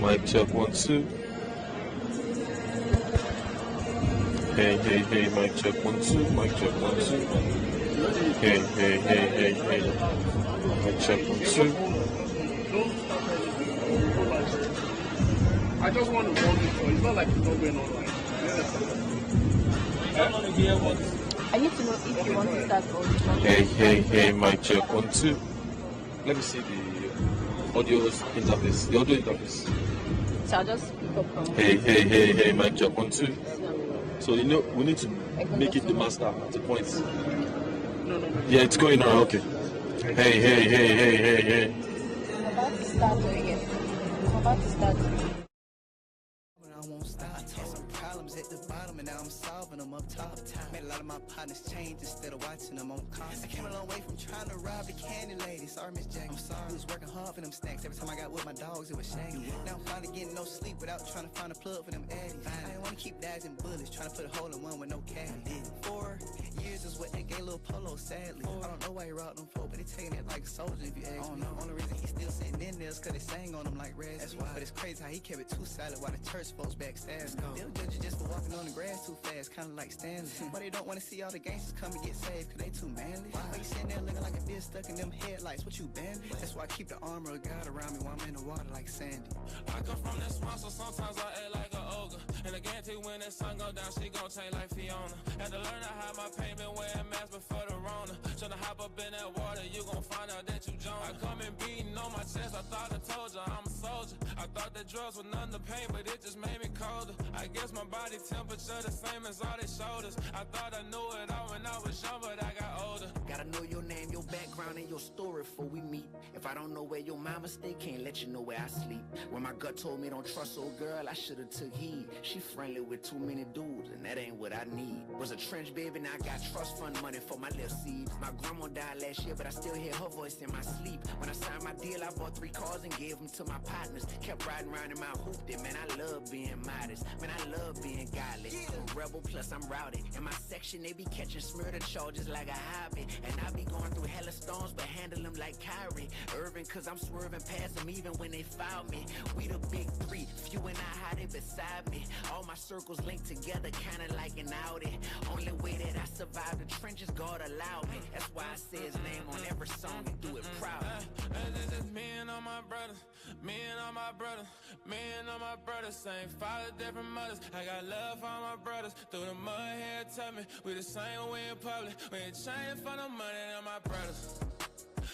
Mic check 1 2. Hey, mic check 1 2. Mic check 1 2. Hey. Mic check 1 2. I just want to warn you, so it's not like it's not going on. I need to know if you want to start or not. Hey, mic check 1 2. Let me see the audio interface. The audio interface. So I'll just pick up from. Hey, mic check 1 2. So we need to make it the master at the point. No. Yeah, it's going on. Okay. Hey. I'm about to start again. I'm about to start. I won't stop. I had some problems at the bottom and now I'm solving them up top. Made a lot of my partners change instead of watching them on cost. I came a long way from trying to rob the candy lady. Sorry, Miss Jack. I'm sorry. I was working hard for them snacks. Every time I got with my dogs, it was shaggy. Now I'm finally getting no sleep without trying to find a plug for them addies. I didn't want to keep dodging bullets, trying to put a hole in one with no caddy. 4 years is what they gave Lil Polo, sadly. I don't know why he robbed them for, but they taking it like a soldier if you ask me. Only reason he's still sitting in there is cause they sang on him like Raz. That's why. But it's crazy how he kept it too silent while the church folks backstab. They'll judge you just for walking on the grass too fast, kinda like Stanley. But they don't wanna see all the gangsters come and get saved, cause they too manly. Why you sitting there looking like a deer stuck in them headlights? What you bandit? That's why I keep the armor of God around me while I'm in the water like Sandy. I come from that swamp, so sometimes I act like an ogre. And I guarantee when that sun go down, she gon' change like Fiona. Had to learn to hide my pain, been wearing masks before the Rona. Tryna hop up in that water, you gon' find out that you Jonah. I come in beating on my chest, I thought I told you I'm a soldier. I thought that drugs were nothing to pain, but it just made me colder. I guess my body temperature the same as all their shoulders. I thought I knew it all when I was young, but I got older. Gotta know your name, your background, and your story before we meet. If I don't know where your mama stay, can't let you know where I sleep. When my gut told me don't trust old girl, I should've took heed. She friendly with too many dudes, and that ain't what I need. Was a trench baby, now I got trust fund money for my little seed. My grandma died last year, but I still hear her voice in my sleep. When I signed my deal, I bought 3 cars and gave them to my partners. Kept riding around in my hoopty, man, I love being modest. Man, I love being godly. I'm a rebel, plus I'm rowdy. In my section, they be catching murder charges like a hobby. And I be going through hella storms, but handle them like Kyrie Irving, cause I'm swerving past them even when they foul me. We the big 3, few and I hiding beside me. All my circles linked together, kinda like an Audi. Only way that I survived the trenches, God allowed me. That's why I say his name on every song and do it proud. This is me and all my brothers, me and all my brothers, me and all my brothers. Same father, different mothers. I got love for all my brothers. Through the mud here, tell me we the same when we in public. We ain't chain for no money, than my brothers.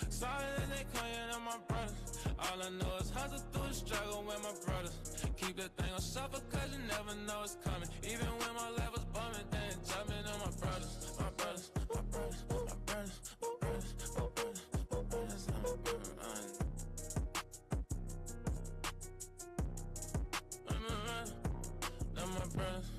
Sorry that they call you, they're my brothers. All I know is hustle through the struggle with my brothers. Keep that thing on shuffle cause you never know it's coming. Even when my life was bumming, they ain't jumping on my brothers. My brothers, my brothers, my brothers, my brothers, my brothers, my brothers, my brothers. They're my brothers.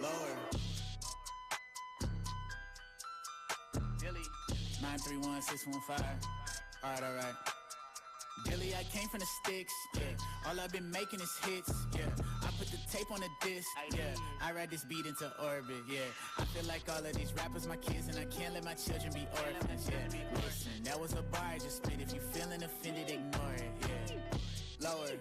Lower. 931-615. Alright. Dilly, I came from the sticks, yeah. All I've been making is hits, yeah. I put the tape on the disc, yeah. I ride this beat into orbit, yeah. I feel like all of these rappers my kids, and I can't let my children be orphans, yeah. Listen, that was a bar I just spit. If you feeling offended, ignore it, yeah. Lower.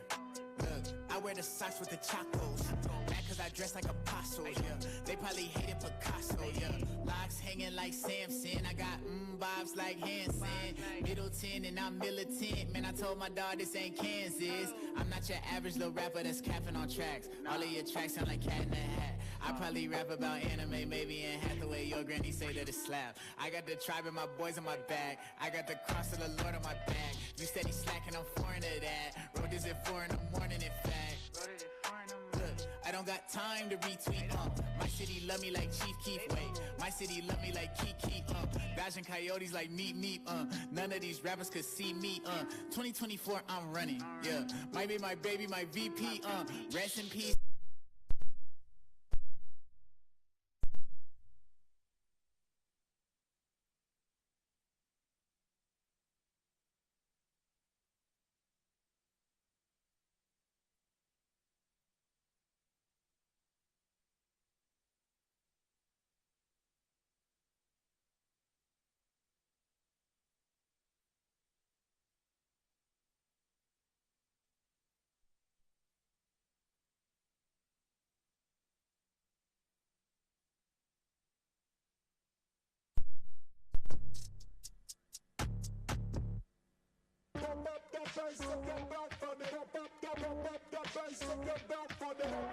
Look, I wear the socks with the chacos. Back cause I dress like apostle, yeah. They probably hated Picasso, yeah. Locks hanging like Samson. I got vibes like Hanson. Middleton and I'm militant. Man, I told my dog this ain't Kansas. I'm not your average little rapper that's capping on tracks. All of your tracks sound like Cat in the Hat. I probably rap about anime, maybe in Hathaway. Your granny say that it's slap. I got the tribe and my boys on my back. I got the cross of the Lord on my back. You said he's slacking, I'm foreign to that. Wrote this at 4 in the morning, in fact. Look, I don't got time to retweet, My city love me like Chief Keef, wait. My city love me like Kiki, Dodging coyotes like meep, None of these rappers could see me, 2024, I'm running, yeah. Might be my baby, my VP, Rest in peace.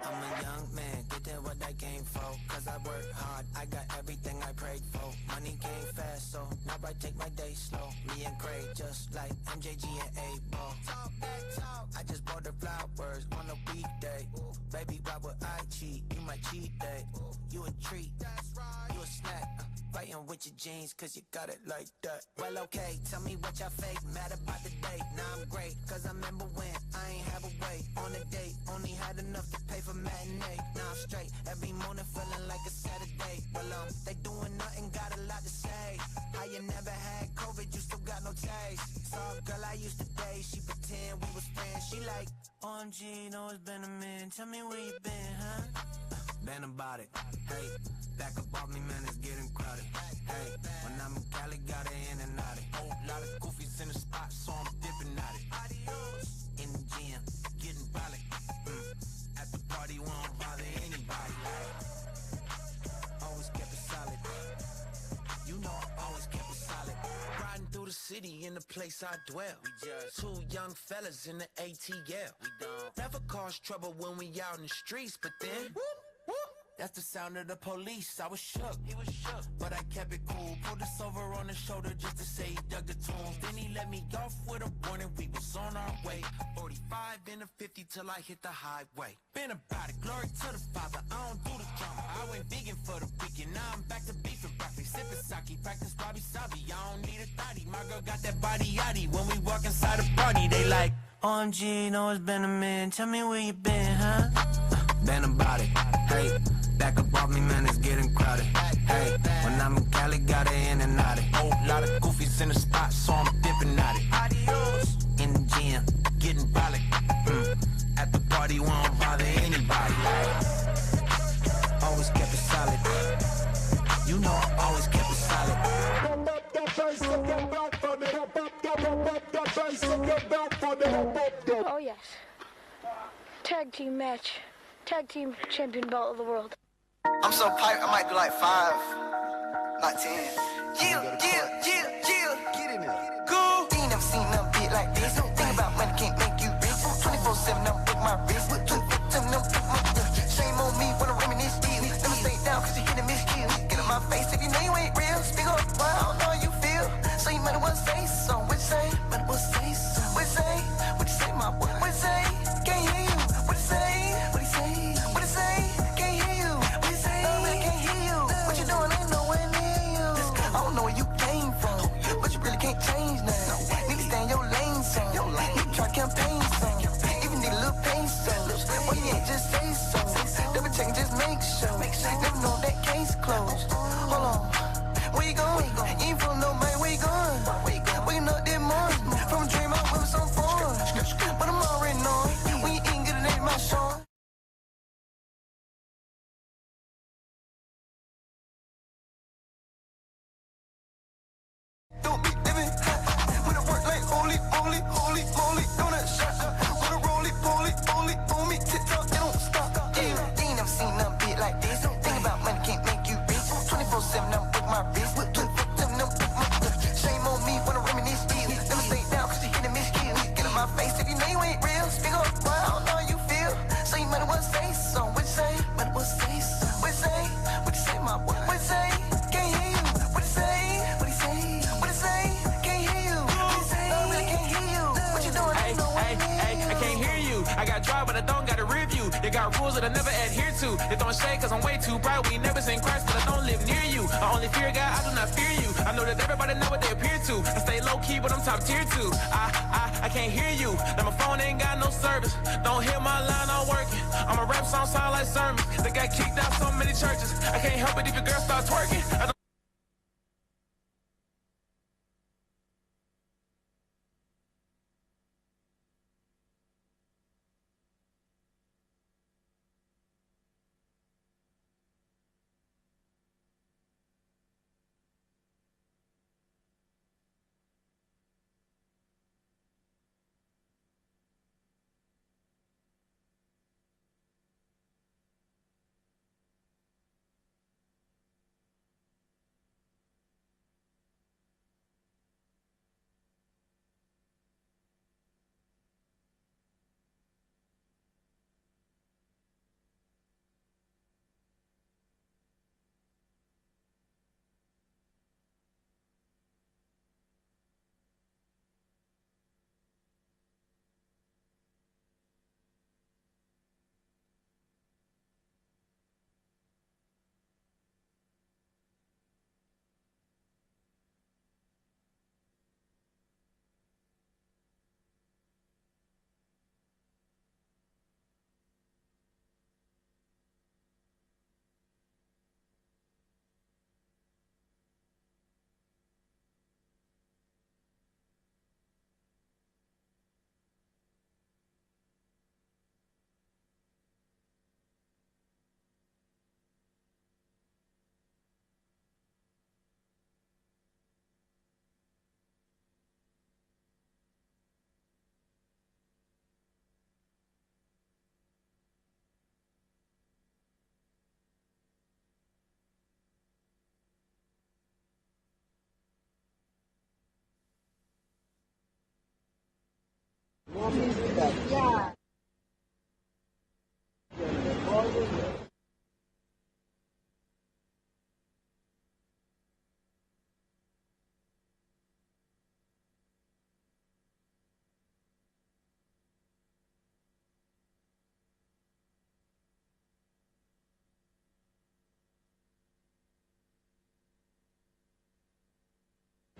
I'm a young man, getting what I came for. Cause I work hard, I got everything I prayed for. Money came fast, so now I take my day slow. Me and Craig, just like MJG and A-Ball. Talk that talk, I just bought the flowers on a weekday. Baby, why would I cheat? You my cheat day. You a treat, that's right. You a snack. Fighting with your jeans, cause you got it like that. Well, okay, tell me what y'all fake, mad about the date. Now I'm great, cause I remember when I ain't have a way on a date. Only had enough to pay for matinee. Now I'm straight, every morning feeling like a Saturday. Well, they doing nothing, got a lot to say. How you never had COVID, you still got no taste. Saw a girl I used to date, she pretend we was friends. She like, OMG, know it's been a minute, tell me where you been, huh? Been about it, hey. Back up off me, man, it's getting crowded. Hey, when I'm in Cali, got it in and out it. Whole lot of goofies in the spot, so I'm dipping at it. Adios. In the gym, getting brolic. At the party, we don't bother anybody. Always kept it solid. You know I always kept it solid. Riding through the city in the place I dwell. We just two young fellas in the ATL. We don't never cause trouble when we out in the streets, but then whoop, whoop. That's the sound of the police, I was shook. He was shook, but I kept it cool. Pulled us over on the shoulder just to say he dug the tunes. Then he let me off with a warning, we was on our way. 45 in a 50 till I hit the highway. Been about it, glory to the Father, I don't do the drama. I went vegan for the weekend, now I'm back to beef and broccoli. Sipping sake, practice wabi sabi, I don't need a thotty. My girl got that body yaddy, when we walk inside the party, they like, OMG, know it's been a minute, tell me where you been, huh? Been about it, hey. Back up off me, man, it's getting crowded. Hey, when I'm in Cali, got it in and out it. Whole lot of goofies in the spot, so I'm dipping at it. Adios. In the gym, getting brolic. At the party, we don't bother anybody. Always kept it solid. You know I always kept it solid. Oh yes. Tag team match. Tag team champion belt of the world. I'm so hyped, I might do like 5, not 10. Yeah. Get in there. Go. You ain't never seen nothing big like this. Think about money can't make you rich. 24/7, I'm with my wrist. 24/7, I'm with my wrist. Shame on me when I reminisce still. Let me stay down, cause you hit and miss kill. Get in my face if you know you ain't real. Speak up, why I don't know how you feel. So you might as well say so. What you say? Might as well say so. What you say? What you say, my boy? What you say? Can't hear you. What you say? What you say? What you say? Can't hear you. What you say? I can't hear you. What you doing? Ain't nowhere near you. I don't know where you came from, but you really can't change now. Need to stay in your lane, son. Need to try campaign, son. Even need a little pain, son. Why you ain't just say so? Double check and just make sure. Never know that case closed. Hold on. Where you going? You ain't from no man. Where you going? Waking up this morning from a dream I was so fun. But I'm already knowing when you ain't good at my show. Don't be living when I work like holy moly. Donut shot. Wanna roll it, on me. TikTok, they don't stop. You ain't never seen nothing big like this. Think about money can't make you rich. 24/7, I'm with my wrist. 24/7, I'm with my wrist. Shame on me when I reminisce still. Let me stay down, cause you hit and miss kill. Get in my face if you know you ain't real. Speak up, why I don't know how you feel. So you might as well say so. What you say? Might as well say so. What you say? What you say, my boy? What you say? Can't hear you. What you say? What you say? What you say? Can't hear you. What you say? I really can't hear you. What you doing? Hey, I can't hear you. I got drive, but I don't got a review. They got rules that I never adhere to. They throwing shade cause I'm way too bright. We ain't never seen Christ, but I don't live near you. I only fear God, I do not fear you. I know that everybody know what they appear to. I stay low key, but I'm top tier too. I can't hear you. Now my phone ain't got no service. Don't hear my line, I'm working. I'm a rap song, sound like sermons. They got kicked out so many churches. I can't help it if your girl starts twerking. I don't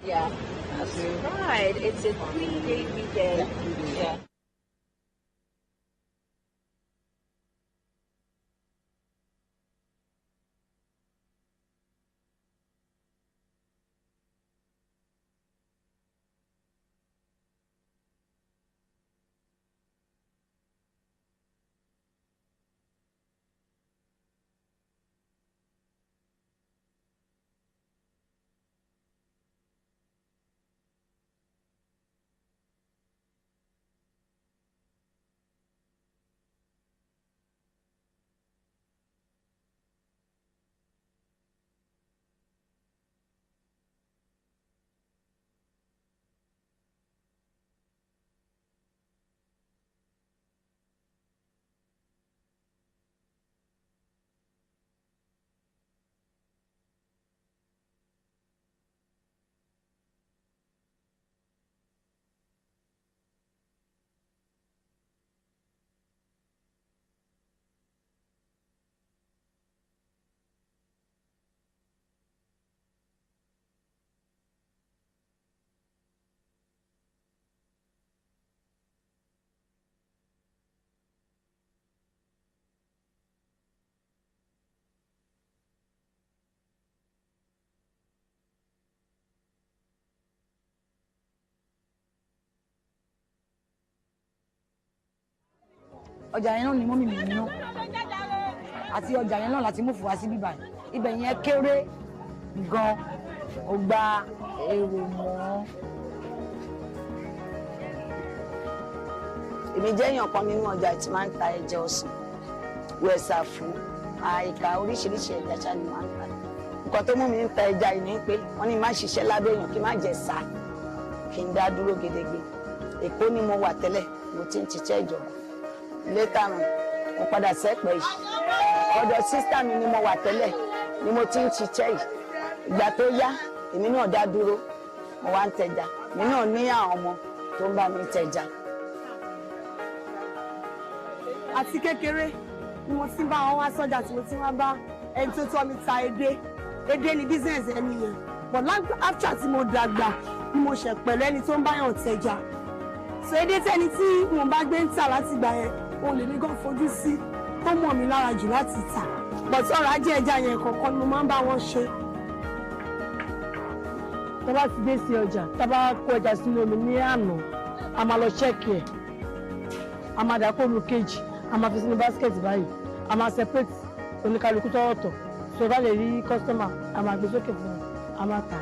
Yeah, that's right. It's a 3-day weekend. Yeah. ọjà yẹn náà ni mọ́mì mi ná àti ọjà yẹn náà láti mú fún wa sí bíbá ibẹ̀ yẹn kéré gan ó gba èrò mọ́. èmi jẹ́ èèyàn kan nínú ọjà tí máa ń ta ẹja ọ̀sán wẹ̀sà fún àìkà oríṣiríṣi ẹja ṣáà ni máa ń ta nǹkan tó mú mi ń ta ẹja yìí ni pé wọ́n ní má ṣiṣẹ́ lábẹ́ èèyàn kí má jẹ sá kí n dá dúró gedegbe Èkó ni mo wà tẹ́lẹ̀ mo ti ń ṣiṣẹ́ ìjọba létà ràn mo padà sẹ́pẹ̀ yìí ọ̀dọ̀ sísítà mi ni mo wà tẹ́lẹ̀ ni mo ti ń ṣiṣẹ́ yìí ìgbà tó yá èmi náà dá dúró mo wá ń tẹja èmi náà ní àwọn ọmọ tó ń bá mi tẹja. àti kékeré ni mo ti bá wọn wá sọ́jà tí mo ti wá bá ẹni tó tọ́ mi ta edé ni business ẹni yẹn but after tí mo dàgbà ni mo ṣẹ̀ pẹ̀lú ẹni tó ń báyàn tẹja so edé tẹni tí mo bá gbé ń tà láti gbà yẹn òun lè ní gan fojú sí tó mọ̀ mí lára jù láti tà but ọ̀rọ̀ ajé ẹja yẹn kọ̀ọ̀kan ni mo máa ń bá wọn ṣe. tá bá ti dé sí ọjà tá bá kó ọjà sínú omi ní àná a máa lọ ṣẹ́ẹ̀kì ẹ̀ a máa dà kóòlù kejì a máa fi sínú báskẹ̀tì báyìí a máa separate oníkálukú tọ́wọ́tọ̀ so bá lè rí kọ́sítọ́mà a máa gbé sókè fún wọn a máa tà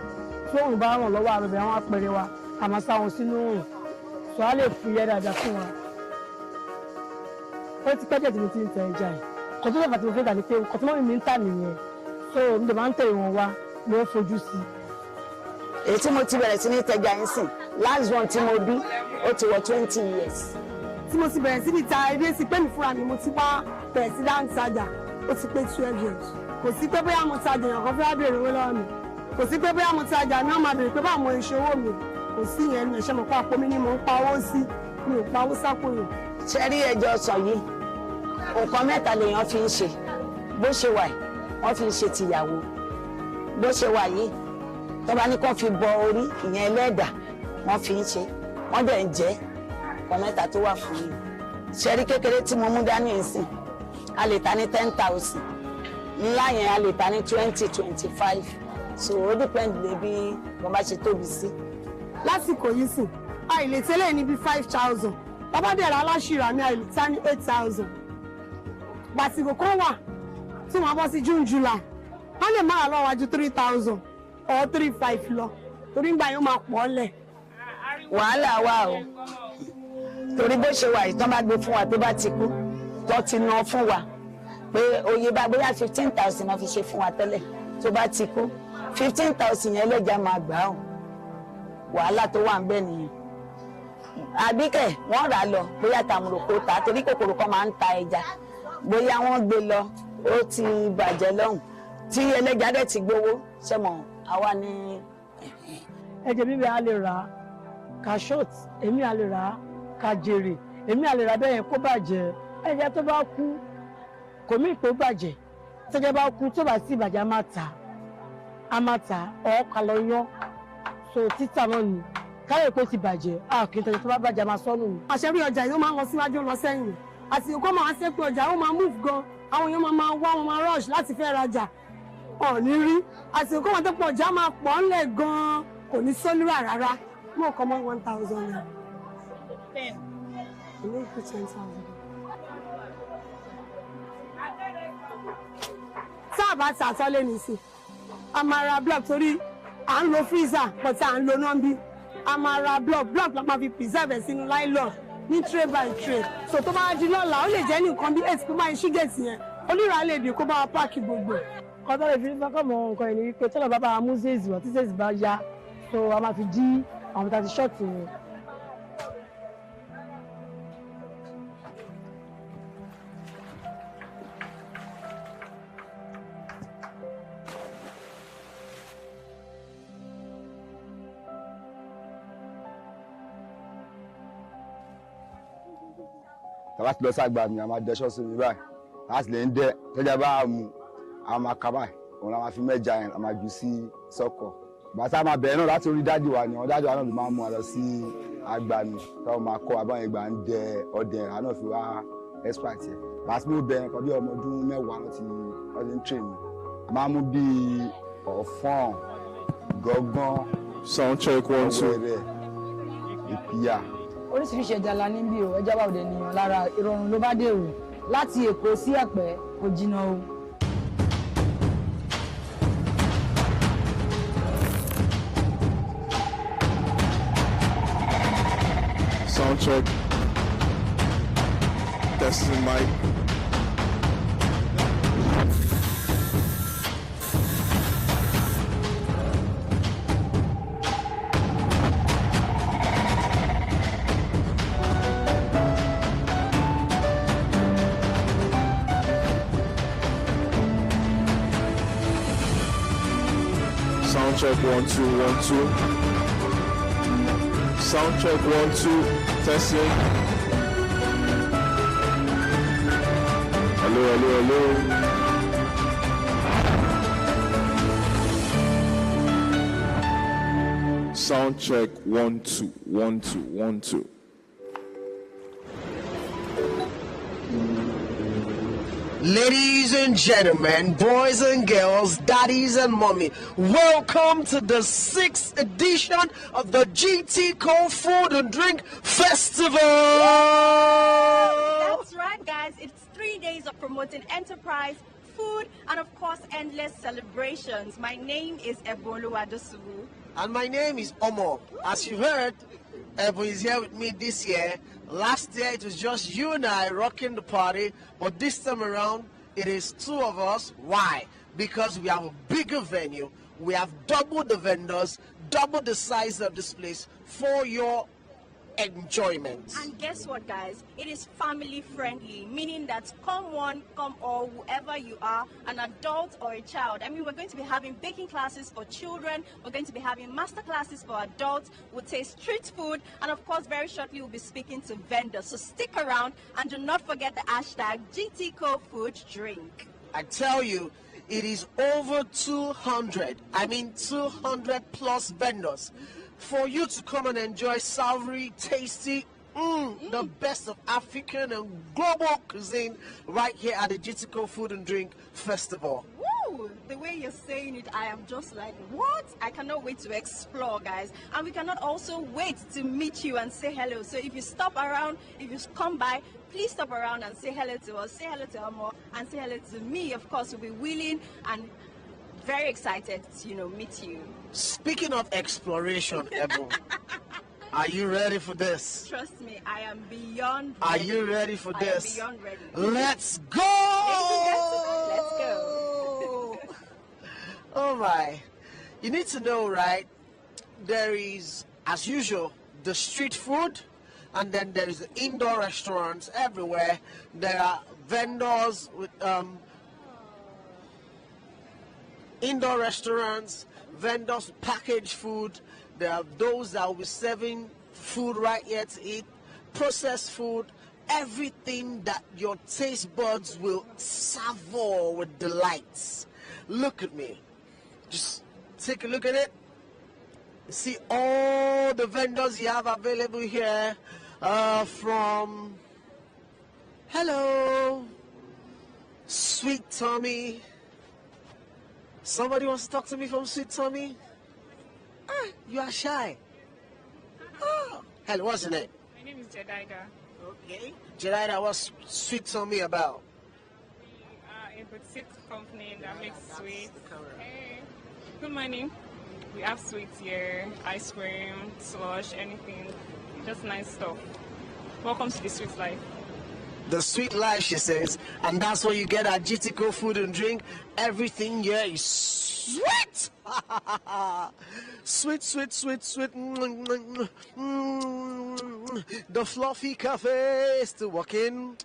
tí òòrùn bá ràn lọ́wọ́ àrùn bẹ̀ àwọn apẹ̀rẹ̀ wa a máa sá wọn sínú òòrùn so a lè fi yẹ dáadáa fún wa. ó ti pẹ́jẹ̀ tí mo ti ń tẹ ẹja yìí kò tó fẹ́fà tí mo fẹ́ dà ní pé kò tó mọ́ mi ń tà nìyẹn so mi dẹ̀ máa ń tẹ̀ ìwọ̀n wa ni wọ́n fojú sí. èyí tí mo ti bẹ̀rẹ̀ sí ní tẹja yín sìn last one tí mo bí ó ti wọ 20 years. tí mo ti bẹ̀rẹ̀ sí ní ta edé sí pé mi fúnra mi mo ti wá bẹ̀rẹ̀ sí dá ń tajà ó ti pé 12 years kò sí pé bóyá mo tajà èèyàn kan fẹ́ béèrè owó lọ́wọ́ mi kò sí pé bóyá mo tajà náà máa béèrè pé báwo mo ṣe owó mi kò sí ìyẹn ní ẹ̀ṣẹ́ mọ̀ pé àpò mi ni mò ń pa owó sí mi ò pa owó sápò yìí. ṣe rí ẹjọ́ ọsàn yìí nǹkan mẹ́ta lèèyàn fi ń ṣe bó ṣe wà yìí wọ́n fi ń ṣe tìyàwó bó ṣe wà yìí tó bá ní kó fi bọ orí ìyẹn ẹlẹ́dà wọ́n fi ń ṣe wọ́n dẹ̀ ń jẹ nǹkan mẹ́ta tó wà fún yìí. ṣe rí kékeré tí mo mú dání ìsìn a lè ta ní 10,000 ńlá yẹn a lè ta ní 20-25 so ó depend lé bí wọ́n bá ṣe tóbi sí. lásìkò yìí sìn àìlè tẹ́lẹ̀ ní bí 5,000 bàbá dẹ̀rẹ̀ aláṣìíra ní àìlè tá ní 8,000 gbàsìkò kan wà tí wọ́n bọ́ sí June July wọ́n lè máa lọ́wọ́ wájú 3,000 or 3,500 lọ torí ń gbà yóò máa pọ̀ lẹ̀. wàhálà wà o torí bó ṣe wà yìí tán bá gbé fún wa tó bá ti kú tó ti ná fún wa pé oye bá bóyá 15,000 náà fi ṣe fún wa tẹ́lẹ̀ tó bá ti kú 15,000 yẹn lẹ́jà máa gbà ó wàhálà tó wà ń bẹ nìyẹn àbíkẹ́ wọ́n rà á lọ bóyá tàmùròkó ta torí kòkòrò kan máa ń ta ẹja bóyá wọ́n gbé lọ ó ti bàjẹ́ lọ́hùn tí ẹlẹ́ja dẹ̀ ti gbowó ṣẹ́mọ̀ àwa ní. ẹ̀jẹ̀ bíbẹ̀ a lè rà á ka short èmi a lè rà á ka jèrè èmi a lè rà bẹ́ẹ̀ kó bàjẹ́ ẹ̀jẹ̀ tó bá kú kò mí pé ó bàjẹ́ tẹ́jẹ́ bá kú tó bá sí ìbàjẹ́ a máa tà ọ́ ká lọ yán so títà náà ni káyọ̀ pé ti bàjẹ́ kì í tẹ̀lé tó bá bàjẹ́ máa sọ́nù ni. àṣẹrí ọjà yìí ó máa ń lọ síwájú lọ sẹ́yìn àti nǹkan máa ń ṣe pé ọjà ó máa move gan àwọn èèyàn máa wá wọn máa rush láti fẹ́ rajà ọ̀ní rí àti nǹkan máa tó pọ̀ ọjà máa pọ̀ ńlẹ̀ gan kò ní sólúrà rárá mọ̀ kọ́ mọ́ 1,000 naira. ilé ìpín 10,000. tá a bá ta àtọ́lé ní sí a máa ra block torí à ń lo freezer but à ń lo nọ́mbí a máa ra block la máa fi preserve sínú nylon ní tray by tray so tó bá di lọ́la ó lè jẹ́ nìkan bí 8 kó bá ń ṣí gẹ̀ẹ́sì yẹn olùrà lè dé kó bá wa páàkì gbogbo. kọ́tọ́ lè fi ní fọ́kọ́ mọ nǹkan ìní wípé tọ́lọ̀ bá bá wa mú zèzì wá tí zèzì bá yá so a máa fi dí àwọn tàbí ṣọ́ọ̀tì yẹn. tàbá ti lọ ságbà mi a máa dẹṣọ sí mi báyìí láti lè ń dẹ tẹjá bá mu a máa kà báyìí òun la máa fi mẹ́ja yẹn a máa jù sí sọkọ bàtà máa bẹ̀rẹ̀ náà láti orí dájú wa ni wọn dájú wa náà ló máa mú wa lọ sí àgbà mi táwọn máa kọ́ abáyẹn gbà ń dẹ ọdẹ ẹ̀ àná fi wá expert yẹn bàtà mo bẹ̀rẹ̀ kan bí ọmọ ọdún mẹ́wàá ló ti ń train mi a máa mú bíi ọ̀fọ̀n gọ́gán sound check 1 2 ìpìyà. oríṣiríṣi ẹja la ní bí o ẹja bá òde nìyàn lára ìrọ̀rùn ló bá dé o láti Èkó sí Ẹ̀pẹ́ kò jìnnà o. sound check testing mic. Sound check 1 2 1 2. Sound check 1 2. Testing. Hello, hello, hello. Sound check 1 2 1 2 1 2. Ladies and gentlemen, boys and girls, daddies and mommy, welcome to the 6th edition of the GTCO Food and Drink Festival! That's right, guys. It's 3 days of promoting enterprise, food, and of course, endless celebrations. My name is Ebolu Adosubu. And my name is Omo. As you heard, Ebo is here with me this year. Last year it was just you and I rocking the party, but this time around it is 2 of us. Why? Because we have a bigger venue, we have double the vendors, double the size of this place for your enjoyment. And guess what, guys? It is family friendly, meaning that come one, come all, whoever you are, an adult or a child. I mean, we're going to be having baking classes for children, we're going to be having master classes for adults, we'll taste street food, and of course, very shortly, we'll be speaking to vendors. So stick around and do not forget the hashtag GTCO Food Drink. I tell you, it is over 200 plus vendors for you to come and enjoy savory, tasty, the best of African and global cuisine right here at the GTCO Food and Drink Festival. Woo! The way you're saying it, I am just like, what? I cannot wait to explore, guys. And we cannot also wait to meet you and say hello. So if you stop around, if you come by, please stop around and say hello to us, say hello to Amo, and say hello to me. Of course, we'll be willing and very excited to, meet you. Speaking of exploration, Ebo, are you ready for this? Trust me, I am beyond ready. Are you ready for this? I am beyond ready. Let's go! Let's go. Oh my. You need to know, right? There is, as usual, the street food, and then there is the indoor restaurants everywhere. There are vendors with indoor restaurants, vendors with packaged food. There are those that will be serving food right here to eat, processed food, everything that your taste buds will savor with delights. Look at me. Just take a look at it. See all the vendors you have available here. From hello, Sweet Tommy. Somebody wants to talk to me from Sweet Tommy? Ah, you are shy. Oh, hello, what's your name? My name is Jedida. Okay. Jedida, what's Sweet Tommy about? We are a boutique company that makes sweets. Hey. Good morning. We have sweets here, ice cream, slush, anything. Just nice stuff. Welcome to the sweet life. The sweet life, she says, and that's what you get at GTCO Food and Drink. Everything here is sweet. Sweet, sweet, sweet, sweet. The fluffy cafe is to walk in.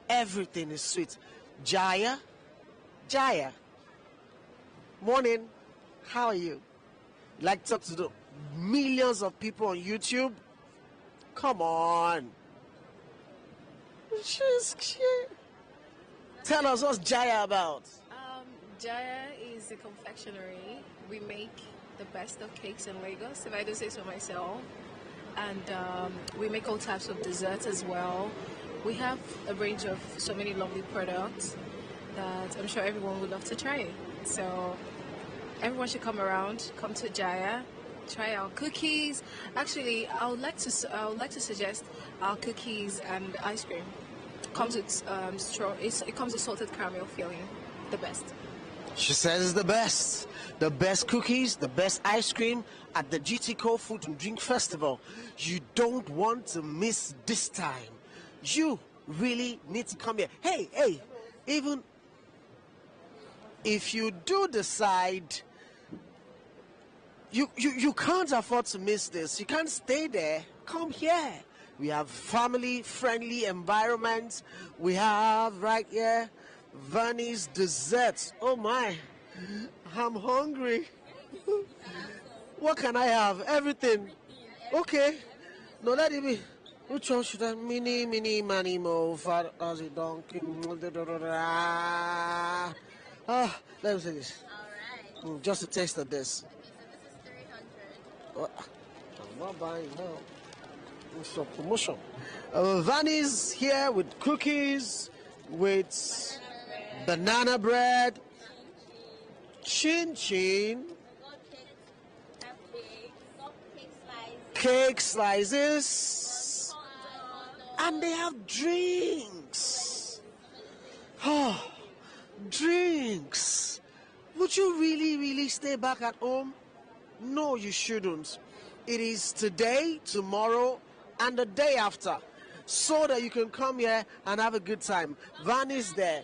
Everything is sweet. Jaya, morning. How are you? Like to talk to the millions of people on YouTube? Come on. Tell us, what's Jaya about? Jaya is a confectionery. We make the best of cakes in Lagos, if I do say so myself. And we make all types of desserts as well. We have a range of so many lovely products that I'm sure everyone would love to try. So everyone should come around, come to Jaya, try our cookies. Actually, I would like to suggest our cookies and ice cream. Comes with it comes with salted caramel filling, the best. She says it's the best. The best cookies, the best ice cream at the GTCO Food and Drink Festival. You don't want to miss this time. You really need to come here. Hey, even if you do decide you can't afford to miss this, you can't stay there, come here. We have family-friendly environments. We have right here Vani's desserts. Oh my, I'm hungry. What can I have? Everything. Okay. No, let it be. Which one should I? Mini, mani, mo, fat as a donkey. Let me say this. Just a taste of this. I'm not buying now. It's for promotion. Vani's here with cookies, with banana bread, chin, cake slices, and they have drinks. Oh, drinks. Would you really stay back at home? No, you shouldn't. It is today, tomorrow, and the day after, so that you can come here and have a good time. Van is there.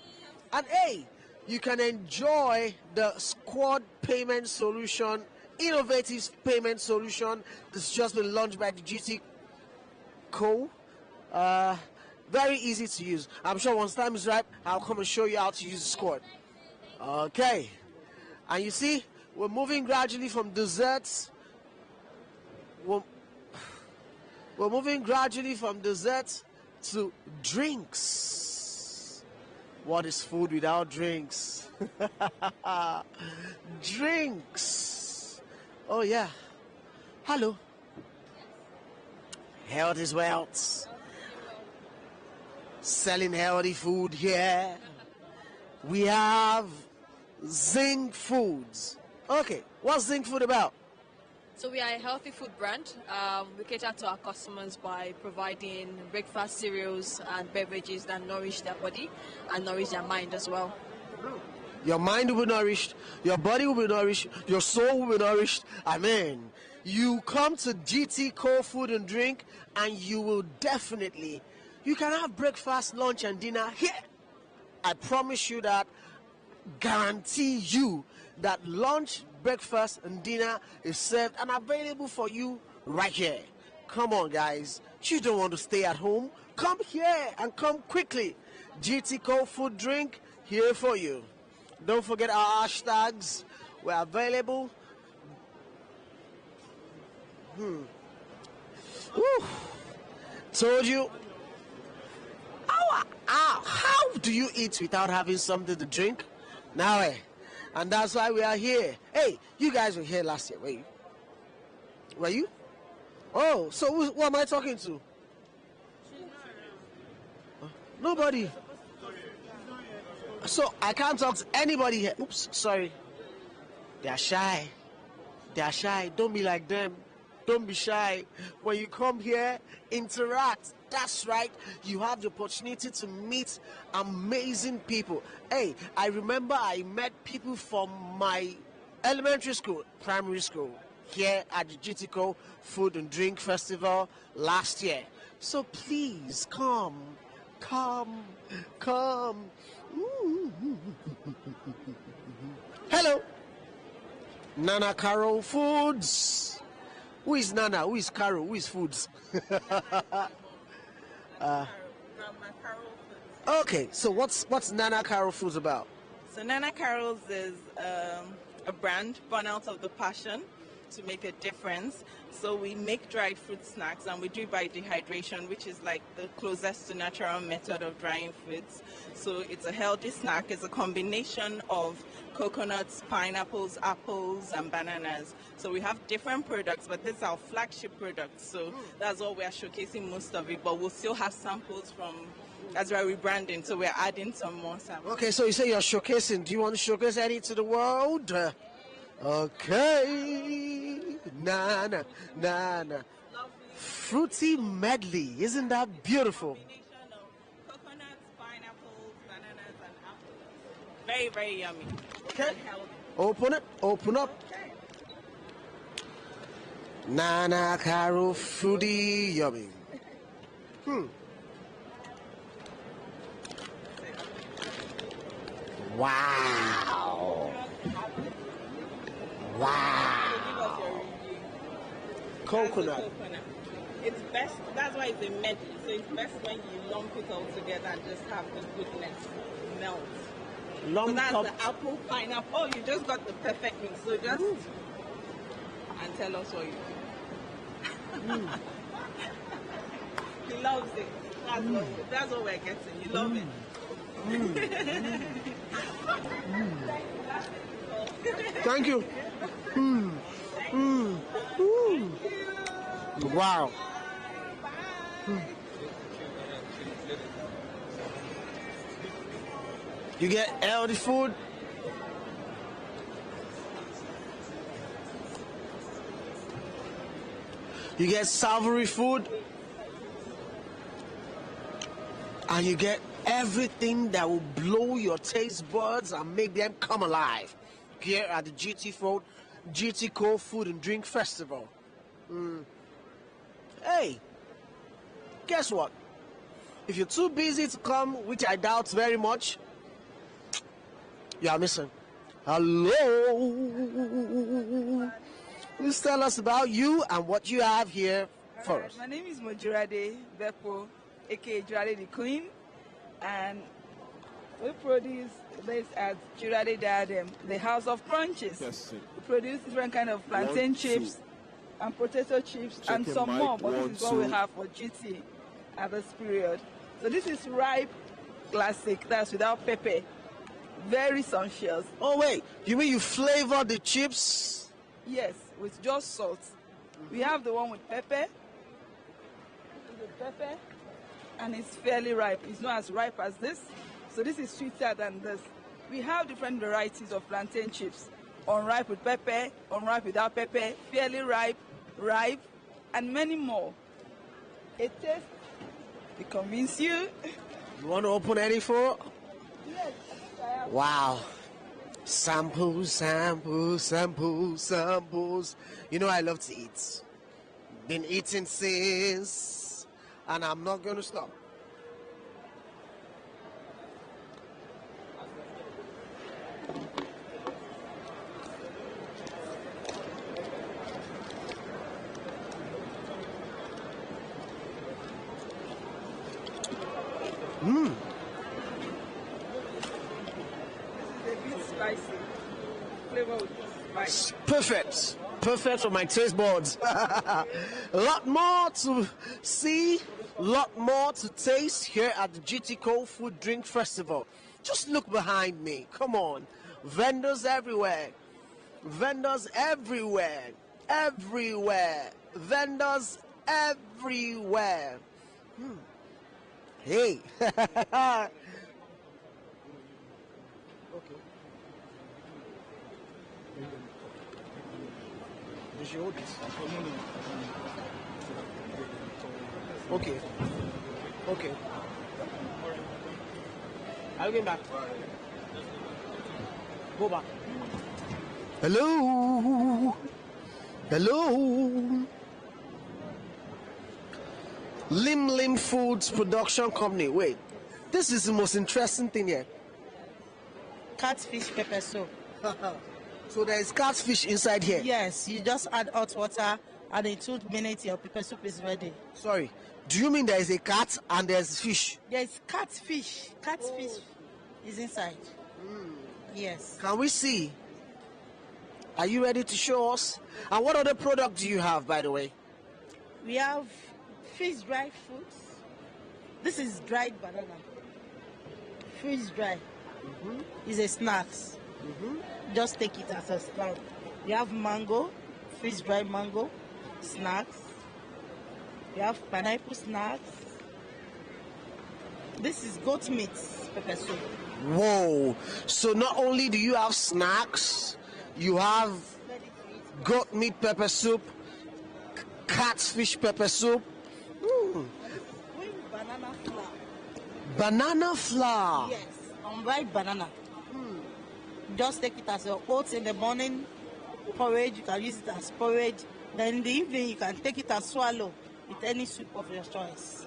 And hey, you can enjoy the squad payment solution, innovative payment solution that's just been launched by the GTCO. Very easy to use. I'm sure once time is right, I'll come and show you how to use the squad. Okay. And you see, we're moving gradually from desserts. We're moving gradually from desserts to drinks. What is food without drinks? Drinks. Oh yeah. Hello. Health is wealth. Selling healthy food here. We have Zinc Foods. Okay, what's Zinc Food about? So we are a healthy food brand. We cater to our customers by providing breakfast cereals and beverages that nourish their body and nourish their mind as well. Your mind will be nourished, your body will be nourished, your soul will be nourished. Amen. You come to GTCO Food and Drink and you will definitely, you can have breakfast, lunch and dinner here. I promise you that, guarantee you that lunch, breakfast and dinner is served and available for you right here. Come on guys, you don't want to stay at home? Come here and come quickly. GTCO Food Drink here for you. Don't forget our hashtags. We're available. Told you. How do you eat without having something to drink? Now And that's why we are here. Hey, you guys were here last year, were you? Were you? Oh, so who am I talking to? Nobody. So I can't talk to anybody here. Oops, sorry. They are shy. They are shy. Don't be like them. Don't be shy. When you come here, interact. That's right. You have the opportunity to meet amazing people. Hey, I remember I met people from my elementary school, primary school, here at the GTCO Food and Drink Festival last year. So please come. Hello. Nana Carol Foods. Who is Nana? Who is Carol? Who is Foods? Okay, so what's Nana Carol Foods about? So Nana Carol's is a brand born out of the passion to make a difference. So we make dried fruit snacks, and we do it by dehydration, which is like the closest to natural method of drying fruits. So it's a healthy snack. It's a combination of coconuts, pineapples, apples, and bananas. So we have different products, but this is our flagship product. So that's what we are showcasing most of it, but we'll still have samples from, that's why we're branding. So we're adding some more samples. Okay, so you say you're showcasing. Do you want to showcase any to the world? Okay. Nana. Fruity medley. Isn't that beautiful? Coconuts, pineapples, bananas, and apples. Very, very yummy. Okay. Open it. Open up. Nana Carol fruity yummy. Wow. Coconut. It's best, that's why it's a medley. So it's best when you lump it all together and just have the goodness melt. So that's the apple, pineapple. Oh, you just got the perfect mix. So just and tell us what you do. He loves it. That's what we're getting. You love it. Thank you. Wow. You get healthy food. You get savory food. And you get everything that will blow your taste buds and make them come alive here at the GTCO Food and Drink Festival. Hey, guess what? If you're too busy to come, which I doubt very much, you are missing. Hello. Please tell us about you and what you have here for us. My name is Mojurade Beppo, aka Jurade the Queen, and we produce this at Jurade Diadem, the house of crunches. Yes, we produce different kind of plantain chips and potato chips and some more, but this is what we have for GT at this period. So this is ripe classic, that's without pepper. Very sumptuous. Oh wait, you mean you flavor the chips? Yes, with just salt. We have the one with pepper. With pepper, and it's fairly ripe. It's not as ripe as this. So this is sweeter than this. We have different varieties of plantain chips. Unripe with pepper, unripe without pepper, fairly ripe, ripe, and many more. A taste to convince you. You want to open any for? Yes. Wow. Samples. You know I love to eat. Been eating since, and I'm not going to stop. Perfect for my taste buds. A lot more to see, a lot more to taste here at the GTCO Food Drink Festival. Just look behind me, come on. Vendors everywhere. Vendors everywhere. Everywhere. Vendors everywhere. Hey. Okay. You should hold this. Okay. Okay. I'll get back. Go back. Hello. Hello. Lim Foods Production Company. Wait. This is the most interesting thing here. Catfish pepper soup. So there is catfish inside here? Yes, you just add hot water and in 2 minutes your pepper soup is ready. Sorry, do you mean there is a cat and there's fish? There's catfish. Catfish is inside. Yes. Can we see? Are you ready to show us? And what other product do you have, by the way? We have fish dried fruits. This is dried banana. Fish dry. It's a snacks. Just take it as a snack. We have mango, fish dried mango, snacks. We have pineapple snacks. This is goat meat pepper soup. Whoa! So not only do you have snacks, you have goat meat pepper soup, catfish pepper soup. Banana flour. Banana flour. Yes, unripe banana. Just take it as your oats in the morning, porridge. You can use it as porridge. Then in the evening, you can take it as swallow with any soup of your choice.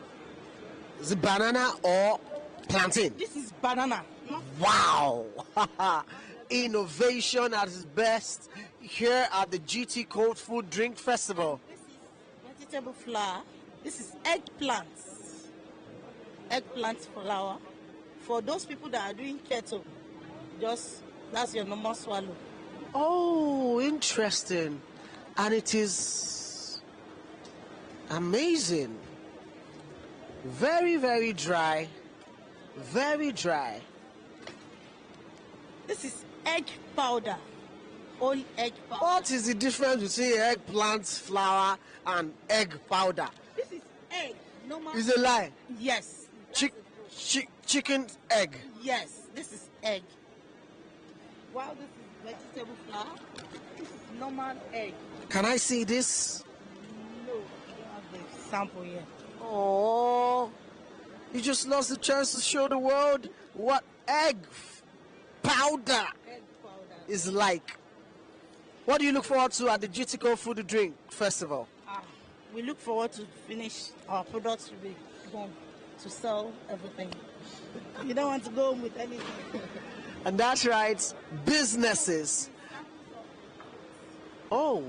Is it banana or plantain? This is banana. Wow! Innovation at its best here at the GTCO Food Drink Festival. This is vegetable flour. This is eggplants. Eggplant flour. For those people that are doing keto, that's your normal swallow. Oh, interesting. And it is amazing. Very, very dry. Very dry. This is egg powder. All egg powder. What is the difference between eggplant flour and egg powder? This is egg. Normal. Is it a lie? Yes. Chicken egg. Yes, this is egg. Wow, this is vegetable flour. This is normal egg. Can I see this? No, you don't have the sample here. Oh, you just lost the chance to show the world what egg powder is like. What do you look forward to at the GTCO Food and Drink Festival? We look forward to finish our products to be done, to sell everything. You don't want to go home with anything. And that's right, businesses. Oh,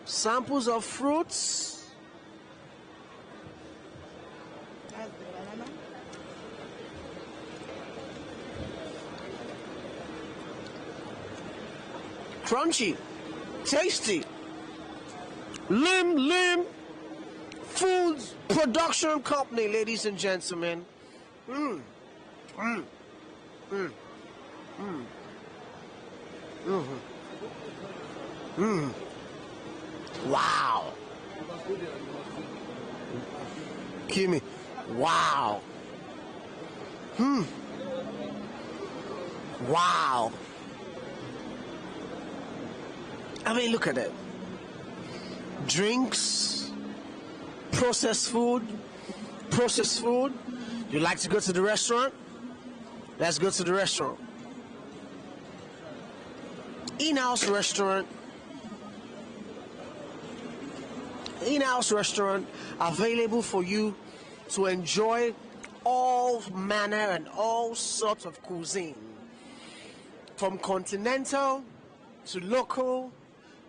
samples of fruits. That's the banana. Crunchy, tasty. Lim Foods Production Company, ladies and gentlemen. Wow. Kimmy. Wow. Wow. I mean, look at it. Drinks, processed food. You like to go to the restaurant? Let's go to the restaurant. In-house restaurant available for you to enjoy all manner and all sorts of cuisine, from continental to local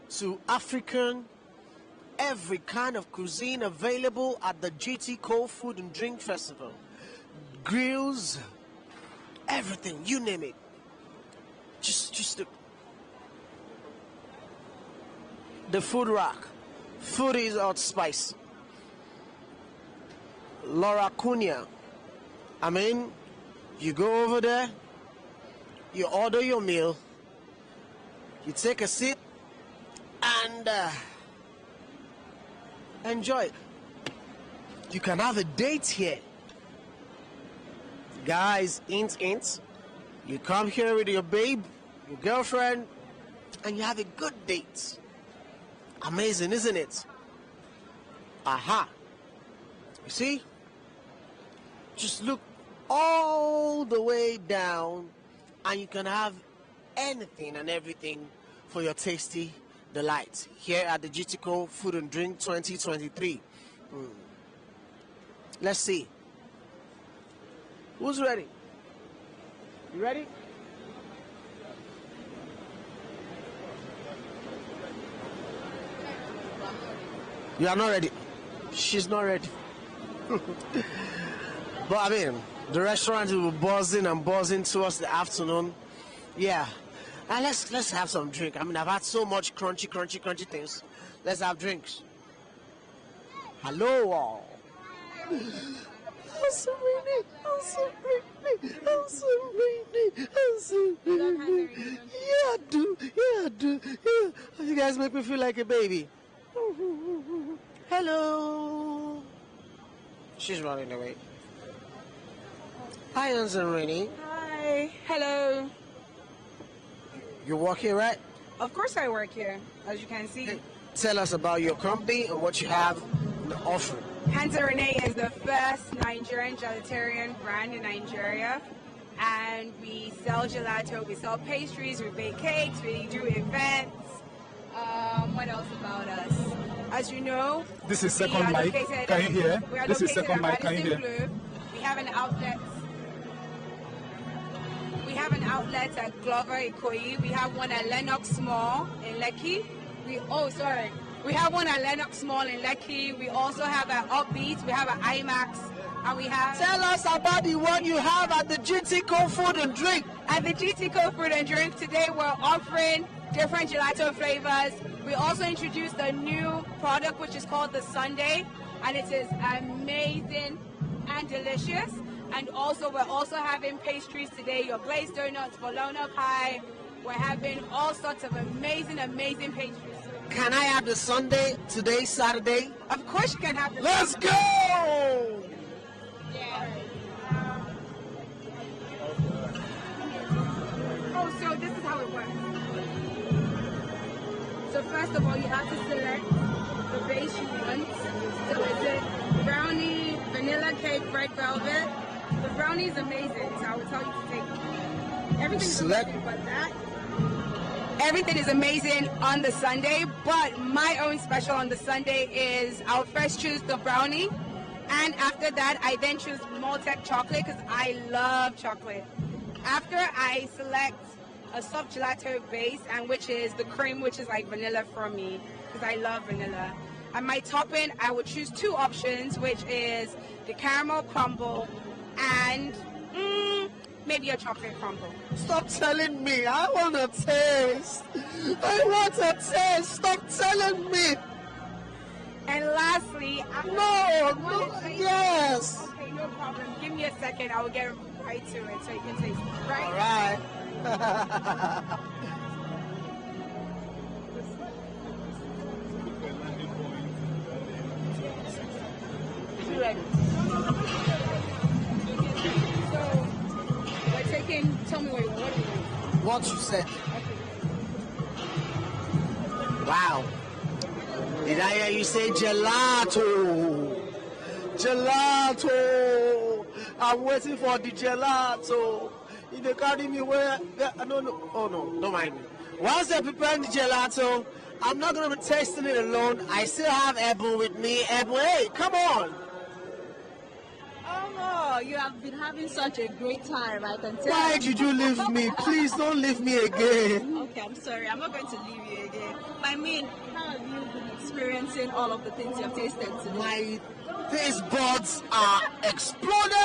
to African. Every kind of cuisine available at the GTCO Food and Drink Festival. Grills, everything, you name it. Just the food rack. Food is hot spice. Laura Cunha. I mean, you go over there, you order your meal, You take a seat and enjoy. You can have a date here. Guys, hint. You come here with your babe, your girlfriend, and you have a good date. Amazing, isn't it? Aha. You see? Just look all the way down and you can have anything and everything for your tasty delight here at the GTCO Food and Drink 2023. Let's see. Who's ready? You ready? You are not ready. She's not ready. But I mean, the restaurant will be buzzing and buzzing towards the afternoon. Yeah. And let's have some drink. I mean, I've had so much crunchy things. Let's have drinks. Hello all. I'm so rainy. Yeah, I do. Yeah. You guys make me feel like a baby. Hello. She's running away. Hi, Anson Rainy. Hi. Hello. You work here, right? Of course I work here, as you can see. Tell us about your company and what you have in the offering. Hansa Rene is the first Nigerian gelatarian brand in Nigeria. And we sell gelato, we sell pastries, we bake cakes, we do events. What else about us? As you know, this is second mic. Can you hear? This is second mic. Can you hear? We have an outlet. We have an outlet at Glover, Ikoyi. We have one at Lennox Mall in Lekki. We have one at Lennox Mall in Lekki. We also have an Upbeat. We have an IMAX. And we have... Tell us about the one you have at the GTCO Food and Drink. At the GTCO Food and Drink today, we're offering different gelato flavors. We also introduced a new product which is called the Sundae, and it is amazing and delicious. And also, we're also having pastries today, your glazed donuts, bologna pie. We're having all sorts of amazing pastries. Can I have the Sundae today, Saturday? Of course you can have the Let's Sundae. go! Yeah. Oh, so this is how it works. So first of all, you have to select the base you want. So is it brownie, vanilla cake, red velvet? The brownie is amazing, so I will tell you to take everything is amazing but that. Everything is amazing on the Sundae, but my own special on the Sundae is I'll first choose the brownie, and after that I then choose malted chocolate because I love chocolate. After I select a soft gelato base, and which is the cream, which is like vanilla for me because I love vanilla. And my topping, I would choose two options, which is the caramel crumble and maybe a chocolate crumble. Stop telling me. I want to taste. I want to taste. Stop telling me. And lastly, yes. Okay, no problem. Give me a second. I will get right to it so you can taste it. Right? All right. You ready? So we're taking. Tell me what you want. What you said. Wow. Did I hear you say gelato? Gelato. I'm waiting for the gelato. If they carry me where? No. Oh no, don't mind me. Once they prepare the gelato, I'm not gonna be tasting it alone. I still have Ebu with me. Ebu, hey, come on. Oh, you have been having such a great time, I can tell. Why did you leave me? Please don't leave me again. Okay, I'm sorry. I'm not going to leave you again. But I mean, how have you been experiencing all of the things you've tasted today? My taste buds are exploded!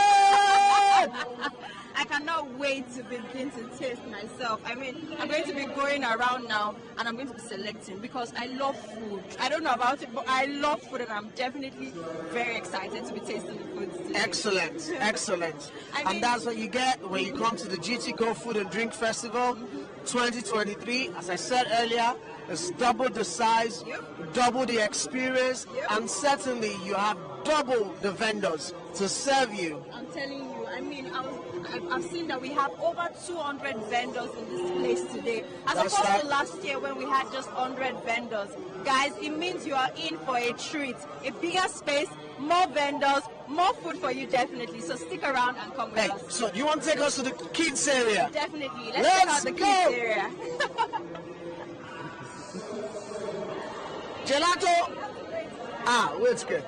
I cannot wait to begin to taste myself. I mean, I'm going to be going around now and I'm going to be selecting because I love food. I don't know about it, but I love food and I'm definitely very excited to be tasting the food today. Excellent. And that's what you get when you come to the GTCO Food and Drink Festival. 2023, as I said earlier, is double the size, double the experience, and certainly you have double the vendors to serve you. I'm telling you, I mean, I've seen that we have over 200 vendors in this place today, as opposed to last year when we had just 100 vendors. Guys, it means you are in for a treat. A bigger space, more vendors, more food for you, definitely. So stick around and come with us. So you want to take us to the kids area? Definitely. Let's check out the kids area. Gelato. Wait, good.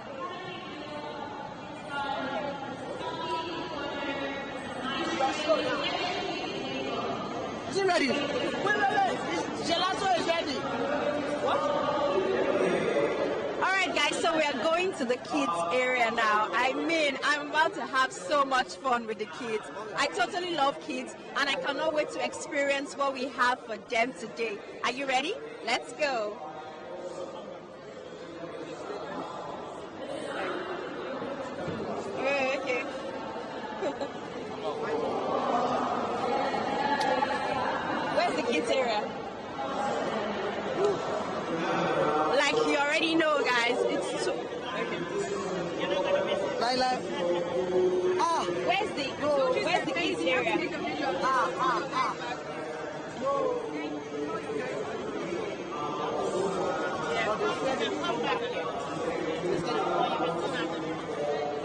Is it ready? Wait. Gelato is ready. What? All right, guys, so we are going to the kids area now. I mean, I'm about to have so much fun with the kids. I totally love kids, and I cannot wait to experience what we have for them today. Are you ready? Let's go. Okay. Where's the kids area? Like you already know, guys, it's too... Okay. Where's the kids area?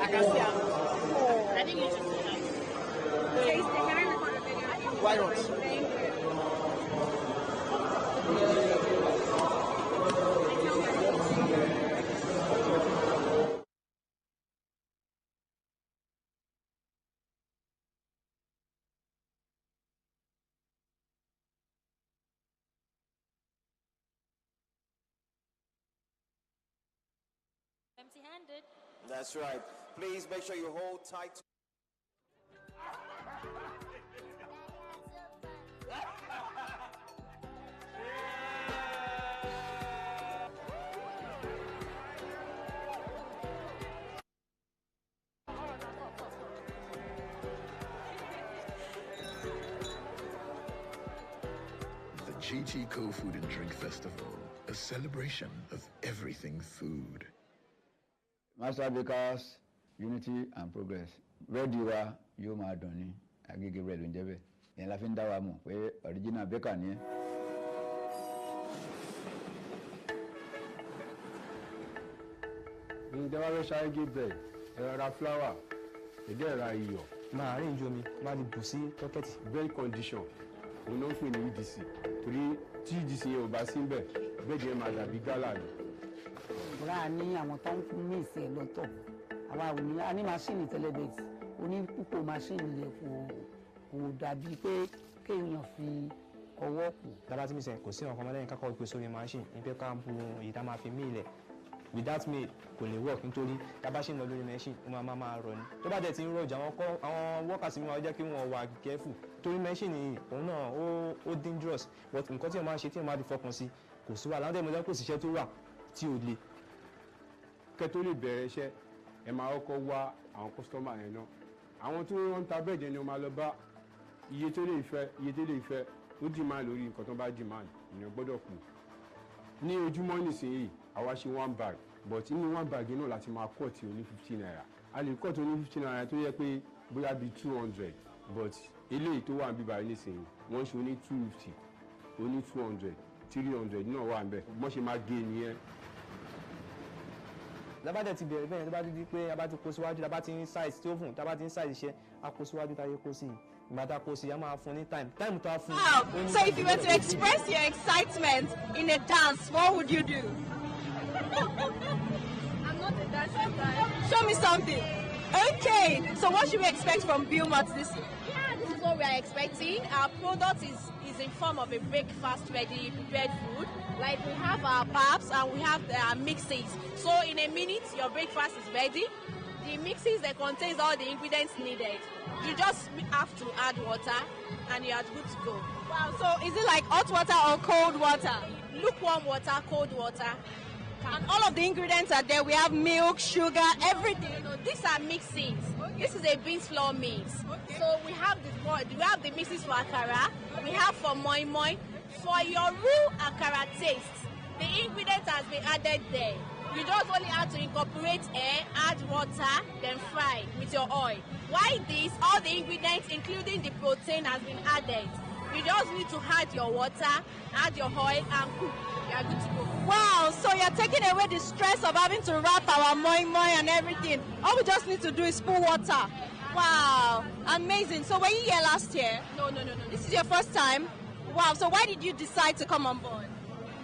I can see. I think you should see that. Why not? Empty-handed. That's right. Please make sure you hold tight. The GTCO Food and Drink Festival, a celebration of everything food. Masterclass, unity and progress. Ready wa yóò máa dùn ní Agége bread ń jẹ́ bẹ́ẹ̀. Ìyẹn la fi ń dá wa mọ̀ pé original baker ni ẹ́. Ìjọba fẹ́ ṣàgé bread, ẹ̀rọ ra flour, èdè ẹ̀rọ iyọ̀. Máa rí ìjọ mi, máa lè bù sí tọ́kẹ́tì. Bread condition, òun náà ń pè ní EDC. Torí tí EDC yẹn ò bá sí bẹ́ẹ̀, bread yẹn máa dàbí gálà ni. Ìrora ní àwọn tó ń fún mí ìsẹ̀ lọ́tọ̀. Àwa ò ní a ní máṣíìnì tẹ́lẹ̀bẹ̀tì. Oní púpọ̀ máṣíìnì yẹn kò dàbí pé kéèyàn fi ọwọ́ kù. Dábàá tí mi sẹ̀ kò sí ọ̀kan mọ́lẹ́yìn kákọ́ ìpè sórí máṣíìnì ní pé ká bu èyí tá máa fi mí ilẹ̀. Without me kò lè work nítorí tábà ṣì ń lọ lórí machine ó máa rọ ni. Tó bá dẹ̀ ti ń rọjà àwọn workers mi máa jẹ́ kí wọ́n wà careful torí machine yìí òun náà ó dangerous but nǹkan tí wọ́n máa ń ṣe tí wọ́n máa fi fọkàn sí kò sí wà láwọn tẹ̀ mọ́ jẹ́ kò síṣẹ́ tó wà tí ò le. Kẹ́ tó lè bẹ̀rẹ̀ iṣẹ́ ẹ máa kọ́kọ́ wá àwọn customer yẹn náà. Àwọn tó ń ta bẹ́ẹ̀ jẹ́ ni wọ́n máa lọ bá iye tó lè fẹ́ ó demand lórí nǹkan tó bá demand ìyẹn gbọ́dọ̀ kù. Ní ojúmọ́ nísìnyí àwa ṣe 1 bag but inú 1 bag náà láti máa cut oní 15 naira a lè cut oní 15 naira tó yẹ pé bóyá bíi 200 but eléyìí tó wà ń bíbá nísìnyí wọ́n ṣe oní 250 oní 200 300 náà wà ń bẹ̀ wọ́n ṣe máa gé nìyẹn. Lábàdàn ti bẹ̀rẹ̀ bẹ́ẹ̀ tó bá ti di pé a bá ti kó síwájú tá bá ti ń size tí ó fún tá bá ti ń size iṣẹ́ a kó síwájú tá a yẹ kó sí ìgbà tá a kó sí a máa fún ní time tó a fún. Wow! So if you were to express your excitement in a dance, what would you do? I'm not a dancer guy. Show me something. Okay, so what should we expect from Bilmot this year? Yeah, this is what we are expecting. Our product is in form of a breakfast ready prepared food. Like we have our paps and we have our mixes. So in a minute, your breakfast is ready. The mixes that contains all the ingredients needed. You just have to add water and you are good to go. Wow, so is it like hot water or cold water? Lukewarm water, cold water. And all of the ingredients are there. We have milk, sugar, everything. No, these are mixings. This is a beans flour mix. So we have the mixes for akara, we have for moi moi. For your real akara taste, the ingredient has been added there. You just only have to incorporate air, add water, then fry with your oil. Why this? All the ingredients, including the protein, has been added. You just need to add your water, add your oil, and cook. You are good to go. Wow, so you're taking away the stress of having to wrap our moi moi and everything. All we just need to do is pour water. Wow, amazing. So were you here last year? No. This is your first time? Wow, so why did you decide to come on board?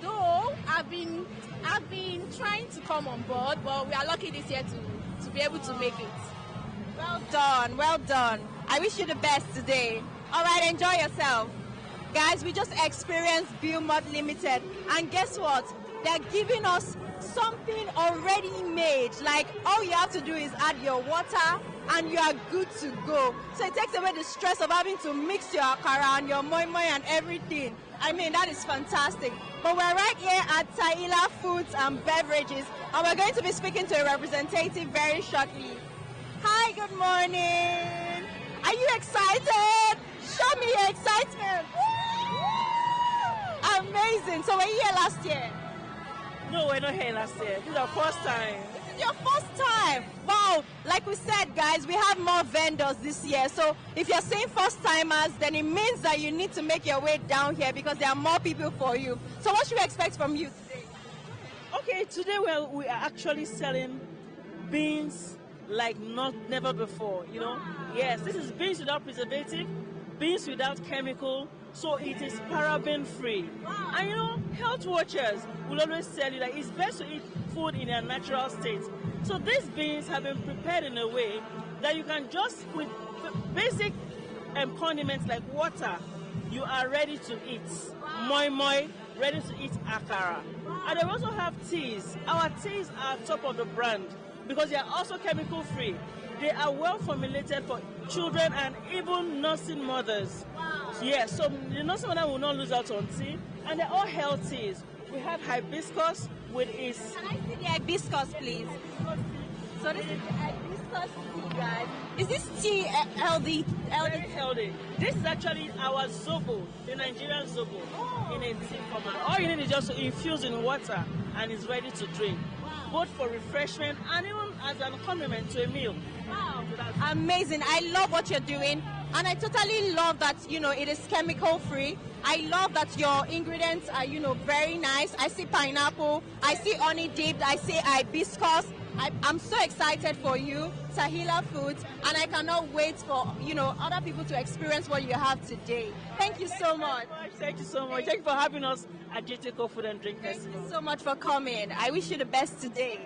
Though I've been trying to come on board, but we are lucky this year to be able to make it. Well done, well done. I wish you the best today. All right, enjoy yourself. Guys, we just experienced Beaumont Limited, and guess what? They're giving us something already made. Like, all you have to do is add your water, and you are good to go. So it takes away the stress of having to mix your akara and your moi moi and everything. I mean, that is fantastic. But we're right here at Taila Foods and Beverages, and we're going to be speaking to a representative very shortly. Hi, good morning. Are you excited? Show me your excitement. Amazing. So were you here last year? No, we're not here last year. This is our first time. This is your first time? Wow. Like we said, guys, we have more vendors this year. So if you're saying first timers, then it means that you need to make your way down here because there are more people for you. So what should we expect from you today? Okay, today we are actually selling beans like never before, you know. Yes, this is beans without preservative, beans without chemical, so it is paraben free. And you know, health watchers will always tell you that it's best to eat food in a natural state. So these beans have been prepared in a way that you can just, with basic condiments like water, you are ready to eat. Moi moi, ready to eat akara. And they also have teas. Our teas are top of the brand because they are also chemical free. They are well formulated for children and even nursing mothers. Yes, so the nursing mother will not lose out on tea. And they're all health teas. We have hibiscus with its... Can I see the hibiscus, please? So this is the hibiscus tea, guys. Is this tea healthy? Very healthy. This is actually our zobo, the Nigerian zobo, in a tea format. All you need is just to infuse in water and it's ready to drink. Both for refreshment and even as an accompaniment to a meal. Wow, amazing. I love what you're doing. And I totally love that, you know, it is chemical free. I love that your ingredients are, you know, very nice. I see pineapple, I see honey dipped, I see hibiscus. I'm so excited for you, Tahila Foods, and I cannot wait for, you know, other people to experience what you have today. Thank you so much. Thank you so much. Thank you for having us at GTCO Food and Drink Festival. Thank you so much for coming. I wish you the best today.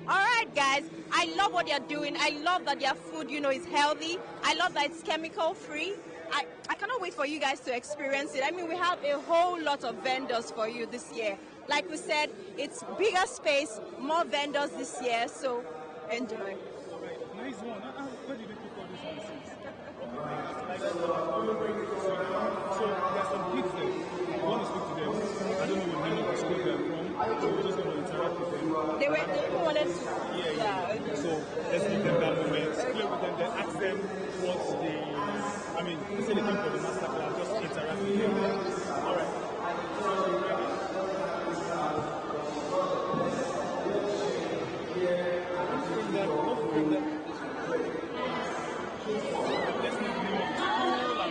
All right, guys, I love what you're doing. I love that your food, you know, is healthy. I love that it's chemical free. I cannot wait for you guys to experience it. I mean, we have a whole lot of vendors for you this year. Like we said, it's bigger space, more vendors this year, so enjoy. Nice one. Where did you pick all these ones? So there's some kids there. I want to speak to them. I don't know what name of the school they're from, so we're just going to interact with them. They wanted to. Yeah. So let's give them that moment, play with them, then ask them what they, I mean, they say they came for the masterclass, just interact with them. All right. So you ready? Don't bring them. Let's make the name of the school and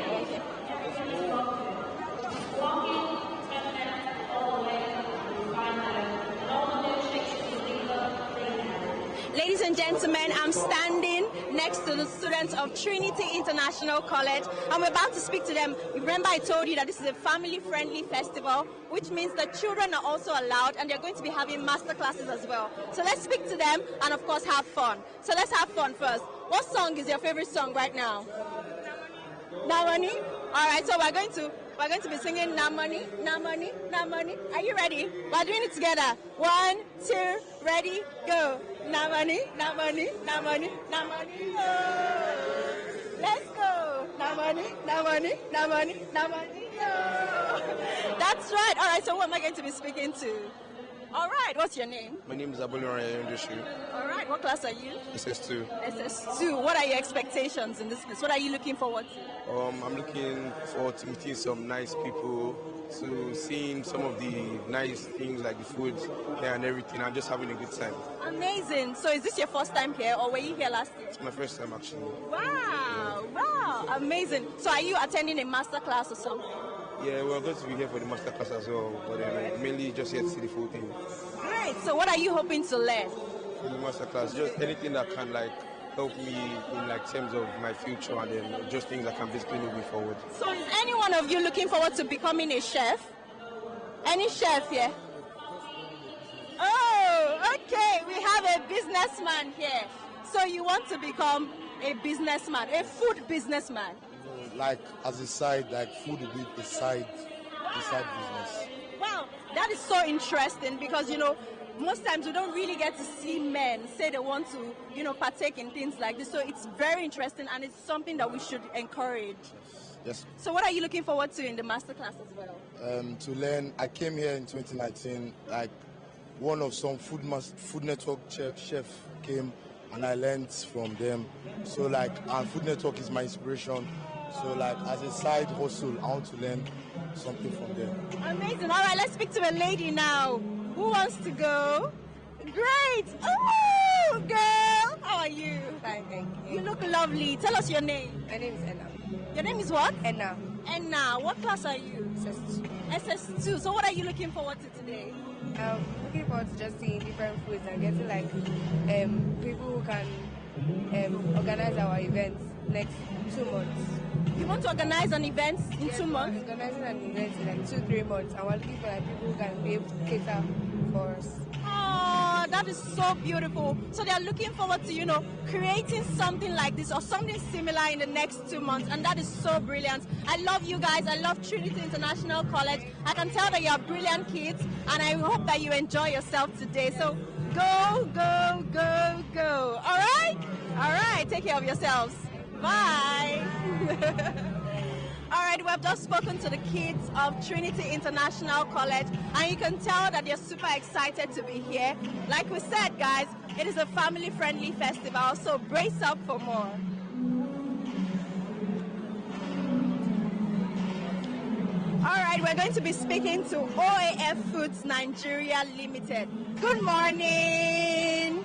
Ladies and gentlemen, I'm standing next to the students of Trinity International College, and we're about to speak to them. Remember I told you that this is a family-friendly festival, which means the children are also allowed, and they're going to be having master classes as well. So let's speak to them and, of course, have fun. So let's have fun first. What song is your favorite song right now? Namani? All right, so we're going to be singing Namani, Namani, Namani. Are you ready? We're doing it together. 1, 2, ready, go. Namani, Namani, Namani, Namani. Oh. Let's go. Namani, Namani, Namani, Namani. Oh. That's right. All right, so who am I going to be speaking to? All right, what's your name? My name is Abuluraya Industry. All right, what class are you? SS2. SS2. What are your expectations in this place? What are you looking forward to? I'm looking forward to meeting some nice people, to seeing some of the nice things like the food here and everything, and just having a good time. Amazing. So is this your first time here, or were you here last year? It's my first time actually. Wow, wow, amazing. So are you attending a masterclass or something? Yeah, we're going to be here for the Masterclass as well, but mainly just here to see the full thing. Great. So what are you hoping to learn? For the Masterclass, just anything that can like help me in like terms of my future, and then just things that can basically move me forward. So is any one of you looking forward to becoming a chef? Any chef here? Oh, okay. We have a businessman here. So you want to become a businessman, a food businessman? Like as a side, like food will be a side business. Wow, that is so interesting because, most times we don't really get to see men say they want to, partake in things like this. So it's very interesting and it's something that we should encourage. Yes. So what are you looking forward to in the masterclass as well? To learn, I came here in 2019, like one of some Food Network chef came and I learned from them. So like, and Food Network is my inspiration. So like as a side hustle, I want to learn something from them. Amazing. All right, let's speak to a lady now. Who wants to go? Great. Oh, girl. How are you? Fine, thank you. You look lovely. Tell us your name. My name is Enna. Your name is what? Enna. Enna. What class are you? SS2. SS2. So what are you looking forward to today? Looking forward to just seeing different foods and getting like people who can organize our events next 2 months. You want to organize an event in 2 months? We're organizing an event in like 2-3 months, and we're looking for like people who can be able to cater for us. Oh, that is so beautiful. So they are looking forward to, creating something like this or something similar in the next 2 months, and that is so brilliant. I love you guys. I love Trinity International College. I can tell that you are brilliant kids, and I hope that you enjoy yourself today. So go, go, go, go. All right? All right. Take care of yourselves. Bye. All right, we have just spoken to the kids of Trinity International College, and you can tell that they're super excited to be here. Like we said, guys, it is a family-friendly festival, so brace up for more. All right, we're going to be speaking to OAF Foods Nigeria Limited. Good morning.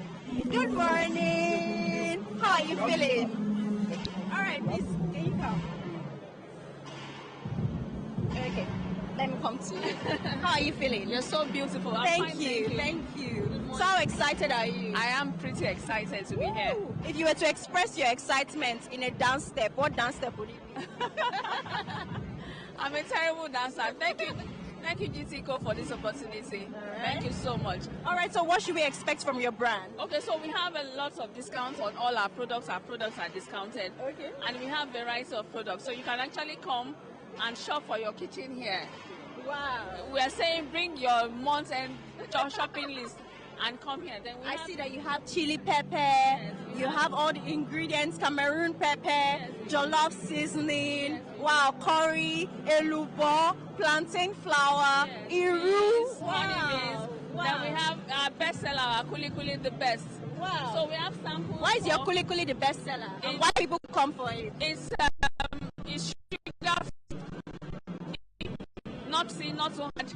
Good morning. How are you feeling? All right, please, can you come? Okay, let me come to you. How are you feeling? You're so beautiful. Thank you. So how excited are you? I am pretty excited to be here. If you were to express your excitement in a dance step, what dance step would it be? I'm a terrible dancer. Thank you GTCO for this opportunity. Thank you so much. All right, so what should we expect from your brand? Okay, so we have a lot of discounts on all our products. Our products are discounted. Okay. And we have variety of products. So you can actually come and shop for your kitchen here. Wow. We are saying bring your month and shopping list and come here. Then I see that you have chili pepper, you have all the ingredients, Cameroon pepper, jollof seasoning, wow, curry, elubo, plantain flour, iru. Wow. Then we have our bestseller, our kuli the best. Wow. So we have samples. Why is your kuli the bestseller? And why people come for it? It's sugar, not sweet, not so much.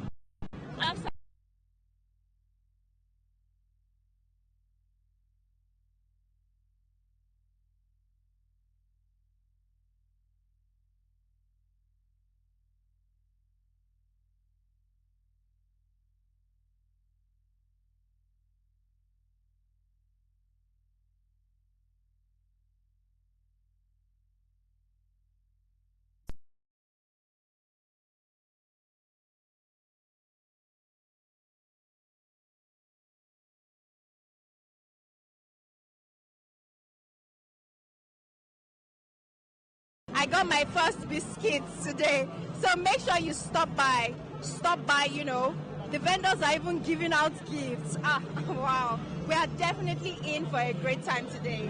I got my first biscuits today. So make sure you stop by. The vendors are even giving out gifts. Wow. We are definitely in for a great time today.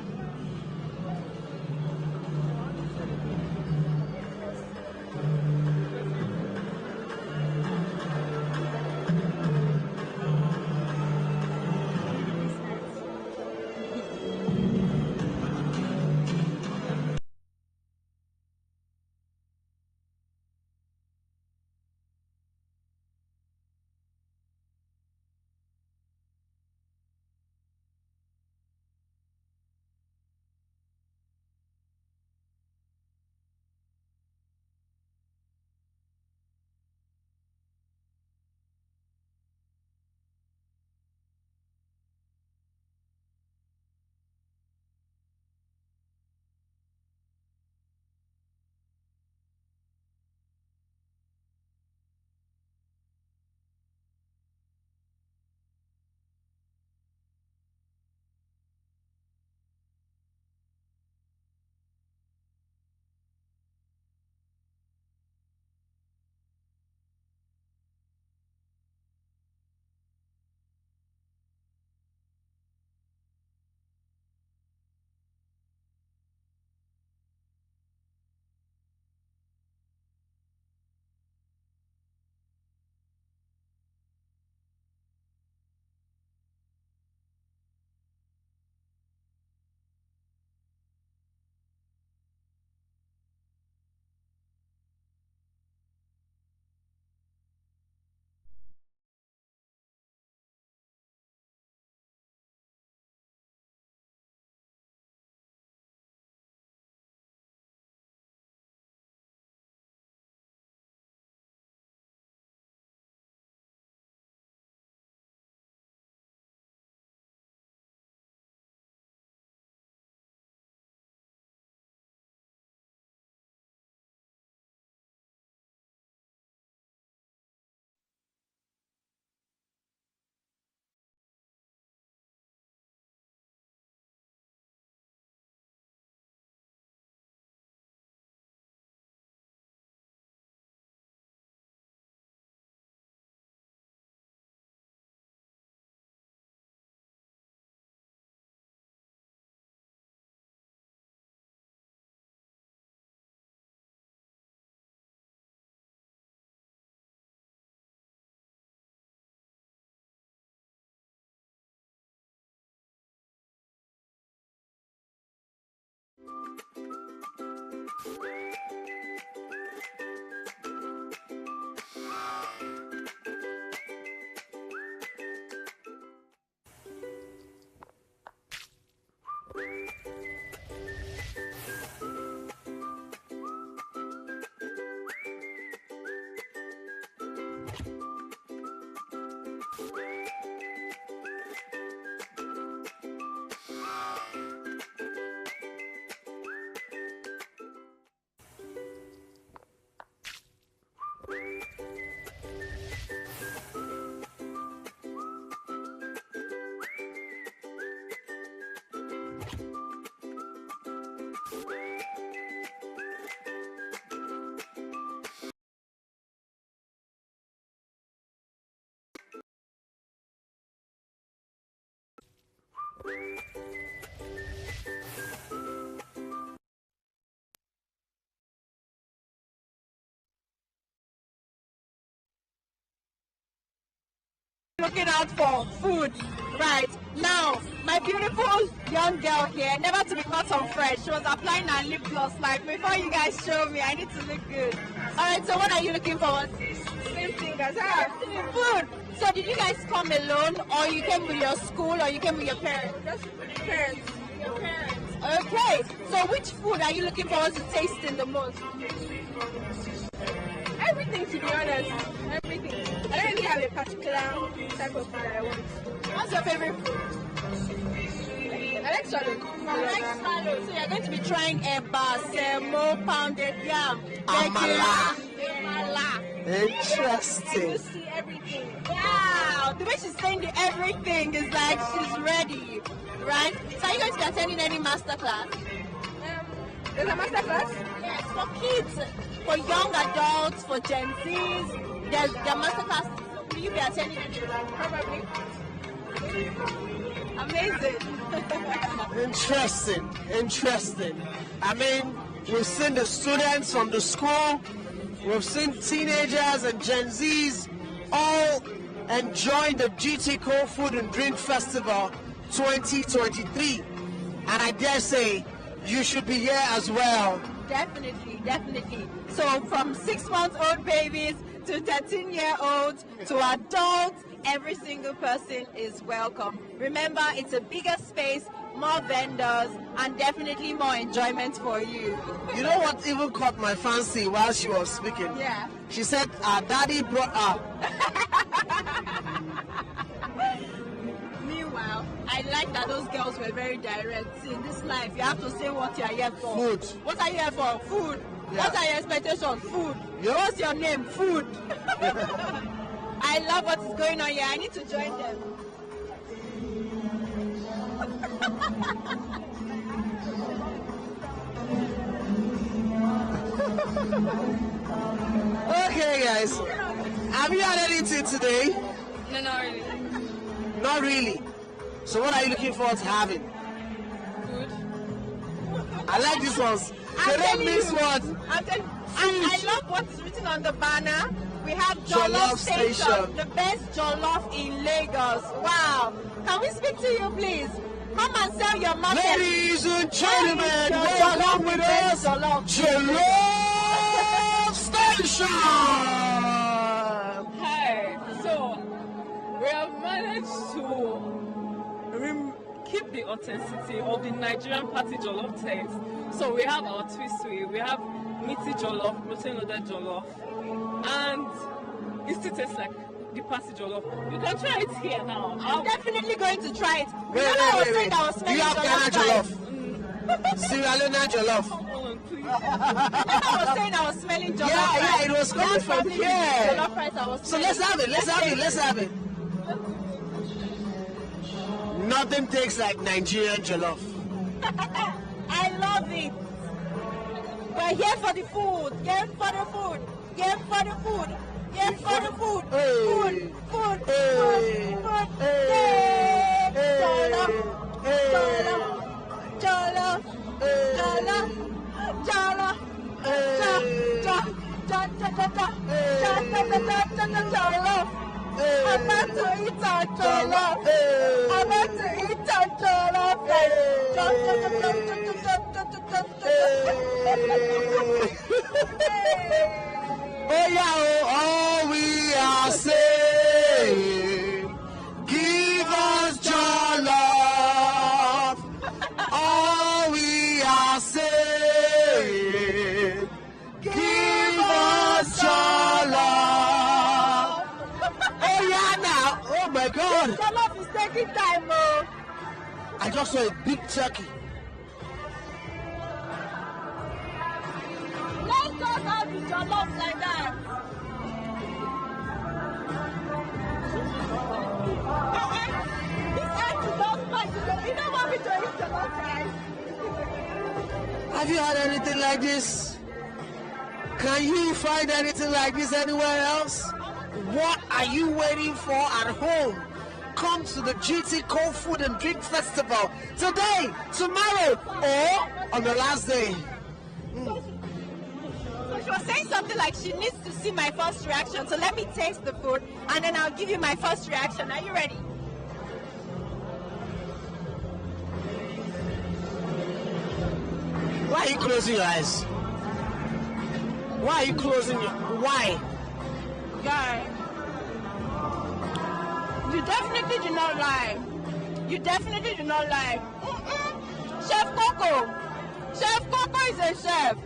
Looking out for food, right? Now, my beautiful young girl here, never to be caught on fresh. She was applying her lip gloss like, before you guys show me, I need to look good. Alright, so what are you looking for? Same thing as her. Food. So did you guys come alone, or you came with your school, or you came with your parents? Just with your parents. Your parents. Okay, so which food are you looking forward to tasting the most? Everything, to be honest. Everything. I don't really have a particular type of food I want. What's your favorite food? I like swallow. I like swallow. So you're going to be trying eba, semo, pounded yam, amala. Interesting. You see everything. Wow. The way she's saying the everything is like she's ready. Right? So are you going to be attending any masterclass? There's a masterclass? Yes, for kids. For young adults, for Gen Zs, there's the masterclass. Will you be attending it? Probably. Amazing. Interesting. I mean, we've seen the students from the school, we've seen teenagers and Gen Zs all enjoying the GTCO Food and Drink Festival 2023. And I dare say, you should be here as well. Definitely. So from 6-month-old babies to 13-year-olds to adults, every single person is welcome. Remember, it's a bigger space, more vendors, and definitely more enjoyment for you. You know what even caught my fancy while she was speaking? Yeah. She said, our daddy brought her. Meanwhile, I like that those girls were very direct. See, in this life, you have to say what you are here for. Food. What are you here for? Food. Yeah. What are your expectations? Food. Yep. What's your name? Food. I love what is going on here. I need to join them. Okay, guys. Have you had anything today? No, not really. Not really. So what are you looking forward to having? Food. I like these ones. They don't miss one. I love what's written on the banner. We have Jollof Station, the best jollof in Lagos. Wow. Can we speak to you, please? Come and sell your market. Ladies and gentlemen, welcome with us, Jollof Station. Hi. So we have managed to keep the authenticity of the Nigerian party jollof taste. So we have our twist to it. We have meaty jollof, protein loaded jollof, and it still tastes like the party jollof. You can try it here now. I'm definitely going to try it. Wait. You have Ghana jollof. Sierra Leone jollof. I was saying I was smelling jollof. Yeah, it was coming from here. Jollof rice I was so let's have it. Nothing tastes like Nigerian jollof. I love it. We're here for the food. Here for the food. Here for the food. Here for the food. Food. Jollof. I'm about to eat our jollof. I'm about to eat our jollof. Oh yeah, all we are saying, give us your love. All we are saying, give us your love. Oh yeah, now. Oh my God. The love is taking time, oh. I just saw a big turkey. Let's go out with your love like that. This empty does much. You don't want me to eat your love rice. Have you had anything like this? Can you find anything like this anywhere else? What are you waiting for at home? Come to the GTCO Food and Drink Festival today, tomorrow, or on the last day. So she was saying something like she needs to see my first reaction. So let me taste the food and then I'll give you my first reaction. Are you ready? Why are you closing your eyes? Why are you closing your... Why? Guy, you definitely did not lie. You definitely did not lie. Chef Coco. Chef Coco is a chef.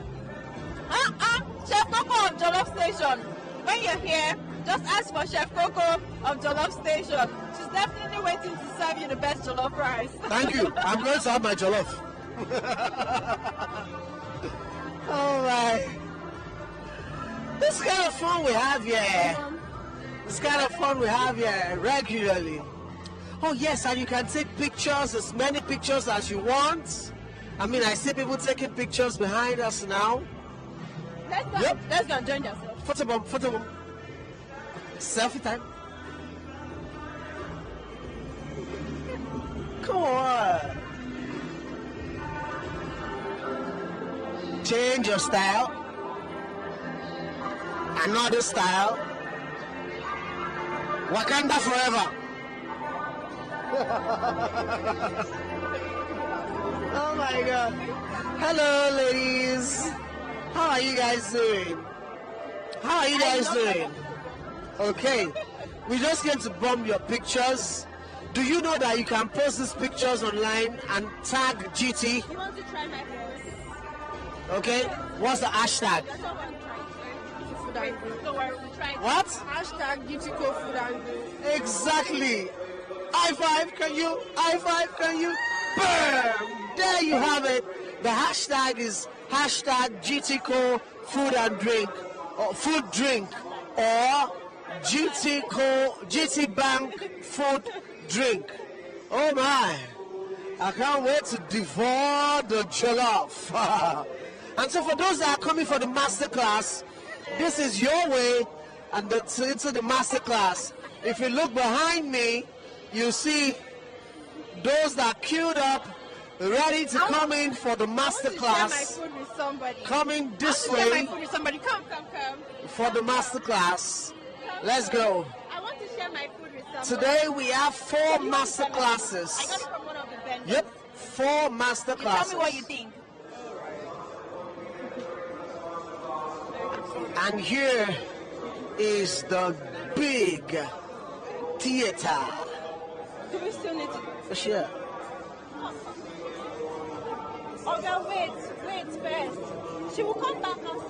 Chef Coco of Jollof Station. When you're here, just ask for Chef Coco of Jollof Station. She's definitely waiting to serve you the best jollof rice. Thank you. I'm going to have my jollof. All right. This kind of fun we have here. This kind of fun we have here regularly. Oh yes, and you can take pictures, as many pictures as you want. I mean, I see people taking pictures behind us now. Let's go. Yep. Let's go and join yourself. Photo. Selfie time. Come on. Change your style. Another style. Wakanda forever. Oh my God. Hello, ladies. How are you guys doing? How are you guys doing? Okay. We just came to bomb your pictures. Do you know that you can post these pictures online and tag GT? You want to try my voice? Okay. What's the hashtag? That's what I'm trying to do. Don't worry, we'll try it. What? Hashtag GTCO Food and Drink. Exactly. High five, can you? High five, can you? Bam! There you have it. The hashtag is hashtag GTCO Food and Drink, or Food Drink, or GT Bank Food Drink. Oh my! I can't wait to devour the jollof. And so for those that are coming for the masterclass, this is your way and into the masterclass. If you look behind me, you see those that are queued up, ready to come in for the masterclass. Coming this way for the masterclass. Let's go. I want to share my food with somebody. Today we have 4 masterclasses. I got it from one of the vendors. Yep, 4 masterclasses. Tell me what you think. And here is the big theater. Do we still need to? For sure. Okay, wait first. She will come back now.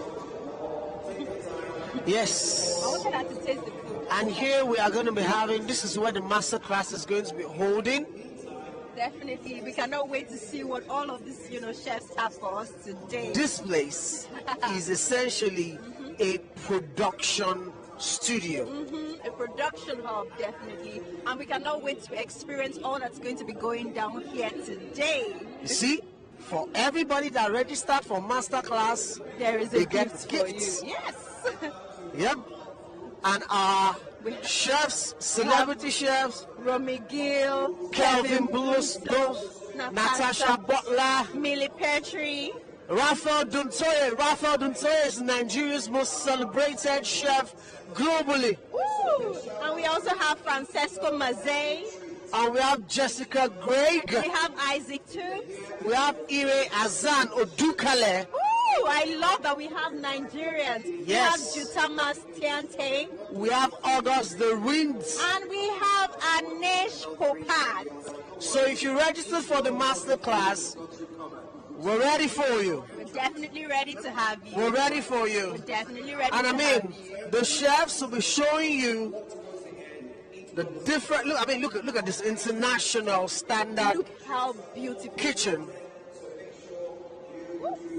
Yes. I wanted her to taste the food. And here we are going to be having, this is where the masterclass is going to be holding. Definitely. We cannot wait to see what all of these, chefs have for us today. This place is essentially a production studio. A production hub, definitely. And we cannot wait to experience all that's going to be going down here today. You see, for everybody that registered for Masterclass, there is they a get gift gifts. for you. Yes. Yep. And our chefs, celebrity chefs, Romy Gill, Kelvin Blues, Natasha Butler, Millie Peartree, Raphael Duntoye. Raphael Duntoye is Nigeria's most celebrated chef globally. Woo! And we also have Francesco Mazzei. And we have Jessica Gregg. We have Isaac Toups. We have Ire Azan Odukale. Ooh, I love that we have Nigerians. Yes. We have Jutamas Tiante. We have August the Winds. And we have Anesh Popad. So if you registered for the Masterclass, we're ready for you. We're definitely ready to have you. We're ready for you. We're definitely ready and to have you. The chefs will be showing you the different, look at this international standard Look how beautiful. kitchen.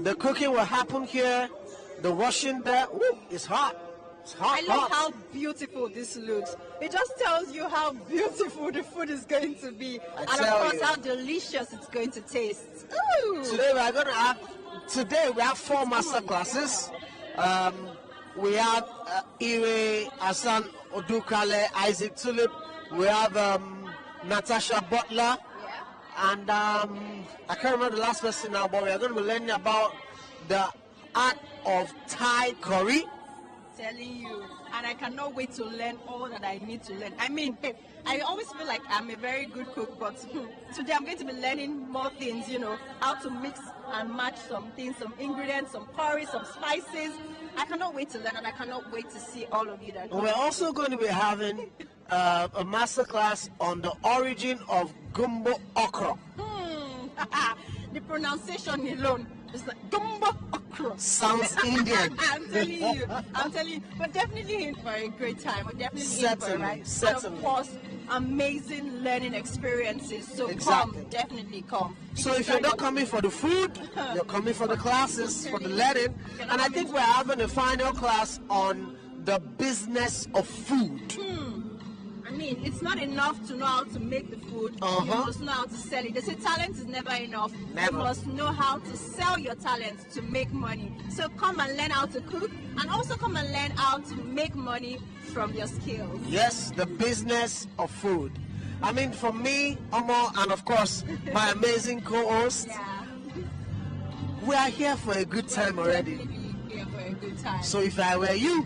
The cooking will happen here, the washing there. Ooh, it's hot. It's hot. I love how beautiful this looks. It just tells you how beautiful the food is going to be. And of course how delicious it's going to taste. Ooh. Today we have 4 master classes. We have Ire Hassan Odukale, Isaac Tulip. We have Natasha Butler. And I can't remember the last person now, but we are going to be learning about the art of Thai curry. Telling you, and I cannot wait to learn all that I need to learn. I mean, I always feel like I'm a very good cook, but today I'm going to be learning more things, how to mix and match some things, some ingredients, some curry, some spices. I cannot wait to learn, and I cannot wait to see all of you that. We're also going to be having a masterclass on the origin of gumbo okra. The pronunciation alone is like gumbo okra. Sounds Indian. I'm telling you. We're definitely in for a great time. We're definitely in for a ride. And of course, amazing learning experiences. So come, definitely come. So if you're not coming for the food, you're coming for the classes, for the learning. And I think we're having a final class on the business of food. I mean, it's not enough to know how to make the food. You must know how to sell it. They say talent is never enough. Never. You must know how to sell your talent to make money. So come and learn how to cook, and also come and learn how to make money from your skills. Yes, the business of food. I mean, for me, Omo, and of course, my amazing co-host, we are here for a good time already. Definitely here for a good time. So if I were you,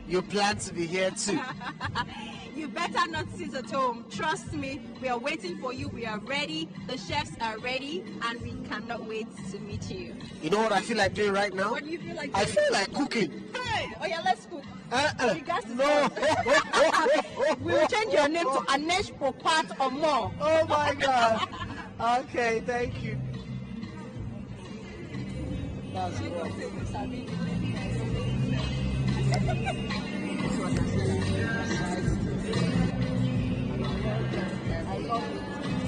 you plan to be here too. You better not sit at home. Trust me, we are waiting for you. We are ready. The chefs are ready, and we cannot wait to meet you. You know what I feel like doing right now? What do you feel like I doing? feel like cooking. Hey, oh yeah, let's cook. You guys No. we will change your name to Anesh Popat or more. Oh my God. Okay, thank you. That's I love it.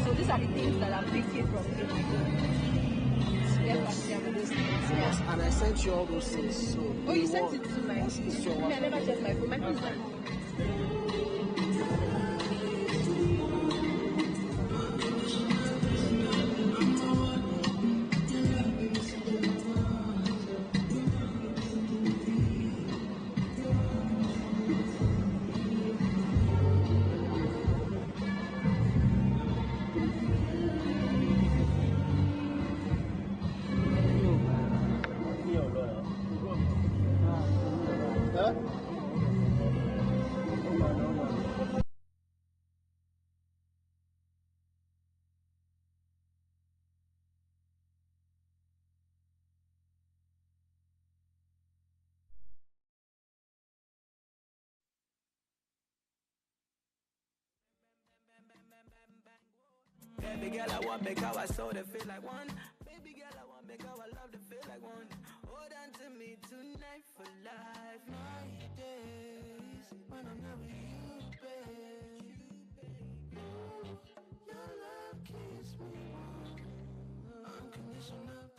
So these are the things that I'm picking from you. Yes, and I sent you all those things. So oh, you sent it to my. Yes, it's your I never checked my phone. My phone is not. Baby girl, I want make how I saw the feel like one. Baby girl, I want make how I love the feel like one. Hold on to me tonight for life. My days when I'm not with you, babe. Your love keeps me warm. Unconditional.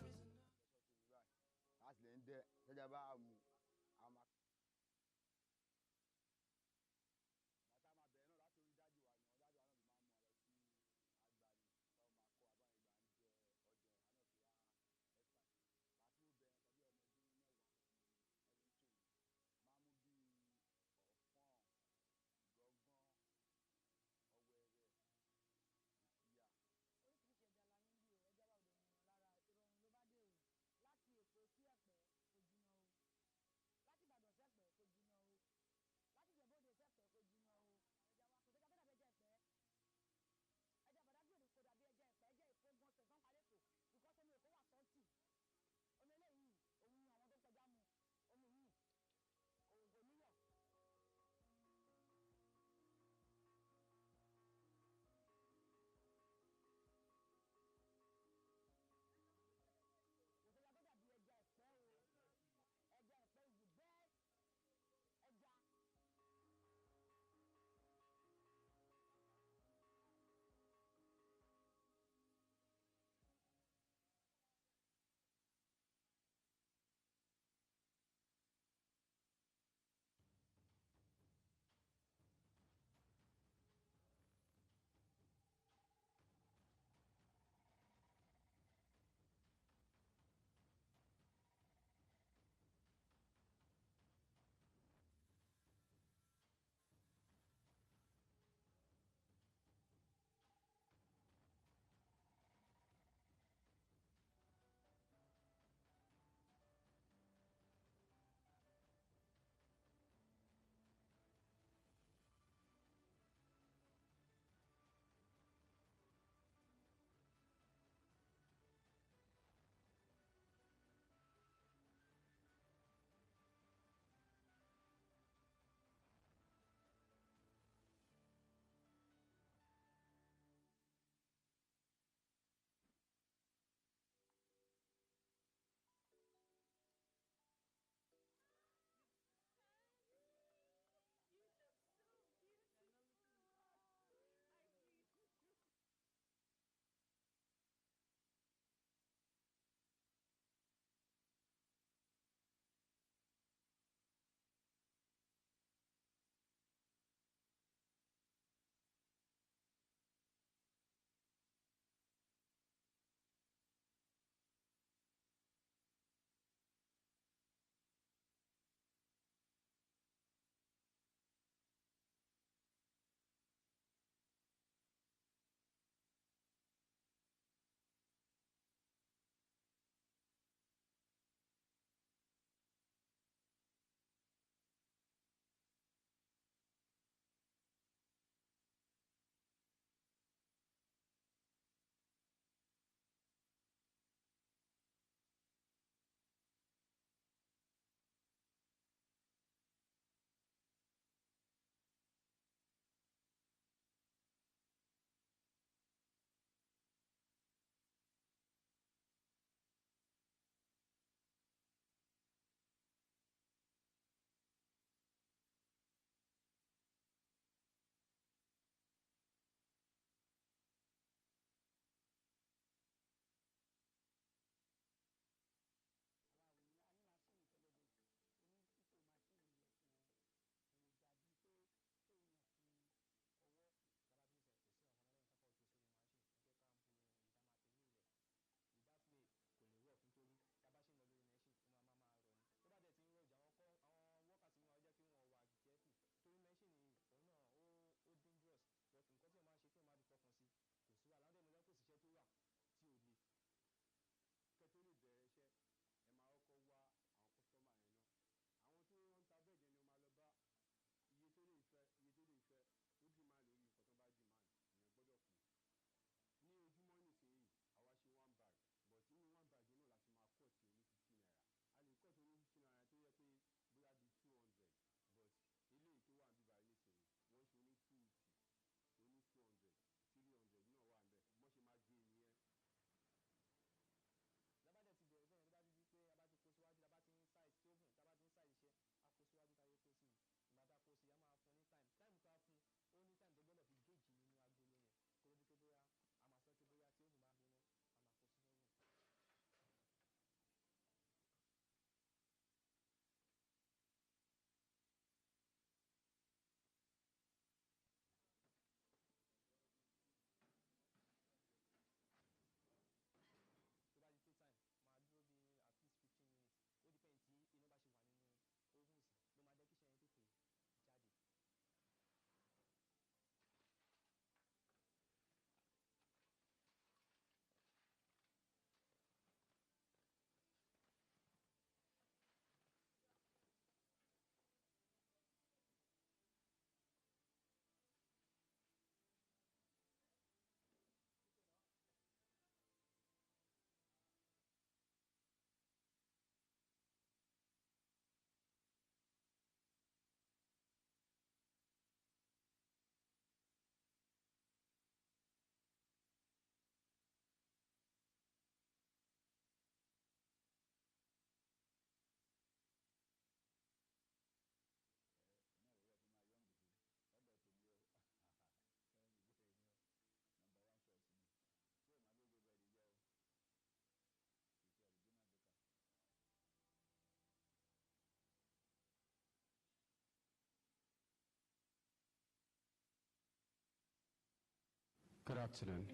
Good afternoon,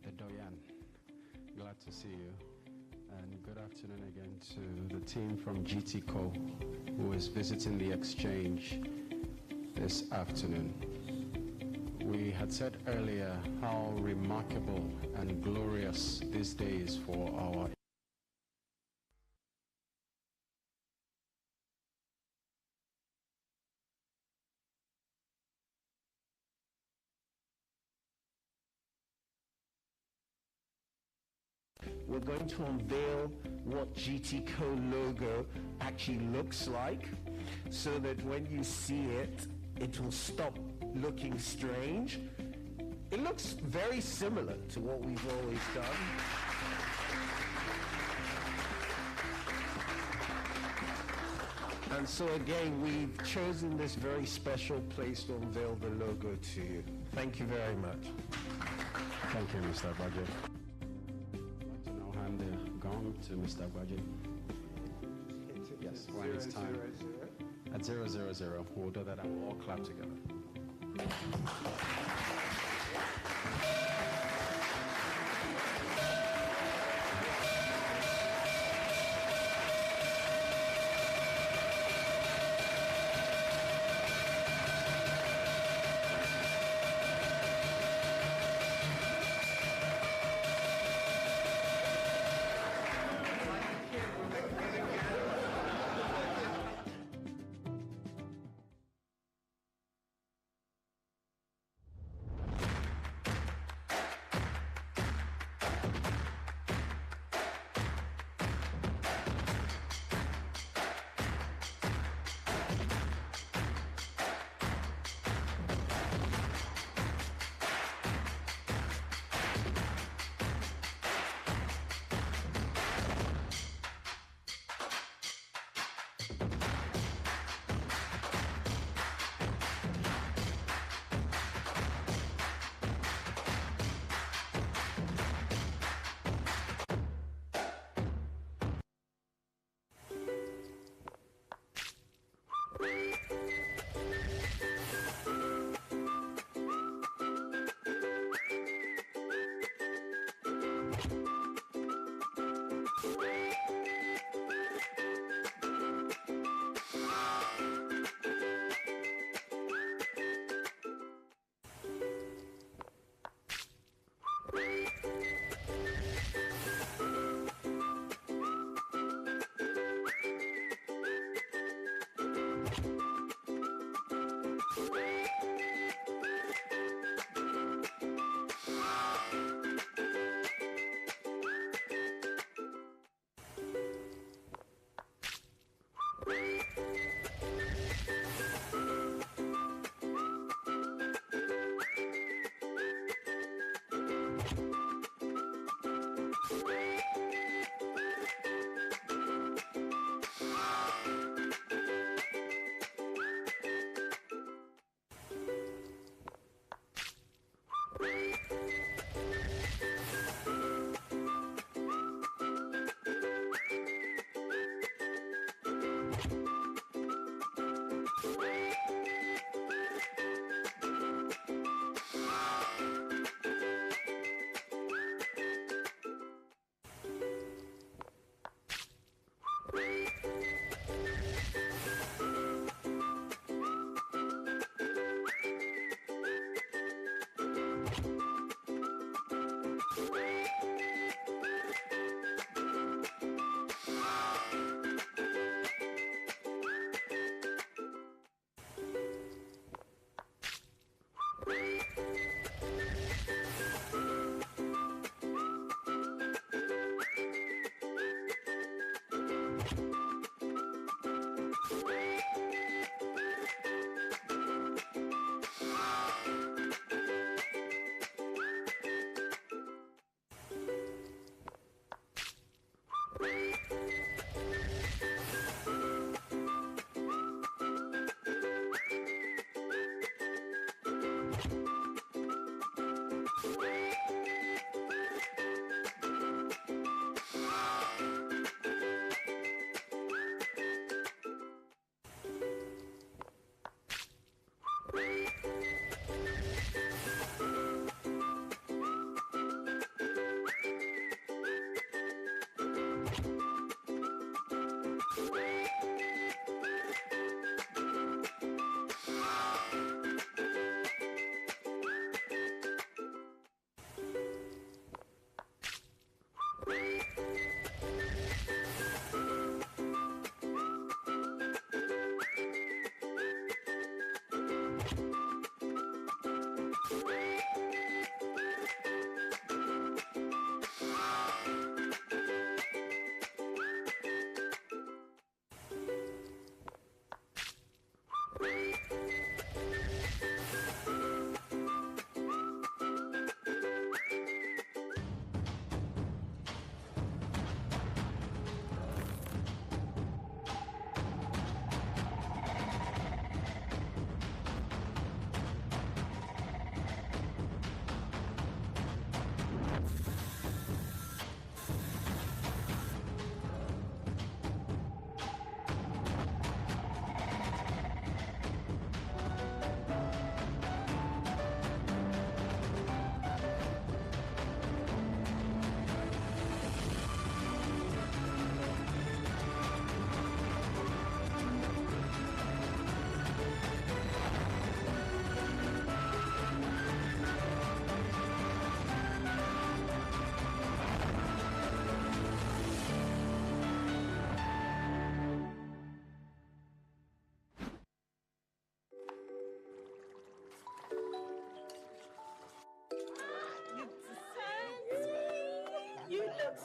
the Doyan. Glad to see you. And good afternoon again to the team from GTCO who is visiting the exchange this afternoon. We had said earlier how remarkable and glorious this day is for our We're going to unveil what GTCO logo actually looks like so that when you see it, it will stop looking strange. It looks very similar to what we've always done. And so again, we've chosen this very special place to unveil the logo to you. Thank you very much. Thank you, Mr. Budget. Hand the gong to Mr. Gwaji. Yes, when it's time. At 000, we'll do that and we'll all clap together.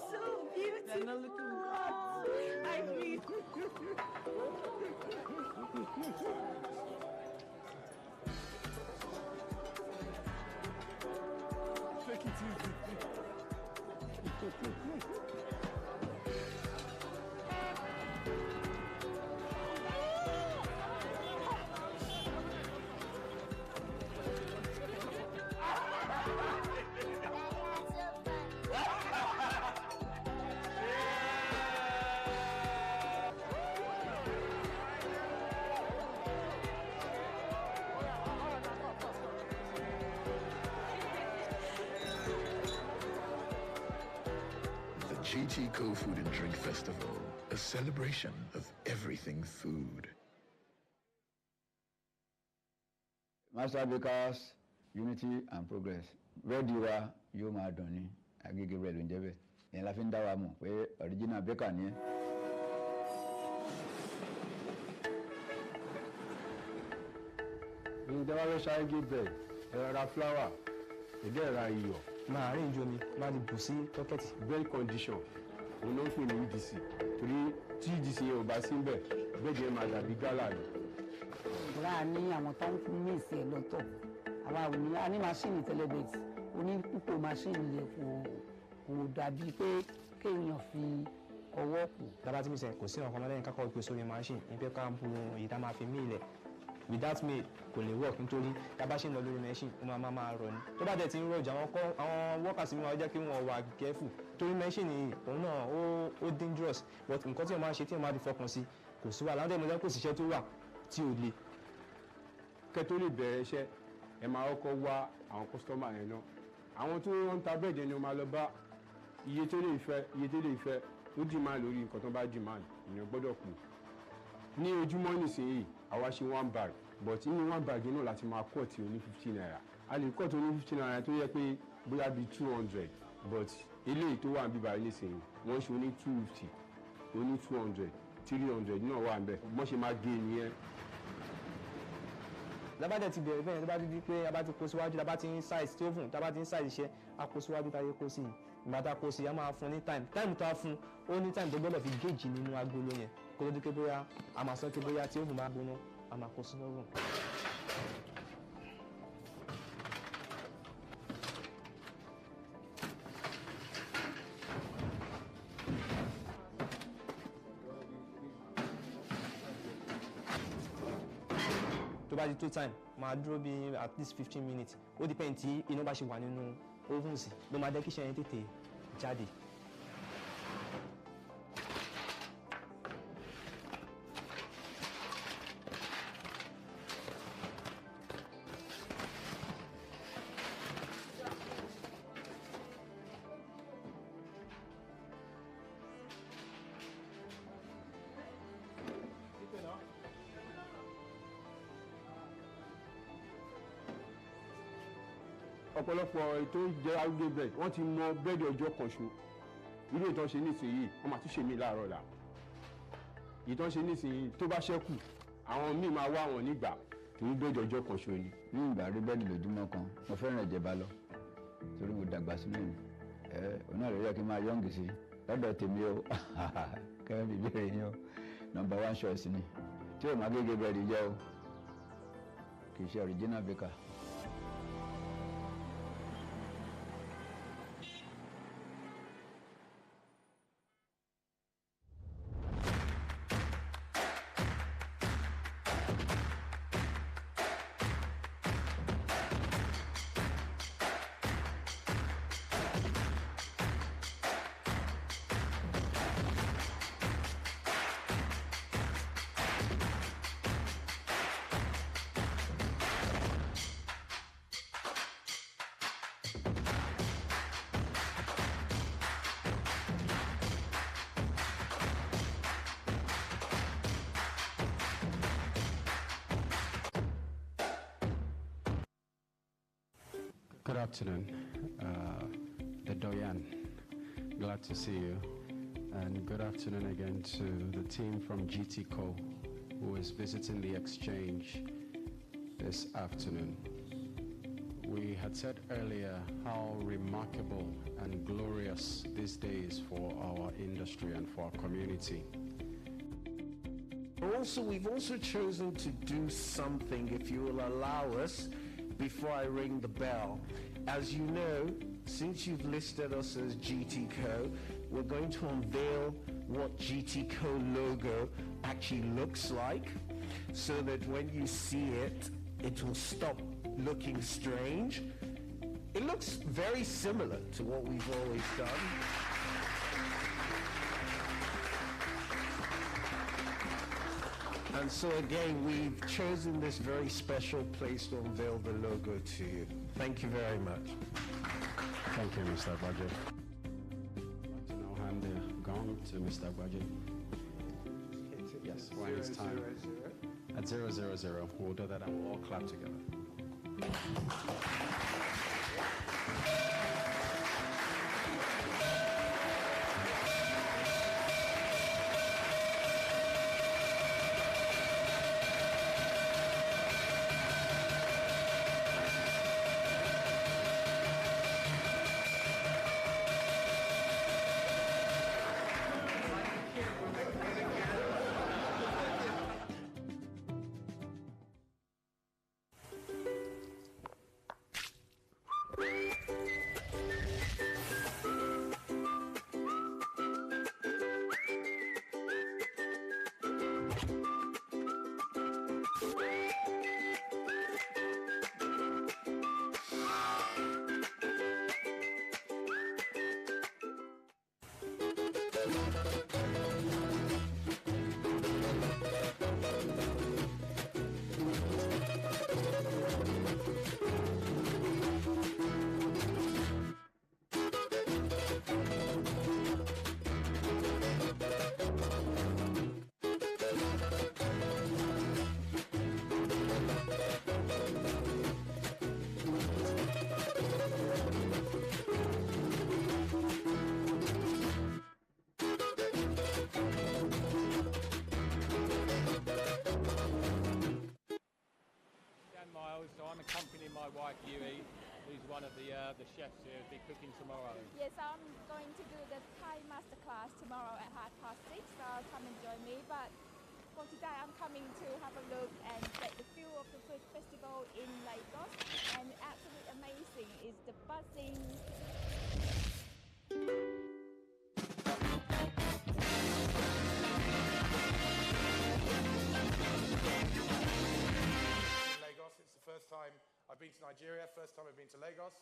so beautiful. They're not looking good. I mean. Take it easy. GTCO Food and Drink Festival, a celebration of everything food. Masterclass, unity and progress. Ready wa yóò máa dùn ní Agége bread ló ń jẹ́ bẹ́ẹ̀. Ìyẹn la fi ń dá wa mọ̀ pé original baker ni ẹ́. Ìjọba fẹ́ ṣe Agége bread, ẹ̀rọ ra flour, ẹ̀gẹ́ ẹ̀ra iyọ̀. Máa rí ìjọ mi, máa di bù sí tọ́kẹ́tì. Bread condition, òun ló ń pè ní EDC. Torí tí EDC yẹn ò bá sí ń bẹ̀, bẹ́ẹ̀ yẹn máa dàbí gálà ni. Ìlà ní àwọn tó ń fún míìsì ẹ̀ lọ́tọ̀. Àwa ò ní a ní máṣíìnì tẹ́lẹ̀bẹ̀tì. Oní púpọ̀ máṣíìnì yẹn kò dàbí pé kéèyàn fi ọwọ́ kù. Tábà tí mi sẹ́ kò sí ọ̀kan mọ́lẹ́yìn kákọ́ ìpè sórí máṣíìnì ní pé ká bu èyí tá máa fi mí ilẹ̀. Without me kò lè work nítorí tábà ṣe ń lọ lórí machine ó máa rọ ni. Tó bá dẹ̀ ti ń rọjà àwọn workers mi máa jẹ́ kí wọ́n wà careful. Torí machine yìí òun náà ó dangerous but nǹkan tí wọ́n máa ṣe tí wọ́n máa di fọkàn sí kò sí wàhálà. Àwọn ọ̀dọ́ ìmọ̀jẹ́ kò síṣẹ́ tó wà tí ò le. Kẹ́ tó lè bẹ̀rẹ̀ iṣẹ́ ẹ máa kọ́kọ́ wá àwọn customer yẹn náà. Àwọn tó ń ta bẹ́ẹ̀ ni wọ́n máa lọ bá iye tó lè fẹ́ ó demand lórí nǹkan tó bá demand èèyàn gbọ́dọ̀ kù. Ní ojúmọ́ nísìnyí àwa ṣe 1 bag but inú 1 bag náà láti máa cut oní 15 naira. A lè cut oní 15 naira tó yẹ pé bóyá bíi 200 but eléyìí tó wà níbí báyìí nísìnyí wọ́n ṣe oní 250 oní 200 300 náà wà níbẹ̀ wọ́n ṣe máa gé nìyẹn. Lábàdẹ̀ ti bẹ̀rẹ̀ bẹ́ẹ̀ tó bá ti di pé a bá ti kó síwájú tá bá ti ń size tí ó fún tá bá ti ń size iṣẹ́ a kó síwájú tá a yẹ kó sí i ìgbà tá a kó sí i a máa fún ní time tó a fún ó ní time tó gbọ́dọ̀ fi gauge nínú agolo yẹn kó tó di pé bóyá a máa sọ pé bóyá tí ó fún bá gbóná a máa kó sínú oven. tó bá di tó time máa dúró bí at least 15 minutes ó depend tí iná bá ṣe wà nínú oven sí ló máa jẹ́ kí iṣẹ́ yẹn tètè jáde. Ọ̀pọ̀lọpọ̀ ètò jẹ́ Agége bread wọ́n ti mọ búrẹ́dì ọjọ́ kan ṣo irú ìtàn ṣe nísìnyí wọ́n máa tún ṣe mí láàárọ̀ la ìtàn ṣe nísìnyí tó bá ṣẹ́kù àwọn míì máa wá wọn nígbà torí búrẹ́dì ọjọ́ kan ṣo ni. Ní ìgbà rí bẹ́ẹ̀dì lójúmọ́ kan mo fẹ́ràn ìjẹba lọ torí mo dàgbà sínú mi òun náà ló yẹ kí n máa yọ̀ǹgì sí lọ́dọ̀ tèmi o kẹ́hìn mi bèrè yín o number 1 choice ni tí o máa Agége bread jẹ́ o kì í ṣe original baker. Good afternoon, the Doyan. Glad to see you. And good afternoon again to the team from GTCO who is visiting the exchange this afternoon. We had said earlier how remarkable and glorious this day is for our industry and for our community. We've also chosen to do something, if you will allow us, before I ring the bell. As you know, since you've listed us as GTCO, we're going to unveil what GTCO logo actually looks like, so that when you see it, it will stop looking strange. It looks very similar to what we've always done. And so again, we've chosen this very special place to unveil the logo to you. Thank you very much. Thank you, Mr. Budget. I'd like to now hand the gong to Mr. Budget. Yes, when it's time. At 000, we'll do that and we'll all clap together. So I'm accompanying my wife Yui, who's one of the chefs here, who'll be cooking tomorrow. Yes, I'm going to do the Thai Masterclass tomorrow at 6:30, so come and join me. But for today, I'm coming to have a look and get the feel of the food festival in Lagos. And absolutely amazing is the buzzing. First time I've been to Nigeria, first time I've been to Lagos.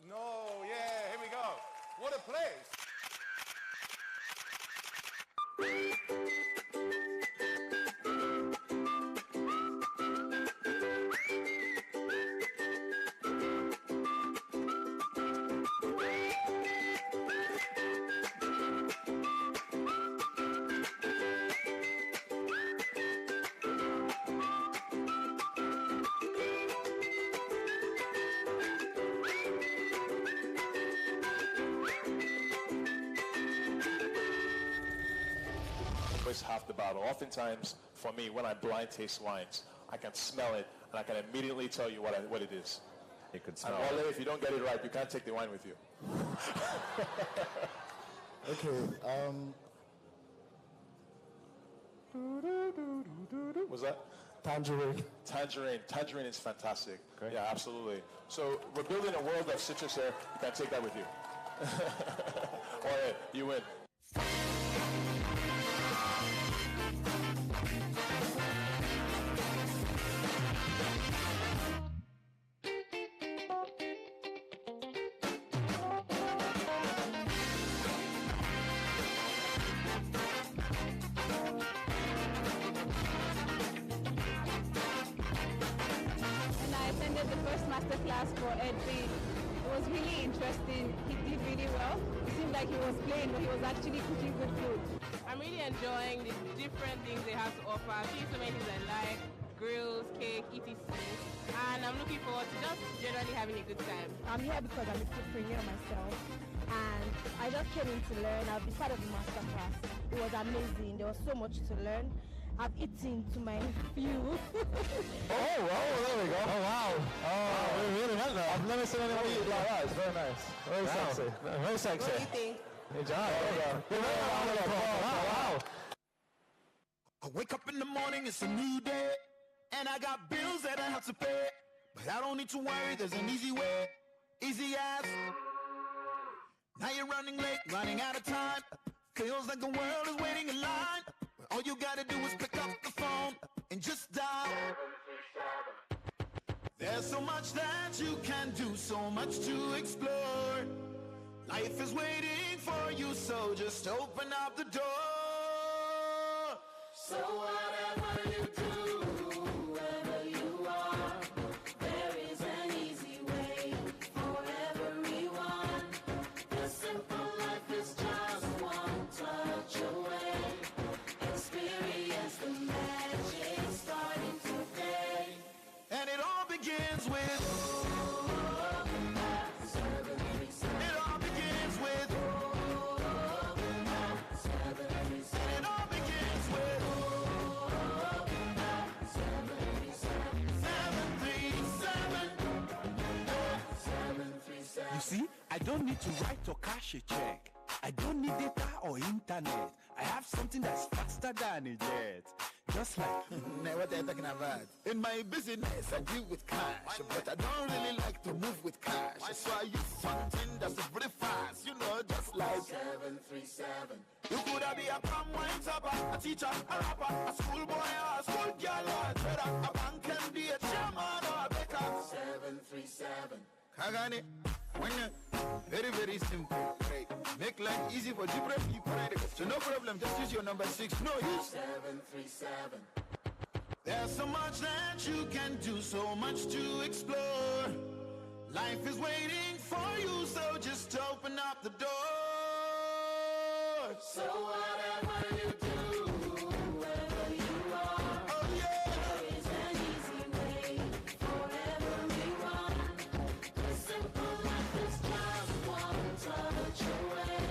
No, yeah, here we go. What a place. Half the battle. Oftentimes, for me, when I blind taste wines, I can smell it and I can immediately tell you what it is. You could smell and it. If you don't get it right, you can't take the wine with you. Okay. What's that? Tangerine. Tangerine is fantastic. Okay. Yeah, absolutely. So we're building a world of citrus here. You can take that with you. All right, you win. Masterclass for Edwin. It was really interesting. He did really well. It seemed like he was playing, but he was actually cooking good food. I'm really enjoying the different things they have to offer. I see so many things I like, grills, cake, etc. And I'm looking forward to just generally having a good time. I'm here because I'm a foodpreneur myself, and I just came in to learn. I'll be part of the Masterclass. It was amazing. There was so much to learn. I've eaten to my few. Oh, there we go. Oh, wow. Oh, we really went there. I've never seen anyone eat like that. It's very nice. Very sexy. Very sexy. What do you think? Good job. Wow. I wake up in the morning, it's a new day, and I got bills that I have to pay. But I don't need to worry, there's an easy way. Easy as. Now you're running late, running out of time. Feels like the world is waiting in line. But all you gotta do is pick up the phone and just dial. There's so much that you can do, so much to explore. Life is waiting for you, so just open up the door. So whatever you do, wherever you are, there is an easy way for everyone. The simple life is just one touch away. Experience the magic starting today. And it all begins with You see, I don't need to write or cash a check. I don't need data or internet. I have something that's faster than a jet. Just like, what are you talking about? In my business, I deal with cash, but I don't really like to move with cash. So I use something that's very fast, just like 737. You could be a palm wine topper, a teacher, a rapper, a schoolboy, or a schoolgirl, or a trader, a bank MD, a chairman, or a baker. 737. Kagani, when very, very simple. Right? Make life easy for different people. So no problem, just use your number 6. No use 737. There's so much that you can do, so much to explore. Life is waiting for you, so just open up the door. So whatever you do, wherever you are, oh yeah, there is an easy way for everyone. The simple life is just one touch away.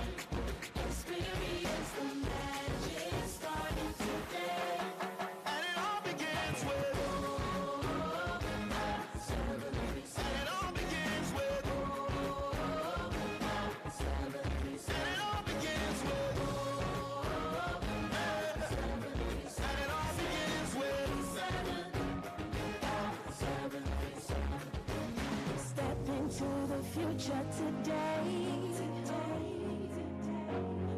Experience the magic starting today. And it all begins with and it all begins with and it all begins with and it all begins with Step into the future today.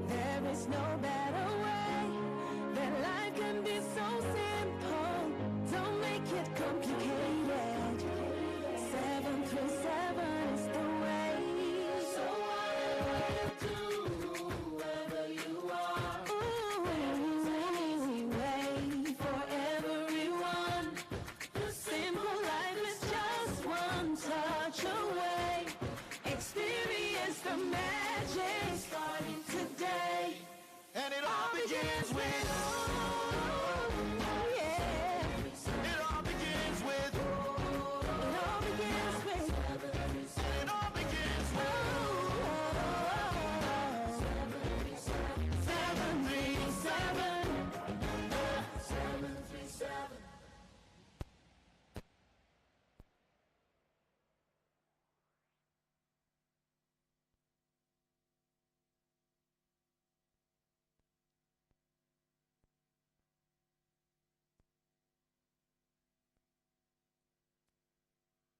There is no better way. That life can be so simple. Don't make it complicated. 737 is the way. So whatever you do, wherever you are, there is an easy way for everyone. The simple life is just one touch away. Experience the magic starting today. and it all begins with it all begins with it all begins with it all begins with 737 737.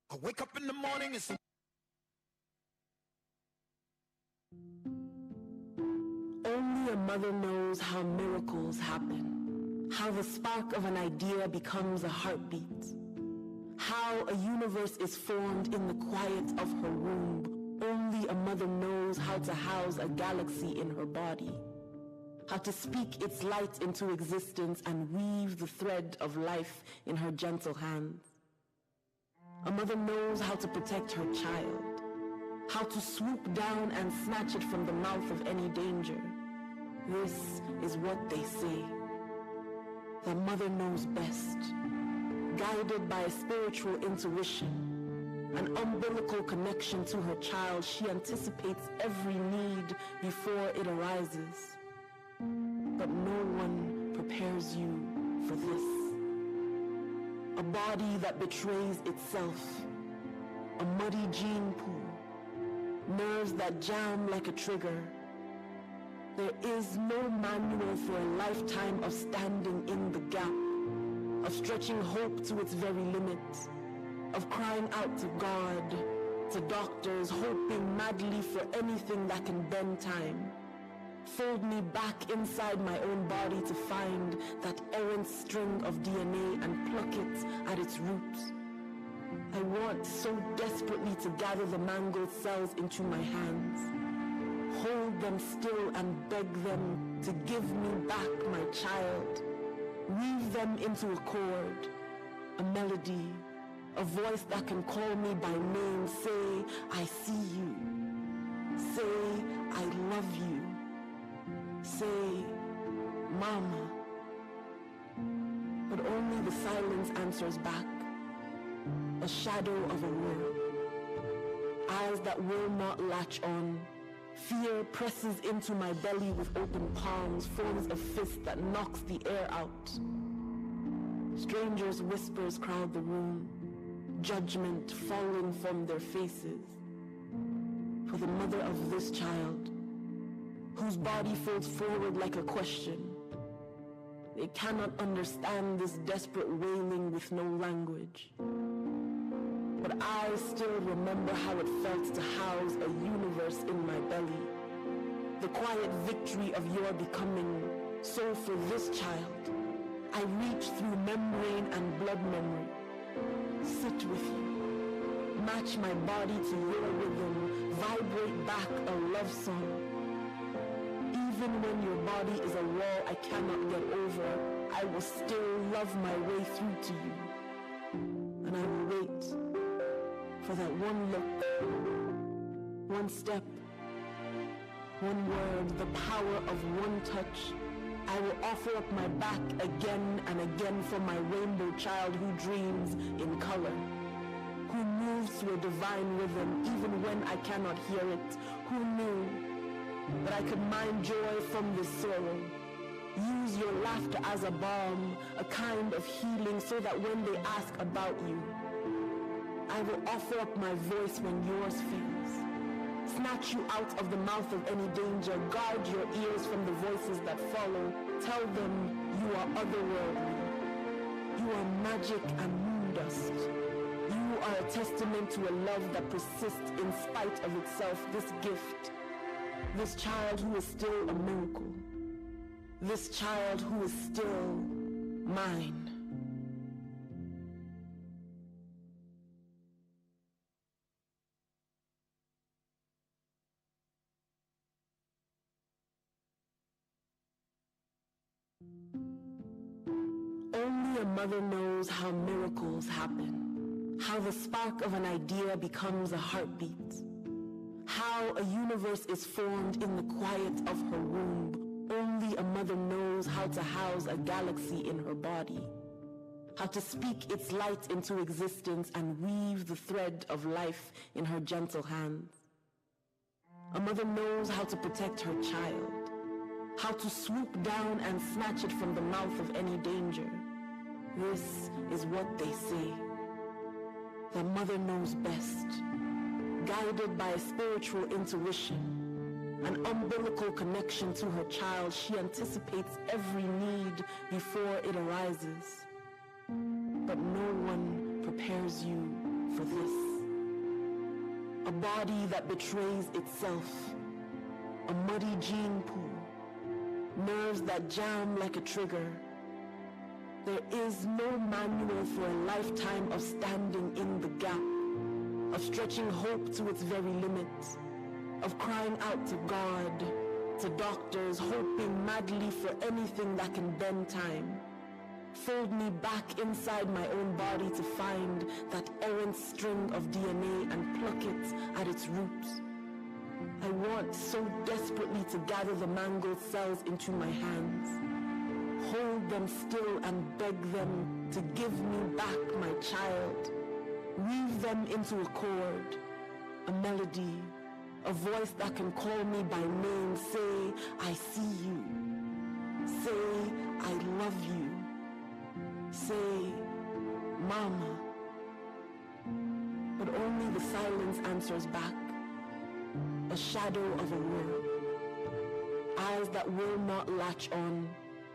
I wake up in the morning and Only a mother knows how miracles happen, how the spark of an idea becomes a heartbeat, how a universe is formed in the quiet of her womb. Only a mother knows how to house a galaxy in her body, how to speak its light into existence and weave the thread of life in her gentle hands. A mother knows how to protect her child, how to swoop down and snatch it from the mouth of any danger. This is what they say. The mother knows best, guided by a spiritual intuition, an umbilical connection to her child. She anticipates every need before it arises. But no one prepares you for this. A body that betrays itself, a muddy gene pool, nerves that jam like a trigger. There is no manual for a lifetime of standing in the gap, of stretching hope to its very limits, of crying out to God, to doctors, hoping madly for anything that can bend time. Fold me back inside my own body to find that errant string of DNA and pluck it at its roots. I want so desperately to gather the mangled cells into my hands, hold them still and beg them to give me back my child, weave them into a chord, a melody, a voice that can call me by name, say, I see you, say, I love you, say, Mama. But only the silence answers back, a shadow of a word, eyes that will not latch on. Fear presses into my belly with open palms, forms a fist that knocks the air out. Strangers' whispers crowd the room, judgment falling from their faces. For the mother of this child, whose body folds forward like a question, they cannot understand this desperate wailing with no language. But I still remember how it felt to house a universe in my belly. The quiet victory of your becoming. So for this child, I reach through membrane and blood memory. Sit with you. Match my body to your rhythm. Vibrate back a love song. Even when your body is a wall I cannot get over, I will still love my way through to you. And I will wait for that one look, one step, one word, the power of one touch. I will offer up my back again and again for my rainbow child who dreams in color, who moves to a divine rhythm even when I cannot hear it, who knew that I could mine joy from this sorrow. Use your laughter as a balm, a kind of healing, so that when they ask about you, I will offer up my voice when yours fails. Snatch you out of the mouth of any danger. Guard your ears from the voices that follow. Tell them you are otherworldly. You are magic and moon dust. You are a testament to a love that persists in spite of itself. This gift, this child who is still a miracle. This child who is still mine. Only a mother knows how miracles happen, how the spark of an idea becomes a heartbeat, how a universe is formed in the quiet of her womb. Only a mother knows how to house a galaxy in her body, how to speak its light into existence and weave the thread of life in her gentle hands. A mother knows how to protect her child, how to swoop down and snatch it from the mouth of any danger. This is what they say. The mother knows best, guided by a spiritual intuition, an umbilical connection to her child. She anticipates every need before it arises. But no one prepares you for this. A body that betrays itself, a muddy gene pool, nerves that jam like a trigger. There is no manual for a lifetime of standing in the gap, of stretching hope to its very limits, of crying out to God, to doctors, hoping madly for anything that can bend time. Fold me back inside my own body to find that errant string of DNA and pluck it at its roots. I want so desperately to gather the mangled cells into my hands, hold them still and beg them to give me back my child, weave them into a chord, a melody, a voice that can call me by name, say, I see you, say, I love you, silence answers back, a shadow of a word. Eyes that will not latch on.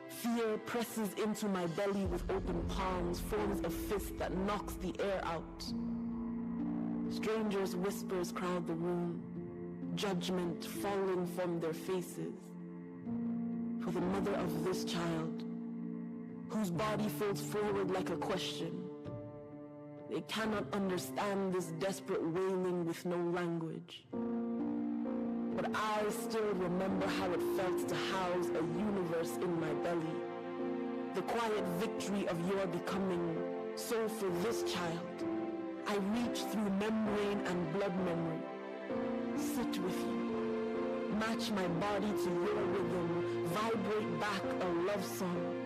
Fear presses into my belly with open palms, forms a fist that knocks the air out. Strangers' whispers crowd the room, judgment falling from their faces. For the mother of this child, whose body folds forward like a question, they cannot understand this desperate wailing with no language. But I still remember how it felt to house a universe in my belly. The quiet victory of your becoming. So for this child, I reach through membrane and blood memory. Sit with you. Match my body to your rhythm. Vibrate back a love song.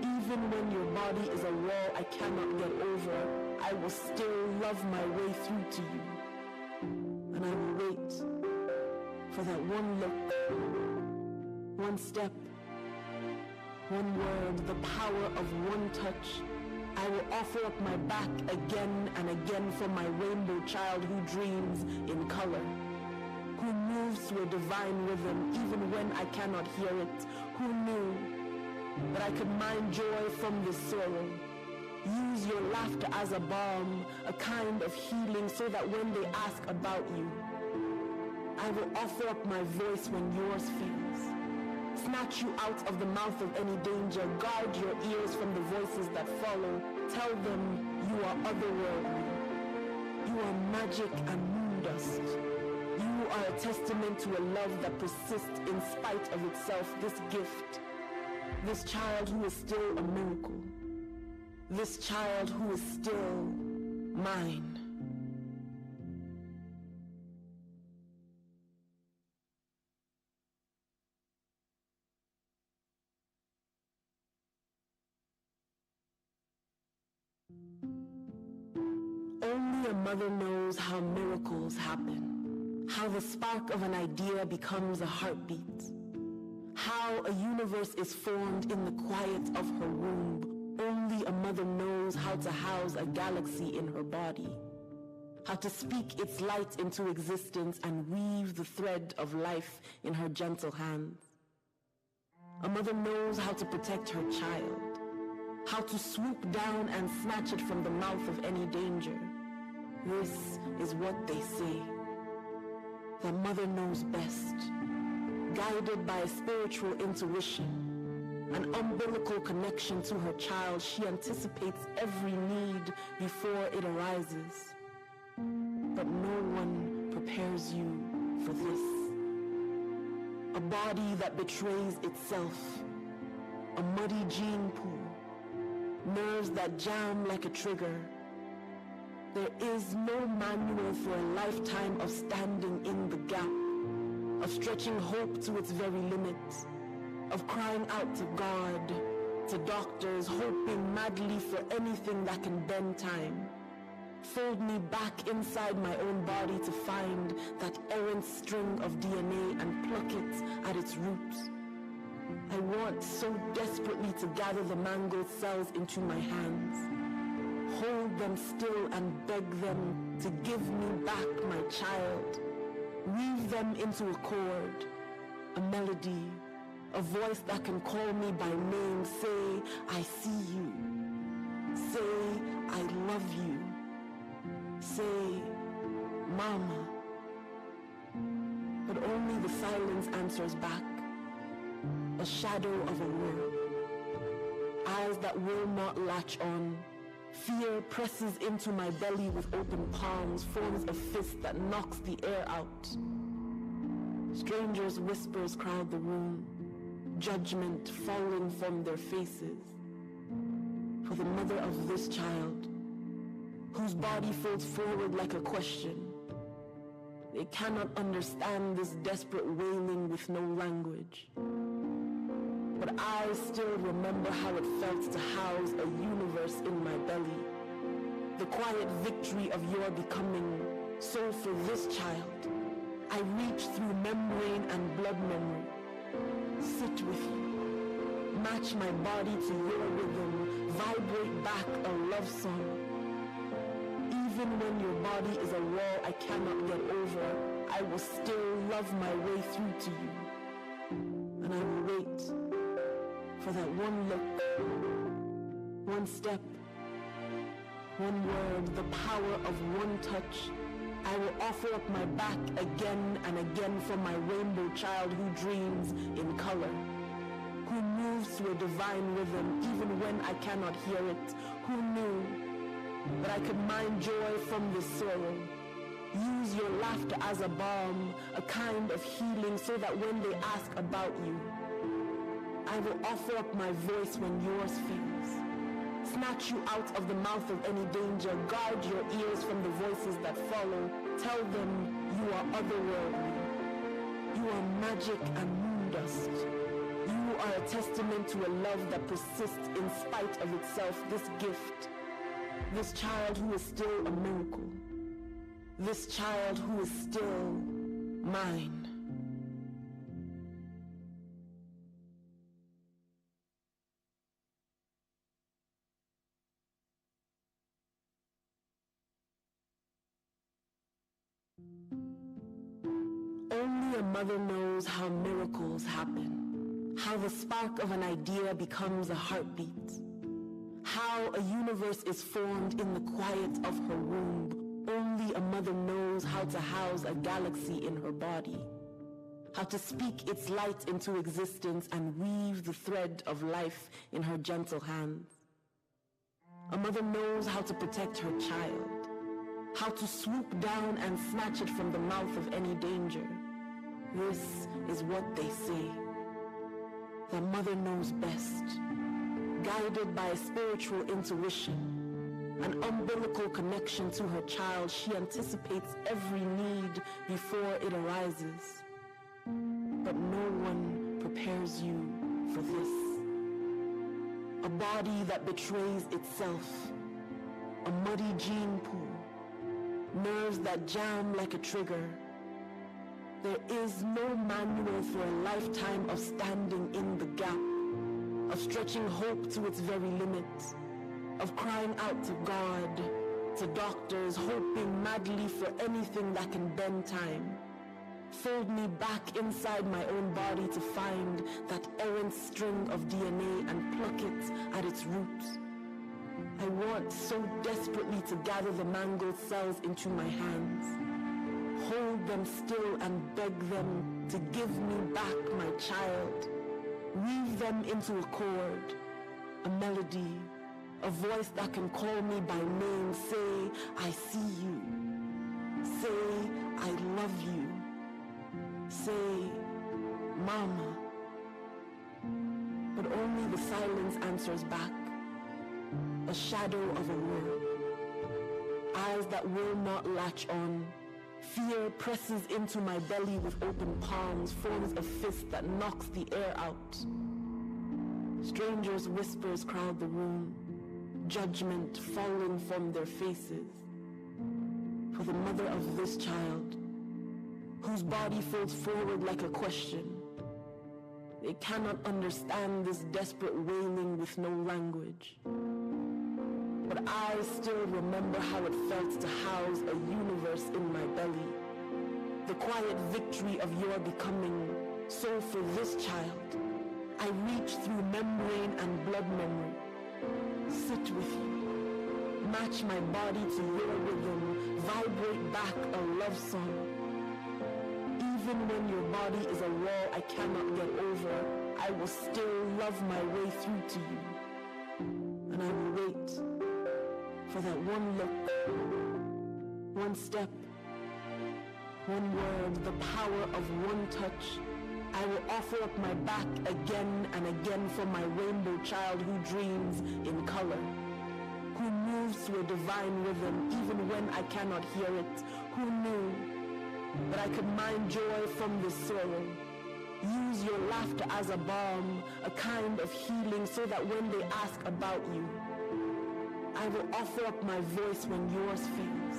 Even when your body is a wall I cannot get over, I will still love my way through to you. And I will wait for that one look, one step, one word, the power of one touch. I will offer up my back again and again for my rainbow child who dreams in color, who moves to a divine rhythm even when I cannot hear it, who knew that I could mine joy from this sorrow. Use your laughter as a balm, a kind of healing, so that when they ask about you, I will offer up my voice when yours fails. Snatch you out of the mouth of any danger. Guard your ears from the voices that follow. Tell them you are otherworldly. You are magic and moon dust. You are a testament to a love that persists in spite of itself. This gift, this child who is still a miracle. This child who is still mine. Only a mother knows how miracles happen, how the spark of an idea becomes a heartbeat, how a universe is formed in the quiet of her womb. Only a mother knows how to house a galaxy in her body, how to speak its light into existence and weave the thread of life in her gentle hands. A mother knows how to protect her child, how to swoop down and snatch it from the mouth of any danger. This is what they say. The mother knows best, guided by a spiritual intuition, an umbilical connection to her child. She anticipates every need before it arises. But no one prepares you for this. A body that betrays itself, a muddy gene pool, nerves that jam like a trigger. There is no manual for a lifetime of standing in the gap, of stretching hope to its very limits, of crying out to God, to doctors, hoping madly for anything that can bend time. Fold me back inside my own body to find that errant string of DNA and pluck it at its roots. I want so desperately to gather the mangled cells into my hands, hold them still and beg them to give me back my child, weave them into a chord, a melody, a voice that can call me by name, say, I see you, say, I love you, say, Mama. But only the silence answers back, a shadow of a word. Eyes that will not latch on. Fear presses into my belly with open palms, forms a fist that knocks the air out. Strangers' whispers crowd the room, judgment falling from their faces. For the mother of this child, whose body folds forward like a question, they cannot understand this desperate wailing with no language. But I still remember how it felt to house a universe in my belly. The quiet victory of your becoming. So for this child, I reach through membrane and blood memory. Sit with you. Match my body to your rhythm. Vibrate back a love song. Even when your body is a wall I cannot get over, I will still love my way through to you. And I will wait for that one look, one step, one word, the power of one touch. I will offer up my back again and again for my rainbow child who dreams in color, who moves to a divine rhythm even when I cannot hear it, who knew that I could mine joy from this sorrow. Use your laughter as a balm, a kind of healing, so that when they ask about you, I will offer up my voice when yours fails. Snatch you out of the mouth of any danger. Guard your ears from the voices that follow. Tell them you are otherworldly. You are magic and moon dust. You are a testament to a love that persists in spite of itself. This gift, this child who is still a miracle. This child who is still mine. Only a mother knows how miracles happen, how the spark of an idea becomes a heartbeat, how a universe is formed in the quiet of her womb. Only a mother knows how to house a galaxy in her body, how to speak its light into existence and weave the thread of life in her gentle hands. A mother knows how to protect her child, how to swoop down and snatch it from the mouth of any danger. This is what they say. The mother knows best, guided by a spiritual intuition, an umbilical connection to her child. She anticipates every need before it arises. But no one prepares you for this. A body that betrays itself, a muddy gene pool, nerves that jam like a trigger. There is no manual for a lifetime of standing in the gap, of stretching hope to its very limits, of crying out to God, to doctors, hoping madly for anything that can bend time. Fold me back inside my own body to find that errant string of DNA and pluck it at its roots. I want so desperately to gather the mangled cells into my hands, hold them still and beg them to give me back my child, weave them into a chord, a melody, a voice that can call me by name, say, I see you, say, I love you, say, Mama. But only the silence answers back, a shadow of a word, eyes that will not latch on. Fear presses into my belly with open palms, forms a fist that knocks the air out. Strangers' whispers crowd the room, judgment falling from their faces. For the mother of this child, whose body folds forward like a question, they cannot understand this desperate wailing with no language. But I still remember how it felt to house a universe in my belly. The quiet victory of your becoming. So for this child, I reach through membrane and blood memory. Sit with you. Match my body to your rhythm. Vibrate back a love song. Even when your body is a wall I cannot get over, I will still love my way through to you. And I will wait for that one look, one step, one word, the power of one touch. I will offer up my back again and again for my rainbow child who dreams in color, who moves to a divine rhythm even when I cannot hear it, who knew that I could mine joy from this sorrow. Use your laughter as a balm, a kind of healing, so that when they ask about you, I will offer up my voice when yours fails.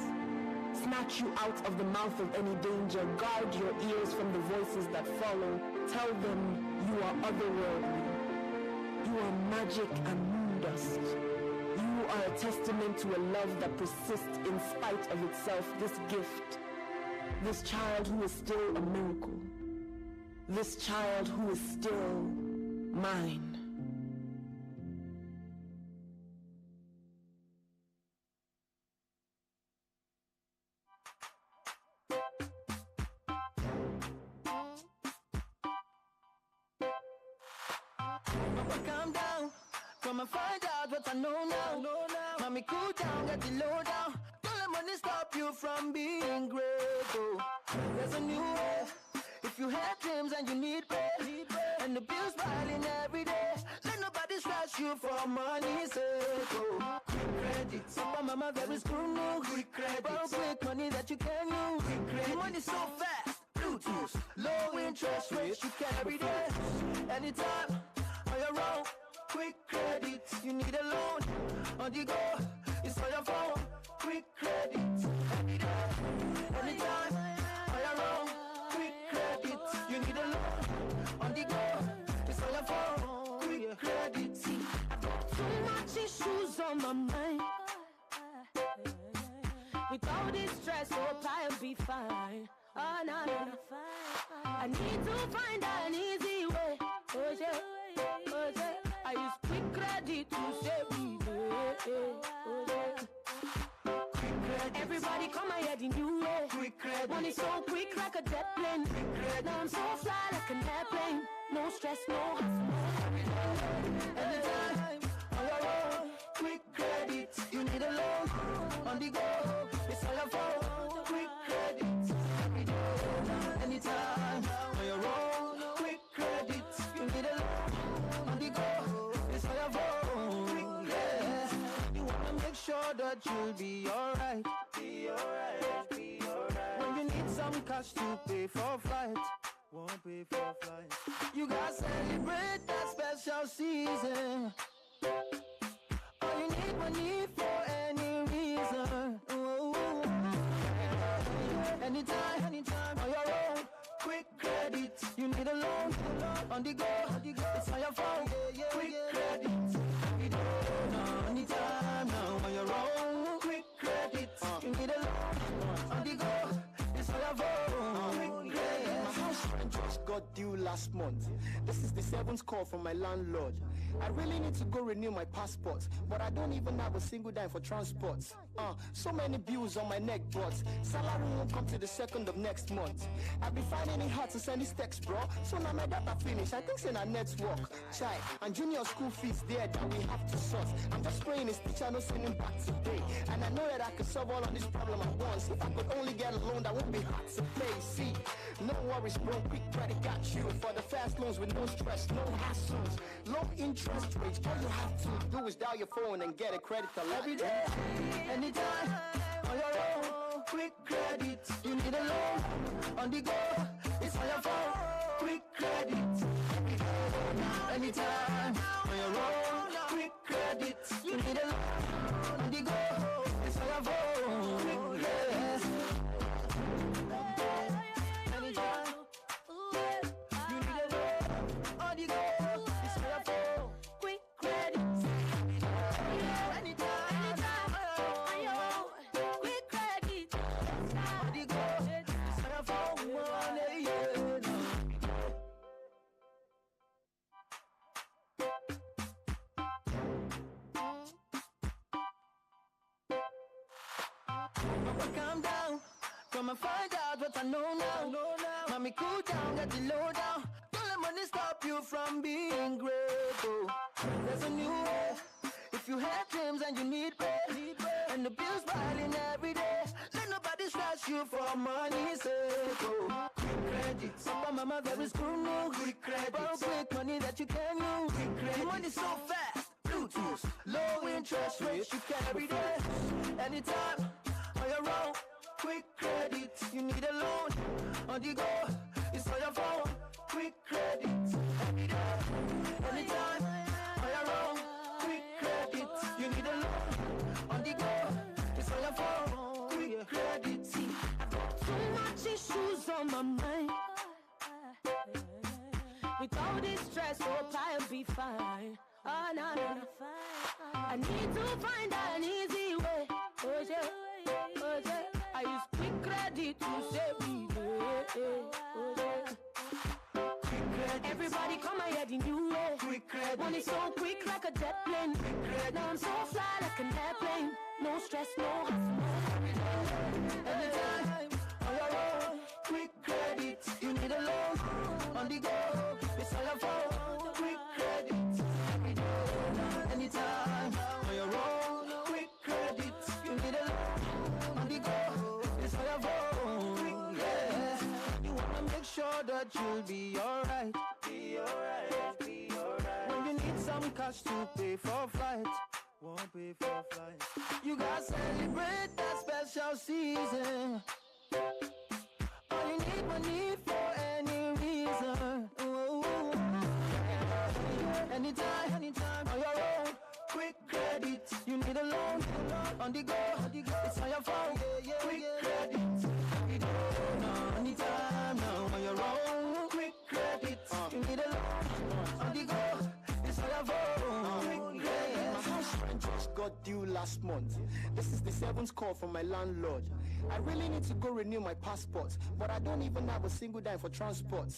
Snatch you out of the mouth of any danger. Guard your ears from the voices that follow. Tell them you are otherworldly. You are magic and moon dust. You You are a testament to a love that persists in spite of itself. This gift, this child who is still a miracle, this child who is still mine. Calm down, come and find out what I know now. Mommy, cool down, get the low down. Don't let money stop you from being great. Oh, there's a new way. If you have dreams and you need pay, and the bills piling every day, let nobody stress you for money's sake. Oh, quick credit, Papa, Mama, very screw no. Quick credit, borrow quick money that you can use. Quick credit, money so fast. Bluetooth, low interest rates you can every day, anytime. On your own, quick credit, you need a loan. On the go, it's on your phone. Quick credit, every day, anytime. On your own, quick credit, you need a loan. On the go, it's on your phone. Quick credit. See, I've got too much issues on my mind. With all this stress, hope I'll be fine. Oh, no, no, no. I need to find an easy way. Oh, yeah. Oh, yeah. I use quick credit to save me. Oh, yeah. Everybody come ahead in new way. Quick credit. Money so quick like a jet plane. Now I'm so fly like an airplane. No stress, no hassle. Anytime, on your own. Quick credit. You need a loan. On the go, it's on your phone. Quick credit. Anytime, on your own. Quick credit. You need a loan. On the go, it's on your phone. Yeah. You wanna make sure that you'll be alright. Be alright, be alright. When you need some cash to pay for flight, won't pay for flight. You gotta celebrate that special season. All you need money for any reason. Ooh. Anytime, anytime, on your own. Quick credit, you need a loan. On the go, it's on your phone. Quick credit, you don't know. Anytime now, on your own. Quick credit, you need a loan. On the go, it's on your phone. My house rent just got due last month. This is the 7th call from my landlord. I really need to go renew my passport, but I don't even have a single dime for transport. So many bills on my neck, but salary won't come to the 2nd of next month. I've been finding it hard to send this text, bro. So now my data finish. I think it's a network. Chai, and junior school fees there that we have to sort. I'm just praying his teacher no sending back today. And I know that I could solve all of this problem at once. If I could only get a loan that won't be hard to pay. See, no worries, bro. Quick credit got you for the fast loans with no stress, no hassles, low interest rates. All you have to do is dial your phone and get a credit every day, anytime, on your own. Quick credit, you need a loan. On the go, it's on your phone. Quick credit, anytime, on your own. Quick credit, you need a loan. On the go, it's on your phone. Yes. Anytime, you need a loan. On the go, it's on your phone. Quick credit. Calm down, come and find out what I know now. Mommy, cool down, get the low down. Don't let money stop you from being great. Oh, there's a new way. If you have dreams and you need pay, and the bills piling every day, let nobody stress you for money's sake. Oh, quick credit, Papa, Mama, very screw no. Quick credit, borrow quick money that you can use. Quick credit, money so fast. Bluetooth, low interest rates you can every day, anytime. On your own, quick credit, you need a loan. On the go, it's on your phone. Quick credit, every day, anytime. On your own, quick credit, you need a loan. On the go, it's on your phone. Quick credit. See, I've got too much issues on my mind. With all this stress, hope I'll be fine. Oh, no, no. I need to find an easy way. Oh, yeah. Oh, yeah. I use quick credit to save me. Oh, yeah. Everybody come ahead in new way. Quick credit. Money so quick like a jet plane. Quick credit. Now I'm so fly like an airplane. No stress, no hassle. Anytime on your own. Quick credit. You need a loan on the go. It's all your phone. Quick credit. Anytime on your own. Quick credit. You need a loan on the go. It's all your phone. Yeah. You wanna make sure that you'll be alright. Be alright, be alright. When you need some cash to pay for flight, won't pay for flight. You gotta celebrate that special season. All you need money for any reason. Ooh. Anytime on your own. Quick credit, you need a loan on the go. It's on your phone. Quick credit, anytime now on your own. Quick credit, you need a loan on the go. It's on your phone. My house rent just got due last month. This is the 7th call from my landlord. I really need to go renew my passport, but I don't even have a single dime for transport.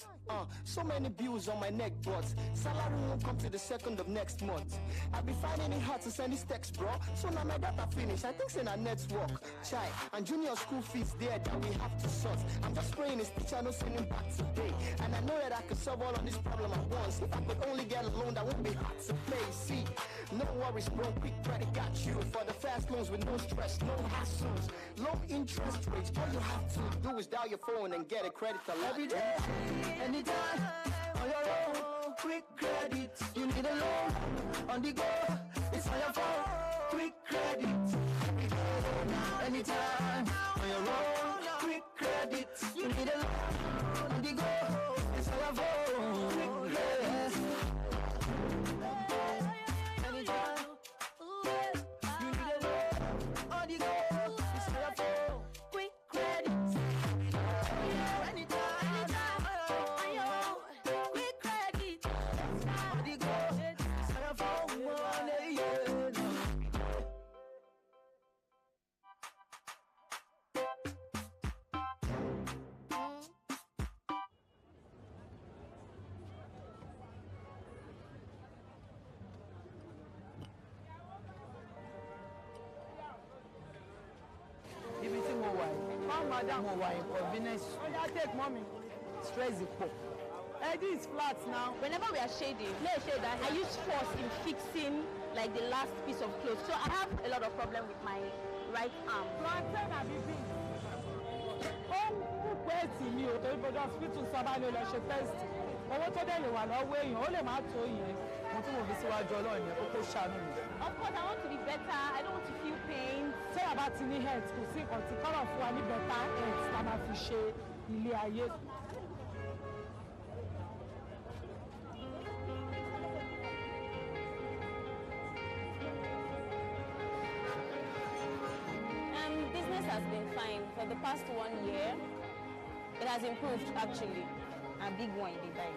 So many bills on my neck, but salary won't come to the 2nd of next month. I've been finding it hard to send this text, bro. So now my data finish. I think it's in our network. Chai, and junior school fees there that we have to sort. I'm just praying this teacher no sending back today. And I know that I could solve all of this problem at once. If I could only get a loan that won't be hard to pay. See, no worries, bro. Quick credit got you for the fast loans with no stress, no hassles, low interest rates. All you have to do is dial your phone and get a credit every day, anytime on your own. Quick credit, you need a loan on the go. It's on your phone. Quick credit, anytime on your own. Quick credit, you need a loan on the go. It's on your phone. Yes. Anytime. You need a loan on the go. It's on your phone. Quick credit. Anytime. On your own. Quick credit. On the go. It's on your phone. Madam, inconvenience. Oh, take mommy. Stress the pop. This is flat now. Whenever we are shading, I use force in fixing like the last piece of clothes. So I have a lot of problem with my right arm. Of course, I want to be better. I don't want to feel pain. Say about any health, to see or to color for any better health than a fish. Business has been fine for the past 1 year. It has improved actually. A big one in the bag.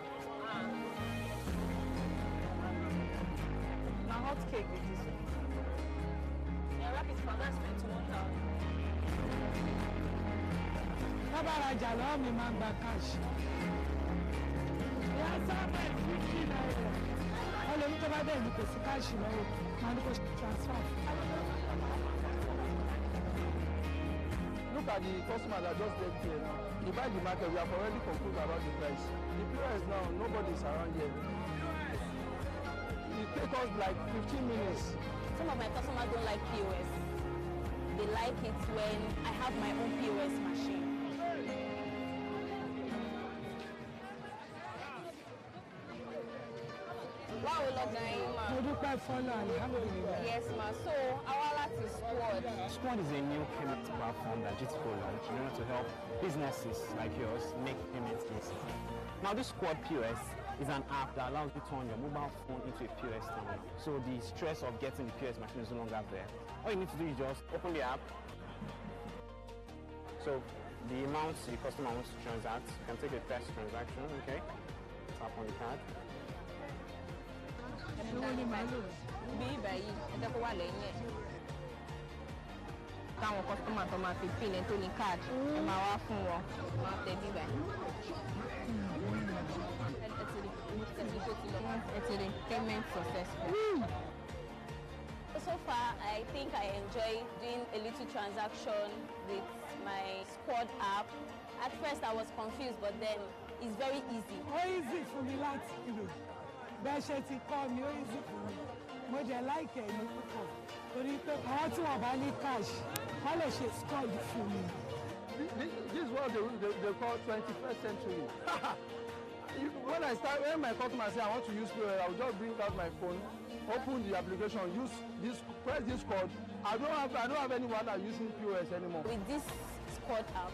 Now hot cake with this one. Yeah, wrap it for that's 21,000. Baba Jalo, me man back cash. Yeah, somebody 50 naira. All of them over there because cash now. Man, because transfer. Look at the customer that just left here now. You buy the market, we have already concluded about the price. The price now, nobody is around here. It takes us like 15 minutes. Some of my customers don't like POS. They like it when I have my own POS machine. Wow, yes, ma. So, our last is Squad. Squad is a new payment platform that GTCO launched in order to help businesses like yours make payments easy. Now, this Squad POS is an app that allows you to turn your mobile phone into a POS terminal. So the stress of getting the POS machine is no longer there. All you need to do is just open the app. So the amount the customer wants to transact, you can take a test transaction, okay? Tap on the card. bí ibà yìí ẹjọ́ kó wà lẹ́yìn ẹ̀. Táwọn kọ́sítọ́mà tó máa fi pin ẹ̀ tó ní káàdì ẹ máa wá fún wọn máa tẹ bí ibà yìí. Payment successful. So far, I think I enjoy doing a little transaction with my Squad app. At first, I was confused, but then it's very easy. How easy for me láti lò? Bẹ́ẹ̀ ṣe ti kọ́ mi, ó easy for me. Mo jẹ́ láìkẹ́ ìlú púpọ̀. Torí pé àwọn tí wọ́n bá ní cash, wọ́n lè ṣe Squad fún mi. This is what they call 21st century. When my customer say I want to use POS, I will just bring out my phone, open the application, press this code. I don't have anyone that using POS anymore. With this Squad app,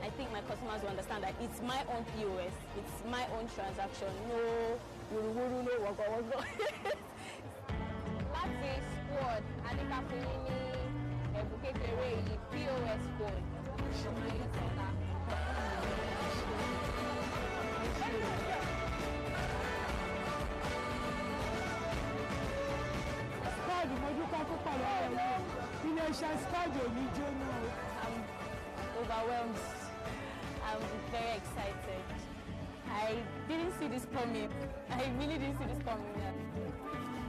I think my customers will understand that it's my own POS, it's my own transaction. No wuru-wuru, no wogo-wogo. Láti Squad, Anika fún yín ní ẹ̀bùn kékeré yìí POS code. I'm overwhelmed. I'm very excited. I didn't see this coming. I really didn't see this coming.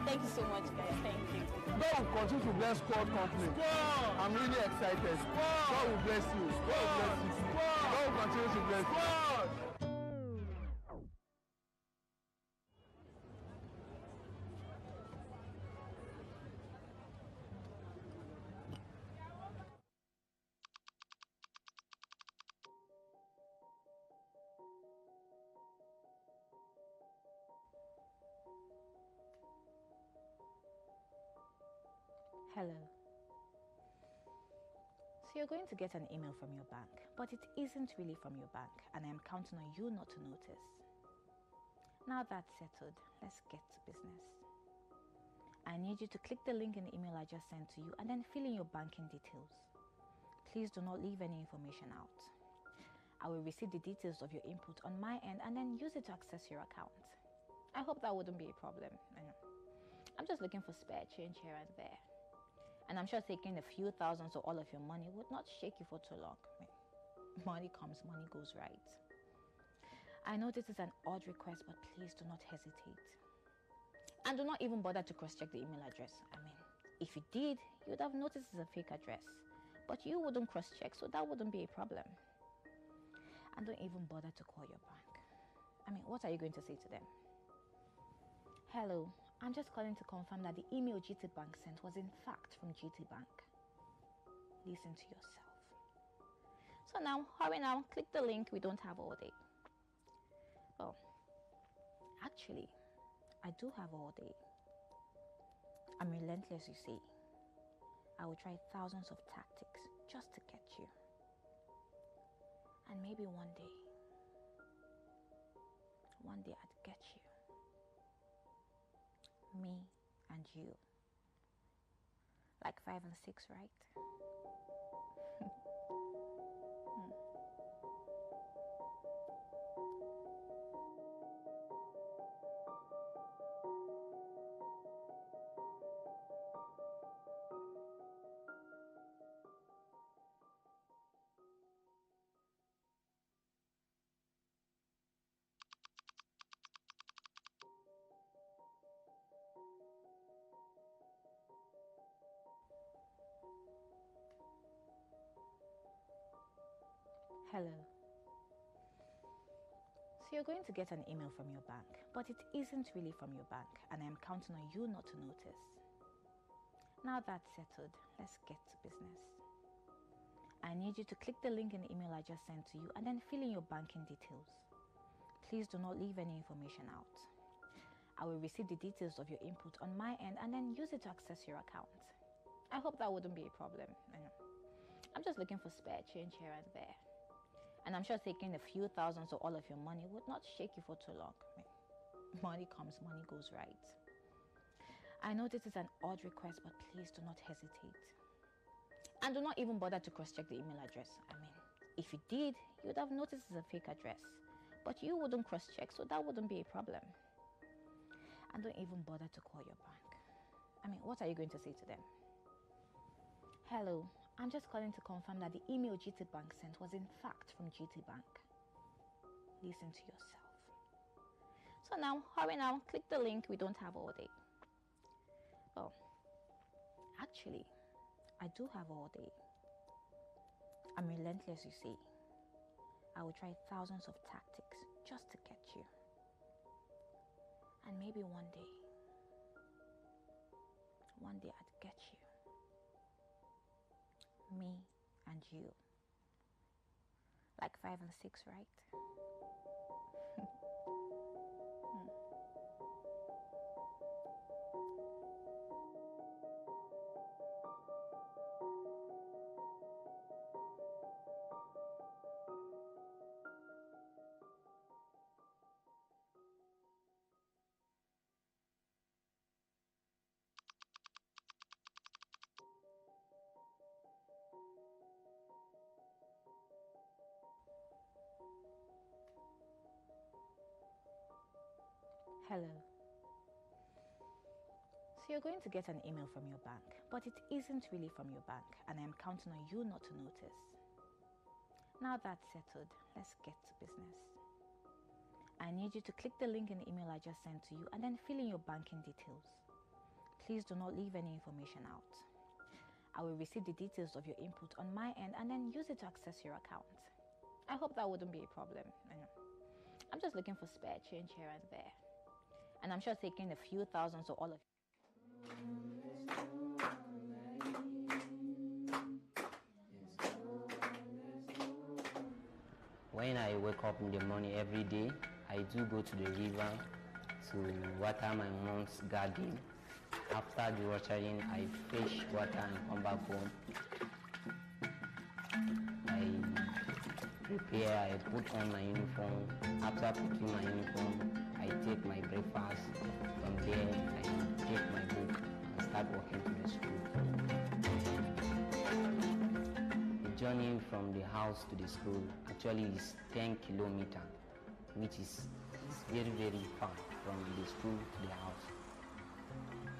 Thank you so much, guys. Thank you. God will continue to bless Squad Company. Squad! I'm really excited. Squad! God will bless you. God will bless you. Squad! God will continue to bless you. Squad! Hello. So you're going to get an email from your bank, but it isn't really from your bank, and I am counting on you not to notice. Now that's settled, let's get to business. I need you to click the link in the email I just sent to you and then fill in your banking details. Please do not leave any information out. I will receive the details of your input on my end and then use it to access your account. I hope that wouldn't be a problem. I'm just looking for spare change here and there. And I'm sure taking a few thousands or all of your money would not shake you for too long. Money comes, money goes, right? I know this is an odd request, but please do not hesitate. And do not even bother to cross-check the email address. If you did, you would have noticed it's a fake address. But you wouldn't cross-check, so that wouldn't be a problem. And don't even bother to call your bank. What are you going to say to them? Hello. I'm just calling to confirm that the email GT Bank sent was in fact from GT Bank. Listen to yourself. So now, hurry now, click the link, we don't have all day. Oh, actually, I do have all day. I'm relentless, you see. I will try thousands of tactics just to get you. And maybe one day I'd get you. Me and you. Like 5 and 6, right? Hello. So you're going to get an email from your bank, but it isn't really from your bank, and I am counting on you not to notice. Now that's settled, let's get to business. I need you to click the link in the email I just sent to you and then fill in your banking details. Please do not leave any information out. I will receive the details of your input on my end and then use it to access your account. I hope that wouldn't be a problem. I'm just looking for spare change here and there. And I'm sure taking a few thousands or all of your money would not shake you for too long. Money comes, money goes, right? I know this is an odd request, but please do not hesitate. And do not even bother to cross-check the email address. If you did, you would have noticed it's a fake address. But you wouldn't cross-check, so that wouldn't be a problem. and don't even bother to call your bank. I mean, what are you going to say to them? Hello, I'm just calling to confirm that the email GT Bank sent was in fact from GT Bank. Listen to yourself. So now, hurry now, click the link. We don't have all day. Well, actually, I do have all day. I'm relentless, you see. I will try thousands of tactics just to get you. And maybe one day I'd get you. Me and you. Like 5 and 6, right? Hello. So you're going to get an email from your bank, but it isn't really from your bank, and I'm counting on you not to notice. Now that's settled, let's get to business. I need you to click the link in the email I just sent to you and then fill in your banking details. Please do not leave any information out. I will receive the details of your input on my end and then use it to access your account. I hope that wouldn't be a problem. I'm just looking for spare change here and there. And I'm sure taking a few thousands or all of When I wake up in the morning every day, I do go to the river to water my mom's garden. After the watering, I fetch water and come back home. I prepare, I put on my uniform. After putting my uniform, I take my breakfast. From there, I take my book and start walking to the school. The journey from the house to the school actually is 10 kilometers, which is very, very far from the school to the house.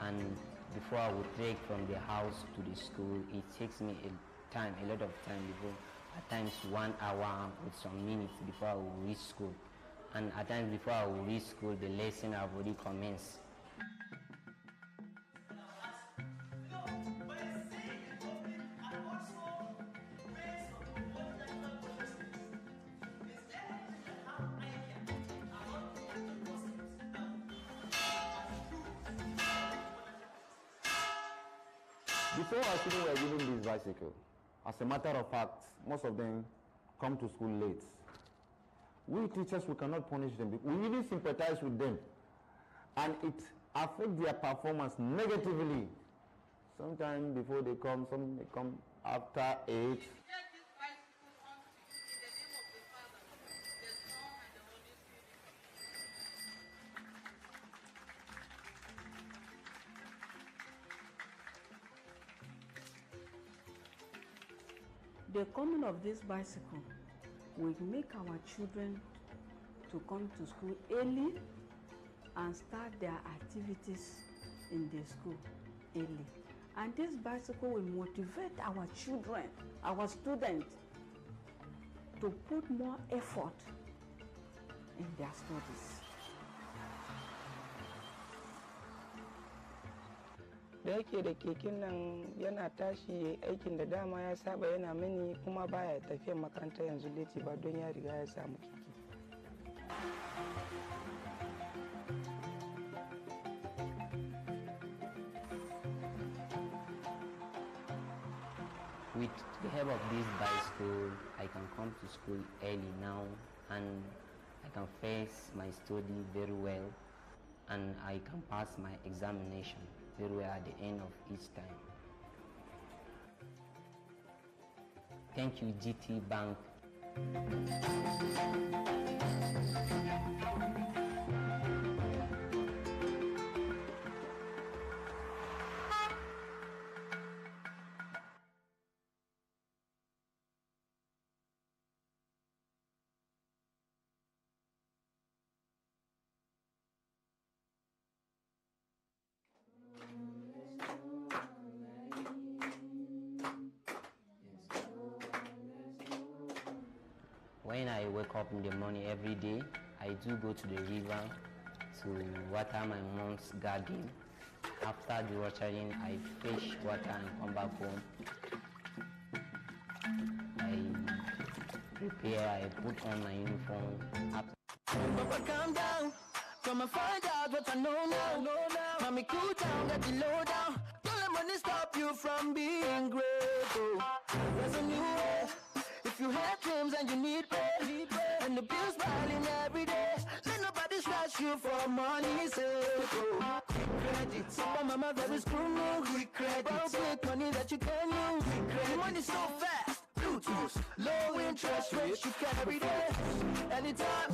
And before I would trek from the house to the school, it takes me a lot of time before, at times 1 hour with some minutes before I will reach school. And at times before I will reach school, the lesson have already commenced. Before our children were given this bicycle, as a matter of fact, most of them come to school late. We teachers, we cannot punish them. We even sympathize with them. And it affects their performance negatively. Sometimes before they come, some they come after 8. The coming of this bicycle will make our children to come to school early and start their activities in the school early. And this bicycle will motivate our children, our students, to put more effort in their studies. Da yake da keken nan yana tashi aikin da dama ya saba yana mini kuma baya tafiyan makaranta yanzu leti ba don ya riga ya samu keke. With the help of this bicycle, I can come to school early now and I can face my study very well and I can pass my examination very well at the end of each time. Thank you, GT Bank. up in the morning every day. I do go to the river to water my mom's garden. After the watering, I fish water and come back home. I prepare, I put on my uniform. Papa, calm down. Come and find out what I know now. Mommy, cool down, get the low down. Don't let money stop you from being great. Oh. There's a new way. If you have dreams and you need bread, and the bills piling every day, let nobody stress you for money's sake. Oh. Quick credit, but mama very screw. Quick credit, borrow quick money that you can use. Quick credit, money so fast. Bluetooth, low interest rates you carry there. Anytime,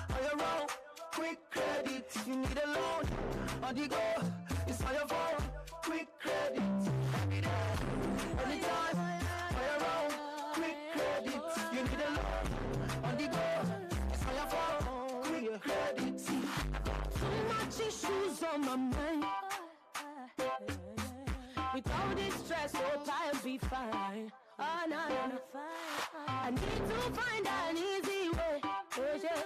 on your own. Quick credit, you need a loan. On the go, it's on your phone. Quick credit, anytime, on your own. Quick credit, you need a loan. On the go, it's on your phone. Quick credit. Too much issues on my mind. With all this stress, hope I'll be fine. Oh, no, no. I need to find an easy way. Oh, yeah.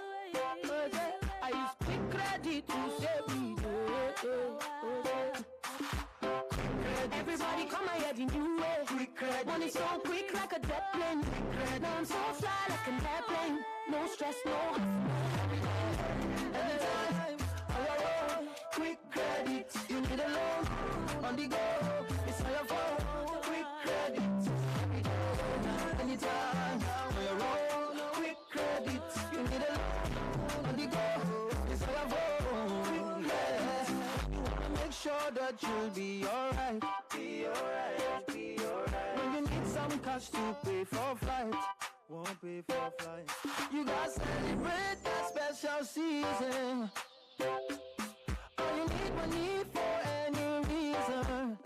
Oh, yeah. I use quick credit to save me. Everybody come ahead in new way. Quick credit. Money so quick like a jet plane. Now I'm so fly like an airplane. No stress, no anytime, on your own. Quick credit, you need a loan. On the go, it's on your phone. Quick credit. Anytime, on your own. Quick credit, you need a loan. On the go, it's on your phone. You wanna make sure that you'll be alright. Be alright, be alright. When you need some cash to pay for flight, won't pay for flight. You gotta celebrate that special season. All you need money for any reason.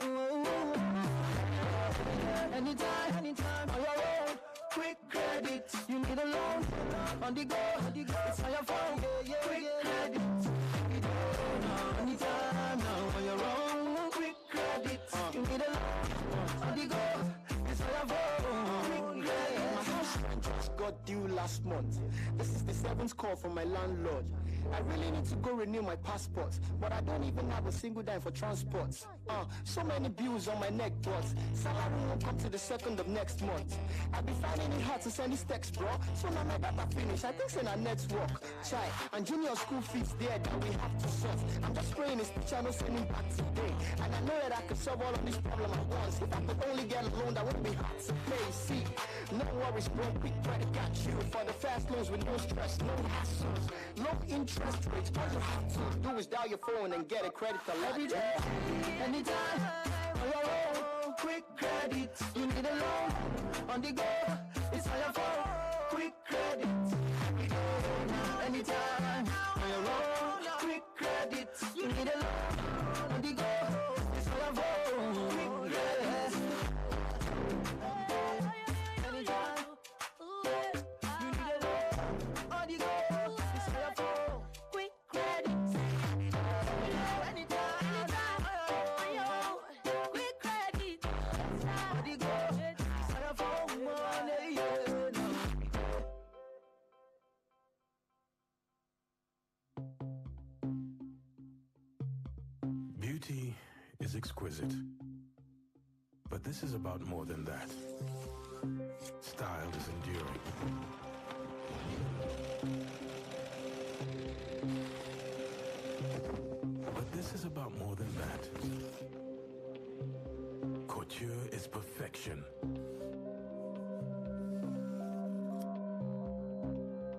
Anytime, anytime, on your own. Quick credit, you need a loan. On the go, it's on your phone. Quick credit, anytime now, on your own. Quick credit, you need a loan. On the go, it's on your phone. My house rent just got due last month. This is the 7th call from my landlord. I really need to go renew my passport, but I don't even have a single dime for transport. So many bills on my neck, but salary won't come to the 2nd of next month. I've been finding it hard to send this text, bro. So now my data finish, I think it's our network. Chai, and junior school fees there that we have to sort. I'm just praying this channel sending back today. And I know that I could solve all of this problem at once. If I could only get a loan that wouldn't be hard to pay. See, no worries, bro, quick credit got you. For the fast loans with no stress, no hassles, low interest rates. All you have to do is dial your phone and get a credit every day. Anytime, on your own. Quick credit, you need a loan. On the go, it's on your phone. Quick credit, anytime, on your own. Quick credit, you need a loan. On the go, it's on your phone. Quick credit, anytime, you need a loan. On the go, it's on your phone. Quick credit. Beauty is exquisite, but this is about more than that. Style is enduring. But this is about more than that. Couture is perfection.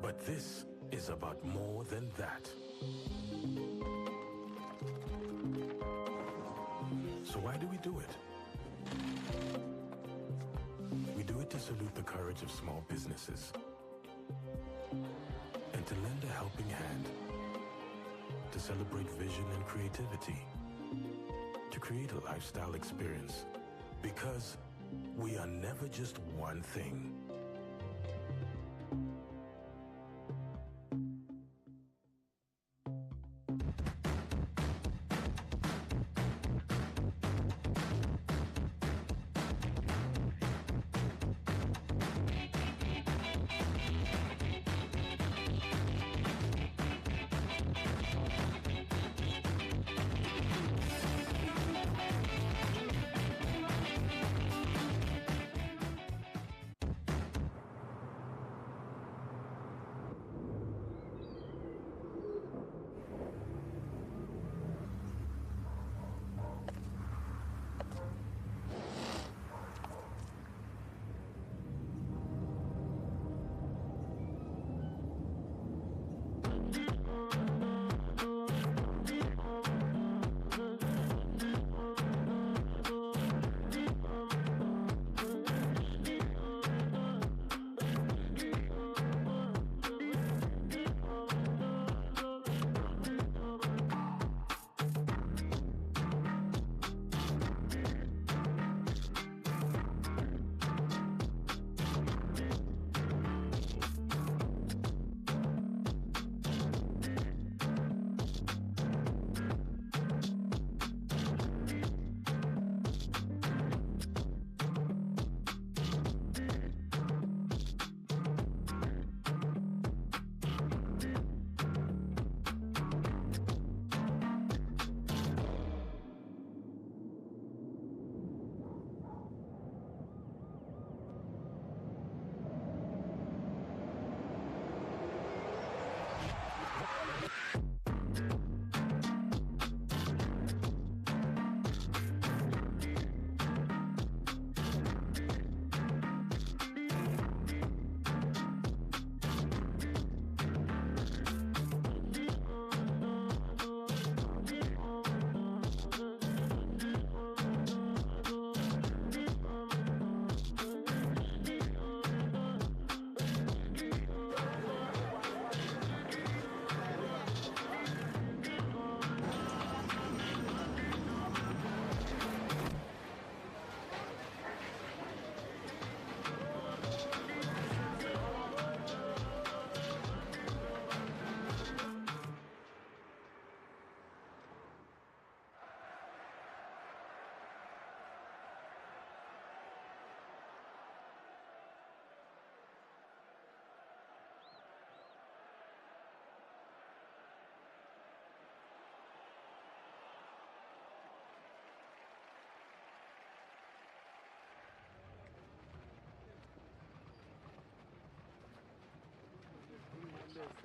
But this is about more than that. So why do we do it? We do it to salute the courage of small businesses and to lend a helping hand, to celebrate vision and creativity, to create a lifestyle experience, because we are never just one thing.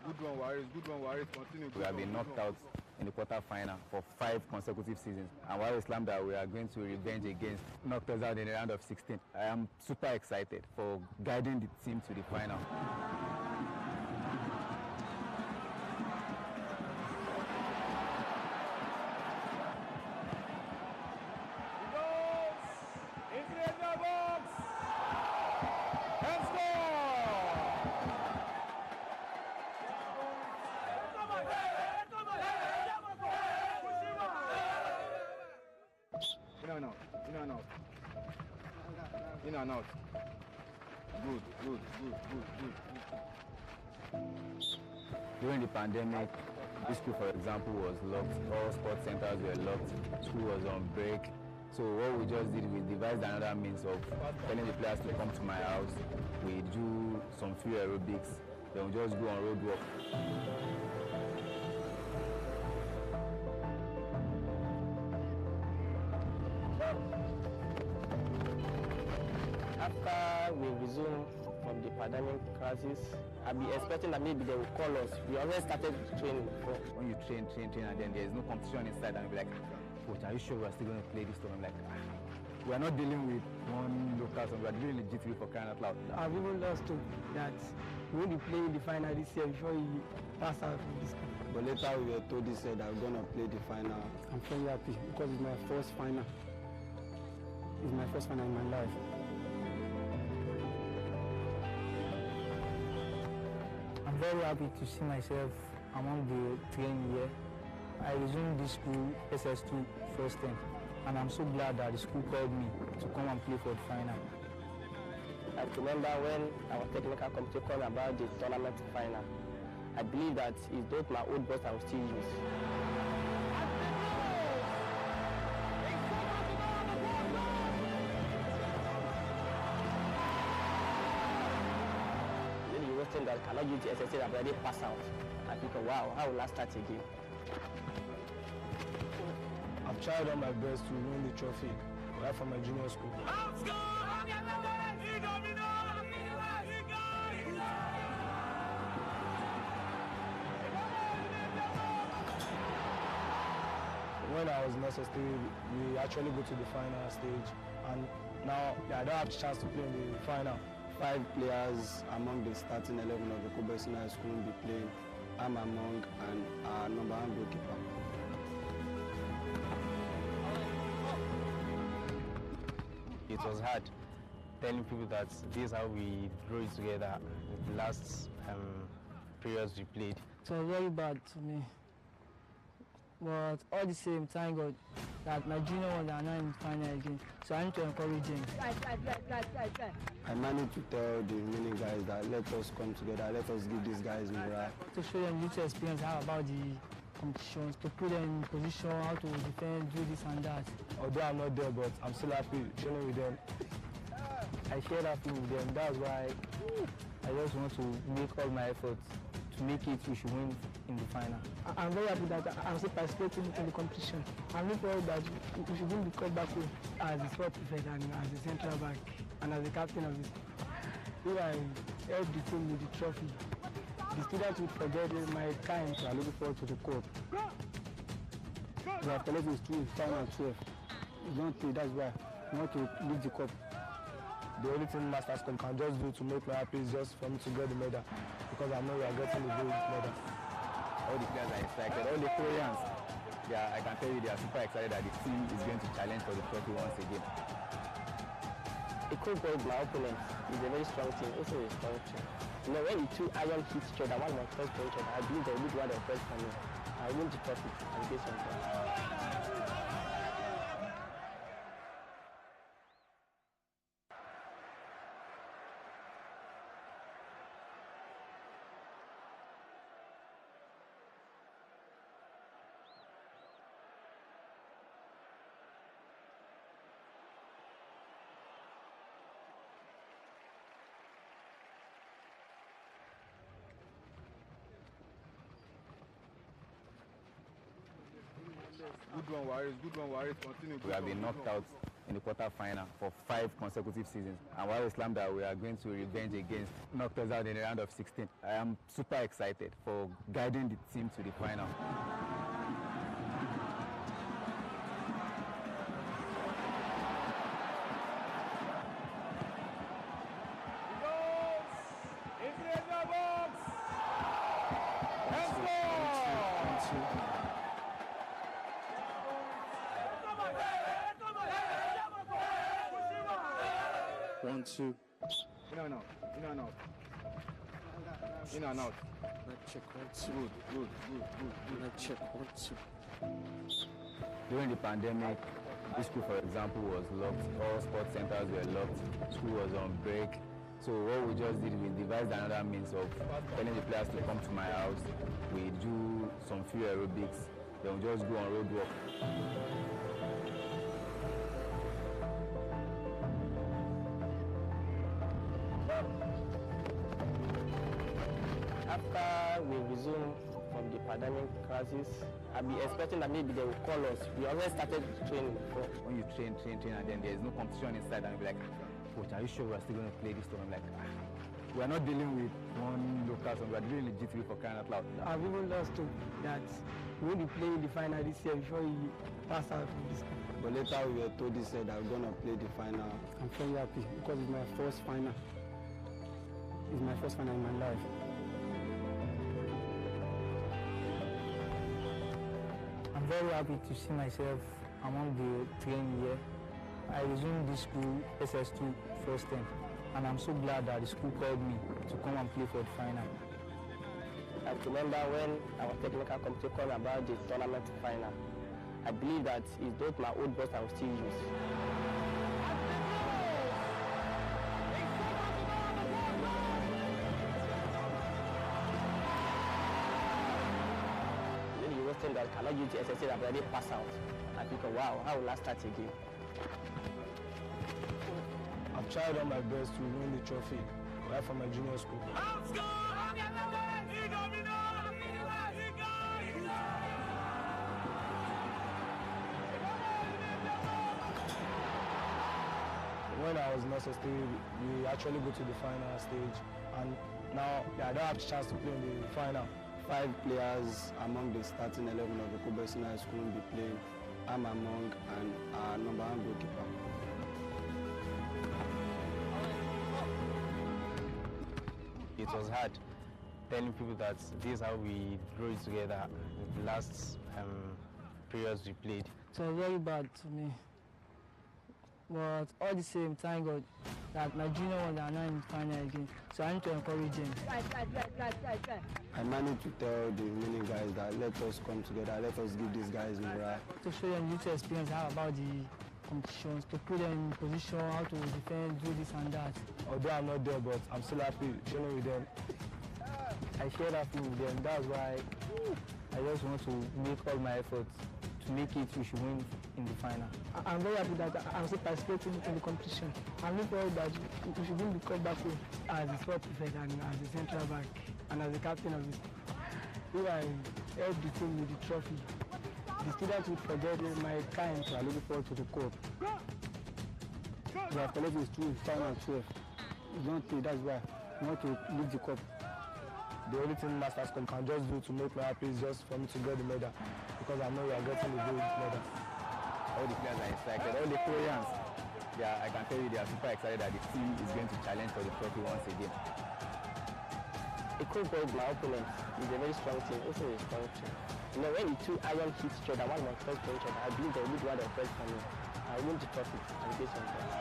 Good one, Waris. Continue. We have been knocked out in the quarter-final for 5 consecutive seasons. And while Islam that we are going to revenge against knocked us out in the round of 16. I am super excited for guiding the team to the final. In and out. Good. During the pandemic, this school, for example, was locked. All sports centers were locked. School was on break. So what we just did, we devised another means of telling the players to come to my house. We do some free aerobics. Then we just go on road walk. After we resume from the pandemic crisis, I'll be expecting that maybe they will call us. We already started training before. When you train, and then there's no competition inside, and you'll be like, coach, are you sure we're still going to play this time? I'm like, we are not dealing with one local song, we are dealing with GTCO for crying out loud. I've even lost hope that we will be playing the final this year before we pass out from this school. But later we were told this year that we're going to play the final. I'm very happy because it's my first final. It's my first final in my life. I'm very happy to see myself among the training here. I resumed this school SS2 first time, and I'm so glad that the school called me to come and play for the final. I remember when our technical committee called about the tournament final. I believe that it's both my old boss I will still use. That cannot use the SSA that already passed out. I think, wow, how will I start again? I've tried all my best to win the trophy right from my junior school. When I was necessary, we actually go to the final stage, and now I don't have a chance to play in the final. 5 players among the starting 11 of the Kobe Senior School will be playing. I'm among and our number 1 goalkeeper. It was hard telling people that this is how we drew it together with the last periods we played. It was very bad to me. But all the same, thank God that my junior ones are not in the final again. So I need to encourage them. I managed to tell the remaining guys that let us come together, let us give these guys morale. To show them little experience how about the competitions, to put them in position, how to defend, do this and that. Although I'm not there, but I'm still happy training with them. I share that feeling with them. That's why I just want to make all my efforts to make it we should win in the final. I'm very happy that I'm still participating in the competition. I'm looking forward that we should win the cup back home. As the sport prefect and as the central back and as the captain of this, if I help the team with the trophy, the students will forget my time. I'm looking forward to the cup. The athletics is 2 final 12. It's not 3, that's why we want to lift the cup. The only thing Masterclass can just do to make me happy is just for me to get the medal, because I know we are getting the gold medal. All the players are excited, all the Koreans, I can tell you they are super excited that the team is going to challenge for the trophy once again. A cold boy, my opponent, is a very strong team, also a strong team. You know, when the 2 iron hit each other, one of my first for each other, I believe they will be one of the first for me. I win the trophy and get some points. Good one, Waris. Continue. We have been knocked out in the quarterfinal for 5 consecutive seasons. And while Islam that we are going to revenge against knocked us out in the round of 16. I am super excited for guiding the team to the final. One, two. In and out. In and out. In and out. Let's check 1, 2. Good. Let's check 1, 2. During the pandemic, this school, for example, was locked. All sports centers were locked. School was on break. So what we just did, we devised another means of telling the players to come to my house. We do some few aerobics. Then we just go on road walk. After we resume from the pandemic crisis, I'll be expecting that maybe they will call us. We already started training before. When you train, and then there's no competition inside, and you'll be like, coach, are you sure we're still going to play this time? I'm like, we're not dealing with one local song, we're dealing with GTCO for crying out loud. I've even lost hope that we will be playing the final this year before we pass out from this. But later we were told this that we're going to play the final. I'm very happy because it's my first final. It's my first final in my life. I'm very happy to see myself among the training here. I resumed this school SS2 first time, and I'm so glad that the school called me to come and play for the final. I remember when our technical committee called about the tournament final. I believe that it's those my old boss I will still use. Maybe you will think that cannot use the SSA that already pass out. I think, wow, how will I start again? I've tried all my best to win the trophy right from my junior school. When I was in SS3, we actually go to the final stage, and now I don't have a chance to play in the final. 5 players among the starting 11 of the Cuisine High School will be playing. I'm among and our number 1 goalkeeper. It was hard telling people that this is how we drew it together in the last periods we played. It was very bad to me. But all the same, thank God that my junior ones are not in the final again. So I need to encourage them. I managed to tell the remaining guys that let us come together, let us give these guys morale. To show them little experience how about the competitions, to put them in position, how to defend, do this and that. Although I'm not there, but I'm still happy training with them. I share that feeling with them. That's why I just want to make all my efforts to make it we should win in the final. I'm very happy that I'm still participating in the competition. I'm looking forward that we should win the cup back home. As a sport prefect and as a central back and as the captain of this, if I help the team with the trophy, the students will forget my kind. So I'm looking forward to the cup. We have collected 2012. It's not paid, that's why we want to lift the cup. The only thing Masterclass can just do to make me happy is just for me to get the medal, because I know we are getting the gold medal. All the players are excited, all the Koreans, I can tell you they are super excited that the team is going to challenge for the trophy once again. A cold boy, my opponent, is a very strong team, also a strong team. You know, when the 2 iron hit each other, one was first for each other, I believe they will be one of the first for me. I win the trophy and get some points.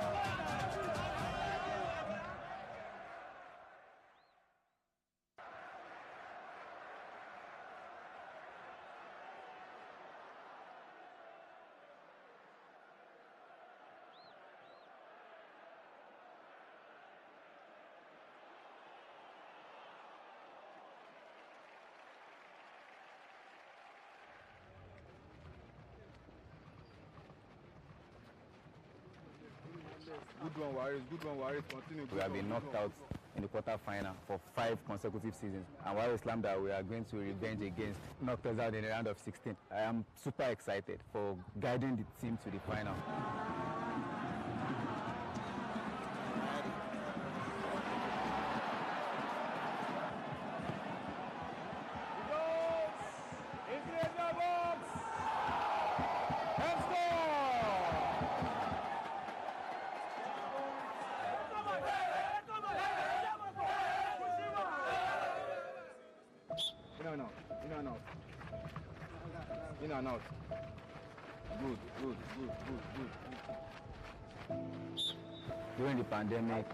Good one, Warriors, continue. We have been knocked out in the quarterfinal for 5 consecutive seasons. And while Islam that we are going to revenge against knocked us out in the round of 16. I am super excited for guiding the team to the final. and out. Good. During the pandemic,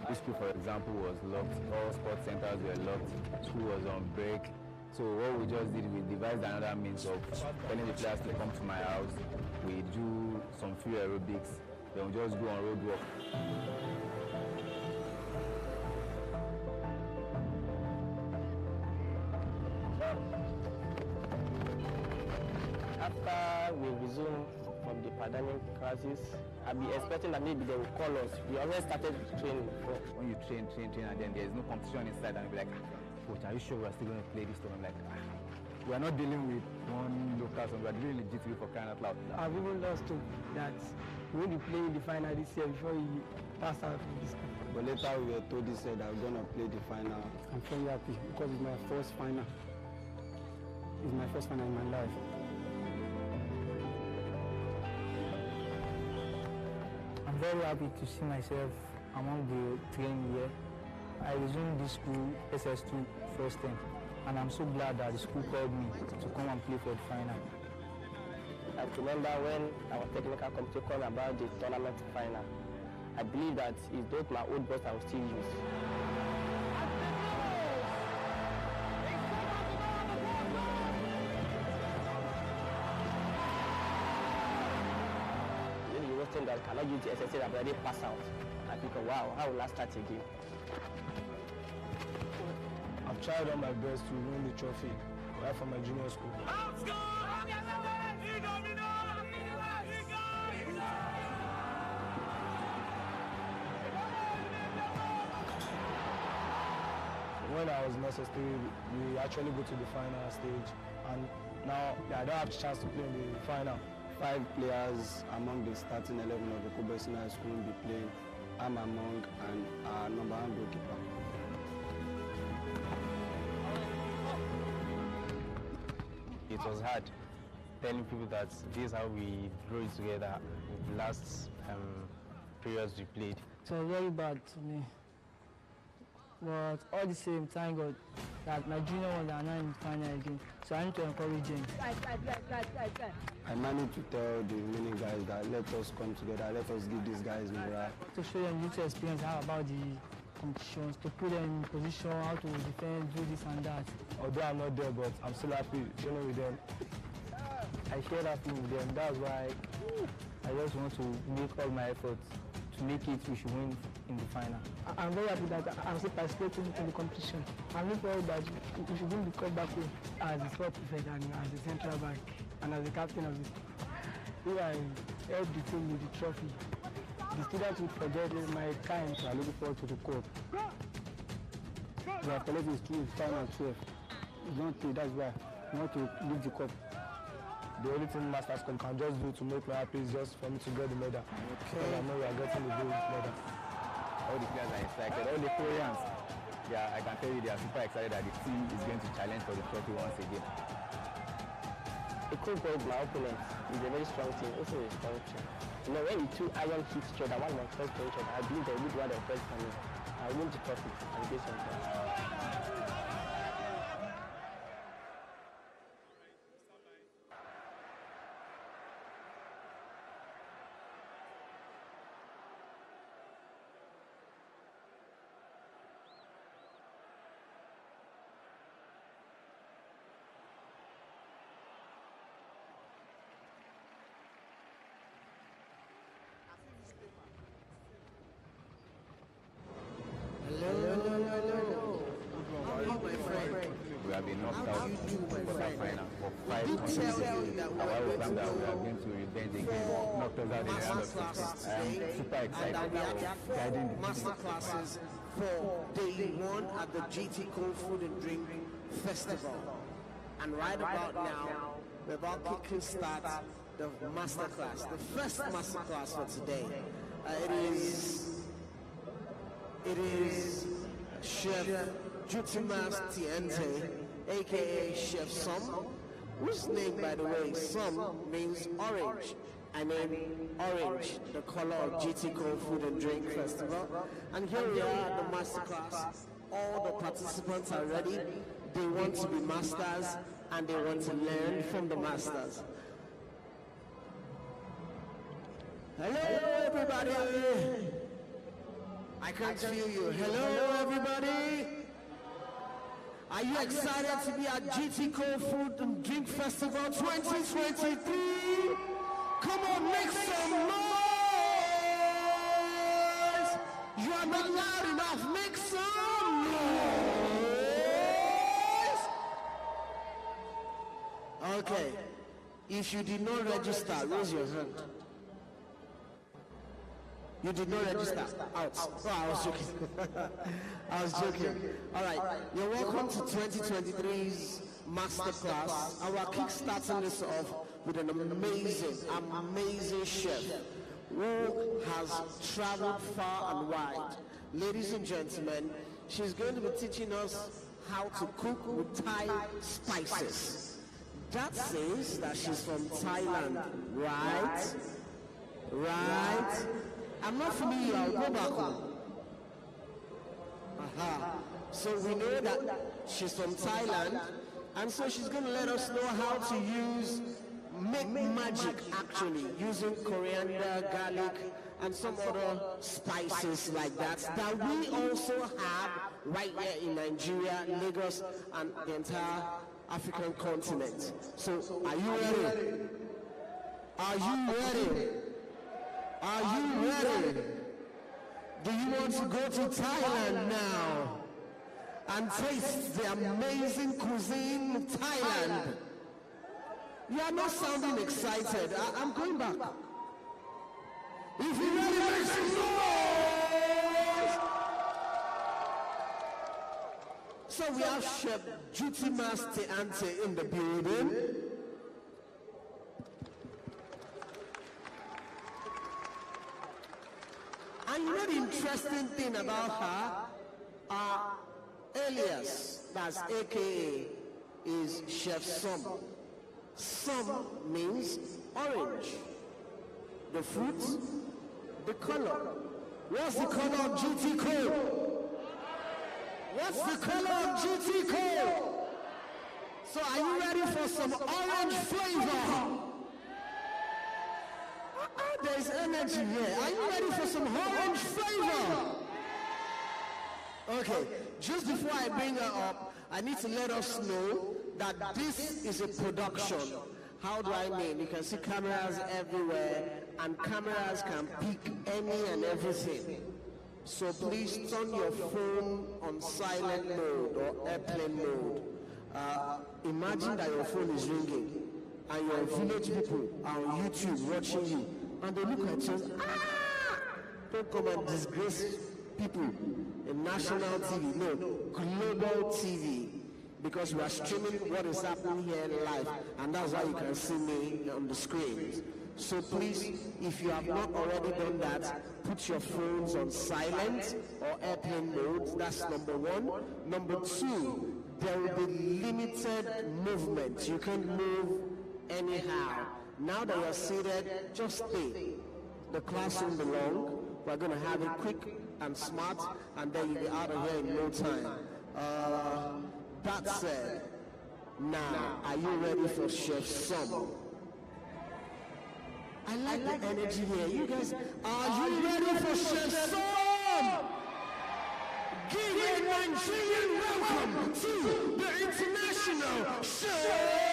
this school, for example, was locked. All sports centers were locked. School was on break. So what we just did, we devised another means of telling the players to come to my house. We do some few aerobics. Then we just go on road walk. After we resume from the pandemic crisis, I'll be expecting that maybe they will call us. We already started training before. When you train, and then there's no competition inside, and you'll be like, coach, are you sure we're still going to play this time? I'm like, we're not dealing with one local song, we're dealing with GTCO for crying out loud. I've even lost hope that we will be playing the final this year before we pass out from this school. But later we were told this year that we're going to play the final. I'm very happy because it's my first final. It's my first final in my life. I'm very happy to see myself among the training here. I resumed this school SS2 first time, and I'm so glad that the school called me to come and play for the final. I remember when our technical committee called about the tournament final. I believe that it's both my old boss I will still use. That cannot use the SSA that already pass out. I think, wow, how will I start again? I've tried all my best to win the trophy right from my junior school. When I was necessary, we actually go to the final stage, and now I don't have a chance to play in the final. 5 players among the starting 11 of the Cuisine School will be playing. I'm among and our number 1 goalkeeper. It was hard telling people that this is how we grew together in the last periods we played. So very bad to me. But all the same, thank God that my junior ones are not in the final again. So I need to encourage them. I managed to tell the remaining guys that let us come together, let us give these guys morale. To show them little experience how about the competitions, to put them in position, how to defend, do this and that. Although I'm not there, but I'm still happy training with them. I share that thing with them. That's why I just want to make all my efforts to make it we should win in the final. I'm very happy that I'm still participating in the competition. I'm looking forward that we should win the cup back home. As a sport prefect and as a central back and as the captain of this, if I help the team with the trophy, the students would forget my kind. I'm looking forward to the cup. We have collected the final 12. It's not play, that's why we want to lift the cup. The only thing Masterclass can just do to make me happy is just for me to get the medal. Okay. Because I know we are getting the gold medal. All the players are excited, all the Koreans. Yeah, I can tell you they are super excited that the team is going to challenge for the trophy once again. A coach called my opponent is a very strong team, also a strong team. You know, when the 2 iron hit each other, one of my first each other, I believe they would rather first for me. I win the trophy and get some points. We have been knocked out in the final for 5 months. Our program that we are going to revenge again knocked us out in the round of 16. I am super excited for guiding the Masterclasses for day 1 at the GTCO Food and Drink Festival. And right about now, we're about to kickstart the Masterclass, the first Masterclass for today. It is Chef Jutimas Tiente, aka Chef Som, whose name, by the way, Som means orange. I named orange the color of GTCO Food and Drink Festival. And here we are at the Masterclass. All the participants are ready. They want to be masters, and they want to learn from the masters. Hello, everybody. I can't feel you. Hello, everybody. Are you excited to be at GTCO Food and Drink Festival 2023? Come on, make some noise. You are not loud enough. Make some noise. Okay. If you did not register, raise your hand. You did not register. Out. Oh, I was joking. I was joking. All right. You're welcome to 2023's Masterclass. Our kickstarting this off with an amazing chef who has traveled far and wide. Ladies and gentlemen, she's going to be teaching us how to cook with Thai spices. That says that she's from Thailand, right? Right? I'm not familiar. I'll go back home. Aha. So we know that she's from Thailand, and so she's going to let us know how to make magic, actually, using coriander, garlic, and some other spices like that we also have right here in Nigeria, Lagos, and the entire African continent. So, are you ready? Are you ready? Are you ready? Do you want to go to Thailand now and taste the amazing cuisine of Thailand? You are not sounding excited. I'm going back. If you really make some noise! So we have Chef GTCO in the building. And you know the interesting thing about her, alias, that's AKA, is Chef Som. Som means orange. The fruit, the color. What's the color of GTCO? What's the color of GTCO? So are you ready for some orange flavor? There's energy here. Are you ready for some orange flavor? Okay, just before I bring her up, I need to let us know that this is a production. How do I mean? You can see cameras everywhere, and cameras can pick any and everything. So please turn your phone on silent mode or airplane mode. Imagine that your phone is ringing, and your village people are on YouTube watching you. And they look at you, don't come and disgrace people in national TV, no, global TV, because we are streaming what is happening here live, and that's why you can see me on the screen. So please, if you have not already done that, put your phones on silent or airplane mode. That's number one. Number two, there will be limited movement. You can move anyhow. Now that you're seated, just stay. The class won't be long. We're going to have it quick and smart, and then you'll be out of here in no time. That said, now, are you ready for Chef Som? I like the energy here. You guys, are you ready for Chef Som? Give a Nigerian welcome to the international Chef.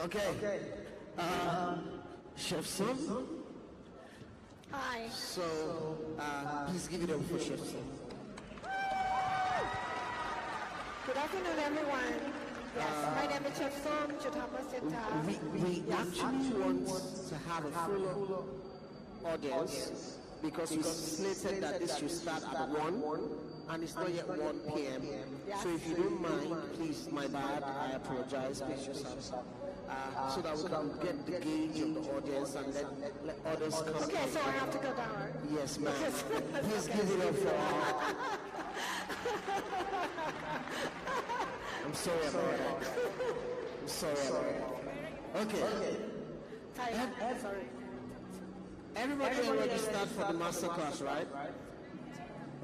Okay. Chef Son. Hi. So, please give it up for Chef Son. Good afternoon, everyone. Yes, my name is Chef Som Chutama. We actually want to have a full audience because we slated that this should start at 1 and it's not yet 1 p.m. So if you don't mind, please, my bad, I apologize, please just have, so that we can get the gauge of the audience and let others come. Okay, so I have to go down, right? Yes, ma'am. Please give it up for her. I'm sorry about that. I'm sorry about that. Okay. Sorry. Everybody already start for the masterclass, right?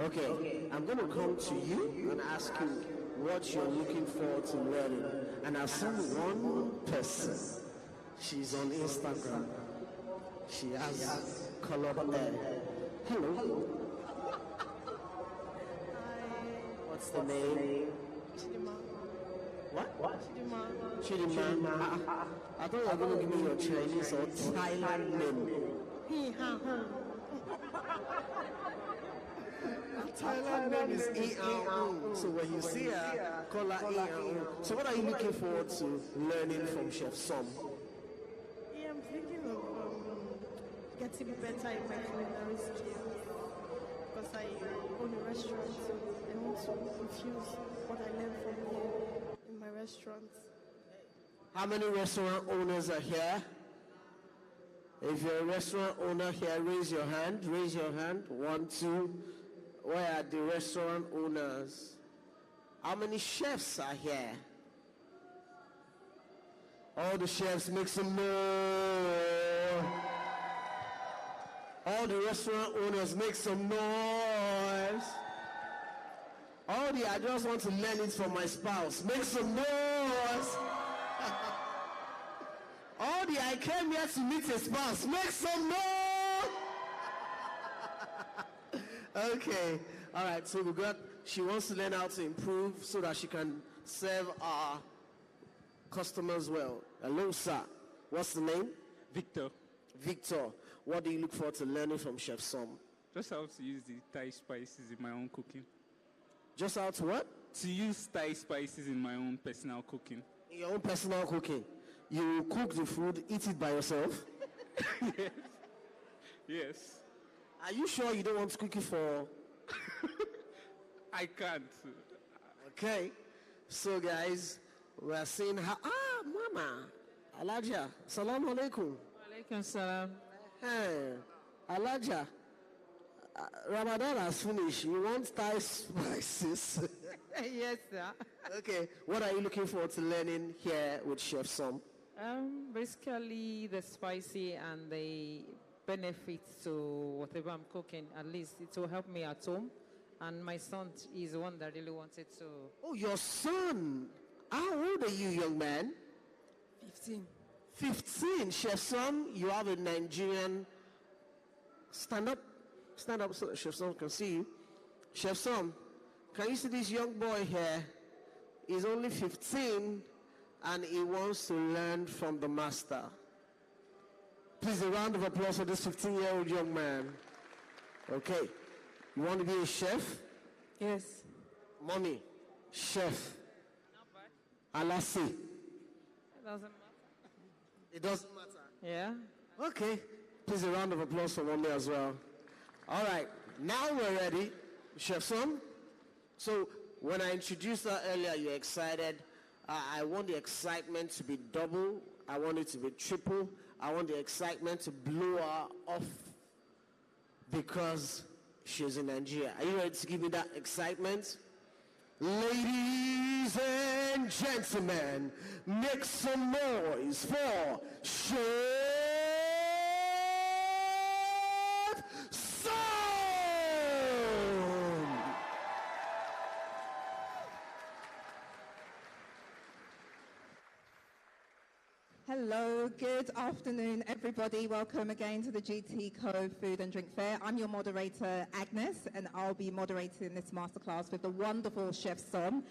Okay. I'm going to come to you and ask you what you're looking forward to learning. And I've seen one person. She's on Instagram. She has colored hair. Hello. What's the name? What? Chidima. I thought you were going to give me your Chinese or Thailand name. Thailand name is E-R-O. So when you see her, call her E-R-O. So what are you looking forward to learning from Chef Som? Yeah, I'm thinking of getting better in my culinary skills because I own a restaurant, so I want to infuse what I learned from here in my restaurant. How many restaurant owners are here? If you're a restaurant owner here, raise your hand. Raise your hand. 1, 2. Where are the restaurant owners? How many chefs are here? All the chefs, make some noise. All the restaurant owners, make some noise. All the I just want to learn it from my spouse. Make some noise. All the I came here to meet a spouse. Make some noise. Okay. All right. So she wants to learn how to improve so that she can serve our customers well. Hello, sir. What's the name? Victor. Victor. What do you look forward to learning from Chef Som? Just how to use the Thai spices in my own cooking. Just how to what? To use Thai spices in my own personal cooking. In your own personal cooking? You cook the food, eat it by yourself? Yes. Yes. Are you sure you don't want to cook it for... I can't. Okay. So guys, we are seeing how... Mama. Alaja. Salaam alaikum. Alaikum salam. Hey, Alaja. Ramadan has finished. You want Thai spices? Yes, sir. Okay. What are you looking forward to learning here with Chef Som? Basically, the spicy and the benefits to whatever I'm cooking. At least it will help me at home. And my son is the one that really wanted to. Oh, your son. How old are you, young man? 15. 15. Chef Som, you have a Nigerian... Stand up so that Chef Som can see you. Chef Som, can you see this young boy here? He's only 15 and he wants to learn from the master. Please, a round of applause for this 15-year-old young man. Okay. You want to be a chef? Yes. Mommy, chef. Alassi. It doesn't matter. It doesn't matter? Yeah. Okay. Please, a round of applause for Mommy as well. All right. Now we're ready. Chef Som. So when I introduced her earlier, you're excited. I want the excitement to be double. I want it to be triple. I want the excitement to blow her off because she's in Nigeria. Are you ready to give me that excitement? Ladies and gentlemen, make some noise for Chef Som! Hello, good afternoon, everybody. Welcome again to the GTCO Food and Drink Fair. I'm your moderator, Agnes, and I'll be moderating this masterclass with the wonderful Chef Som.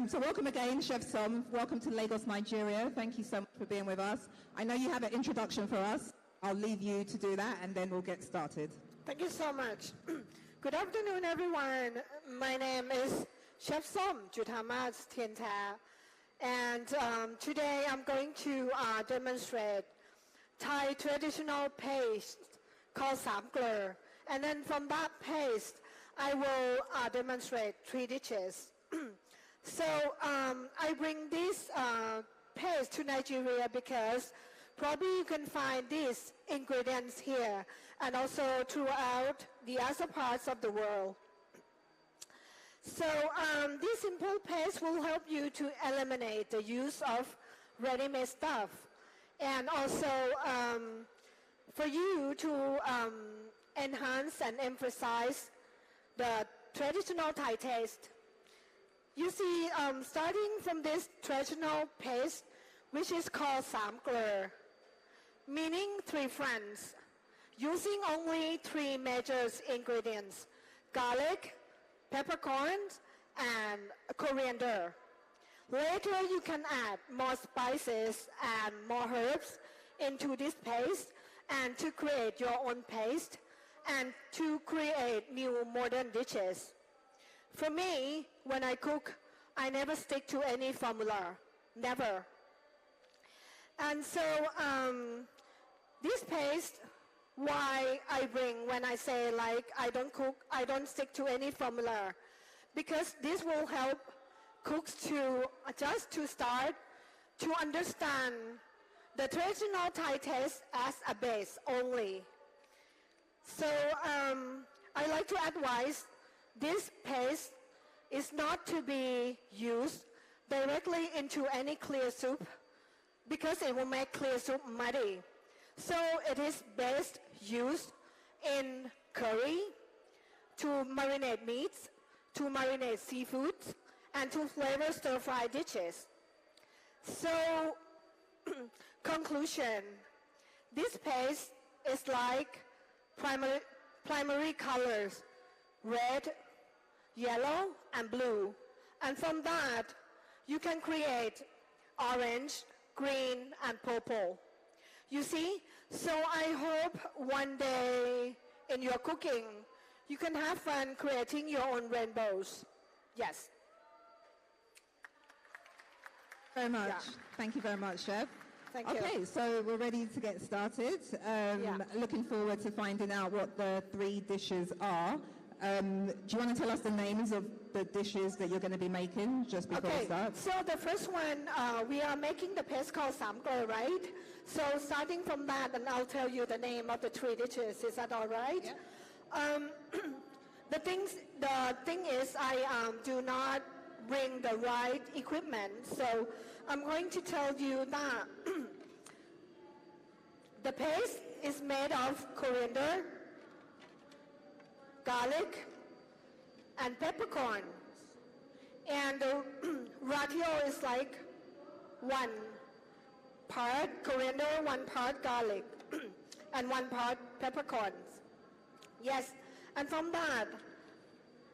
So welcome again, Chef Som. Welcome to Lagos, Nigeria. Thank you so much for being with us. I know you have an introduction for us. I'll leave you to do that, and then we'll get started. Thank you so much. Good afternoon, everyone. My name is Chef Som Juthamas Tienta. And today I'm going to demonstrate Thai traditional paste called samgler. And then from that paste, I will demonstrate 3 dishes. So I bring this paste to Nigeria because probably you can find these ingredients here and also throughout the other parts of the world. So this simple paste will help you to eliminate the use of ready-made stuff and also for you to enhance and emphasize the traditional Thai taste. You see, starting from this traditional paste, which is called samgler, meaning 3 friends, using only 3 major ingredients: garlic, peppercorns, and coriander. Later, you can add more spices and more herbs into this paste and to create your own paste and to create new modern dishes. For me, when I cook, I never stick to any formula, never. And so this paste, why I bring when I say like I don't cook, I don't stick to any formula, because this will help cooks to just to start to understand the traditional Thai taste as a base only. So I like to advise this paste is not to be used directly into any clear soup because it will make clear soup muddy. So it is best used in curry, to marinate meats, to marinate seafoods, and to flavor stir-fry dishes. So, conclusion, this paste is like primary colors, red, yellow, and blue. And from that, you can create orange, green, and purple. You see? So I hope one day in your cooking, you can have fun creating your own rainbows. Yes. Very much. Yeah. Thank you very much, Chef. Thank you. Okay, so we're ready to get started. Looking forward to finding out what the 3 dishes are. Do you want to tell us the names of the dishes that you're going to be making just before we start? So the first one, we are making the paste called samgler, right? So starting from that, and I'll tell you the name of the 3 dishes. Is that all right? Yeah. The thing is, I do not bring the right equipment, so I'm going to tell you that the paste is made of coriander, garlic, and peppercorn. And the ratio is like 1 part coriander, 1 part garlic, and 1 part peppercorns. Yes, and from that,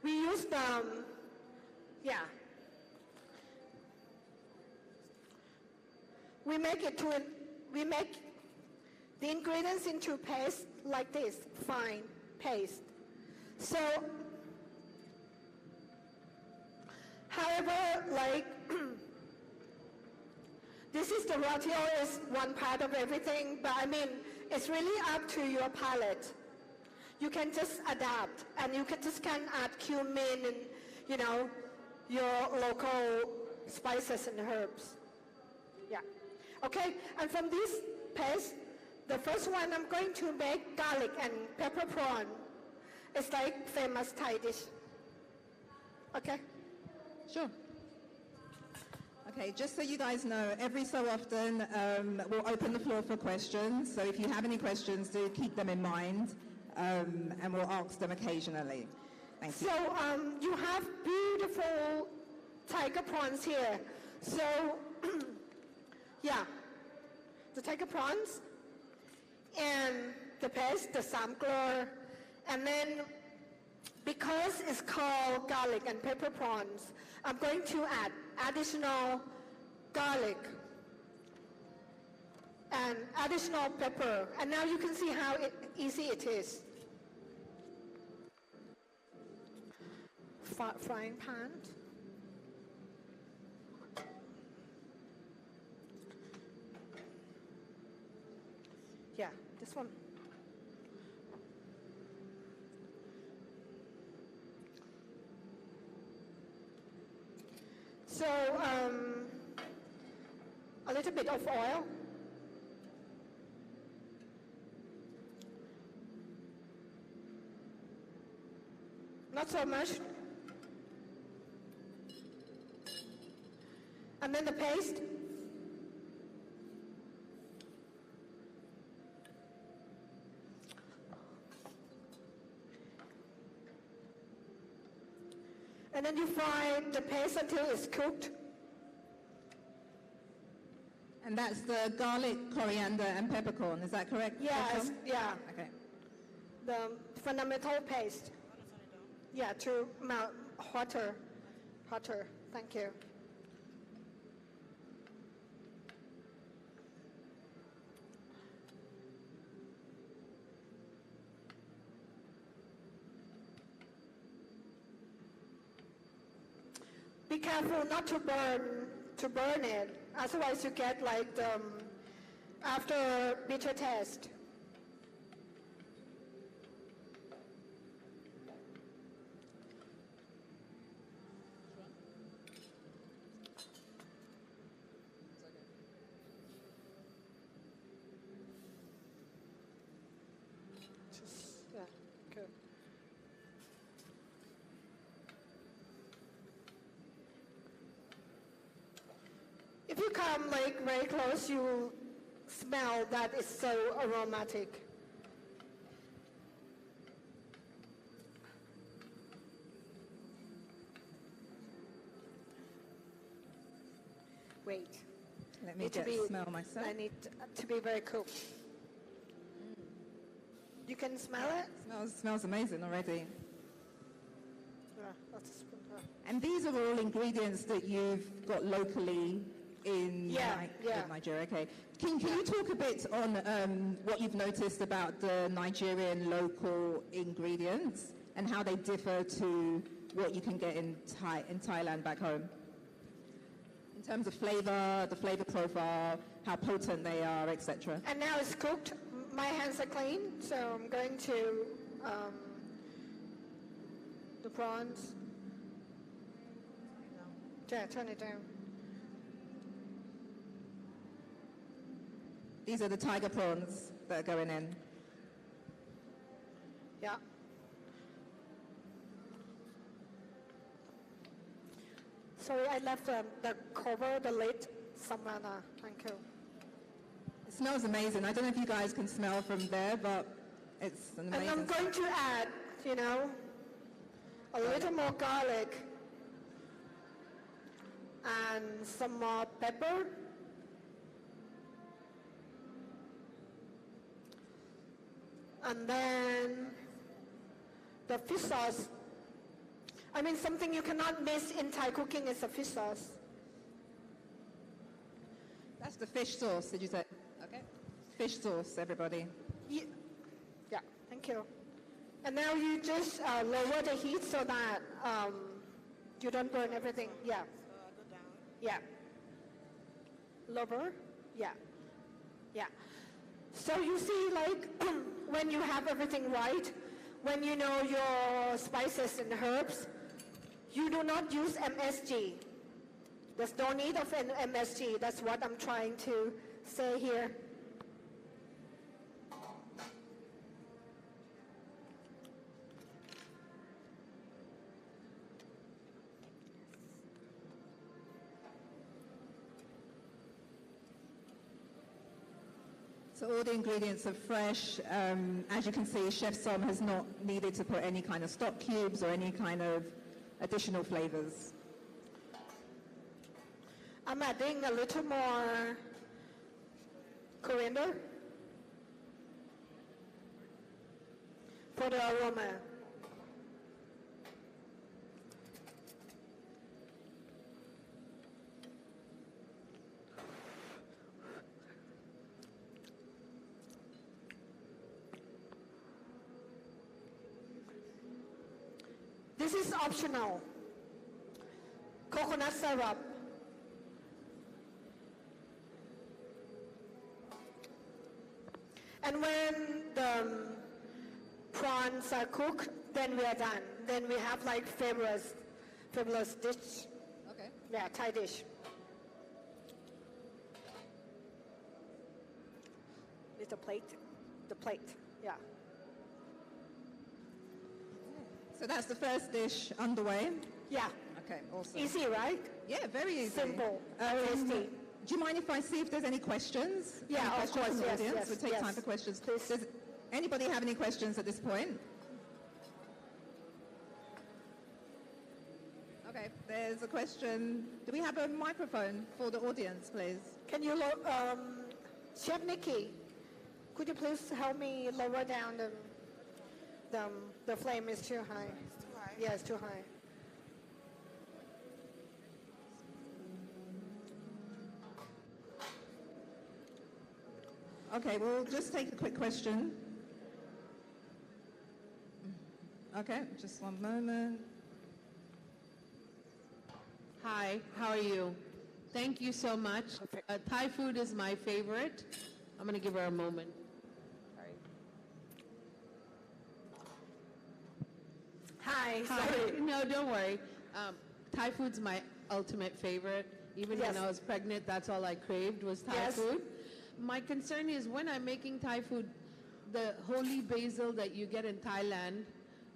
we use them, we make the ingredients into paste like this, fine paste. So, however, like, this is the ratio is 1 part of everything, but I mean, it's really up to your palate. You can just adapt, and you can just add cumin and, you know, your local spices and herbs. Yeah. Okay, and from this paste, the first one I'm going to make garlic and pepper prawn. It's like famous Thai dish. Okay? Sure. Okay, just so you guys know, every so often we'll open the floor for questions. So if you have any questions, do keep them in mind, and we'll ask them occasionally. Thank you. So you have beautiful tiger prawns here. So, yeah. the tiger prawns, and the paste, the samgler, and then because it's called garlic and pepper prawns, I'm going to add additional garlic and additional pepper. And now you can see how easy it is. Frying pan. Yeah, this one. So, a little bit of oil. Not so much. And then the paste. And then you fry the paste until it's cooked. And that's the garlic, coriander, and peppercorn, is that correct? Yes, yeah. Okay. The fundamental paste. Yeah, to melt hotter. Thank you. Be careful not to burn it, otherwise you get like the after bitter taste. Yeah, good. If you come like very close, you smell that it's so aromatic. Wait. Let me smell myself. I need to be very cooked. You can smell it? Smells amazing already. Yeah, that's a spoon. And these are all ingredients that you've got locally in Nigeria. Okay. Can you talk a bit on what you've noticed about the Nigerian local ingredients and how they differ to what you can get in Thailand back home? In terms of flavor, the flavor profile, how potent they are, etc. And now it's cooked. My hands are clean, so I'm going to the prawns. Yeah, turn it down. These are the tiger prawns that are going in. Yeah. Sorry, I left the cover, the lid somewhere there. Thank you. It smells amazing. I don't know if you guys can smell from there, but it's an amazing. And I'm going to add, a little more garlic and some more pepper. And then the fish sauce. I mean, something you cannot miss in Thai cooking is the fish sauce. That's the fish sauce, did you say? Okay. Fish sauce, everybody. Yeah, thank you. And now you just lower the heat so that you don't burn everything. Yeah. Yeah. Lower. Yeah. Yeah. So you see, like, when you have everything right, when you know your spices and herbs, you do not use MSG. There's no need of an MSG. That's what I'm trying to say here. So all the ingredients are fresh. As you can see, Chef Som has not needed to put any kind of stock cubes or any kind of additional flavors. I'm adding a little more Coriander. For the aroma. This is optional. Coconut syrup. And when the prawns are cooked, then we are done. Then we have like fabulous dish. Okay. Yeah, Thai dish. It's a plate. The plate, yeah. So that's the first dish underway. Yeah. Okay, awesome. Easy, right? Yeah, very easy. Simple. Tasty. Do you mind if I see if there's any questions? Yeah, any of questions course, from the yes, audience? yes, We'll take yes. time for questions. Does anybody have any questions at this point? Okay, there's a question. Do we have a microphone for the audience, please? Can you, Chef Nikki, could you please help me lower down the flame is too high. It's too high? Yeah, it's too high. Okay, we'll just take a quick question. Okay, just one moment. Hi, how are you? Thank you so much. Thai food is my favorite. I'm going to give her a moment. Hi, Hi. sorry. No, don't worry. Thai food's my ultimate favorite. Even Yes. when I was pregnant, that's all I craved was Thai Yes. food. My concern is when I'm making Thai food, the holy basil that you get in Thailand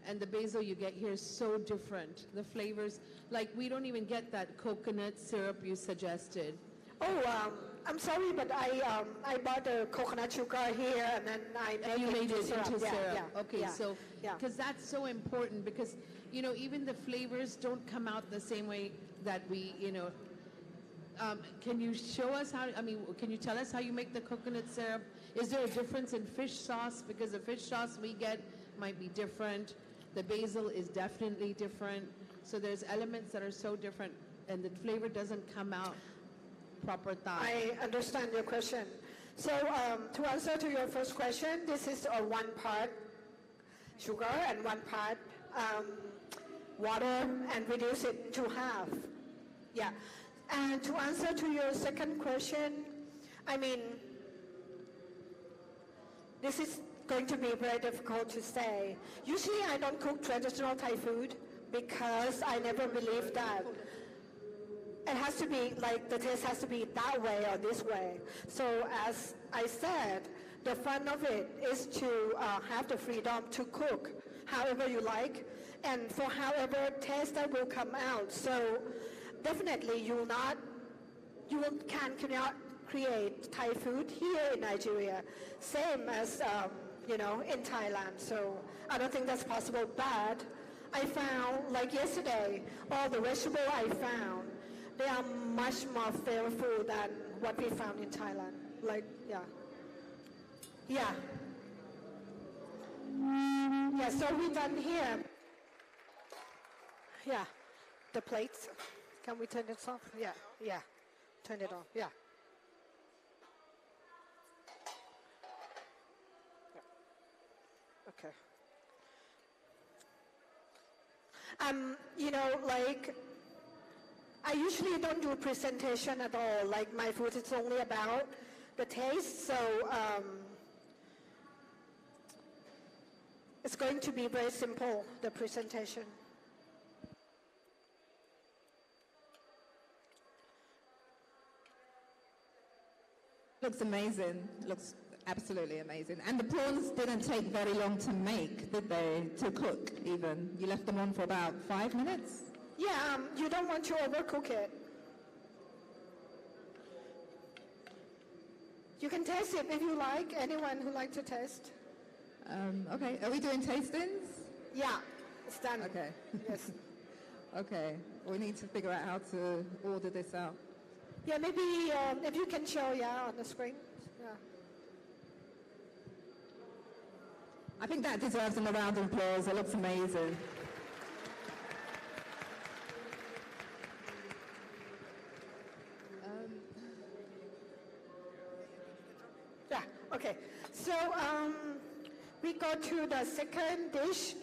and the basil you get here is so different. The flavors, like we don't even get that coconut syrup you suggested. Oh, I'm sorry, but I bought the coconut sugar here and then I And you made it into syrup. Yeah, Okay, yeah, so yeah. because that's so important because even the flavors don't come out the same way that we can you show us how? Can you tell us how you make the coconut syrup? Is there a difference in fish sauce because the fish sauce we get might be different? The basil is definitely different. So there's elements that are so different, and the flavor doesn't come out proper Thai. I understand your question. So to answer to your first question, this is a 1 part sugar and 1 part water and reduce it to half. Yeah. And to answer to your second question, this is going to be very difficult to say. Usually I don't cook traditional Thai food because I never believe that it has to be like the taste has to be that way or this way. So as I said, the fun of it is to have the freedom to cook however you like and for however taste that will come out. So definitely you cannot create Thai food here in Nigeria, same as in Thailand. So I don't think that's possible. But I found, like yesterday, all the vegetables I found, they are much more flavorful than what we found in Thailand. Yeah, so we're done here. Yeah, the plates. Can we turn this off? Yeah. Turn it off, yeah. Okay. I usually don't do presentation at all. Like my food is only about the taste, so it's going to be very simple, the presentation. Looks amazing. Looks absolutely amazing. And the prawns didn't take very long to make, did they? To cook, even. You left them on for about 5 minutes? Yeah, you don't want to overcook it. You can taste it if you like. Anyone who likes to taste? Okay. Are we doing tastings? Yeah, it's done. Okay. Yes. Okay. We need to figure out how to order this out. Yeah, maybe if you can show, on the screen. Yeah. I think that deserves a round of applause. It looks amazing. Yeah, okay. So we go to the second dish.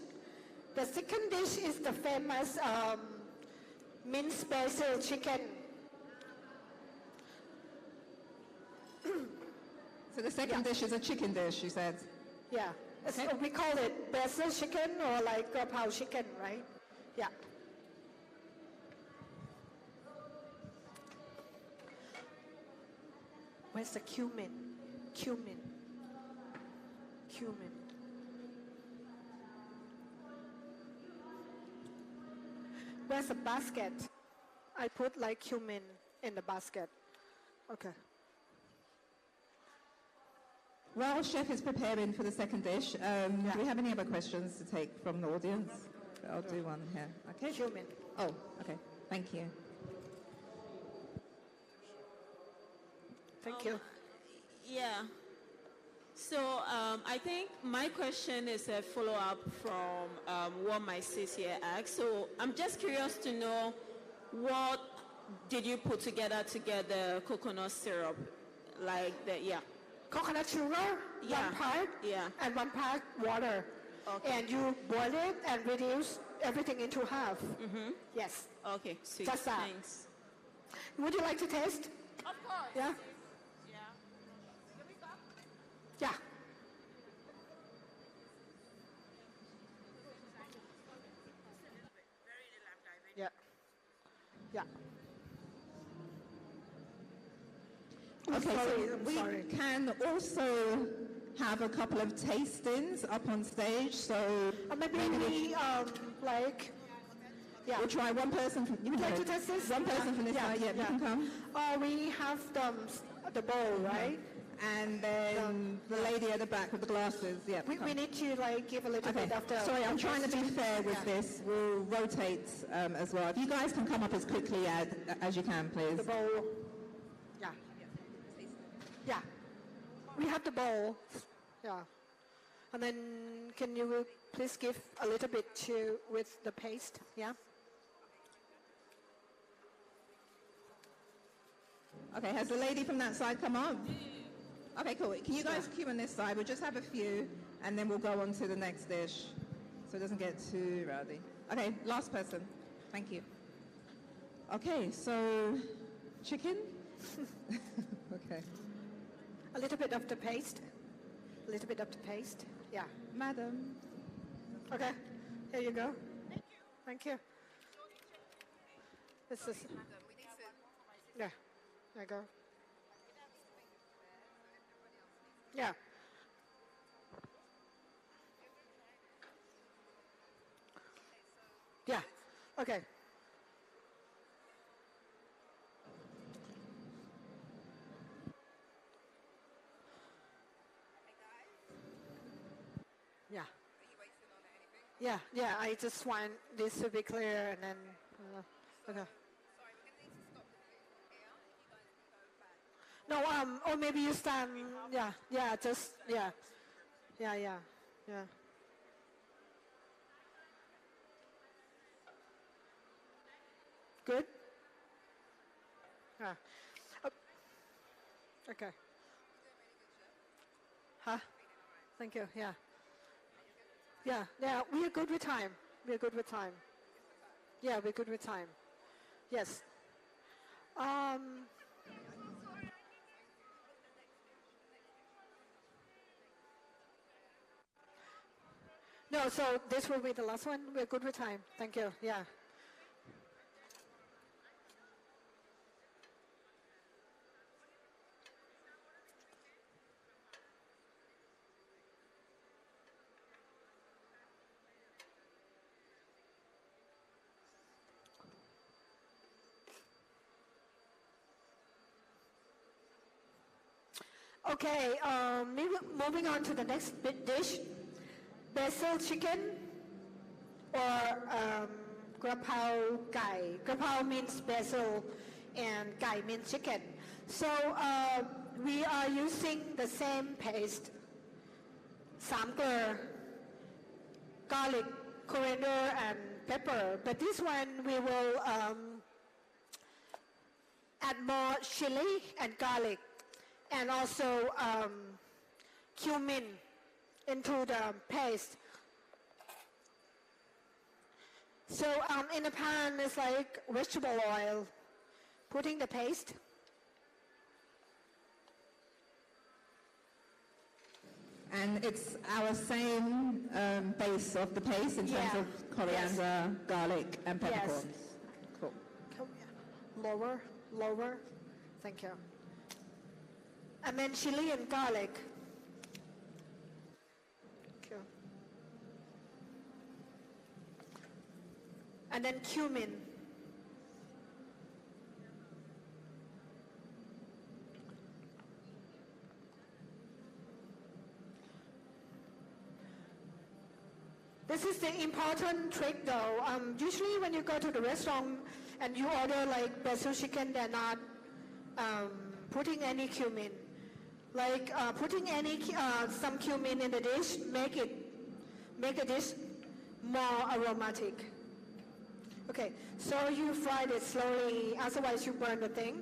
The second dish is the famous minced basil chicken. So the second dish is a chicken dish, you said? Yeah, so we call it basil chicken or like grapao chicken, right? Yeah. Where's the cumin? Cumin. Cumin. Where's the basket? I put like cumin in the basket. Okay. While Chef is preparing for the second dish, do we have any other questions to take from the audience? I'll do one here. Okay. Cumin. Oh, okay. Thank you. Thank you. Yeah. So I think my question is a follow-up from what my sis here asked. So I'm just curious to know, what did you put together to get the coconut syrup? Like coconut sugar, one part, and one part water. Okay. And you boil it and reduce everything into half. Mm-hmm. Yes. Okay, sweet. Just that. Thanks. Would you like to taste? Of course. Yeah? Yeah. Yeah. Yeah. Okay, Sorry, so I'm we sorry. can also have a couple of tastings up on stage. So maybe we we'll try one person from. You Would you can like to go. test this? One person from this side. Yeah, you can come. We have the bowl, right? And then the lady at the back with the glasses. Yeah. We need to give a little bit of the. Sorry, I'm trying to be taste. fair with Yeah. this. We'll rotate as well. If you guys can come up as quickly as you can, please. The bowl. Yeah. Yeah. We have the bowl. Yeah. And then can you please give a little bit with the paste? Yeah. Okay, has the lady from that side come up? Okay, cool. Can you guys queue on this side? We'll just have a few, and then we'll go on to the next dish, so it doesn't get too rowdy. Okay, last person. Thank you. Okay, so chicken? Okay. A little bit of the paste. A little bit of the paste. Yeah. Madam. Okay. Here you go. Thank you. This is. Yeah. There you go. Yeah. Yeah. Okay. Yeah. Yeah, I just want this to be clear and then, okay. No, or maybe you stand, yeah, just, yeah. Good? Yeah. Okay. Huh? Thank you, yeah. Yeah, we are good with time. We are good with time. Yeah, we're good with time. Yes. No, so this will be the last one. We're good with time. Thank you. Yeah. Okay, moving on to the next dish, basil chicken or grapao gai. Grapao means basil and gai means chicken. So we are using the same paste, 3 เกลือ garlic, coriander, and pepper. But this one we will add more chili and garlic, and also cumin into the paste. So in the pan is like vegetable oil, putting the paste. And it's our same base of the paste in terms of coriander, garlic, and peppercorns. Yes. Cool. Lower, lower. Thank you. And then chili and garlic. Thank you. And then cumin. This is the important trick though. Usually when you go to the restaurant and you order like basil chicken, they're not putting any cumin. Like putting some cumin in the dish, make the dish more aromatic. Okay, so you fry it slowly, otherwise you burn the thing.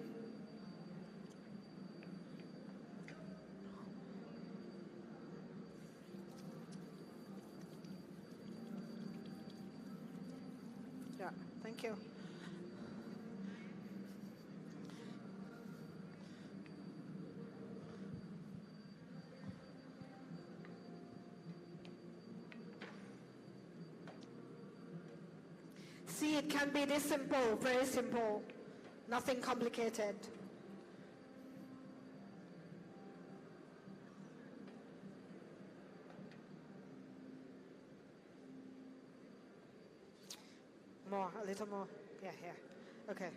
Yeah, thank you. See, it can be this simple, very simple, nothing complicated. More, a little more. Yeah, here. Okay.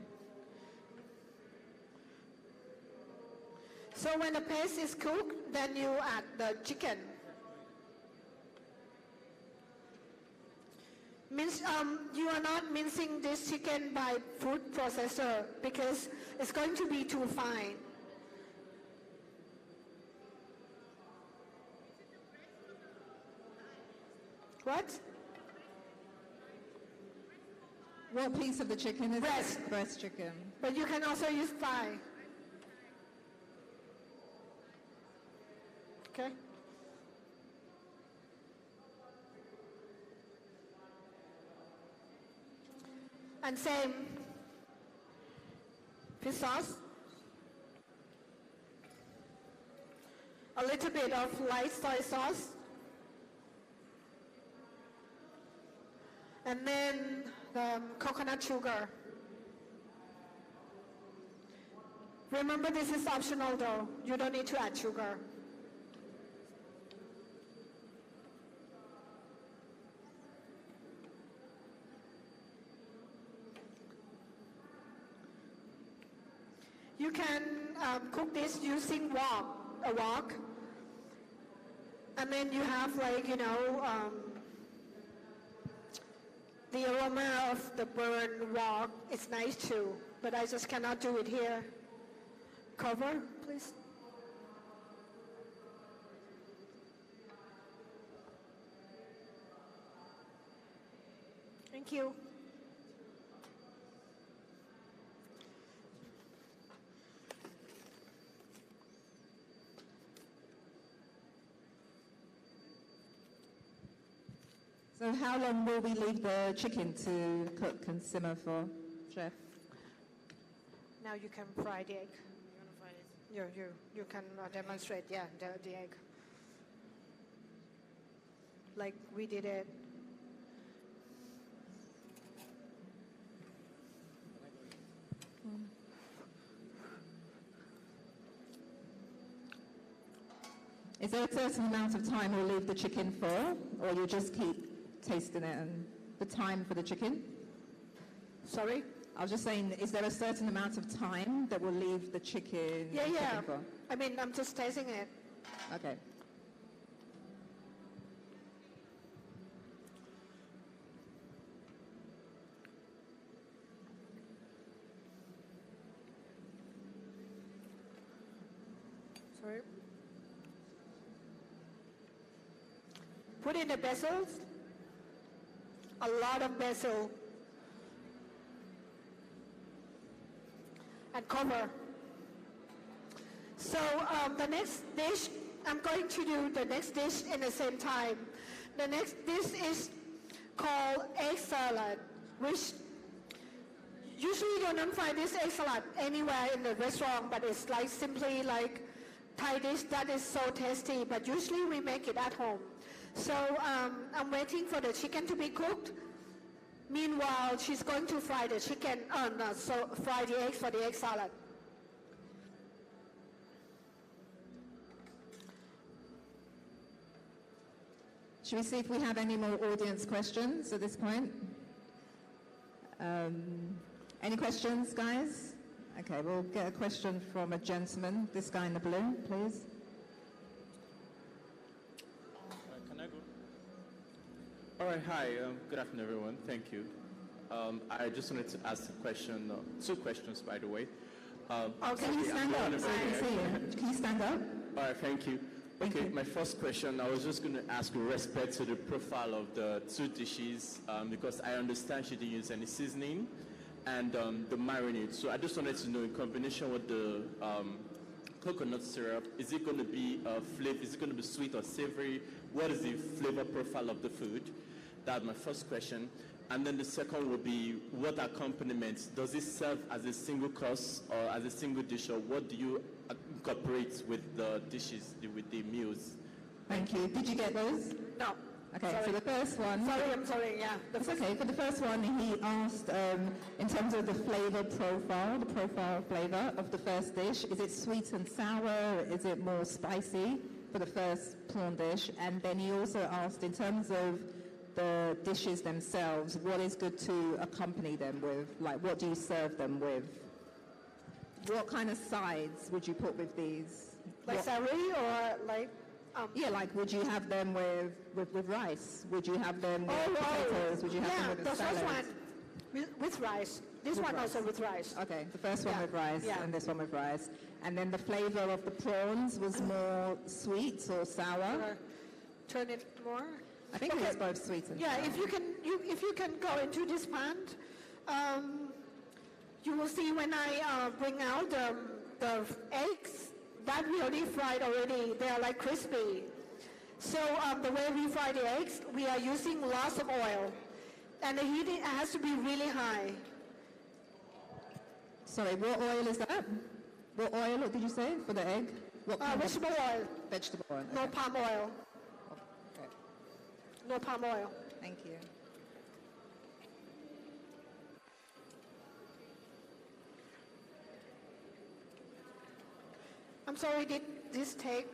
So when the paste is cooked, then you add the chicken. You are not mincing this chicken by food processor because it's going to be too fine. What? What piece of the chicken is Breast. it? Breast chicken. But you can also use thigh. Okay? And same fish sauce. A little bit of light soy sauce. And then the coconut sugar. Remember, this is optional though. You don't need to add sugar. You can cook this using a wok. And then you have like, the aroma of the burned wok. It's nice too, but I just cannot do it here. Cover, please. Thank you. So how long will we leave the chicken to cook and simmer for, Chef? Now you can fry the egg. You can demonstrate, yeah, the egg. Like we did it. Is there a certain amount of time we'll leave the chicken for, or you just keep tasting it and the time for the chicken? Sorry? I was just saying, is there a certain amount of time that we'll leave the chicken for? I mean, I'm just tasting it. Okay. Sorry. Put in the basils. a lot of basil, and cover. So the next dish, I'm going to do the next dish in the same time. The next dish is called egg salad, which usually you don't find this egg salad anywhere in the restaurant, but it's like simply like Thai dish that is so tasty, but usually we make it at home. So I'm waiting for the chicken to be cooked. Meanwhile, she's going to fry the chicken, fry the eggs for the egg salad. Should we see if we have any more audience questions at this point? Any questions, guys? Okay, we'll get a question from a gentleman. This guy in the blue, please. Can I go? All right, hi. Good afternoon, everyone. Thank you. I just wanted to ask a question, two questions, by the way. Can you stand up so I can see you? Can you stand up? All right, thank you. Okay, my first question, I was just going to ask with respect to the profile of the two dishes, because I understand she didn't use any seasoning and the marinade. So I just wanted to know, in combination with the coconut syrup, is it going to be flavor? Is it going to be sweet or savory? What is the flavor profile of the food? That's my first question. And then the second would be, what accompaniments? Does it serve as a single course or as a single dish, or what do you incorporate with the dishes, with the meals? Thank you. Did you get those? No. Okay, Sorry. for the first one... I'm sorry, yeah. That's okay. For the first one, he asked, in terms of the flavor profile, the profile flavor of the first dish, is it sweet and sour? Is it more spicy for the first prawn dish? And then he also asked, in terms of the dishes themselves, what is good to accompany them with? Like, what do you serve them with? What kind of sides would you put with these? Like celery or like... Yeah, like would you have them with rice? Would you have them with potatoes? Would you have them with a salad? Yeah, the first one with rice. This With one rice. also with rice. Okay, the first one with rice and this one with rice. And then the flavor of the prawns was more sweet or sour? Turn it more. I think it was both sweet and sour. If you can go into this pan, you will see when I bring out the eggs that we already fried already. They are like crispy. So the way we fry the eggs, we are using lots of oil, and the heat has to be really high. Sorry, what oil is that? What oil did you say for the egg? What kind of- Vegetable oil. Vegetable oil. No okay. palm oil. Okay. No palm oil. Thank you. I'm sorry, did this take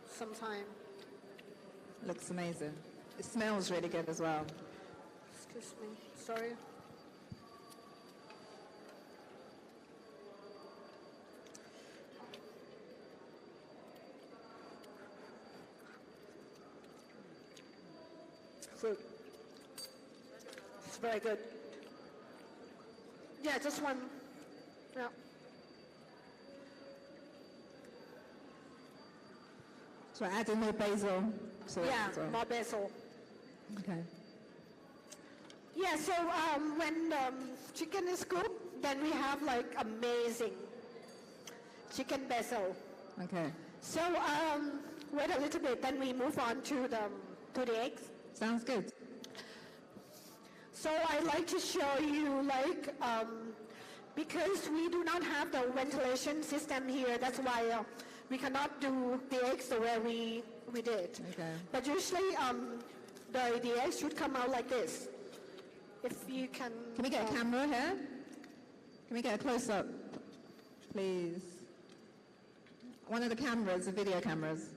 some time? Looks amazing. It smells really good as well. Excuse me. Sorry. Fruit. It's very good. Yeah, just one. Yeah. So adding more basil. So more basil. Okay. Yeah, so when chicken is cooked, then we have like amazing chicken basil. Okay. So wait a little bit, then we move on to the eggs. Sounds good. So I'd like to show you like, because we do not have the ventilation system here, that's why we cannot do the eggs the way we did. Okay. But usually the eggs should come out like this. If you can... Can we get a camera here? Can we get a close-up, please? One of the cameras, the video cameras.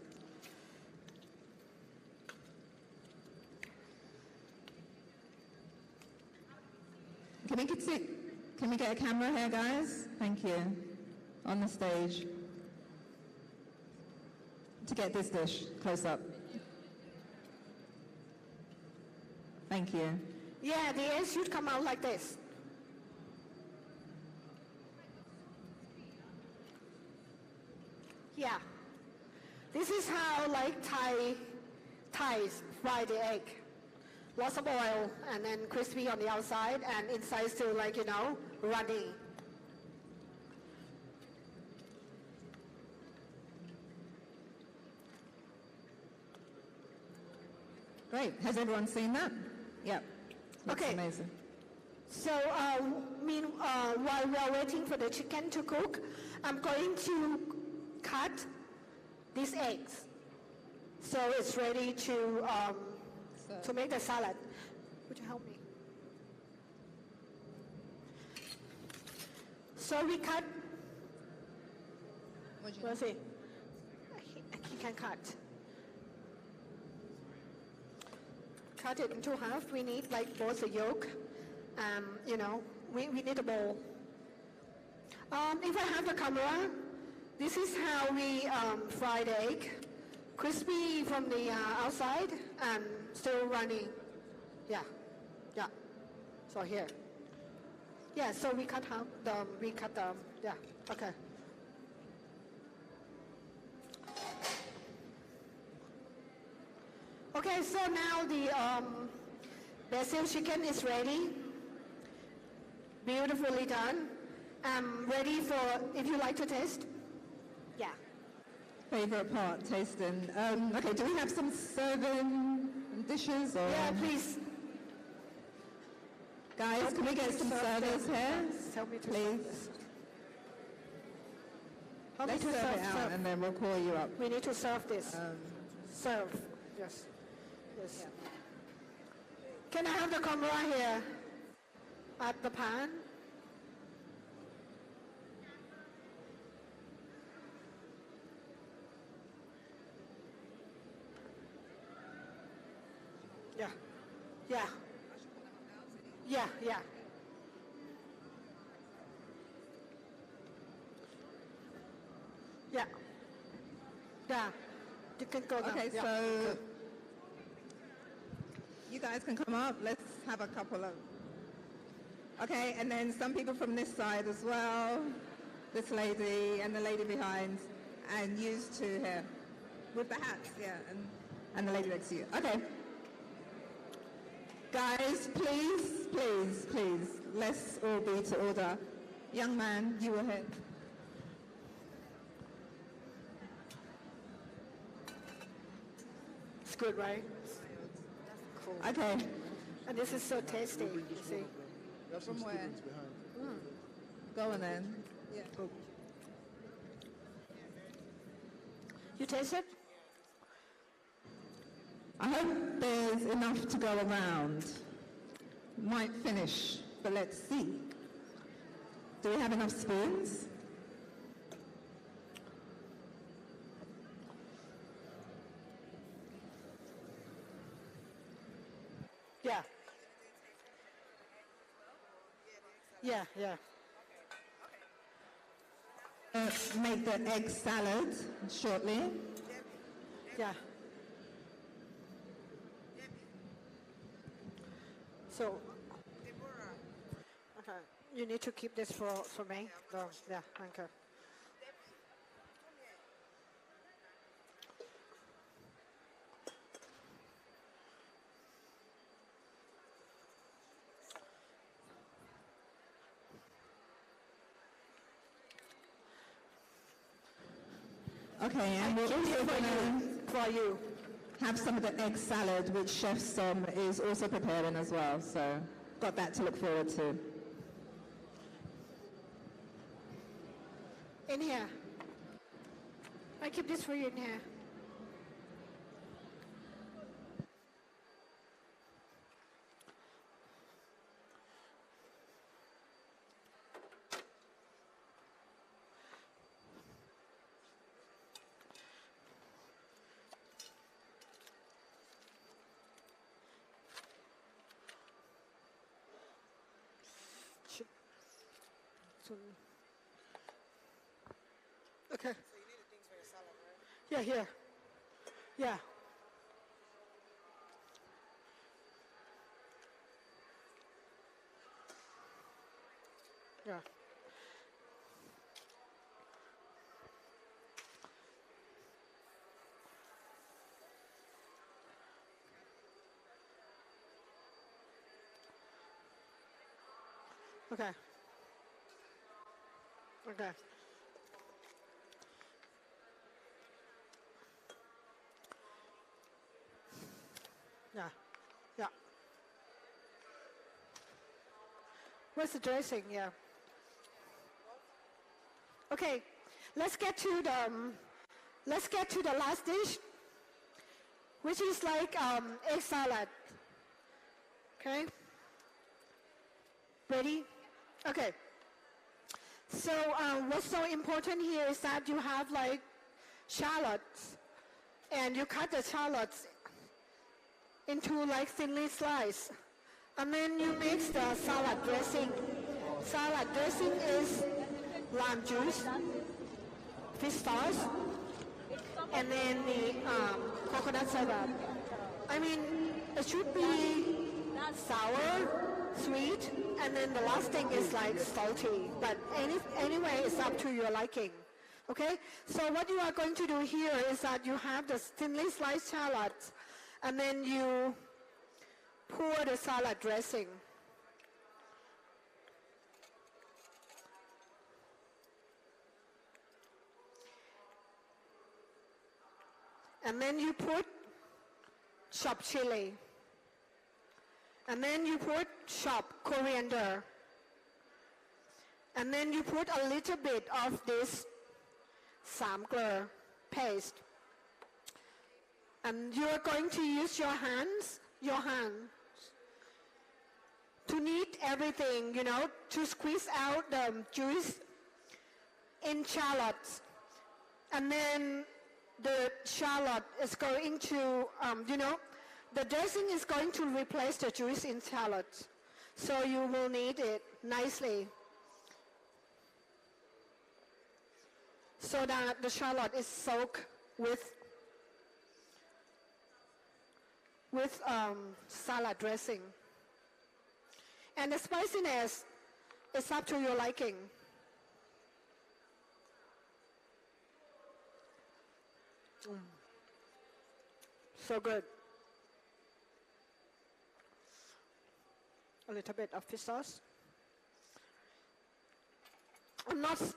Can we get a camera here, guys? Thank you. On the stage. To get this dish close up. Thank you. Yeah, the eggs should come out like this. Yeah. This is how like Thais fry the egg. lots of oil, and then crispy on the outside, and inside still like, runny. Great. Has everyone seen that? Yep. Looks Okay. amazing. So while we are waiting for the chicken to cook, I'm going to cut these eggs. So it's ready to make the salad. Would you help me? So we cut. Let's see. He can cut. Cut it into half. We need like both the yolk. We need a bowl. If I have the camera, this is how we fry the egg. Crispy from the outside and still runny. Yeah. So here. Yeah, so we cut yeah, okay. Okay, so now the basil chicken is ready. Beautifully done. Ready for, if you like to taste. Yeah. Favorite part, tasting. Okay, do we have some serving dishes? Or? Yeah, please. Guys, can we get some servers here? Help me to please. Let's serve it out and then we'll call you up. We need to serve this. Serve. Yes. Yeah. Can I have the camera here at the pan? Yeah. You can go down. Okay, yeah. so you guys can come up. Let's have a couple of... Okay, and then some people from this side as well. This lady and the lady behind. And you two here. With the hats, yeah. And the lady next to you. Okay. Guys, please. Let's all be to order. Young man, you ahead. It's good, right? Cool. Okay. And this is so tasty, you see. From where? Go on then. Yeah. You taste it? I hope there's enough to go around. Might finish, but let's see. Do we have enough spoons? Yeah. Make the egg salad shortly. Yeah. So, okay, you need to keep this for me. Yeah, thank you. Okay, and we're also going to have some of the egg salad, which Chef Som is also preparing as well. So, got that to look forward to. In here. I keep this for you in here. Okay. So you needed things for your salad, right? Yeah, here. Yeah. Yeah. Okay. Okay. Yeah. Yeah. Where's the dressing? Yeah. Okay. Let's get to the last dish, which is like egg salad. Okay. Ready? Okay. So what's so important here is that you have like shallots, and you cut the shallots into like thinly sliced, and then you mix the salad dressing. Salad dressing is lime juice, fish sauce, and then the coconut syrup. I mean, it should be sour, sweet, and then the last thing is like salty. But anyway, it's up to your liking. Okay? So what you are going to do here is that you have the thinly sliced shallots, and then you pour the salad dressing. And then you put chopped chili. And then you put chopped coriander. And then you put a little bit of this samgler paste. And you're going to use your hands to knead everything, to squeeze out the juice in shallots. And then the shallot is going to, the dressing is going to replace the juice in shallots. So you will knead it nicely so that the shallot is soaked with salad dressing. And the spiciness is up to your liking. So good. A little bit of fish sauce.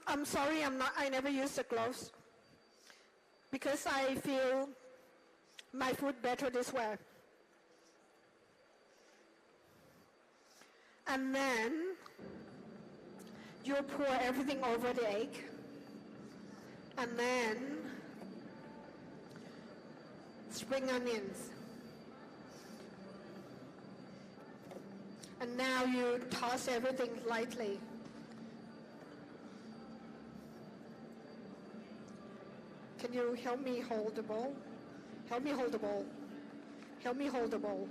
I'm sorry, I never use the gloves because I feel my food better this way. And then you pour everything over the egg. And then spring onions. And now you toss everything lightly. Can you help me hold the bowl? Help me hold the bowl. Help me hold the bowl.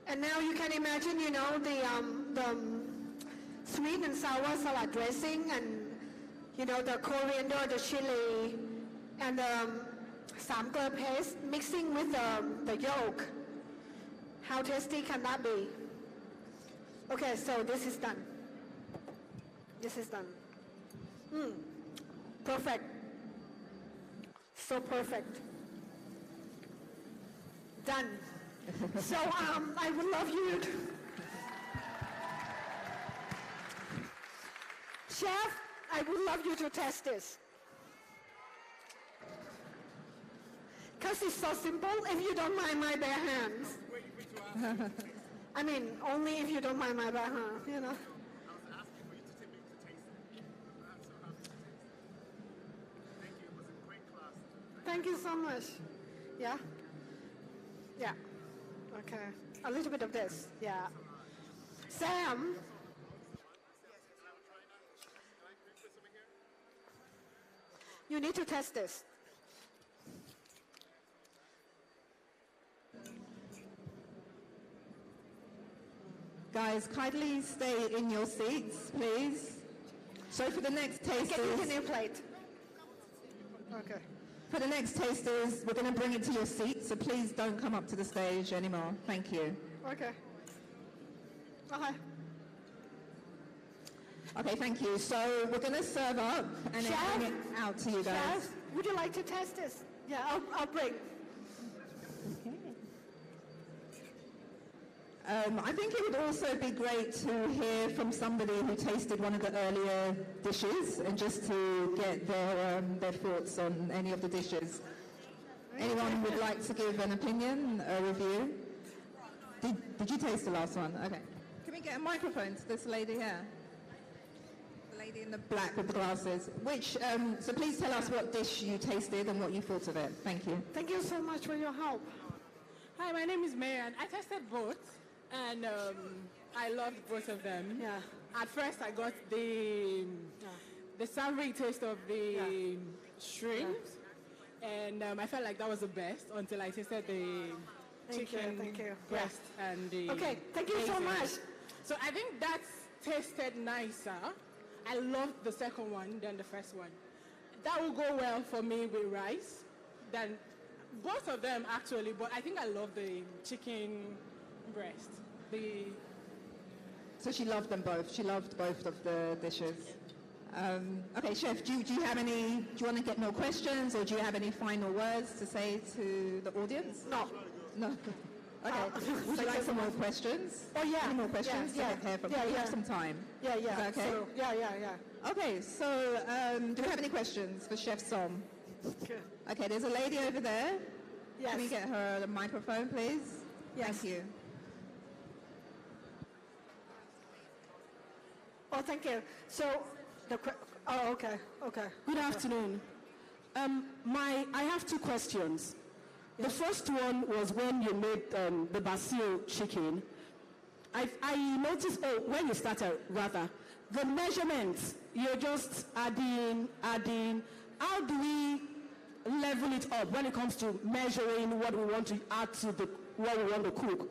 And now you can imagine, the sweet and sour salad dressing and, the coriander, the chili, and the samgler paste mixing with the yolk. How tasty can that be? Okay, so this is done. This is done. Perfect. So perfect. Done. So I would love you to... Chef, I would love you to test this. Because it's so simple, if you don't mind my bare hands. I mean, only if you don't mind my bare hands, Thank you so much. Yeah? Yeah. Okay. A little bit of this. Yeah. Sam? You need to test this. Guys, kindly stay in your seats, please. So for the next tasters... Get your plate. Okay. For the next tasters, we're going to bring it to your seats, so please don't come up to the stage anymore. Thank you. Okay. Okay. Okay, thank you. So we're going to serve up and then bring it out to you guys. Chef, would you like to test this? Yeah, I'll bring. Okay. I think it would also be great to hear from somebody who tasted one of the earlier dishes and just to get their thoughts on any of the dishes. Anyone would like to give an opinion, a review? Did you taste the last one? Okay. Can we get a microphone to this lady here? The lady in the black with the glasses. So please tell us what dish you tasted and what you thought of it. Thank you. Thank you so much for your help. Hi, my name is Marian. I tested both, and I loved both of them. Yeah. At first, I got the savory taste of the shrimps, and I felt like that was the best until I tasted the chicken breast and the thank you so much. So I think that tasted nicer. I loved the second one than the first one. That will go well for me with rice. Then both of them actually, but I think I love the chicken breast. So she loved them both. She loved both of the dishes. Okay, Chef, do you have any? Do you want to get more questions, or do you have any final words to say to the audience? No. Okay. Would you like some more questions? Oh yeah. Any more questions? Yeah. We have some time. Yeah. Is that okay. So, yeah. Okay. So, do we have any questions for Chef Som? Good. Okay. There's a lady over there. Yes. Can we get her the microphone, please? Yes. Thank you. Oh, thank you. So, okay. Good afternoon. I have two questions. The first one was when you made the basil chicken. I noticed, when you started rather, the measurements, you're just adding. How do we level it up when it comes to measuring what we want to add to what we want to cook?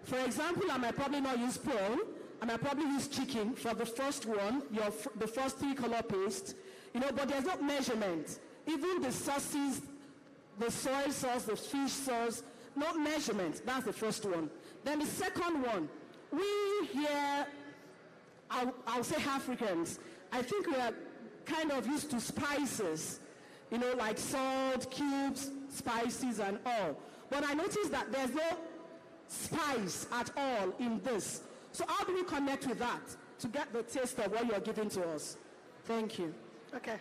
For example, I might probably not use prawn. I might probably use chicken for the first one, the first 3-color paste, but there's no measurement. Even the sauces, the soy sauce, the fish sauce, no measurement. That's the first one. Then the second one, we here, I'll say Africans, I think we are kind of used to spices, like salt, cubes, spices and all. But I noticed that there's no spice at all in this. So how do we connect with that to get the taste of what you're giving to us? Thank you. Okay.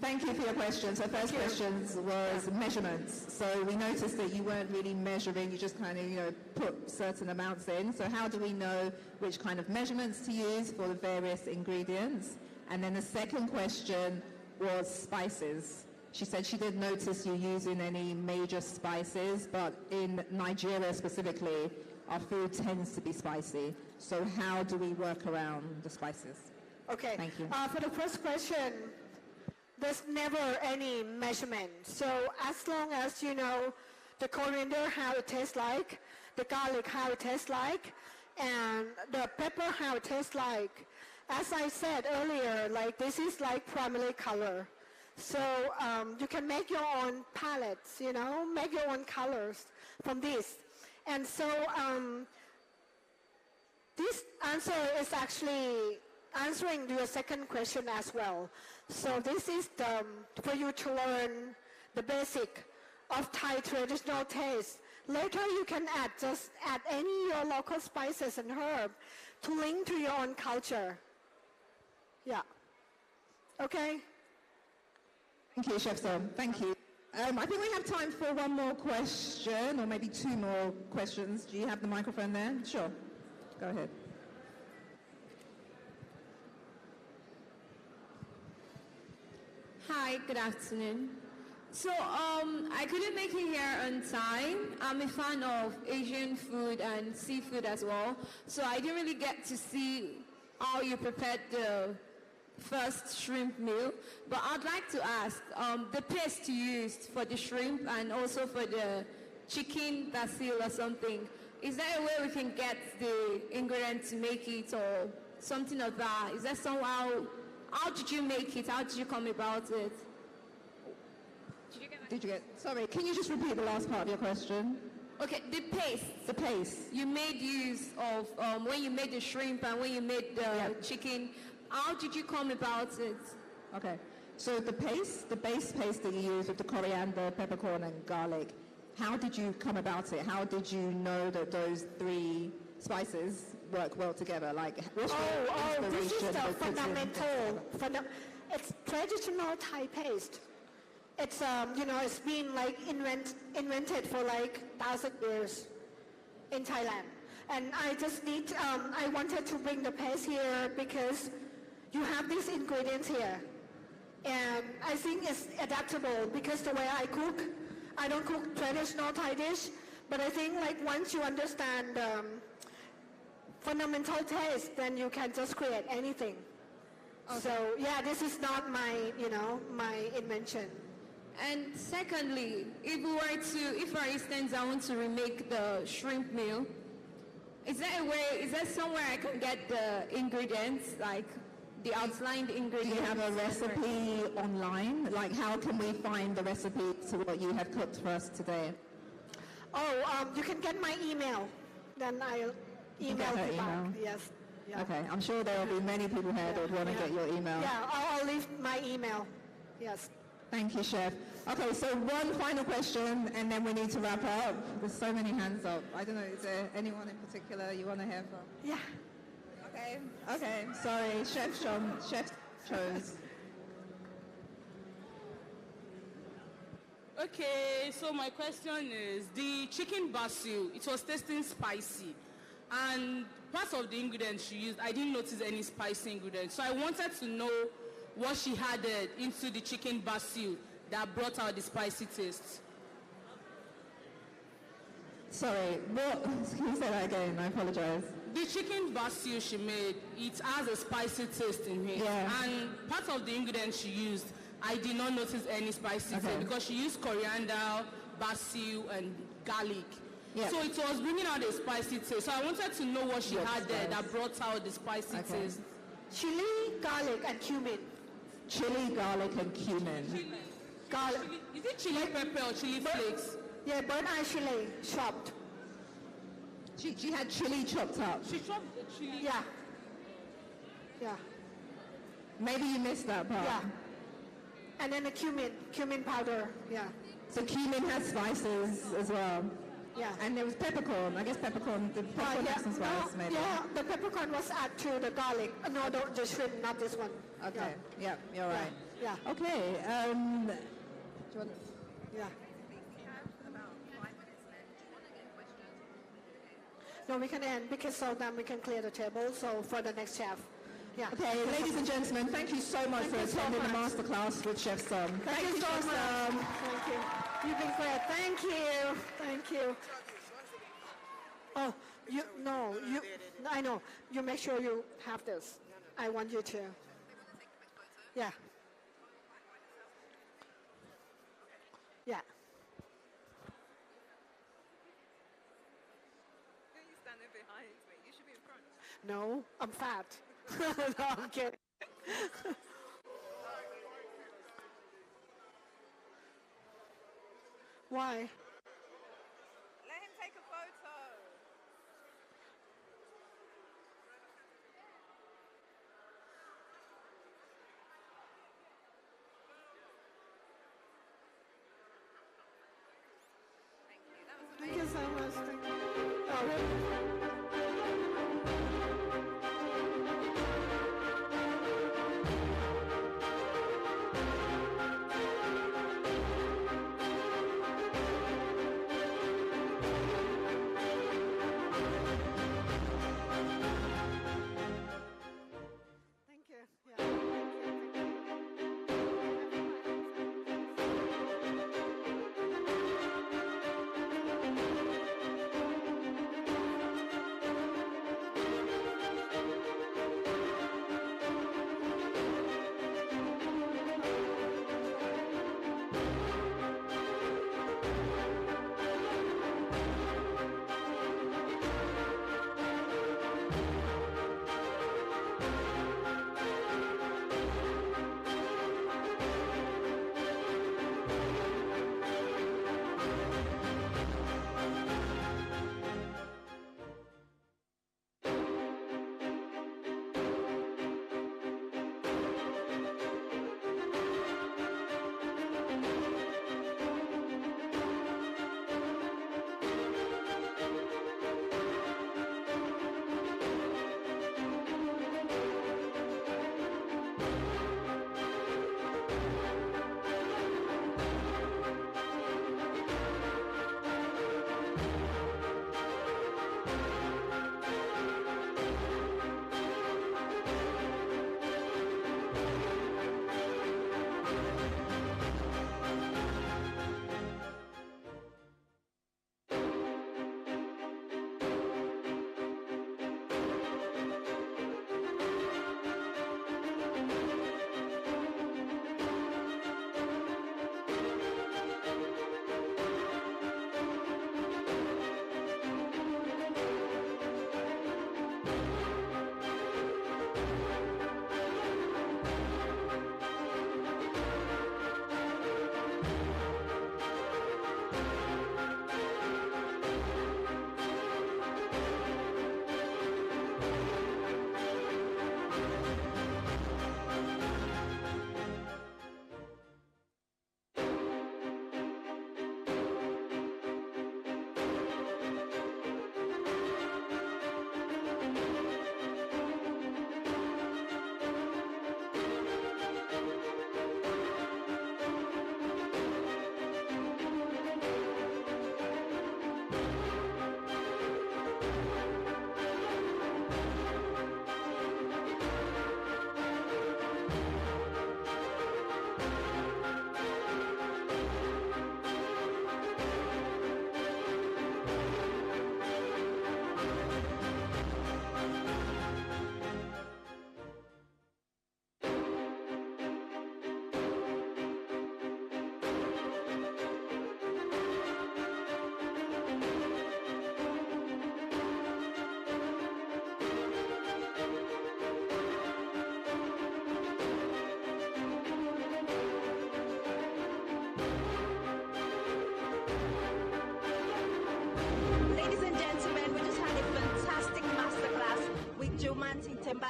Thank you for your questions. So first question was measurements. So we noticed that you weren't really measuring, you just kind of, put certain amounts in. So how do we know which kind of measurements to use for the various ingredients? And then the second question was spices. She said she didn't notice you using any major spices, but in Nigeria specifically, our food tends to be spicy. So how do we work around the spices? Okay. Thank you. For the first question, there's never any measurement. So as long as you know the coriander, how it tastes like, the garlic, how it tastes like, and the pepper, how it tastes like. As I said earlier, this is primarily color. So you can make your own palettes, make your own colors from this. And so this answer is actually answering your second question as well. So this is for you to learn the basic of Thai traditional taste. Later you can just add any your local spices and herb to link to your own culture. Yeah. Okay? Thank you, Chef Som. Thank you. I think we have time for one more question, or maybe two more questions. Do you have the microphone there? Sure. Go ahead. Hi, good afternoon. So, I couldn't make it here on time. I'm a fan of Asian food and seafood as well. So I didn't really get to see how you prepared the first shrimp meal, but I'd like to ask the paste you used for the shrimp and also for the chicken basil or something. Is there a way we can get the ingredient to make it or something of that? Is there somehow? How did you make it? How did you come about it? Sorry, can you just repeat the last part of your question? Okay, the paste. The paste. You made use of when you made the shrimp and when you made the chicken. How did you come about it? Okay, so the base paste that you use with the coriander, peppercorn and garlic how did you come about it? How did you know that those 3 spices work well together? Like, what's your this is inspiration the for putting fundamental. It's traditional Thai paste. It's it's been like invented for like 1,000 years in Thailand. And I just I wanted to bring the paste here because you have these ingredients here. And I think it's adaptable because the way I cook, I don't cook traditional Thai dish, but I think like once you understand fundamental taste, then you can just create anything. Okay. So yeah, this is not my invention. And secondly, if for instance I want to remake the shrimp meal, is there somewhere I can get the ingredients, like the outlined ingredients? Do you have a recipe online? Like, how can we find the recipe to what you have cooked for us today? You can get my email. Then I'll email you back. Yes. Yeah. Okay, I'm sure there will be many people here that would want to get your email. Yeah, I'll leave my email. Yes. Thank you, Chef. Okay, so one final question, and then we need to wrap up. There's so many hands up. I don't know, is there anyone in particular you want to hear from? Yeah. Okay, sorry, Chef chose. Okay, so my question is, the chicken basil, it was tasting spicy. And part of the ingredients she used, I didn't notice any spicy ingredients. So I wanted to know what she added into the chicken basil that brought out the spicy taste. Sorry, what? Can you say that again? I apologize. The chicken basil she made, it has a spicy taste in it. Yeah. And part of the ingredients she used, I did not notice any spicy taste because she used coriander, basil, and garlic. Yeah. So it was bringing out a spicy taste. So I wanted to know what she had there that brought out the spicy taste. Chili, garlic, and cumin. Chili, garlic, and cumin. Garlic. Is it chili pepper or chili flakes? Yeah, burnt eye chili, chopped. She had chili chopped up. She chopped the chili. Yeah. Yeah. Maybe you missed that part. Yeah. And then the cumin powder. Yeah. So cumin has spices as well. Yeah. And there was peppercorn. I guess peppercorn has some spice, maybe. Yeah, the peppercorn was added to the garlic. No, the shrimp, not this one. Okay. Yeah, you're right. Yeah. Okay. Do you want Yeah. No, we can end because so then we can clear the table. So for the next chef. Yeah. Okay, ladies and gentlemen, thank you so much for attending the masterclass with Chef Som. Thank you so much. Thank you. You've been great. Thank you. Thank you. Oh, I know. You make sure you have this. I want you to. Yeah. Yeah. You're standing behind me. You should be in front. No, I'm fat. No, I'm kidding. Why? Let him take a photo. Thank you so much. Thank you. Oh.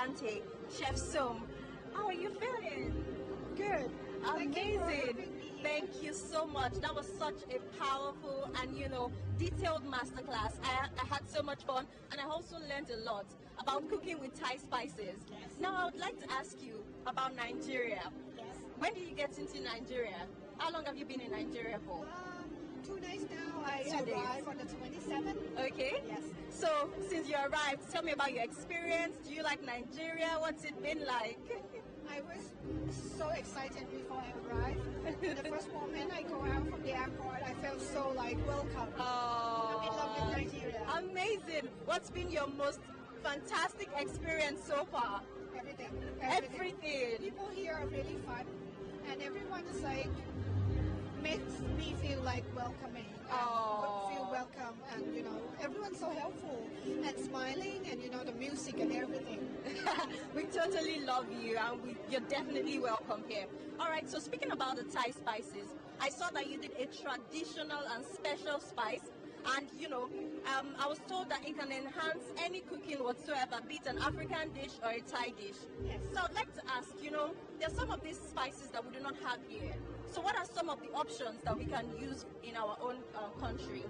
Asante, Chef Som. How are you feeling? Good. Amazing. Thank you so much. That was such a powerful and, detailed masterclass. I had so much fun, and I also learned a lot about cooking with Thai spices. Yes. Now, I would like to ask you about Nigeria. Yes. When did you get into Nigeria? How long have you been in Nigeria for? 2 days now. I 2 days. arrived on the 27th. Okay. Yes. So, since you arrived, tell me about your experience. Do you like Nigeria? What's it been like? I was so excited before I arrived. The first moment I go out from the airport, I felt so welcome. Oh, I'm in love with Nigeria. Amazing. What's been your most fantastic experience so far? Everything. People here are really fun, and everyone is makes me feel welcoming. Feel welcome, and everyone's so helpful and smiling, and the music and everything. We totally love you, and you're definitely welcome here. All right, so speaking about the Thai spices, I saw that you did a traditional and special spice, and I was told that it can enhance any cooking whatsoever, be it an African dish or a Thai dish. Yes. So I'd like to ask, there's some of these spices that we do not have here. So what are some of the options that we can use in our own country?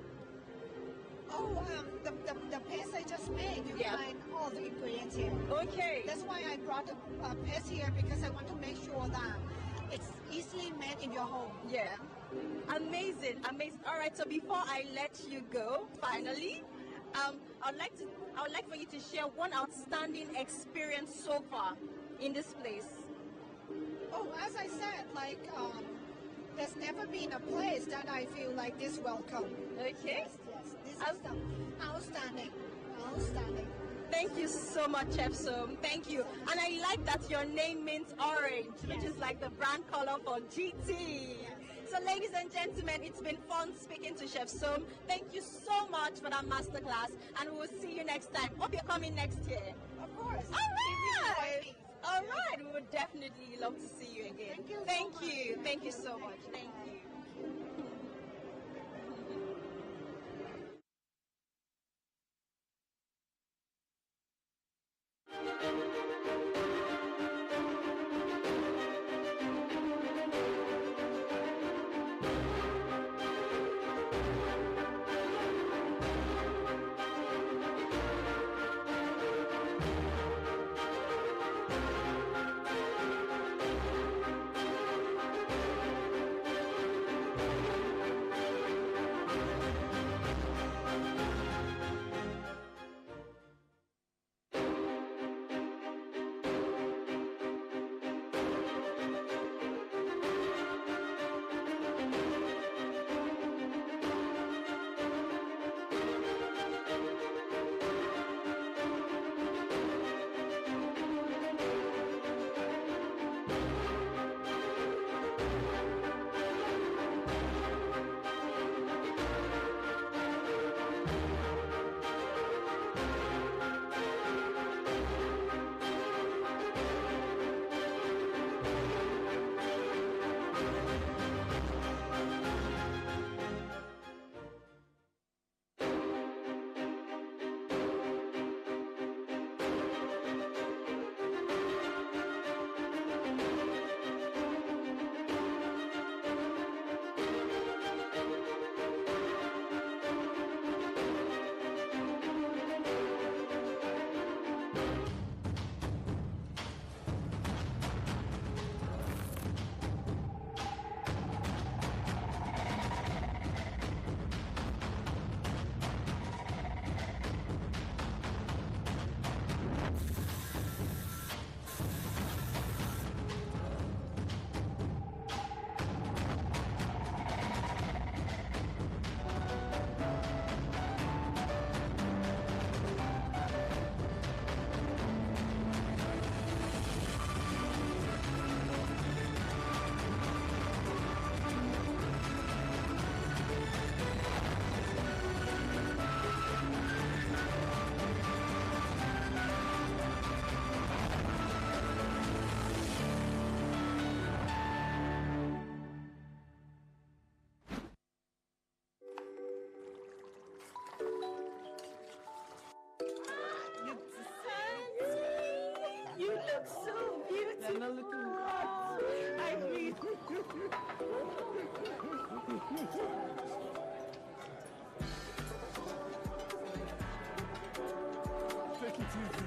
Oh, the paste I just made, you find all the ingredients here. Okay. That's why I brought the paste here, because I want to make sure that it's easily made in your home. Yeah. Amazing. All right, so before I let you go, finally, I would like for you to share one outstanding experience so far in this place. Oh, as I said, there's never been a place that I feel like this welcome. Okay. Yes. This is outstanding. Outstanding. Thank you so much, Chef Som. Thank you. And I like that your name means orange, which is like the brand color for GT. So ladies and gentlemen, it's been fun speaking to Chef Som. Thank you so much for that masterclass, and we'll see you next time. Hope you're coming next year. Of course. All right. All right. We would definitely love to see you again. Thank you. Thank you so much. Thank you. Take it easy.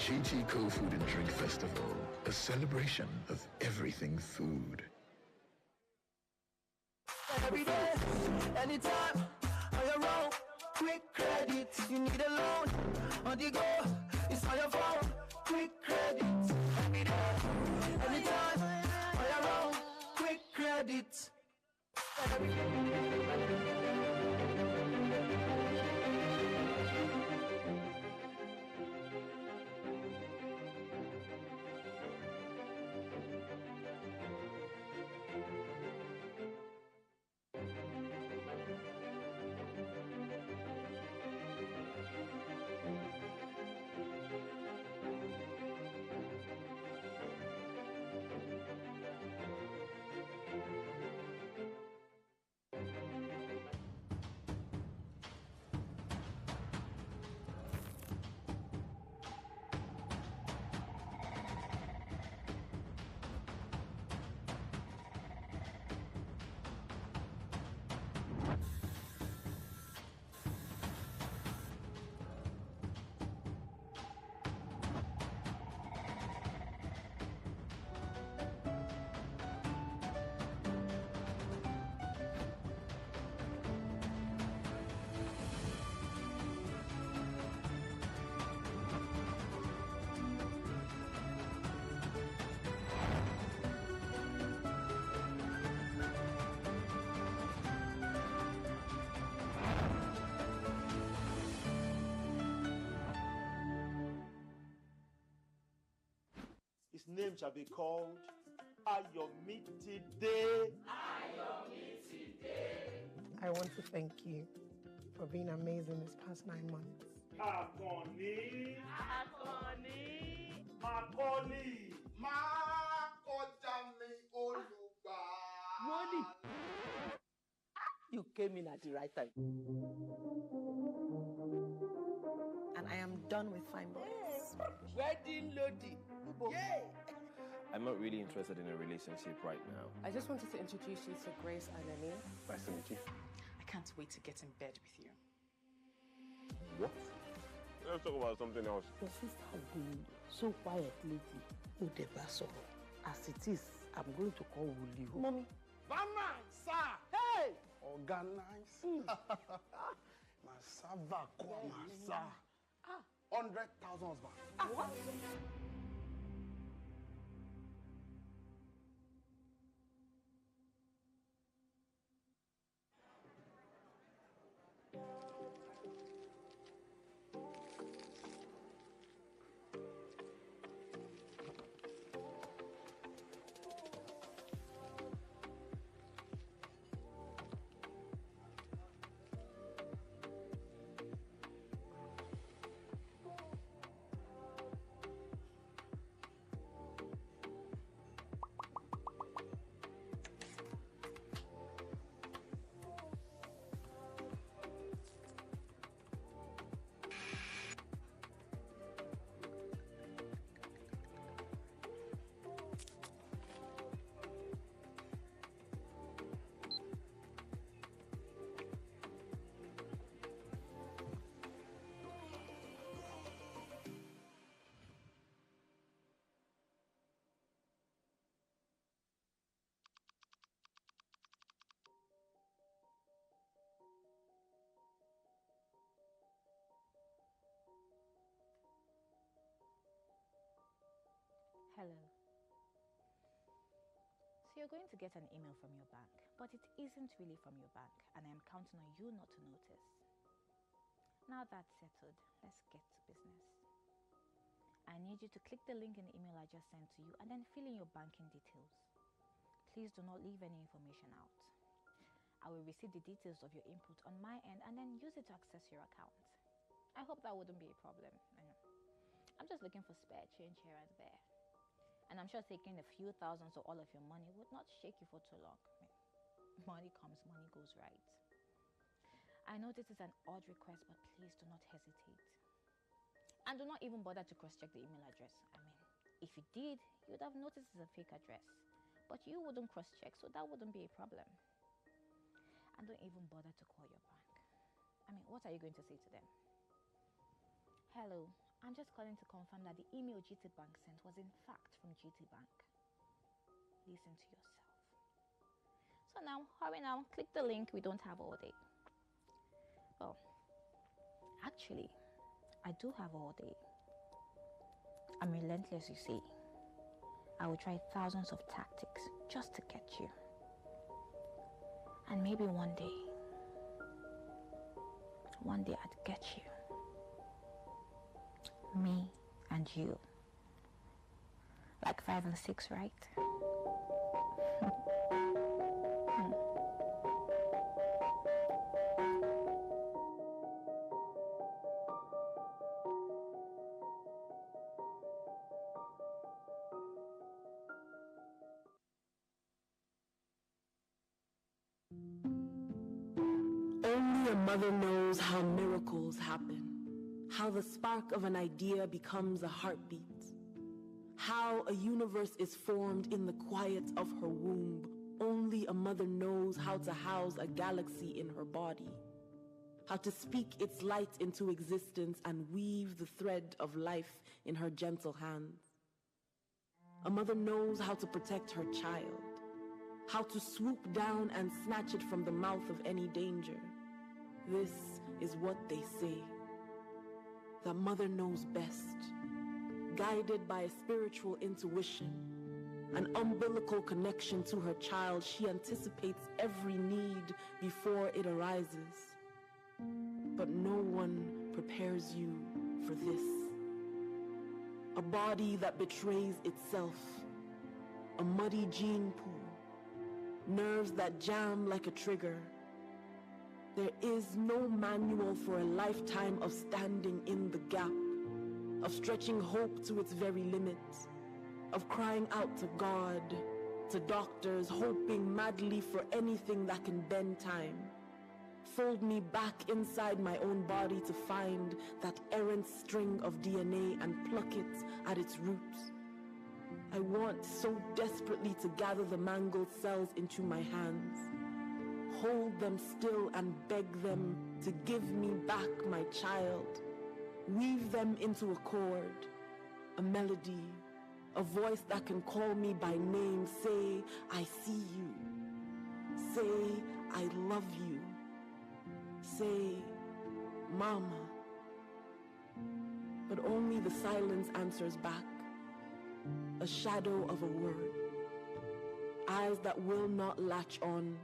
GTCO Food and Drink Festival, a celebration of everything food. Every day, anytime, on your own, quick credit, you need a loan, on the go, it's on your phone, quick credit. Every day, anytime, on your own, quick credit. His name shall be called Ayomiti. I want to thank you for being amazing this past 9 months. Akoni. Makoli. Makojami Oluba. Money. You came in at the right time. And I am done with fine boys. Wedding loading. Yay! I'm not really interested in a relationship right now. I just wanted to introduce you to Grace and Annie. Nice to meet you. I can't wait to get in bed with you. What? Let's talk about something else. Your sister has been so quiet lately. As it is, I'm going to call Wuli. Mommy. Mama, sir. Hey! Organize. Masava Kwamasa. 100,000 husbands. What? Hello. So you're going to get an email from your bank, but it isn't really from your bank, and I'm counting on you not to notice. Now that's settled, let's get to business. I need you to click the link in the email I just sent to you and then fill in your banking details. Please do not leave any information out. I will receive the details of your input on my end and then use it to access your account. I hope that wouldn't be a problem. I'm just looking for spare change here and there. And I'm sure taking a few thousands or all of your money would not shake you for too long. Money comes, money goes, right? I know this is an odd request, but please do not hesitate. And do not even bother to cross-check the email address. If you did, you would have noticed it's a fake address. But you wouldn't cross-check, so that wouldn't be a problem. And don't even bother to call your bank. What are you going to say to them? Hello, I'm just calling to confirm that the email GT Bank sent was in fact from GT Bank. Listen to yourself. So now, hurry now, click the link. We don't have all day. Well, actually, I do have all day. I'm relentless, you see. I will try thousands of tactics just to get you. And maybe one day I'd get you. Me and you. Like 5 and 6, right? Only a mother knows how miracles happen, how the spark of an idea becomes a heartbeat, how a universe is formed in the quiet of her womb. Only a mother knows how to house a galaxy in her body, how to speak its light into existence and weave the thread of life in her gentle hands. A mother knows how to protect her child, how to swoop down and snatch it from the mouth of any danger. This is what they say. The mother knows best, guided by a spiritual intuition, an umbilical connection to her child. She anticipates every need before it arises. But no one prepares you for this. A body that betrays itself, a muddy gene pool, nerves that jam like a trigger. There is no manual for a lifetime of standing in the gap, of stretching hope to its very limits, of crying out to God, to doctors, hoping madly for anything that can bend time. Fold me back inside my own body to find that errant string of DNA and pluck it at its roots. I want so desperately to gather the mangled cells into my hands, hold them still and beg them to give me back my child, weave them into a chord, a melody, a voice that can call me by name, say, I see you, say, I love you, say, Mama. But only the silence answers back, a shadow of a word, eyes that will not latch on.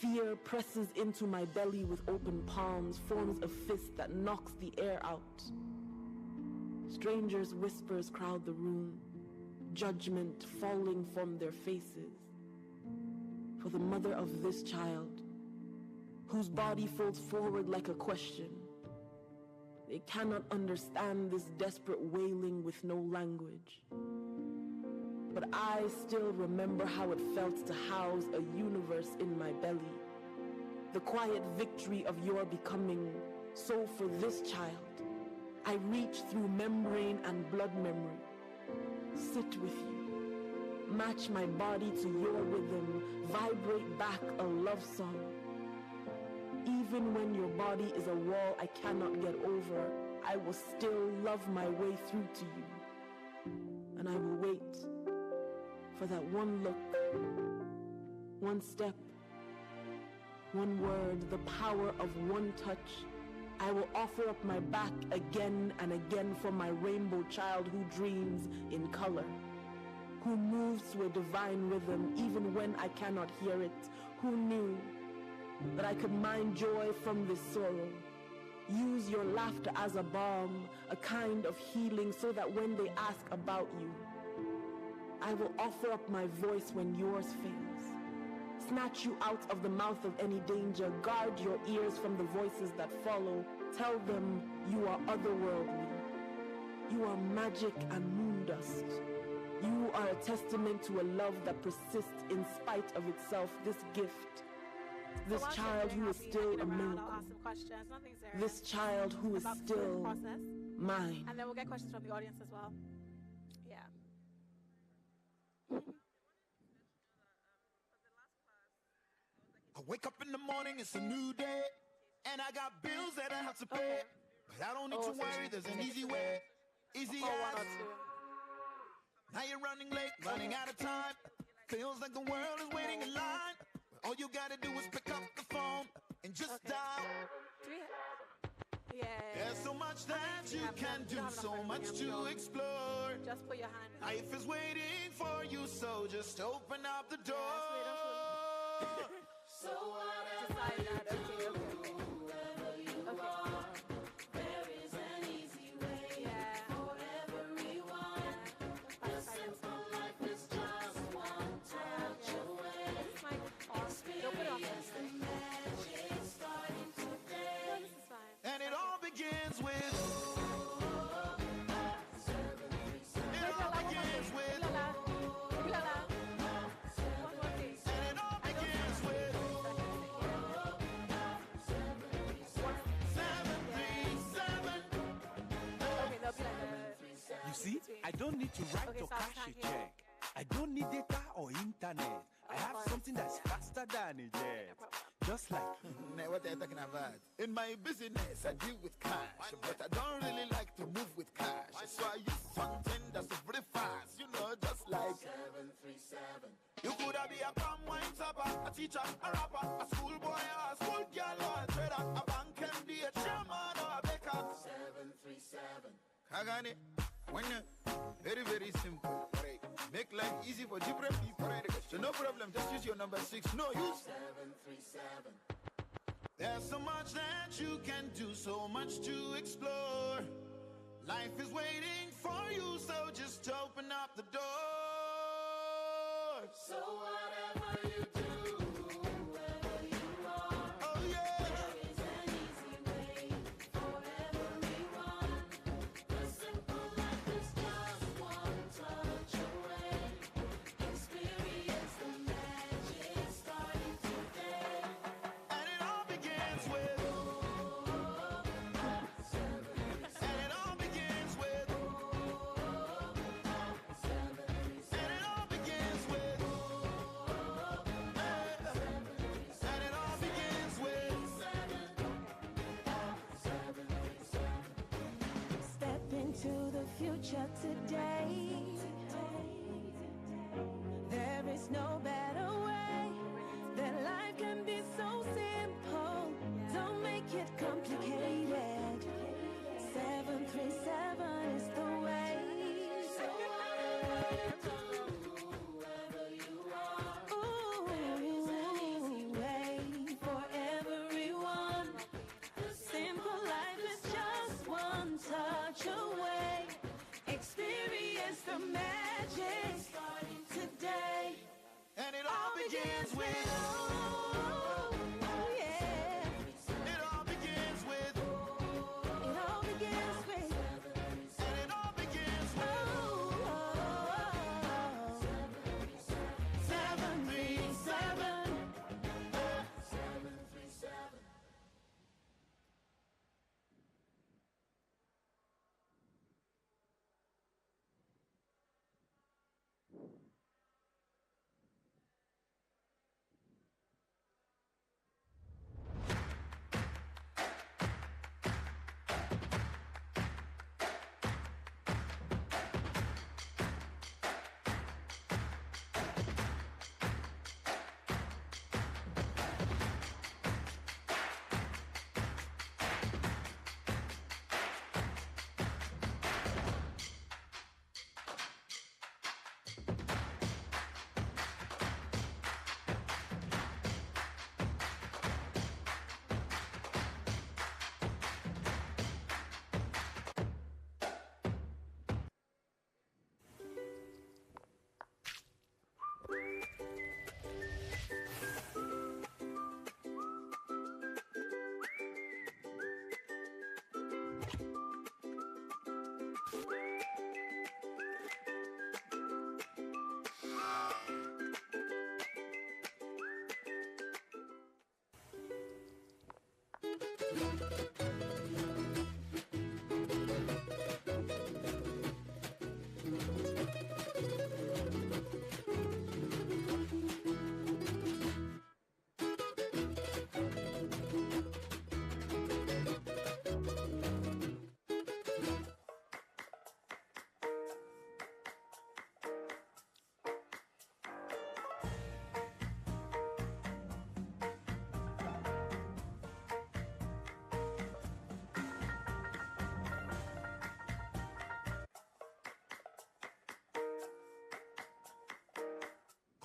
Fear presses into my belly with open palms, forms a fist that knocks the air out. Strangers' whispers crowd the room, judgment falling from their faces. For the mother of this child, whose body folds forward like a question, they cannot understand this desperate wailing with no language. But I still remember how it felt to house a universe in my belly. The quiet victory of your becoming. So for this child, I reach through membrane and blood memory. Sit with you. Match my body to your rhythm. Vibrate back a love song. Even when your body is a wall I cannot get over, I will still love my way through to you. And I will wait for that one look, one step, one word, the power of one touch. I will offer up my back again and again for my rainbow child who dreams in color, who moves to a divine rhythm even when I cannot hear it, who knew that I could mine joy from this sorrow, Use your laughter as a balm, a kind of healing, so that when they ask about you, I will offer up my voice when yours fails. Snatch you out of the mouth of any danger. Guard your ears from the voices that follow. Tell them you are otherworldly. You are magic and moon dust. You are a testament to a love that persists in spite of itself. This gift, this child who is still a miracle. I'll ask some questions. Nothing serious. This child who is About the still process. mine. And then we'll get questions from the audience as well. Yeah. I wake up in the morning, it's a new day, and I got bills that I have to pay. But I don't need to worry, there's an easy way. Easy as. Now you're running late, running out of time. Feels like the world is waiting in line. All you gotta do is pick up the phone and just dial. Yeah. There's so much that you can do, so much to explore. Just put your hand. Life is waiting for you, so just open up the door. So whatever you do, wherever you are, there is an easy way for everyone. The simple life is just one touch away. Experience the magic starting today. And it all begins with. It all begins with. You see, I don't need to write or cash a check. I don't need data or internet. I have something that's faster than a jet. Just like, what are you talking about? In my business, I deal with cash, but I don't really like to move with cash. So I use something that's very fast, you know, just like 737. You could have be a palm wine tapper, a teacher, a rapper, a schoolboy, or a school girl, or a trader, a bank MD, a chairman, or a baker. 737. Kagane, when very, very simple. Right? Make life easy for different people. Right? So no problem, just use your number 6. No use 737. There's so much that you can do, so much to explore. Life is waiting for you, so just open up the door. So whatever you do, wherever you are, oh yeah, there is an easy way for everyone. The simple life is just one touch away. Experience the magic starting today. And it all begins with. And it all begins with. And it all begins with. And it all begins with. Step into the future today. There is no better way. That life can be so simple. Don't make it complicated. 737 is the way. So wherever you are, ooh, there is an easy way for everyone. The simple life is just one touch away. Experience the magic starting today. And it all begins with. It all begins with. It all begins with. And it all begins with. 737. 737.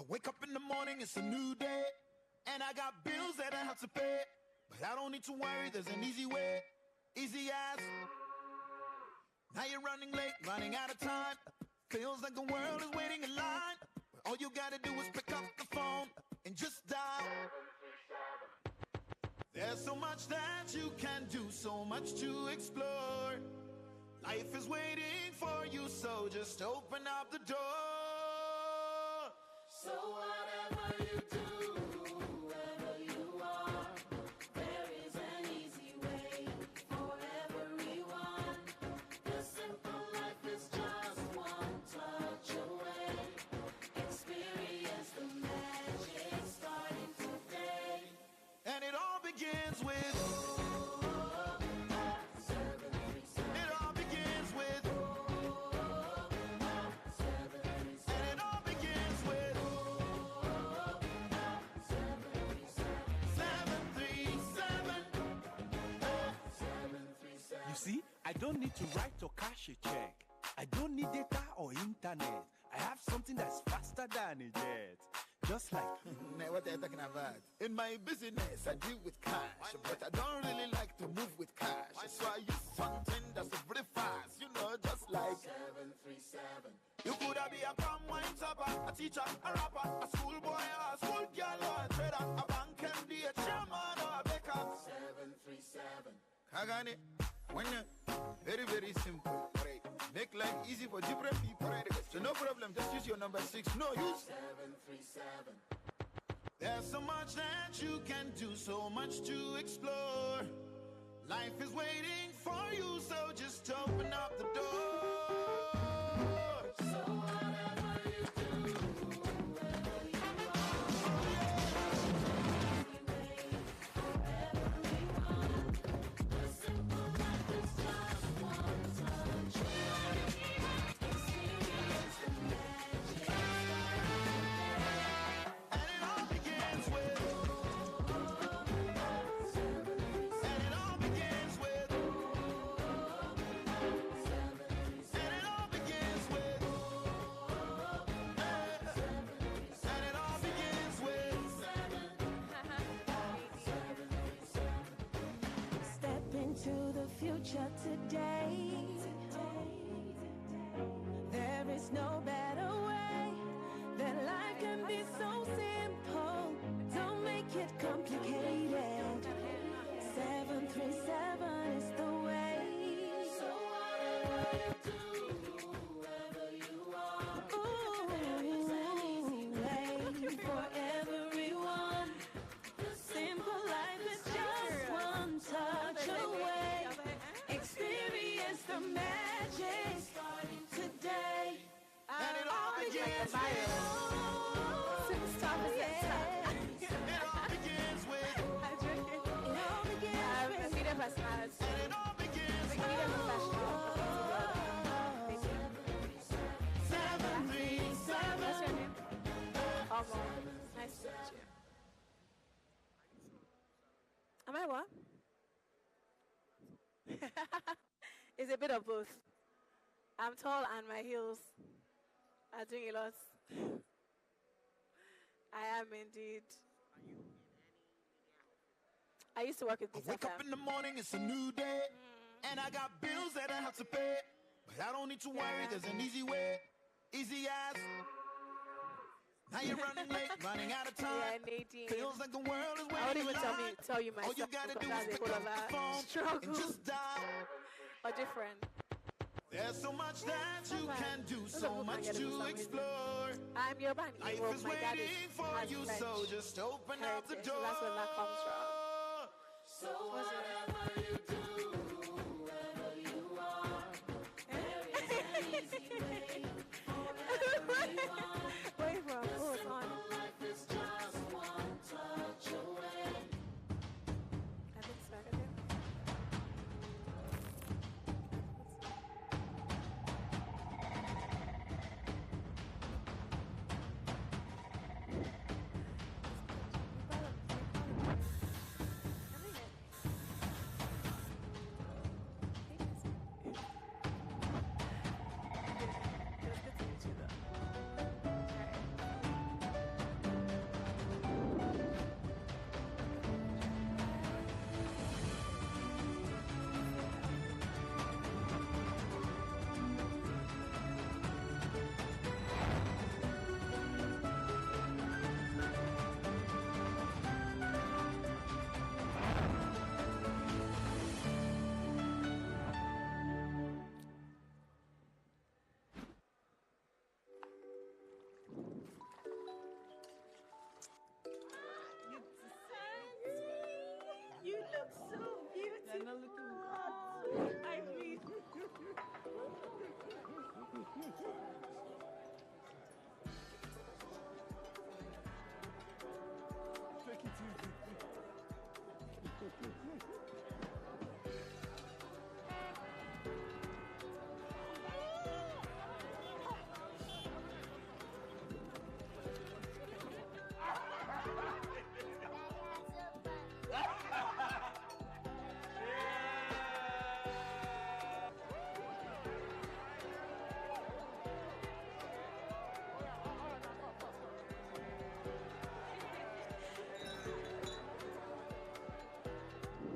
Wake up in the morning, it's a new day, and I got bills that I have to pay. But I don't need to worry, there's an easy way, easy as. Now you're running late, running out of time. Feels like the world is waiting in line. But all you gotta do is pick up the phone and just dial. There's so much that you can do, so much to explore. Life is waiting for you, so just open up the door. So whatever you do, whoever you are, there is an easy way for everyone. The simple life is just one touch away. Experience the magic starting today. And it all begins with See, I don't need to write or cash a check. I don't need data or internet. I have something that's faster than a jet. Just like what they're talking about. In my business, I deal with cash, but I don't really like to move with cash. So I use something that's very fast, you know, just like 737. You could be a palm wine topper, a teacher, a rapper, a schoolboy, or a school girl, or a trader, a bank MD, a chairman, or a baker. 737. Kagani. When very, very simple. Right. Make life easy for different people. Right. So no problem, just use your number 6. No use 737. There's so much that you can do, so much to explore. Life is waiting for you, so just open up the door. So whatever you do, whoever you to the future today. There is no better way. That life can be so simple. Don't make it complicated. 737 is the way. So whatever you do, whoever you are, there is an easy way for everyone. The simple life is just one touch away. Experience the magic starting today. And it all begins with Superstar It all begins with media personality. And it all begins with media professional. 737. What's your name? Nice to meet you. Am I what? It's a bit of both. I'm tall and my heels are doing a lot. I am indeed. I used to work with I wake up in the morning, it's a new day, and I got bills that I have to pay. But I don't need to worry, there's an easy way, easy as. Now you're running late, running out of time. Yeah, Nadine. Feels like the world is waiting. I won't even tell you myself. All you gotta do that's is pick up the phone struggle. and just dial. Or different. There's so much that you can do, so much to explore. I'm your bunny. Life well, is my dad waiting for you, so just open up the door. So that's where that comes from. So whatever Wait for a full time. I think so. I think. You look so beautiful. And a little I mean. Take it easy.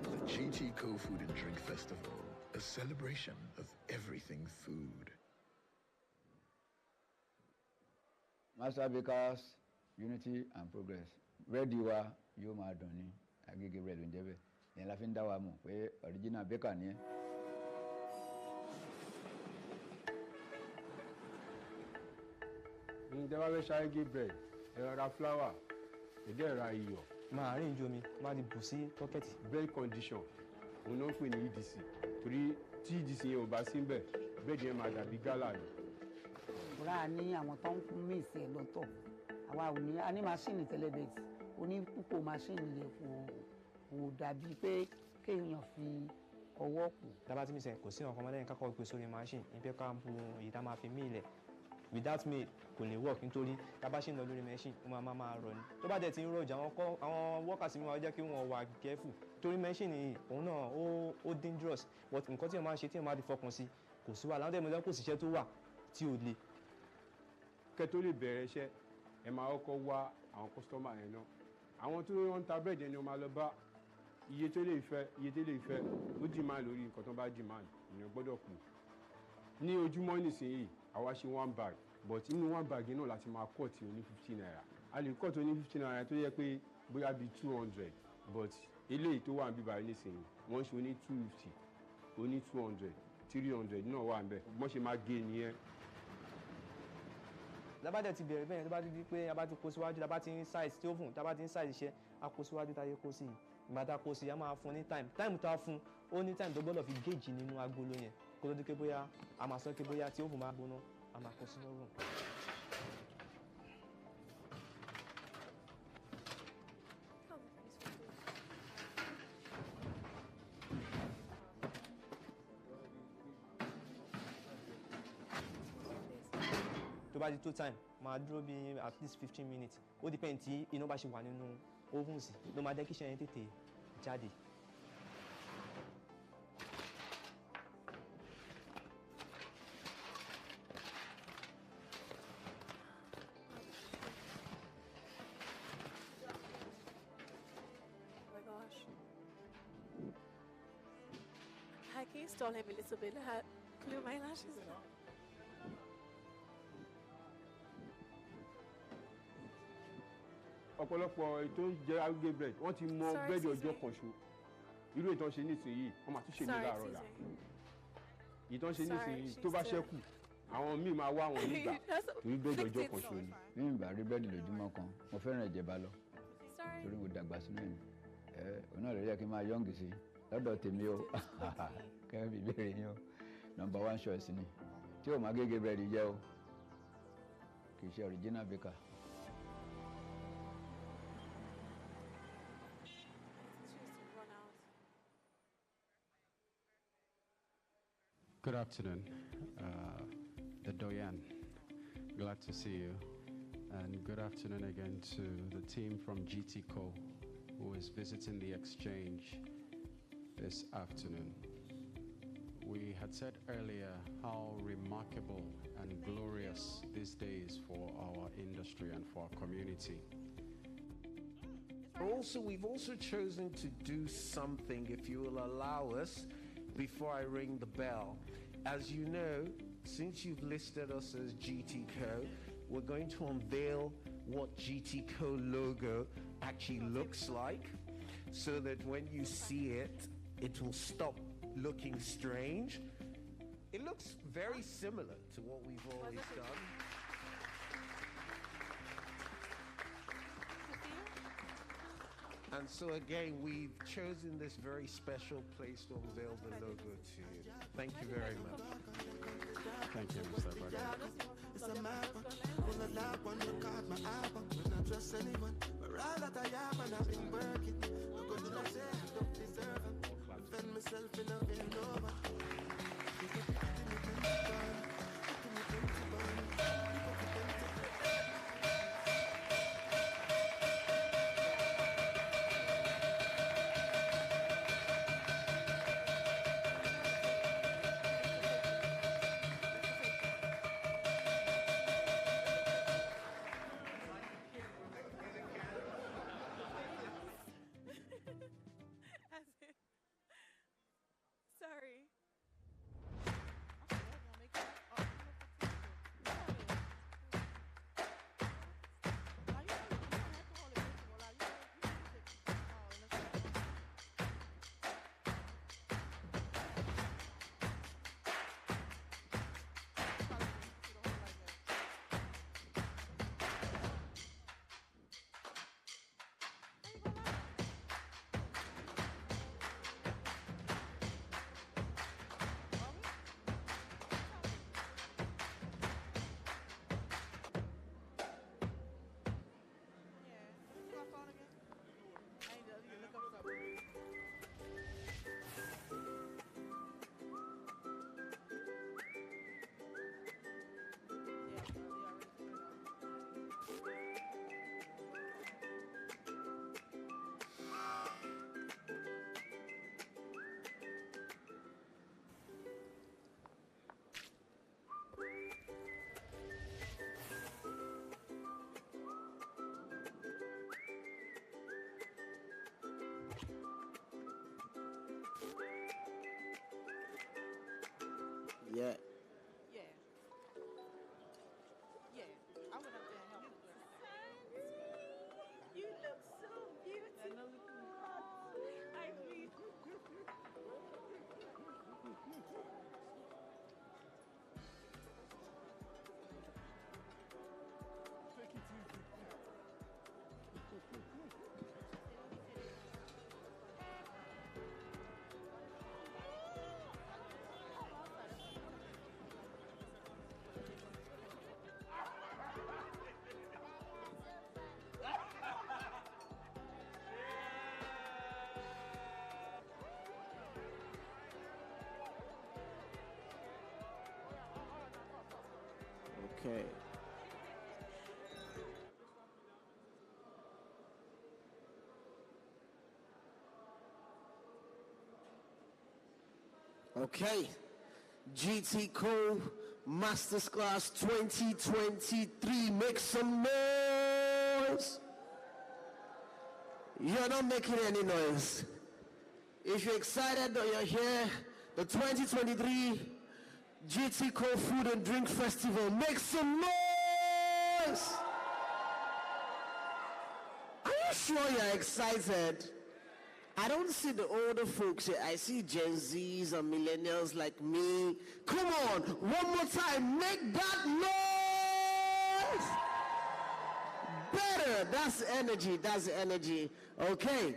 The GTCO Food and Drink Festival, a celebration of everything food. Master Bakers, Unity and Progress. Ready wa yóò máa dùn ní Agége bread ń jẹ́ bẹ́ẹ̀. Ìyẹn la fi ń dá wa mọ̀ pé original baker ni ẹ́. Ìjọba fẹ́ ṣàgé bread, ẹ ra flour, ẹ̀dẹ̀ ra iyọ̀. Máa rí ìjọ mi, máa di bù sí tọ́kẹ́tì. Bread condition, òun náà ń pè ní EDC. Torí tí EDC yẹn ò bá sí ń bẹ̀, bread yẹn máa dàbí gálà ni. Bùrá ní àwọn tó ń fún míìsì ẹ̀ lọ́tọ̀. Àwa ò ní, a ní máṣíìnì tẹ́lẹ̀bẹ̀tì. Oní púpọ̀ máṣíìnì yẹn kò dàbí pé kéèyàn fi ọwọ́ kù. Dábàá tí mi sẹ̀ kò sí ọ̀kan ọmọdé yẹn kákọ́ gbé sórí máṣíìnì. Ibi ká bu èyí tá máa fi mí ilẹ̀. Without me kò lè work nítorí tábà ṣì ń lọ lórí machine ó máa rọ ni. Tó bá dẹ̀ ti ń rọjà àwọn workers mi wá jẹ́ kí wọ́n wà careful. Torí machine yìí òun náà ó dangerous but nǹkan tí wọ́n máa ń ṣe tí wọ́n máa ti fọkàn sí kò sí wà láwọn tẹ̀mọ́ jẹ́ kò síṣẹ́ tó wà tí ò le. Kẹ́ tó lè bẹ̀rẹ̀ iṣẹ́ ẹ máa kọ́kọ́ wá àwọn customer yẹn náà. Àwọn tó ń ta bread yẹn ni wọ́n máa lọ bá iye tó lè fẹ́ ó demand lórí nǹkan tó bá demand èèyàn gbọ́dọ̀ kù. Ní ojúmọ́ nísìnyí àwa ṣe 1 bag but inú 1 bag náà láti máa cut ní 50 naira. A lè cut ní 50 naira tó yẹ pé bóyá bíi 200 but eléyìí tó wà níbí báyìí nísìnyí wọ́n ṣe oní 250 oní 200 300 náà wà níbẹ̀ bọ́n ṣe máa gé nìyẹn. Lábàdẹ̀ ti bẹ̀rẹ̀ bẹ́ẹ̀ tó bá ti di pé a bá ti kó síwájú tá bá ti ń size tí ó fún tá bá ti ń size iṣẹ́ a kó síwájú tá a yẹ kó sí ìgbà tá a kó sí a máa fún ní time tá a fún ó ní time tó gbọ́dọ̀ fi gauge nínú agolo yẹn kó tó di pé bóyá a máa sọ pé bóyá tí ó fún máa gbóná a máa kó sínú oven. Tó bá di tó time máa dúró bí at least 15 minutes ó depend tí iná bá ṣe wà nínú oven sí ló máa jẹ́ kí iṣẹ́ yẹn tètè jáde. Can you stall him a little bit? Glue my lashes. Ọ̀pọ̀lọpọ̀ ètò jẹ́ Agége bread wọ́n ti mọ bẹ́ẹ̀dì ọjọ́ kan ṣo irú ìtàn ṣe nísìnyí wọ́n máa tún ṣe ní láàárọ̀ la ìtàn ṣe nísìnyí tó bá ṣẹ́kù àwọn míì máa wá àwọn nígbà torí bẹ́ẹ̀dì ọjọ́ kan ṣo ni. Ní ìgbà rí bẹ́ẹ̀dì lójúmọ́ kan mo fẹ́ràn ẹ̀jẹ̀bá lọ torí mo dàgbà sínú ẹ̀ òun náà ló yẹ kí n máa yọ̀ǹgì sí lọ́dọ̀ tèmi o kẹ́hìn fi béèrè yín o number 1 choice ni tí o máa Agége bread jẹ́ o kì kì í ṣe original baker. Good afternoon, the Doyen. Glad to see you. And good afternoon again to the team from GTCO who is visiting the exchange this afternoon. We had said earlier how remarkable and glorious this day is for our industry and for our community. Also, we've also chosen to do something, if you will allow us, before I ring the bell. As you know, since you've listed us as GTCO, we're going to unveil what GTCO logo actually looks like, so that when you see it, it will stop looking strange. It looks very similar to what we've always done. And so again, we've chosen this very special place to unveil the logo to you. Thank you very much. Thank you, Mr. Butler. It's a mad one. When I lap on the card, my album. When I trust anyone, but all that I have and I've been working. Look what did I say? I don't deserve it. Defend myself in a vein, no one. Sorry. Yeah. Yeah. Yeah. I went up there and helped her. You look so beautiful. I mean, Okay. Okay. GTCO Masterclass 2023. Make some noise. You're not making any noise. If you're excited that you're here, the 2023 GTCO Food and Drink Festival. Make some noise! Are you sure you're excited? I don't see the older folks here. I see Gen Zs and millennials like me. Come on, one more time. Make that noise! Better. That's the energy. That's the energy. Okay.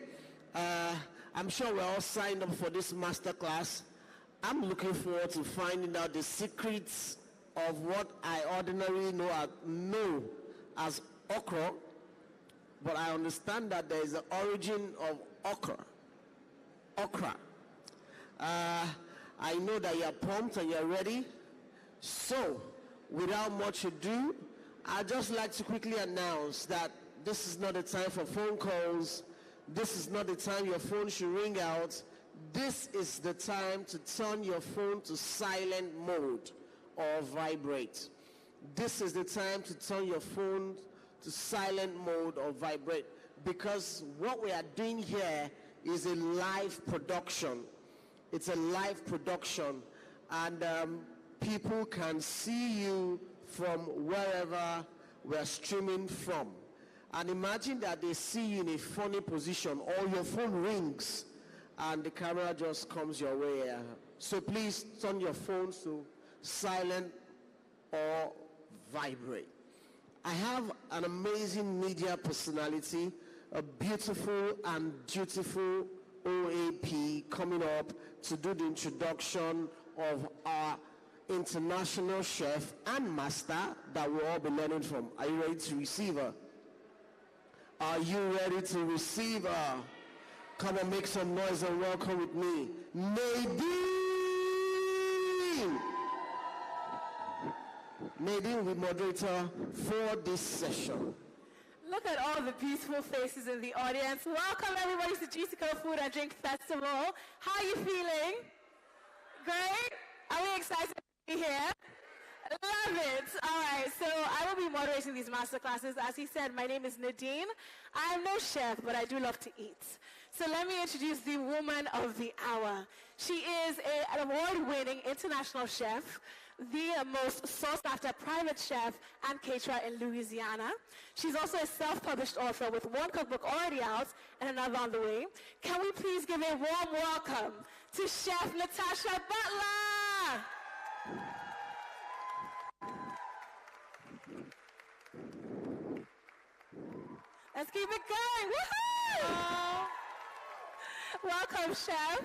I'm sure we're all signed up for this masterclass. I'm looking forward to finding out the secrets of what I ordinarily know as okra, but I understand that there is the origin of okra. I know that you're pumped and you're ready. So, without much ado, I'd just like to quickly announce that this is not the time for phone calls. This is not the time your phone should ring out. This is the time to turn your phone to silent mode or vibrate. This is the time to turn your phone to silent mode or vibrate, because what we are doing here is a live production. It's a live production, and people can see you from wherever we're streaming from. And imagine that they see you in a funny position, or your phone rings and the camera just comes your way. So please turn your phones to silent or vibrate. I have an amazing media personality, a beautiful and dutiful OAP coming up to do the introduction of our international chef and master that we'll all be learning from. Are you ready to receive her? Are you ready to receive her? Come and make some noise and welcome with me, Nadine! Nadine will be moderator for this session. Look at all the beautiful faces in the audience. Welcome everybody to GTCO Food and Drink Festival. How are you feeling? Great? Are we excited to be here? Love it. All right, so I will be moderating these masterclasses. As he said, my name is Nadine. I am no chef, but I do love to eat. So let me introduce the woman of the hour. She is an award-winning international chef, the most sought-after private chef and caterer in Louisiana. She's also a self-published author with one cookbook already out and another on the way. Can we please give a warm welcome to Chef Natasha Butler? Let's keep it going. Woohoo! Welcome, Chef.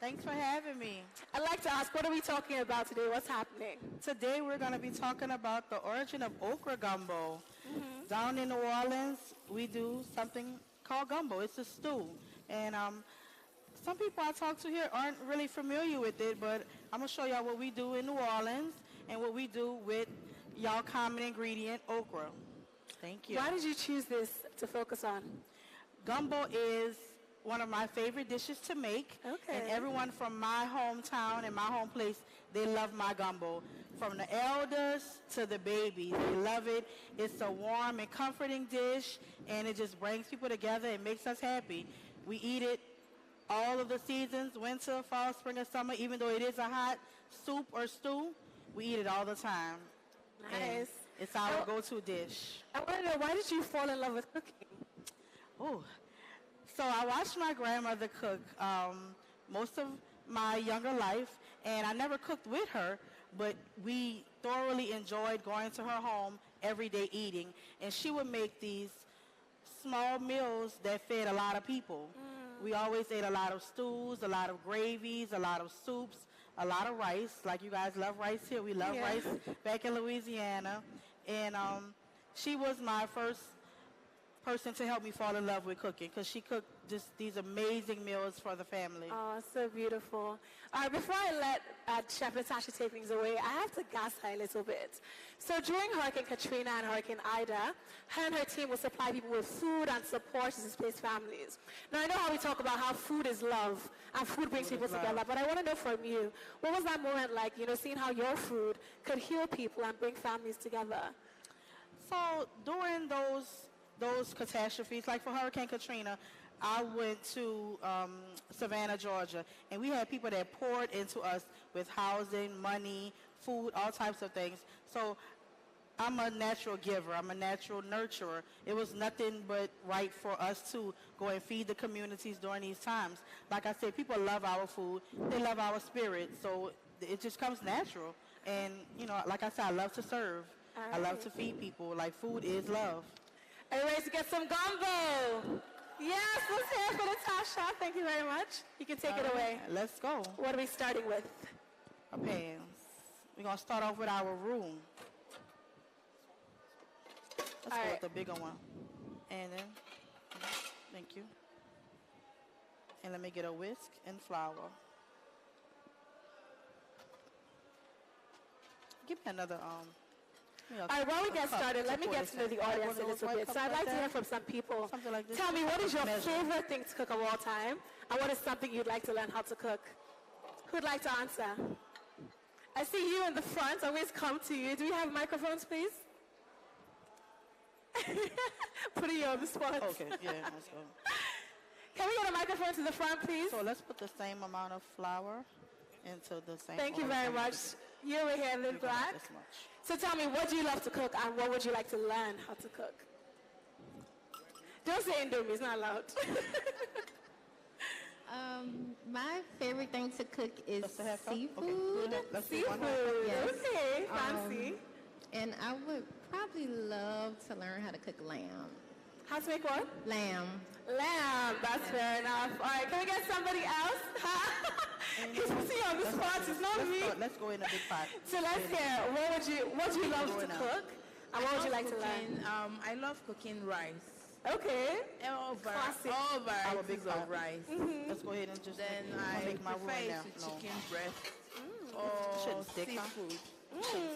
Thanks for having me. I'd like to ask, what are we talking about today? What's happening? Today we're going to be talking about the origin of okra gumbo. Mm-hmm. Down in New Orleans, we do something called gumbo. It's a stew. And some people I talk to here aren't really familiar with it, but I'm going to show y'all what we do in New Orleans and what we do with y'all common ingredient, okra. Thank you. Why did you choose this to focus on? Gumbo is one of my favorite dishes to make. Okay. And everyone from my hometown and my home place, they love my gumbo. From the elders to the babies, they love it. It's a warm and comforting dish, and it just brings people together and makes us happy. We eat it all of the seasons, winter, fall, spring, and summer. Even though it is a hot soup or stew, we eat it all the time. Nice. And it's our go-to dish. I want to know, why did you fall in love with cooking? Oh, so I watched my grandmother cook most of my younger life, and I never cooked with her, but we thoroughly enjoyed going to her home every day eating. And she would make these small meals that fed a lot of people. We always ate a lot of stews, a lot of gravies, a lot of soups, a lot of rice. Like you guys love rice here. We love rice back in Louisiana. And she was my first person to help me fall in love with cooking, because she cooked just these amazing meals for the family. Oh, so beautiful. All right, before I let Chef Natasha take things away, I have to gas her a little bit. So during Hurricane Katrina and Hurricane Ida, her and her team will supply people with food and support to displaced families. Now, I know how we talk about how food is love and food brings people together, but I want to know from you, what was that moment like, seeing how your food could heal people and bring families together? So during those catastrophes, like for Hurricane Katrina, I went to Savannah, Georgia, and we had people that poured into us with housing, money, food, all types of things. So I'm a natural giver. I'm a natural nurturer. It was nothing but right for us to go and feed the communities during these times. Like I said, people love our food. They love our spirit. So it just comes natural. And, like I said, I love to serve. I love to feed people. Like, food is love. Are you ready to get some gumbo? Yes, let's hear it for Natasha. Thank you very much. You can take it away. Let's go. What are we starting with? A pan. We're going to start off with our roux. Let's go with the bigger one. And then, thank you. And let me get a whisk and flour. Give me another, All right, while we get started, let me get to know the audience a little bit. So I'd like to hear from some people. Like this. Tell me, what is your favorite thing to cook of all time? And what is something you'd like to learn how to cook? Who'd like to answer? I see you in the front. Always come to you. Do we have microphones, please? Putting you on the spot. Okay, yeah, let's go. Can we get a microphone to the front, please? So let's put the same amount of flour into the same. Thank you very much. You over here in the black. So tell me, what do you love to cook and what would you like to learn how to cook? Don't say Indomie, it's not allowed. My favorite thing to cook is seafood. Seafood, yes. Okay, fancy. And I would probably love to learn how to cook lamb. How to make what? Lamb. Lamb, that's fair enough. All right, can we get somebody else? He's putting you on the spot, it's not me. Let's go in a big pot. So let's hear, what do you love to cook? And what would you like to learn? I love cooking rice. Okay. All Classic. varieties of rice. Let's go ahead and just make my prefer it with chicken breast or seafood.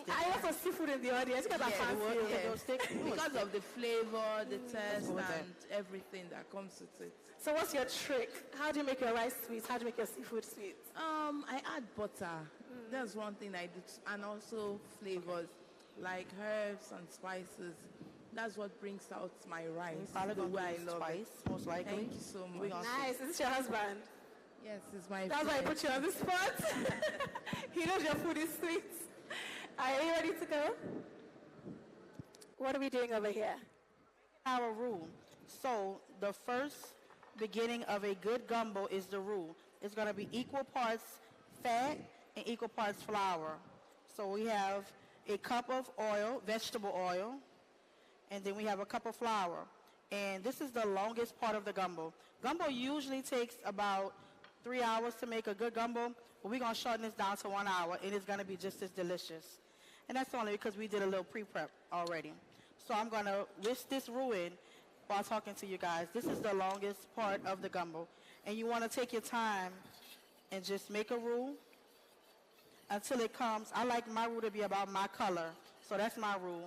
I also seafood in the audience because I fancy because of the flavor, the taste, and everything that comes with it. So what's your trick? How do you make your rice sweet? How do you make your seafood sweet? I add butter. That's one thing I do, and also flavors like herbs and spices. That's what brings out my rice. The way I love it. Most likely. Thank you so much. Nice. Is this your husband? Yes, it's my. That's why I put you on the spot. He knows your food is sweet. Are you ready to go? What are we doing over here? Our roux. So the first beginning of a good gumbo is the roux. It's going to be equal parts fat and equal parts flour. So we have a cup of oil, vegetable oil, and then we have a cup of flour. And this is the longest part of the gumbo. Gumbo usually takes about 3 hours to make a good gumbo, but we're going to shorten this down to 1 hour, and it's going to be just as delicious. And that's only because we did a little pre-prep already. So I'm going to whisk this roux in while talking to you guys. This is the longest part of the gumbo. And you want to take your time and just make a roux until it comes. I like my roux to be about my color. So that's my roux.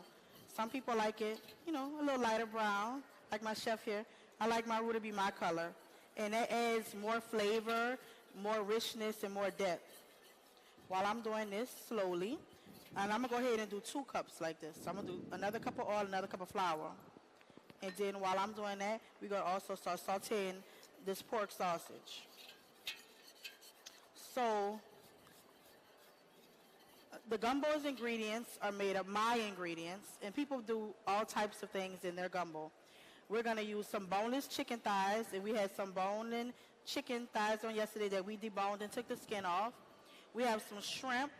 Some people like it, a little lighter brown, like my chef here. I like my roux to be my color. And that adds more flavor, more richness, and more depth. While I'm doing this slowly, and I'm going to go ahead and do 2 cups like this. So I'm going to do another cup of oil, another cup of flour. And then while I'm doing that, we're going to also start sauteing this pork sausage. So the gumbo's ingredients are made of my ingredients, and people do all types of things in their gumbo. We're going to use some boneless chicken thighs, and we had some bone-in chicken thighs on yesterday that we deboned and took the skin off. We have some shrimp.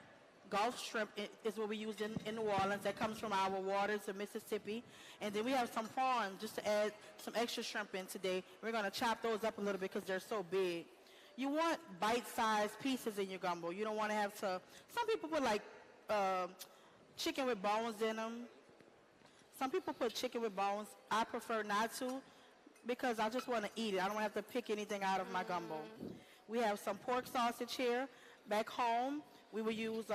Gulf shrimp is what we use in New Orleans. That comes from our waters of Mississippi. And then we have some prawns just to add some extra shrimp in today. We're going to chop those up a little bit because they're so big. You want bite-sized pieces in your gumbo. You don't want to have to... Some people put like chicken with bones in them. Some people put chicken with bones. I prefer not to because I just want to eat it. I don't have to pick anything out of my gumbo. We have some pork sausage here. Back home, we will use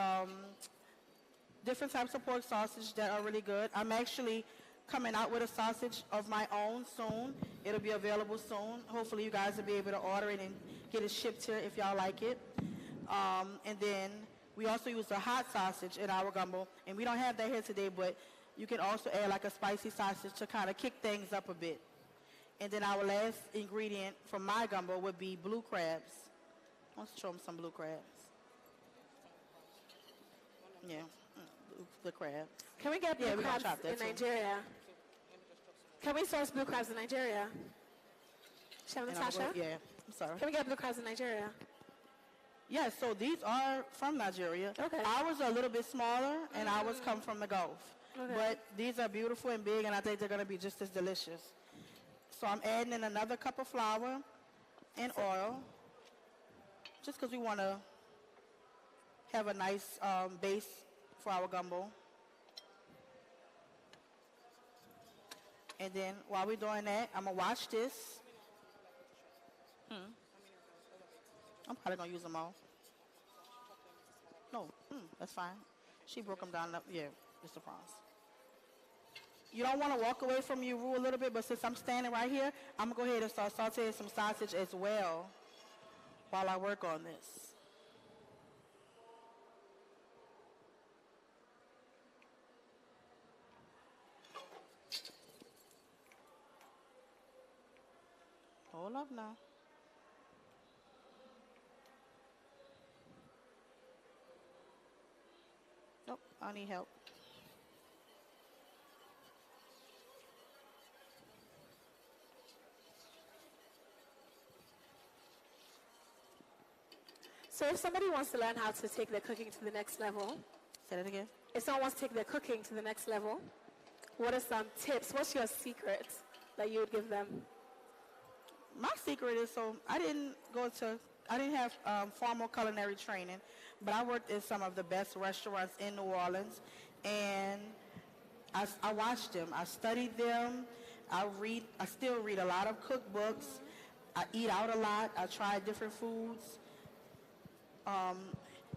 different types of pork sausage that are really good. I'm actually coming out with a sausage of my own soon. It'll be available soon. Hopefully you guys will be able to order it and get it shipped here if y'all like it. And then we also use a hot sausage in our gumbo. And we don't have that here today, but you can also add like a spicy sausage to kind of kick things up a bit. And then our last ingredient from my gumbo would be blue crabs. Let's show them some blue crabs. Yeah, the crabs. Can we get blue crabs in Nigeria? Can we source blue crabs in Nigeria? Chef Natasha? Yeah, I'm sorry. Can we get blue crabs in Nigeria? Yeah, so these are from Nigeria. Okay. Ours are a little bit smaller, and ours come from the Gulf. Okay. But these are beautiful and big, and I think they're going to be just as delicious. So I'm adding in another cup of flour and oil, just because we want to have a nice base for our gumbo. And then while we're doing that, I'm going to wash this. I'm probably going to use them all. No, that's fine. She broke them down. Yeah, just the prawns. You don't want to walk away from your roux a little bit, but since I'm standing right here, I'm going to go ahead and start sauteing some sausage as well while I work on this. Hold up now. Nope, I need help. So if somebody wants to learn how to take their cooking to the next level. Say that again. If someone wants to take their cooking to the next level, what are some tips? What's your secret that you would give them? My secret is, I didn't have formal culinary training, but I worked in some of the best restaurants in New Orleans, and I watched them. I studied them. I still read a lot of cookbooks. I eat out a lot. I try different foods.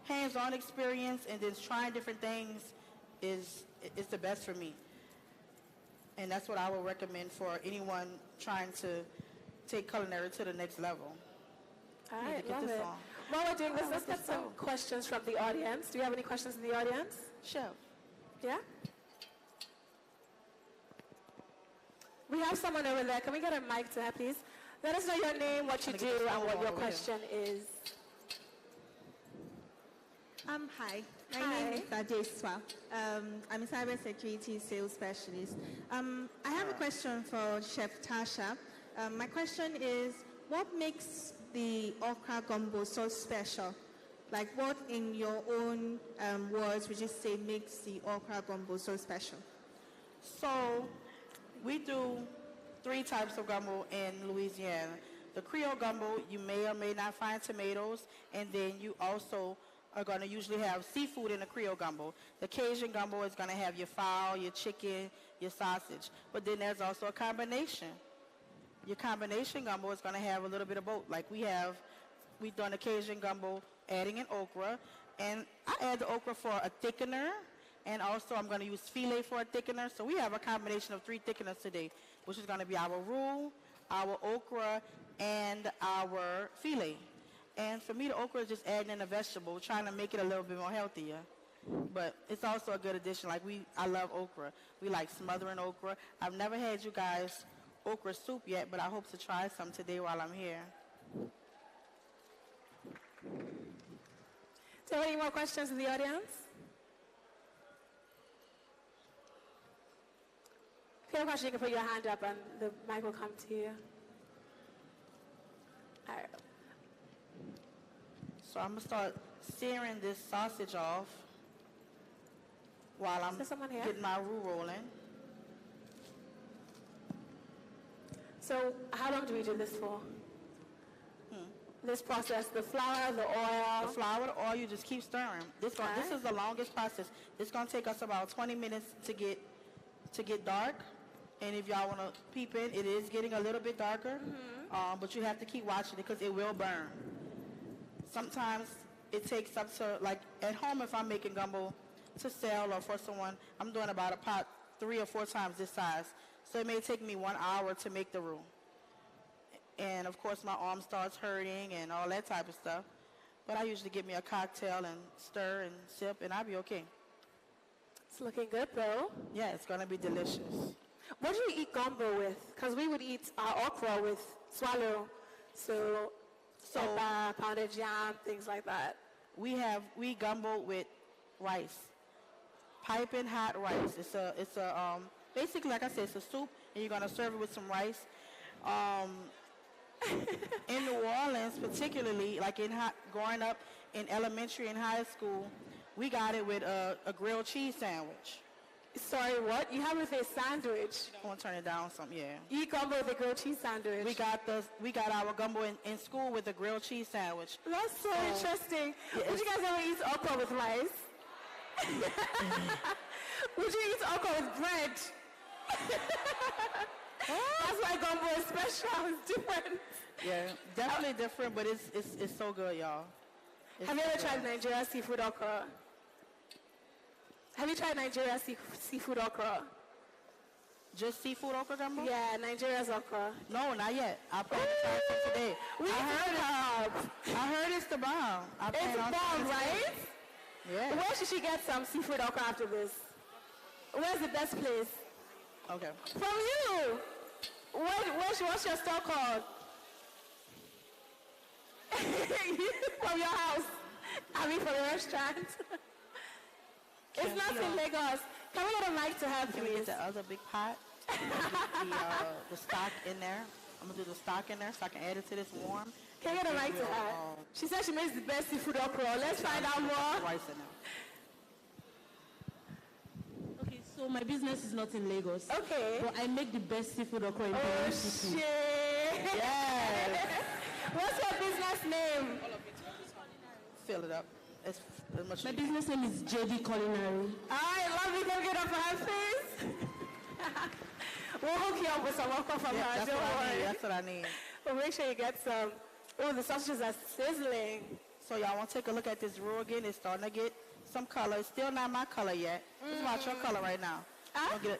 Hands-on experience and then trying different things is the best for me. And that's what I would recommend for anyone trying to take culinary to the next level. All right, love it. While we're doing this, let's get some questions from the audience. Do you have any questions in the audience? Sure. Yeah? We have someone over there. Can we get a mic to her, please? Let us know your name, what you do, and what your question is. Hi. My name is Adeswa. I'm a cybersecurity sales specialist. I have a question for Chef Tasha. My question is, what makes the okra gumbo so special? Like, what in your own words would you say makes the okra gumbo so special? So, we do 3 types of gumbo in Louisiana. The Creole gumbo, you may or may not find tomatoes, and then you also are going to usually have seafood in the Creole gumbo. The Cajun gumbo is going to have your fowl, your chicken, your sausage. But then there's also a combination. Your combination gumbo is going to have a little bit of both. Like we've done a Cajun gumbo adding in okra, and I add the okra for a thickener, and also I'm going to use filet for a thickener. So we have a combination of 3 thickeners today, which is going to be our roux, our okra, and our filet. And for me, the okra is just adding in a vegetable, trying to make it a little bit more healthier. But it's also a good addition. Like I love okra. We like smothering okra. I've never had you guys okra soup yet, but I hope to try some today while I'm here. Do you have any more questions in the audience? If you have a question, you can put your hand up and the mic will come to you. All right. So I'm going to start searing this sausage off while I'm getting my roux rolling. So how long do we do this for? This process, the flour, the oil. The flour, the oil, you just keep stirring. This is the longest process. It's going to take us about 20 minutes to get dark. And if y'all want to peep in, it is getting a little bit darker. But you have to keep watching it because it will burn. Sometimes it takes up to, like at home if I'm making gumbo to sell or for someone, I'm doing about a pot 3 or 4 times this size. So it may take me 1 hour to make the roux. And of course my arm starts hurting and all that type of stuff. But I usually get me a cocktail and stir and sip and I'll be okay. It's looking good though. Yeah, it's going to be delicious. What do you eat gumbo with? Because we would eat our okra with swallow. So pounded yam, things like that. We gumbo with rice, piping hot rice. It's basically like I said, it's a soup, and you're gonna serve it with some rice. In New Orleans, particularly, like growing up in elementary and high school, we got it with a grilled cheese sandwich. Sorry, what? You have it with a sandwich? I want to turn it down some, yeah. You eat gumbo with a grilled cheese sandwich? We got our gumbo in school with a grilled cheese sandwich. That's so interesting. Yeah, Would you guys ever eat okra with rice? Would you eat okra with bread? That's why gumbo is special. It's different. Yeah, definitely different, but it's so good, y'all. Have you ever tried Nigerian seafood okra? Have you tried Nigerian seafood okra? Just seafood okra gumbo? Yeah, Nigeria's okra. No, not yet. I plan to try some today. I heard it's the bomb. It's the bomb, right? Yeah. Where should she get some seafood okra after this? Where's the best place? Okay. From you. What's your store called? From your house. I mean, from the restaurant. It's not in Lagos. Can we get a mic to have, Can we get the other big pot? the stock in there. I'm going to do the stock in there so I can add it to this warm. Can you get a mic to her? She said she makes the best seafood okra. Let's find out more. Rice in there. Okay, so my business is not in Lagos. Okay. But I make the best seafood okra in Oh, City. shit. Yes. What's your business name? Fill it up. It's much. My business name is JD Culinary. I love it. Can we get up for her, please? We'll hook you up with some okra from her. That's Don't what I worry. need. That's what I need. We'll make sure you get some. Oh, the sausages are sizzling. So y'all want to take a look at this roux again? It's starting to get some color. It's still not my color yet. It's about your color right now.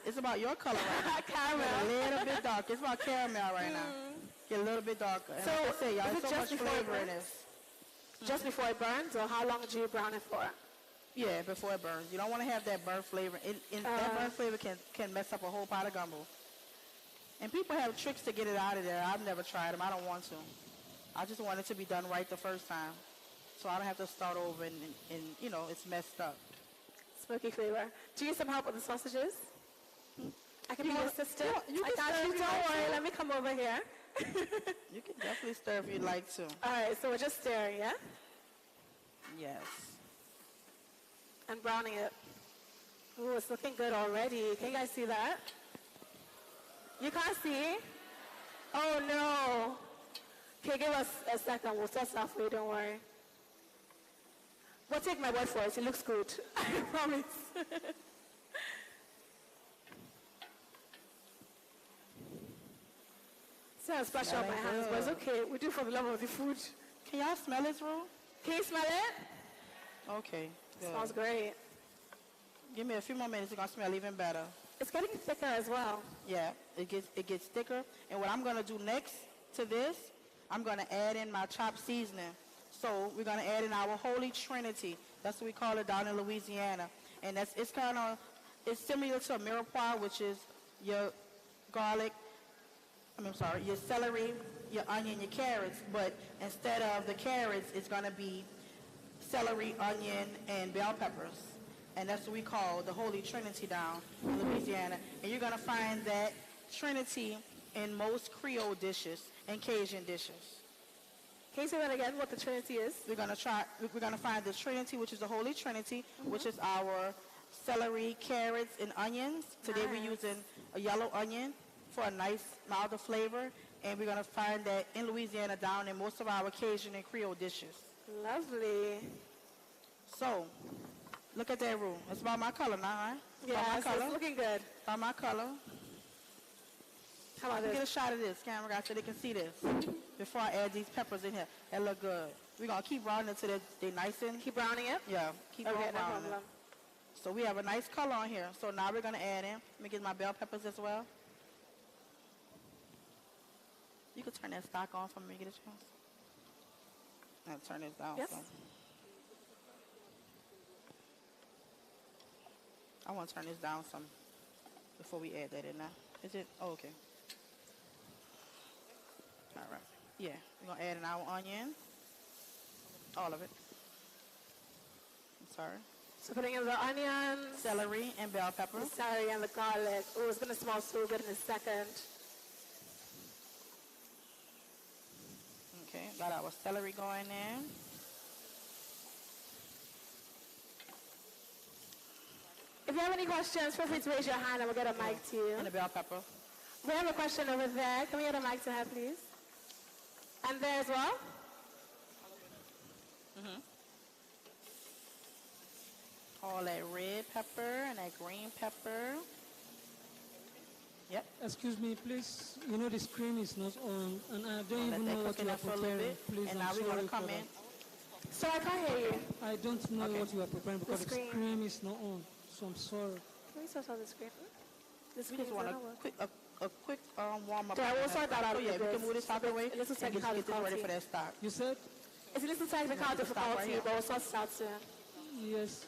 It's about your color right now. Caramel. Get a little bit darker. It's about caramel right now. Get a little bit darker. And So, like I say, y'all, is it there's so just much before it flavor in burns? this. Just before it burns, or how long do you brown it for? Yeah, before it burns. You don't want to have that burnt flavor. That burnt flavor can mess up a whole pot of gumbo. And people have tricks to get it out of there. I've never tried them. I don't want to. I just want it to be done right the first time. So I don't have to start over and you know, it's messed up. Smoky flavor. Do you need some help with the sausages? I can be your assistant. You I can got stir you. if you Don't like worry. to. Let me come over here. You can definitely stir if you'd like to. All right, so we're just stirring, yeah? Yes. And browning it. Ooh, it's looking good already. Can you guys see that? You can't see? Oh, no. Okay, give us a second. We'll test that for you. Don't worry. We'll take my word for it. It looks good. I promise. Sounds special on my hands, but it's okay. We do it for the love of the food. Can y'all smell this, Ru? Can you smell it? Okay. Good. Smells great. Give me a few more minutes. It's going to smell even better. It's getting thicker as well. Yeah, it gets thicker. And what I'm going to do next to this, I'm going to add in my chopped seasoning. So we're going to add in our Holy Trinity. That's what we call it down in Louisiana. And it's similar to a mirepoix, which is your garlic, your celery, your onion, your carrots. But instead of the carrots, it's going to be celery, onion, and bell peppers. And that's what we call the Holy Trinity down in Louisiana. And you're going to find that Trinity in most Creole dishes and Cajun dishes. Can you say that again, what the Trinity is? We're going to find the Trinity, which is the Holy Trinity, which is our celery, carrots, and onions. Today we're using a yellow onion for a nice, milder flavor. And we're going to find that in Louisiana down in most of our Cajun and Creole dishes. Lovely. So, look at that roux. It's about my color now, right? Yeah, it's looking good. About my color. How about Get a this? shot of this, camera guy, so they can see this. Before I add these peppers in here. That look good. We're going to keep browning until they're nice and... Keep browning it? Yeah, keep Okay, on no browning problem. it. So we have a nice color on here. So now we're going to add in... Let me get my bell peppers as well. You can turn that stock on for me, get a chance. I'll turn this down. Yes. So. I want to turn this down some before we add that in now. Is it? Oh, okay. All right. Yeah, we're going to add in our onion. All of it. I'm sorry. So putting in the onions. Celery and bell pepper. The celery and the garlic. Oh, it's going to smell so good in a second. Okay, got our celery going in. If you have any questions, feel free to raise your hand and we'll get a mic to you. And the bell pepper. We have a question over there. Can we get a mic to her, please? And there as well? All that red pepper and that green pepper. Yep. Excuse me, please. You know the screen is not on, and I don't even know what you are preparing. Please, and I'm now we're sorry going to come for that. in. So I can't hear you. I don't know what you are preparing because the screen. screen is not on. So I'm sorry. Can we switch on the screen? The We screen just is want not a working. quick warm up. Yeah, we'll sort that out. Oh, yeah, we can move this out the way. This is and just get this ready technicality. for that stock. You said? It's a little technical Right difficulty, here. but we'll sort it out soon. Yes.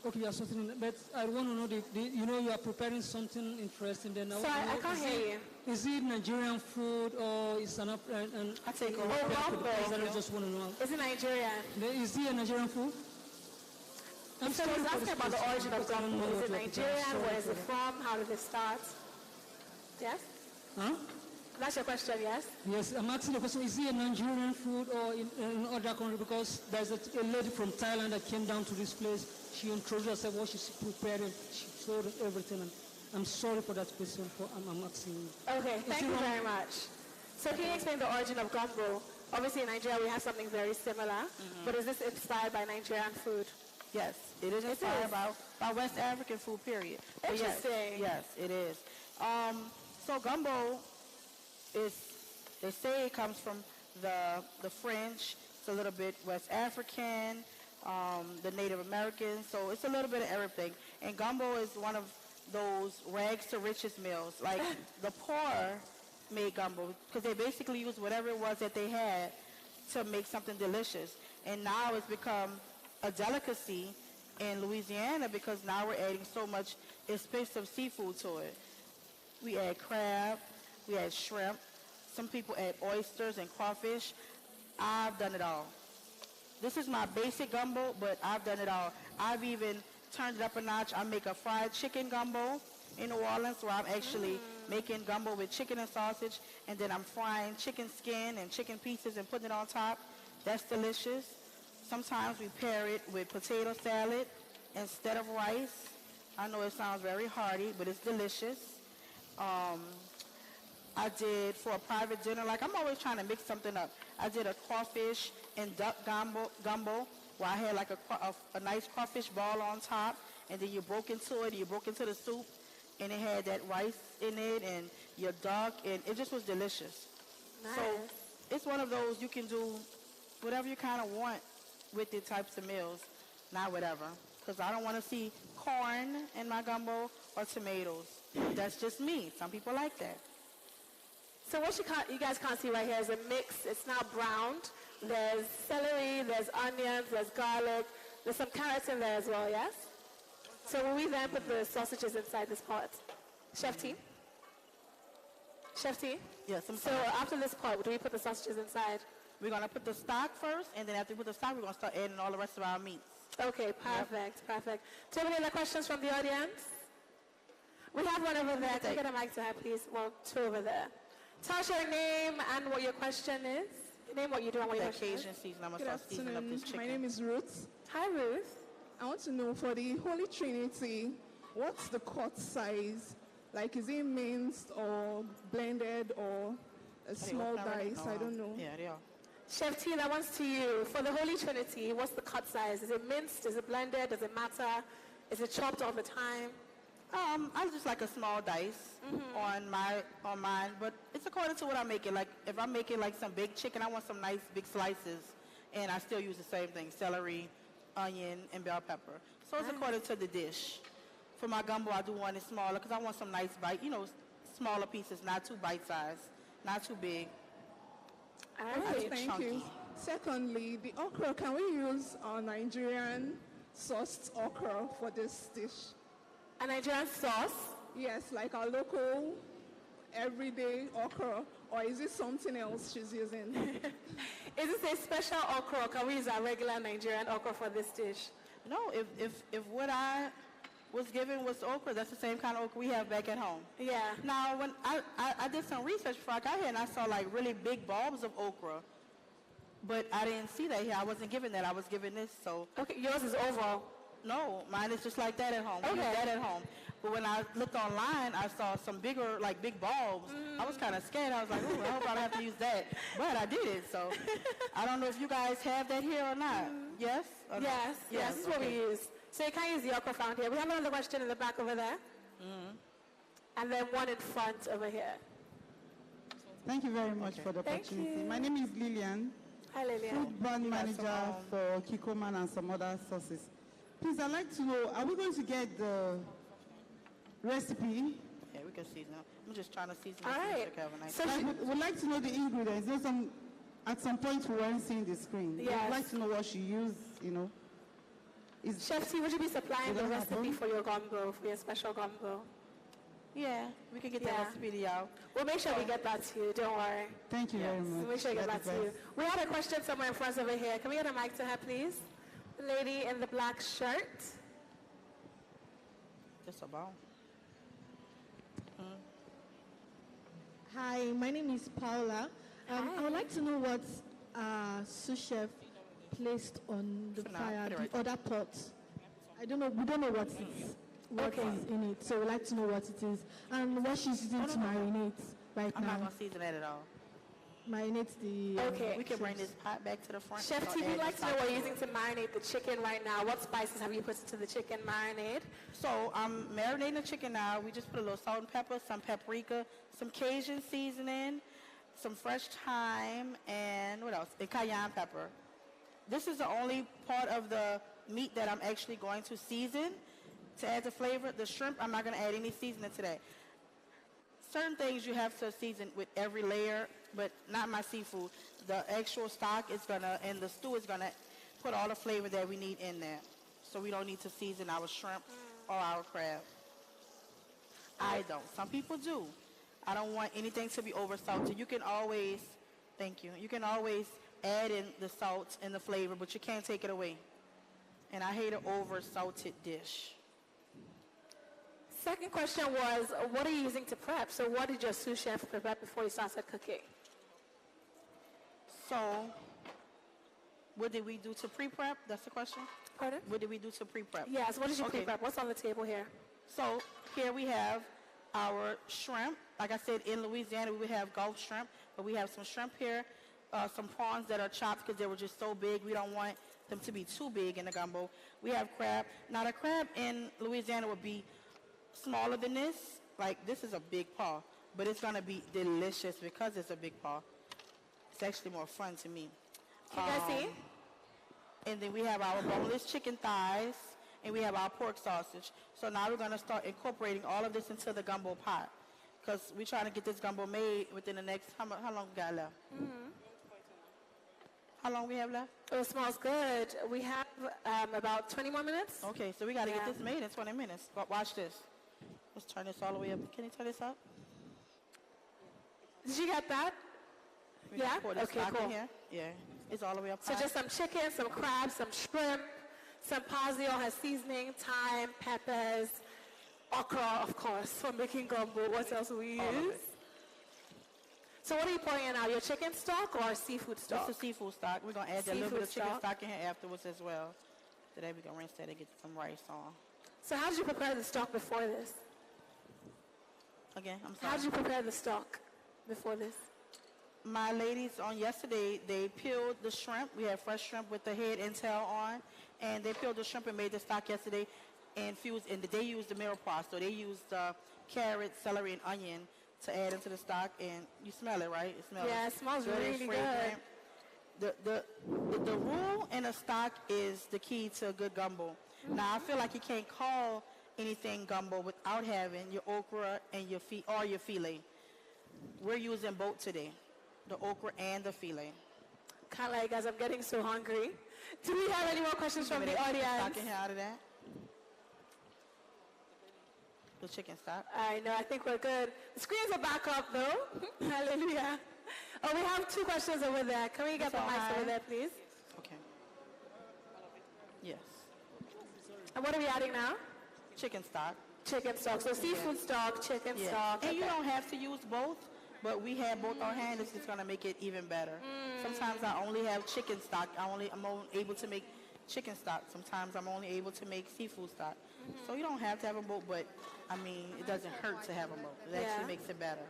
Okay, you are something, but I want to know, you know, you are preparing something interesting. Then So I can't hear you. Is it Nigerian food or is an I take over. I just want to know. Is it Nigerian? Is it a Nigerian food? So he's asking about the origin of gumbo. Is it Nigerian? Where is it from? How did it start? Yes? Huh? That's your question, yes? Yes, I'm asking the question, is it a Nigerian food or in other country? Because there's a lady from Thailand that came down to this place. She introduced herself, what she's preparing. She showed everything. And I'm sorry for that question. I'm asking you. Okay, thank you very much. So can you explain the origin of gumbo? Obviously in Nigeria we have something very similar, but is this inspired by Nigerian food? Yes, it is inspired by West African food, period. But Interesting. Yes, it is. So gumbo is, they say it comes from the French. It's a little bit West African, the Native Americans. So it's a little bit of everything. And gumbo is one of those rags to riches meals. Like the poor made gumbo because they basically used whatever it was that they had to make something delicious. And now it's become a delicacy in Louisiana because now we're adding so much expensive seafood to it. We add crab, we add shrimp. Some people add oysters and crawfish. I've done it all. This is my basic gumbo, but I've done it all. I've even turned it up a notch. I make a fried chicken gumbo in New Orleans where I'm actually making gumbo with chicken and sausage, and then I'm frying chicken skin and chicken pieces and putting it on top. That's delicious. Sometimes we pair it with potato salad instead of rice. I know it sounds very hearty, but it's delicious. I did for a private dinner, like I'm always trying to mix something up. I did a crawfish and duck gumbo where I had like a nice crawfish ball on top, and then you broke into it, you broke into the soup, and it had that rice in it and your duck, and it just was delicious. Nice. So it's one of those you can do whatever you kind of want with the types of meals, not whatever. Because I don't want to see corn in my gumbo or tomatoes. That's just me. Some people like that. So what you guys can't see right here is a mix. It's now browned. There's celery, there's onions, there's garlic. There's some carrots in there as well, yes? So will we then put the sausages inside this pot? Chef T? Chef T? Yes. So after this pot, do we put the sausages inside? We're going to put the stock first, and then after we put the stock, we're going to start adding all the rest of our meats. Okay, perfect, perfect. Do you have any other questions from the audience? We have one over there. Can you get a mic to her, please? Well, two over there. Tell us your name and what your question is. Your name, what you do, and what your question Cajun is. season. I'm going Good to start seasoning up afternoon. this chicken. My name is Ruth. Hi, Ruth. I want to know for the Holy Trinity, what's the cut size? Like, is it minced or blended or a small dice? I don't know. Yeah, they are. Chef T, that one's to you. For the Holy Trinity, what's the cut size? Is it minced? Is it blended? Does it matter? Is it chopped all the time? I just like a small dice on mine, but it's according to what I'm making. Like if I'm making like some big chicken, I want some nice big slices, and I still use the same thing: celery, onion, and bell pepper. So it's according to the dish. For my gumbo, I do want it smaller because I want some nice bite, smaller pieces, not too bite-sized, not too big. All right, thank you. Secondly, the okra, can we use our Nigerian sauced okra for this dish? A Nigerian sauce? Yes, like our local everyday okra, or is it something else she's using? Is this a special okra, or can we use our regular Nigerian okra for this dish? No, if what I was given was okra, that's the same kind of okra we have back at home. Yeah. Now, when I did some research before I got here, and I saw like really big bulbs of okra, but I didn't see that here. I wasn't given that. I was given this, so. Okay, yours is oval. No, mine is just like that at home. We use that at home. But when I looked online, I saw some bigger, like big bulbs. I was kind of scared. I was like, oh, I hope I don't have to use that. But I did it, so I don't know if you guys have that here or not. Yes? Or yes, no? yes, this is what we use. So you can't use the okra found here. We have another question in the back over there. And then one in front over here. Thank you very much for the Thank opportunity. you. My name is Lillian. Hi, Lillian. Food brand manager for Kikoman and some other sauces. Please, I'd like to know, are we going to get the recipe? Yeah, we can season it. I'm just trying to season All right. So I would like to know the ingredients. At some point, we weren't seeing the screen. Yes. I'd like to know what she used, Chef T, would you be supplying Is the that recipe happen? for your gumbo, for your special gumbo? Yeah, we can get that recipe to y'all. We'll make sure we get that to you. Don't worry. Thank you very much. We'll make sure we get That that is to you. best. We had a question somewhere in front over here. Can we get a mic to her, please? The lady in the black shirt. Just a bone. Hi, my name is Paula. I would like to know what sous chef placed on the For now, fire, put it right the other pot. I don't know. We don't know what is in it, so we'd like to know what it is and what she's using to marinate right I'm now. not going to season that at all. Marinate the. Okay. We can bring this pot back to the front. Chef and T, start we'd adding like to know the what sauce. you're using to marinate the chicken right now. What spices have you put into the chicken marinade? So I'm marinating the chicken now. We just put a little salt and pepper, some paprika, some Cajun seasoning, some fresh thyme, and what else? And cayenne pepper. This is the only part of the meat that I'm actually going to season to add the flavor. The shrimp, I'm not going to add any seasoning today. Certain things you have to season with every layer, but not my seafood. The actual stock is going to, and the stew is going to put all the flavor that we need in there. So we don't need to season our shrimp or our crab. I don't. Some people do. I don't want anything to be over salted. You can always, thank you, you can always add in the salt and the flavor, but you can't take it away. And I hate an over salted dish. Second question was, what are you using to prep? So what did your sous chef prep before you started cooking? So, what did we do to pre-prep? That's the question? Pardon? What did we do to pre-prep? Yes, what did you Okay. pre-prep? What's on the table here? So, here we have our shrimp. Like I said, in Louisiana, we would have Gulf shrimp, but we have some shrimp here, some prawns that are chopped because they were just so big. We don't want them to be too big in the gumbo. We have crab. Now, the crab in Louisiana would be smaller than this. Like, this is a big paw, but it's going to be delicious because it's a big paw. It's actually more fun to me. Can you guys see? And then we have our boneless chicken thighs, and we have our pork sausage. So now we're going to start incorporating all of this into the gumbo pot, because we're trying to get this gumbo made within the next, how long we got left? How long we have left? Oh, it smells good. We have about 20 more minutes. Okay, so we got to get this made in 20 minutes. But watch this. Let's turn this all the way up. Can you turn this up? Did you get that? We're gonna Yeah? pour this Okay, stock in cool. here. Yeah, it's all the way up So high. just some chicken, some crabs, some shrimp, some basil has seasoning, thyme, peppers, okra, of course, for making gumbo. What else will we All of use? it. So what are you pouring in now? Your chicken stock or seafood stock? That's the seafood stock. We're going to add that little bit of Seafood chicken stock. stock in here afterwards as well. Today we're going to rinse that and get some rice on. So how did you prepare the stock before this? Again, I'm sorry. How did you prepare the stock before this? My ladies on yesterday, they peeled the shrimp. We had fresh shrimp with the head and tail on. And they peeled the shrimp and made the stock yesterday and fused. And they used the mirepoix. So they used carrot, celery, and onion to add into the stock. And you smell it, right? It smells Yeah, it smells good and really fragrant. The roux in a stock is the key to a good gumbo. Now, I feel like you can't call anything gumbo without having your okra and your filet. We're using both today, the okra and the filet. Kind of like, guys, I'm getting so hungry. Do we have any more questions from the audience? Stock in here out of that. The chicken stock. I know, I think we're good. The screens are back up, though. Hallelujah. Oh, we have two questions over there. Can we get the mics over there, please? Okay. Yes. And what are we adding now? Chicken stock. Chicken stock. So seafood stock, chicken Yeah. stock. And you okay. don't have to use both, but we have both on hand. It's just going to make it even better. Sometimes I only have chicken stock. I'm only able to make chicken stock. Sometimes I'm only able to make seafood stock. So you don't have to have them both, but I mean, it doesn't hurt to have them both. It actually makes it better.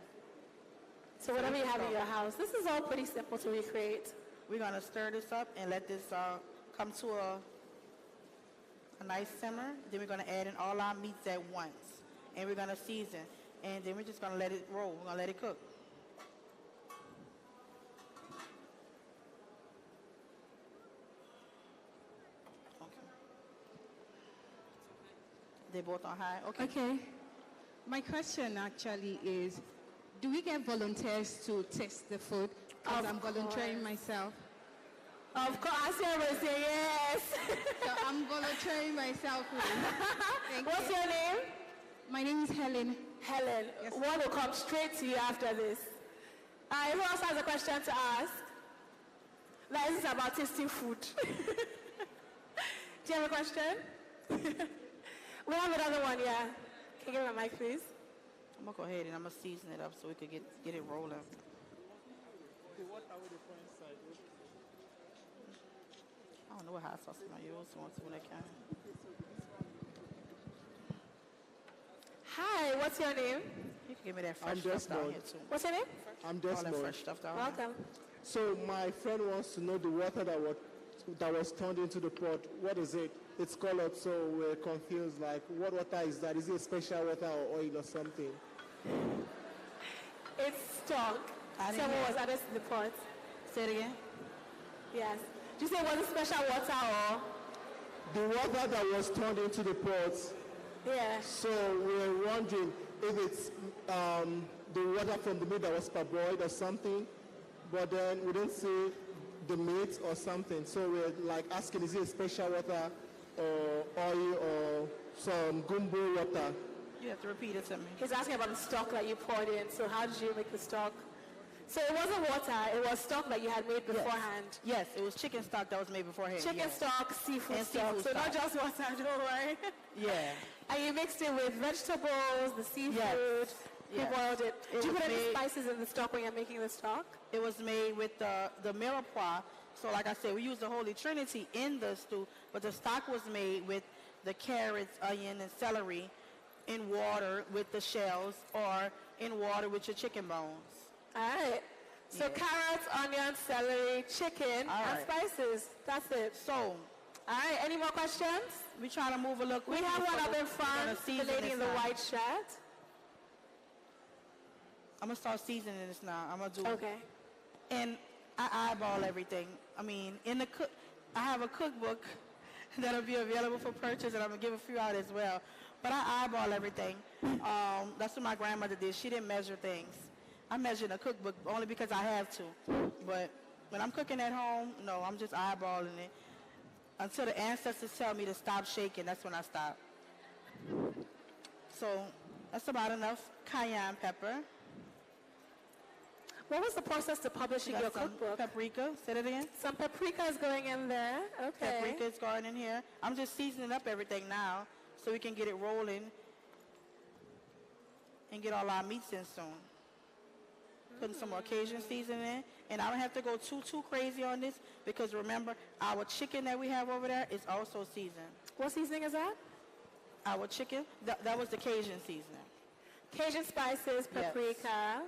So whatever you have in your house, this is all pretty simple to recreate. We're going to stir this up and let this come to A nice simmer. Then we're going to add in all our meats at once. And we're going to season. And then we're just going to let it roll. We're going to let it cook. They both on high? Okay. Okay. My question actually is, do we get volunteers to taste the food? Because I'm volunteering myself. Of course, I will say yes. So I'm volunteering myself. What's your name? My name is Helen. Helen. Yes. One will come straight to you after this. Who else has a question to ask? Like, this is about tasting food. Do you have a question? We have another one, yeah. Can you give me a mic, please? I'm going to go ahead and I'm going to season it up so we could get it rolling. I don't know what hot sauce I'm going to use. When I can. Hi, what's your name? You can give me that fresh stuff down here, too. What's your name? I'm All that Desmond. fresh stuff down Welcome. So my friend wants to know the water that was turned into the pot. What is it? It's colored, so we're confused. Like, what water is that? Is it special water or oil or something? It's stock. Someone was added to the pot. Say it again. Yes. Did you say it was a special water or? The water that was turned into the pot. Yeah. So we're wondering if it's the water from the meat that was parboiled or something, but then we didn't see the meat or something. So we're like asking, is it a special water or oil or some gumbo water? You have to repeat it to me. He's asking about the stock that you poured in. So how did you make the stock? So it wasn't water, it was stock that you had made beforehand. Yes, it was chicken stock that was made beforehand. Chicken stock, seafood And stock. seafood So not stock. just water, don't worry. Yeah. And you mixed it with vegetables, the seafood. Yes. You Yes. boiled it. It Do you was put any made- spices in the stock when you're making the stock? It was made with the mirepoix. So like I said, we used the Holy Trinity in the stew, but the stock was made with the carrots, onion, and celery in water with the shells or in water with your chicken bones. All right. So carrots, onion, celery, chicken, All and right. spices. That's it. So, all right. Any more questions? We're trying to move a little We quickly. have one so up in we're gonna front, the season lady this in the now. white shirt. I'm going to start seasoning this now. I'm going to do Okay. And I eyeball everything. I mean, I have a cookbook that'll be available for purchase, and I'm going to give a few out as well. But I eyeball everything. That's what my grandmother did. She didn't measure things. I measure in a cookbook only because I have to. But when I'm cooking at home, no, I'm just eyeballing it. Until the ancestors tell me to stop shaking, that's when I stop. So that's about enough cayenne pepper. What was the process to publishing your cookbook? Paprika. Say that again. Some paprika is going in there. Okay. Paprika is going in here. I'm just seasoning up everything now so we can get it rolling and get all our meats in soon. Putting some more Cajun seasoning in. And I don't have to go too crazy on this because remember, our chicken that we have over there is also seasoned. What seasoning is that? Our chicken, that was the Cajun seasoning. Cajun spices, paprika.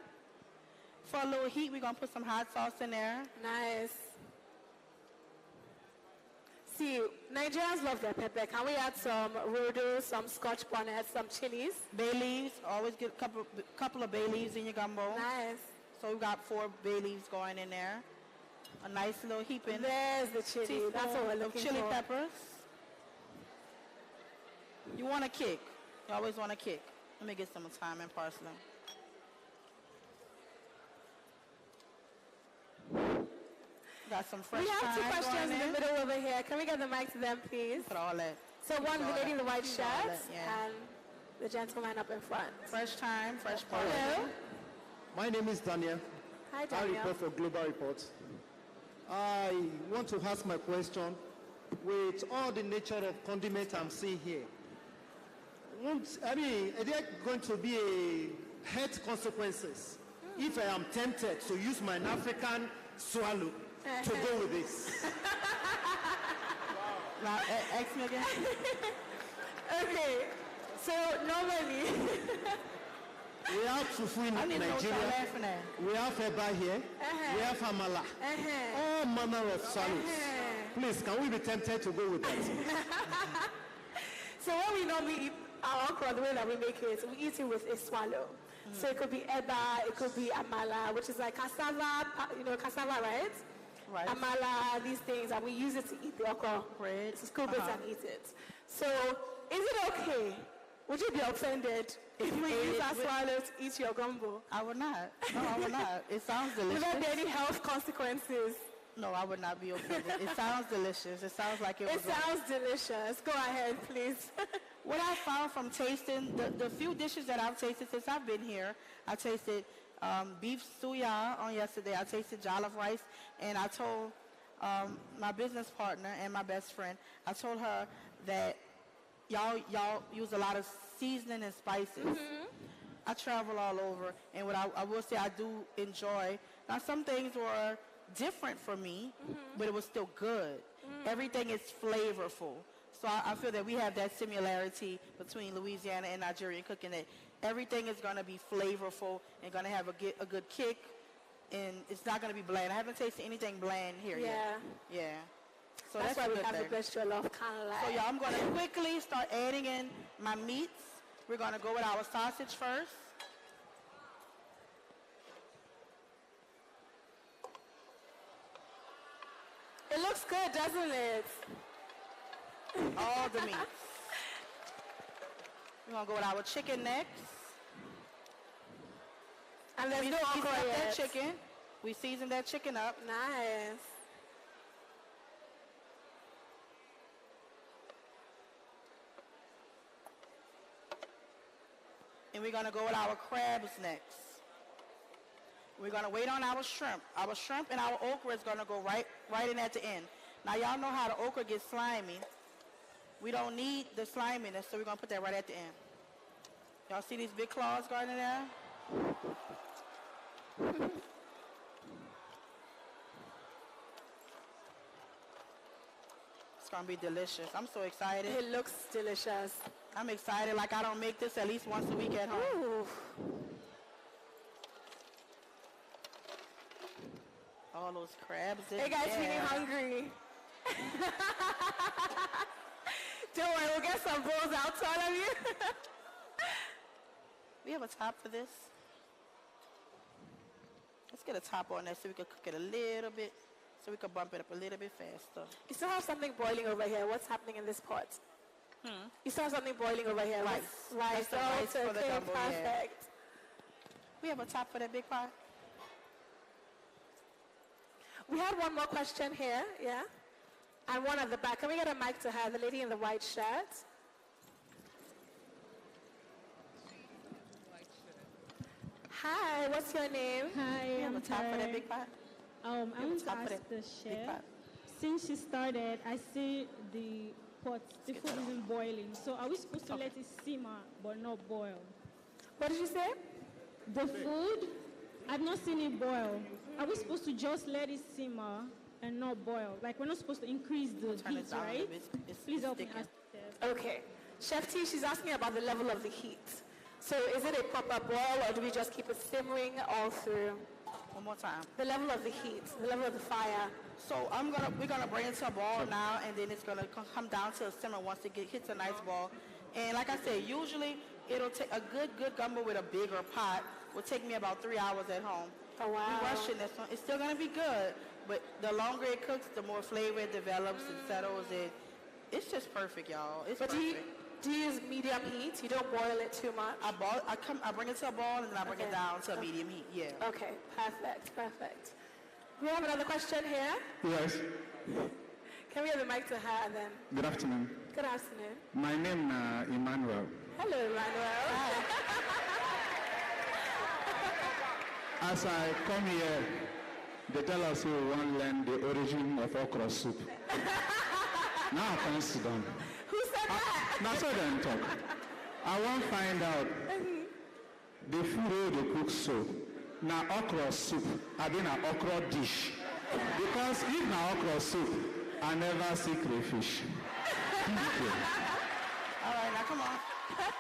For a little heat, we're going to put some hot sauce in there. Nice. See, Nigerians love their pepper. Can we add some rodo, some scotch bonnet, some chilies? Bay leaves. Always get a couple of bay leaves in your gumbo. Nice. So we got 4 bay leaves going in there. A nice little heaping. There's the chili. That's what we're looking chili for. peppers. You want a kick. You always want a kick. Let me get some thyme and parsley. Got some fresh We have 2 thyme questions going in the middle over here. Can we get the mic to them, please? Put all that. So one, the lady in the white Put all shirt, that, yeah. and the gentleman up in front. Fresh thyme, fresh parsley. Hello. My name is Daniel. Hi, I Daniel. report for Global Reports. I want to ask my question. With all the nature of condiment I'm seeing here, are there going to be a health consequences if I am tempted to use my African swallow to go with this? Now, ask me again. Okay, so normally... We have fufu in I need to know what y'all Nigeria. laughing at. We have eba here. We have amala. All manner of salads. Please, can we be tempted to go with that? So when we normally eat our okra, the way that we make it, we eat it with a swallow. So it could be eba, it could be amala, which is like cassava, cassava, right? Right. Amala, these things, and we use it to eat the okra. Bread. To scoop it and eat it. So is it okay? Would you be offended if we use our swallow to eat your gumbo? I would not. No, I would not. It sounds delicious. Would there be any health consequences? No, I would not be offended. It sounds delicious. It sounds like it was. It sounds delicious. Go ahead, please. What I found from tasting, the few dishes that I've tasted since I've been here, I tasted beef suya on yesterday. I tasted jollof rice, and I told my business partner and my best friend, I told her that y'all use a lot of seasoning and spices. I travel all over, and what I will say I do enjoy. Now, some things were different for me, but it was still good. Everything is flavorful. So I feel that we have that similarity between Louisiana and Nigerian cooking, that everything is going to be flavorful and going to have a good kick, and it's not going to be bland. I haven't tasted anything bland here yet. Yeah. So that's why a we good have thing. the best jollof, kind of like. So y'all, I'm going to quickly start adding in my meats. We're going to go with our sausage first. It looks good, doesn't it? All the meats. We're going to go with our chicken next. And there's no okra that yet. chicken. We seasoned that chicken up. Nice. And we're going to go with our crabs next. We're going to wait on our shrimp. Our shrimp and our okra is going to go right in at the end. Now, y'all know how the okra gets slimy. We don't need the sliminess, so we're going to put that right at the end. Y'all see these big claws going in there? It's going to be delicious. I'm so excited. It looks delicious. I'm excited like I don't make this at least once a week at home. Ooh. All those crabs. Hey guys, feeling hungry. Don't worry, we'll get some bowls out to all of you. We have a top for this. Let's get a top on there so we can cook it a little bit, so we can bump it up a little bit faster. You still have something boiling over here. What's happening in this pot? You still have something boiling over here. Rice. Rice. That's the rice for the okay, gumbo, yeah. perfect. We have a top for that big pot. We had one more question here, yeah? And one at the back. Can we get a mic to her, the lady in the white shirt? Hi, what's your name? Hi, I'm top for that big pot. I want to ask the chef. Since she started, I see the pot, the food isn't boiling. So are we supposed to let it simmer but not boil? What did you say? The food, I've not seen it boil. Are we supposed to just let it simmer and not boil? Like we're not supposed to increase the heat, right? Please help me ask the chef. Okay. Chef T, she's asking about the level of the heat. So is it a proper boil or do we just keep it simmering all through? One more time. The level of the heat, the level of the fire. So we're gonna bring it to a boil now, and then it's gonna come down to a simmer once it hits a nice ball. And like I said, usually it'll take a good gumbo with a bigger pot will take me about 3 hours at home. Oh wow! We rushing this one. It's still gonna be good, but the longer it cooks, the more flavor it develops and settles. It's just perfect, y'all. It's perfect. Do you use medium heat? You don't boil it too much? I bring it to a boil and then I bring it down to a medium heat. Yeah. Okay, perfect. We have another question here. Yes. Can we have the mic to her then? Good afternoon. Good afternoon. My name is Emmanuel. Hello, Emmanuel. As I come here, they tell us we want to learn the origin of okra soup. Now I can sit down. Who said that? Now so then talk. I want to find out the food they cook so. Now okra soup, I mean an okra dish. Because if na okra soup, I never see crayfish. Okay. All right, now come on.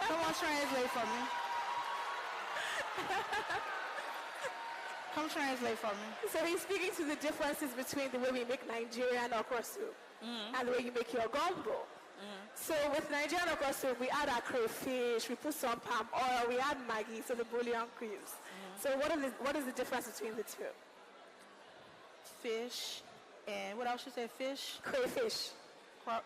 Come on, translate for me. Come translate for me. So he's speaking to the differences between the way we make Nigerian okra soup and the way you make your gumbo. So with Nigerian okra soup, we add our crayfish, we put some palm oil, we add Maggi, so the bouillon cubes. So what is the difference between the two? Fish, and what else you said? Fish? Crayfish.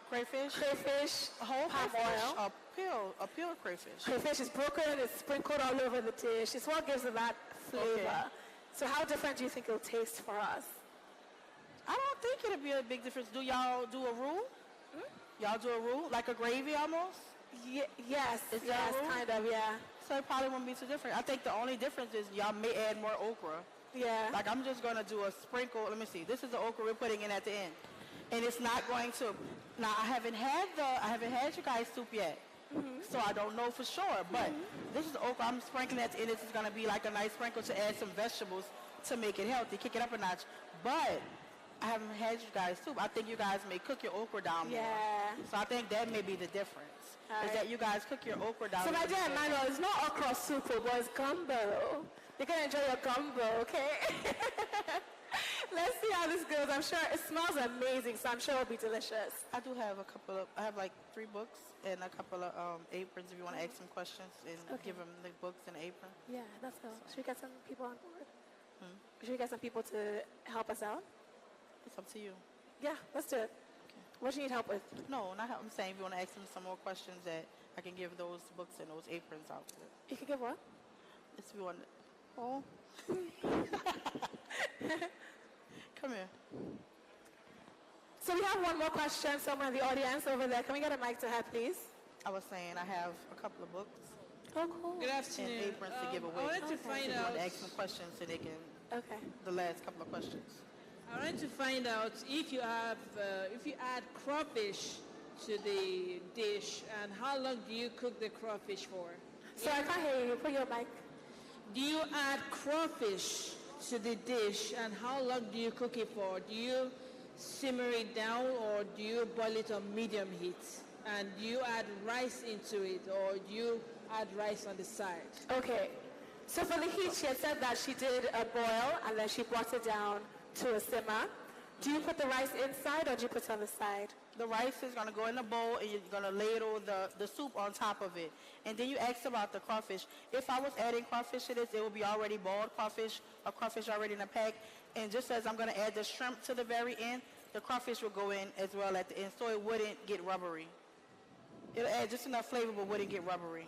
Crayfish? Crayfish, Whole palm crayfish, oil. a pure crayfish. Crayfish is broken, it's sprinkled all over the dish. It's what gives it that flavor. Okay. So how different do you think it'll taste for us? I don't think it'll be a big difference. Do y'all do a roux? Y'all do a roux? Like a gravy almost? Yes, Is that a roux? kind of, yeah. So it probably won't be too different. I think the only difference is y'all may add more okra. Yeah. Like I'm just gonna do a sprinkle. Let me see. This is the okra we're putting in at the end, and it's not going to. Now I haven't had you guys soup yet, so I don't know for sure. But this is the okra I'm sprinkling at the end. This is gonna be like a nice sprinkle to add some vegetables to make it healthy, kick it up a notch. But I haven't had you guys soup. I think you guys may cook your okra down more. Yeah. So I think that may be the difference. Is that you guys cook your okra down. So a little Nigerian bit. mango is not okra soup, but it's gumbo. You can enjoy your gumbo, okay? Let's see how this goes. I'm sure it smells amazing, so I'm sure it'll be delicious. I do have I have like 3 books and a couple of aprons if you want to ask some questions and give them the books and the apron. Yeah, let's go. Should we get some people on board? Should we get some people to help us out? It's up to you. Yeah, let's do it. What do you need help with? No, not help. I'm saying if you want to ask them some more questions that I can give those books and those aprons out to. You can give what? If you want. Oh. Come here. So we have one more question somewhere in the audience over there. Can we get a mic to her, please? I was saying I have a couple of books. Oh, cool. Good afternoon. And aprons to give away. I wanted to find so out. You want to ask some questions so they can. Okay. The last couple of questions. I wanted to find out if you have, if you add crawfish to the dish, and how long do you cook the crawfish for? So I can't hear you. Put your mic. Do you add crawfish to the dish, and how long do you cook it for? Do you simmer it down, or do you boil it on medium heat? And do you add rice into it, or do you add rice on the side? Okay. So for the heat, she had said that she did a boil, and then she brought it down to a simmer. Do you put the rice inside, or do you put it on the side? The rice is going to go in a bowl, and you're going to ladle the soup on top of it. And then you asked about the crawfish. If I was adding crawfish to this, it would be already boiled crawfish, or crawfish already in a pack. And just as I'm going to add the shrimp to the very end, the crawfish will go in as well at the end, so it wouldn't get rubbery. It'll add just enough flavor, but wouldn't get rubbery.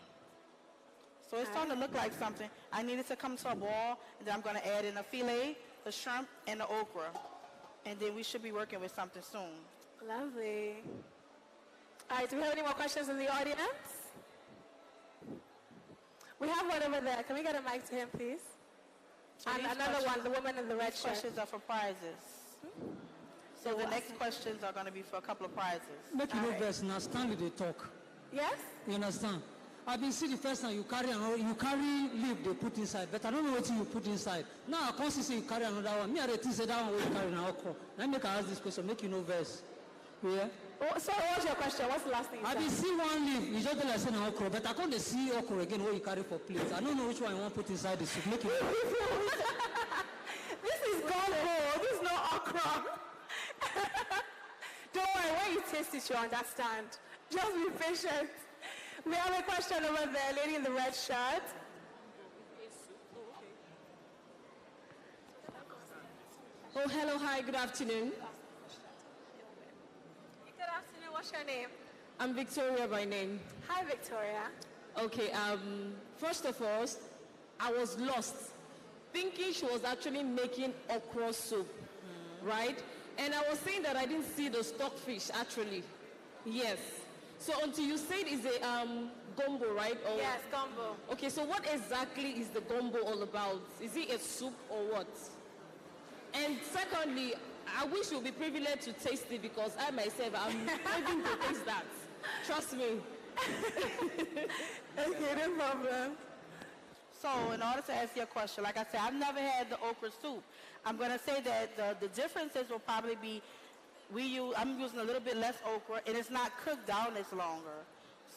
So it's starting to look like something. I need it to come to a boil, and then I'm going to add in a filet, the shrimp, and the okra. And then we should be working with something soon. Lovely. All right, do we have any more questions in the audience? We have one over there. Can we get a mic to him, please? So and these another one, questions- the woman in the red these shirt. questions are for prizes. So the next questions are going to be for a couple of prizes. Make you know best now, stand they talk. Yes? You understand? I've been see the first time you carry leaf they put inside, but I don't know what you put inside. Now I can't see you carry another one. Me I think say that one will carry now. Let me ask this question, make you know verse. Yeah. Oh, so what's your question? What's the last thing you I said? been see one leaf, you just like say na okra, but I can't see okra again what you carry for plate. I don't know which one you want put inside the soup. Make you know. This is gumbo. This is not okra. Don't worry, when you taste it, you understand. Just be patient. We have a question over there, lady in the red shirt. Oh, hello, hi, good afternoon. Good afternoon. What's your name? I'm Victoria by name. Hi, Victoria. Okay, first of all, I was lost, thinking she was actually making okra soup, right? And I was saying that I didn't see the stockfish, actually. Yes. So until you said it's a gumbo, right? Or, Yes, gumbo. okay, so what exactly is the gumbo all about? Is it a soup or what? And secondly, I wish you'll be privileged to taste it because I myself, I'm craving to taste that. Trust me. Okay, no problem. So in order to answer your question, like I said, I've never had the okra soup. I'm going to say that the differences will probably be I'm using a little bit less okra, and it's not cooked down as longer.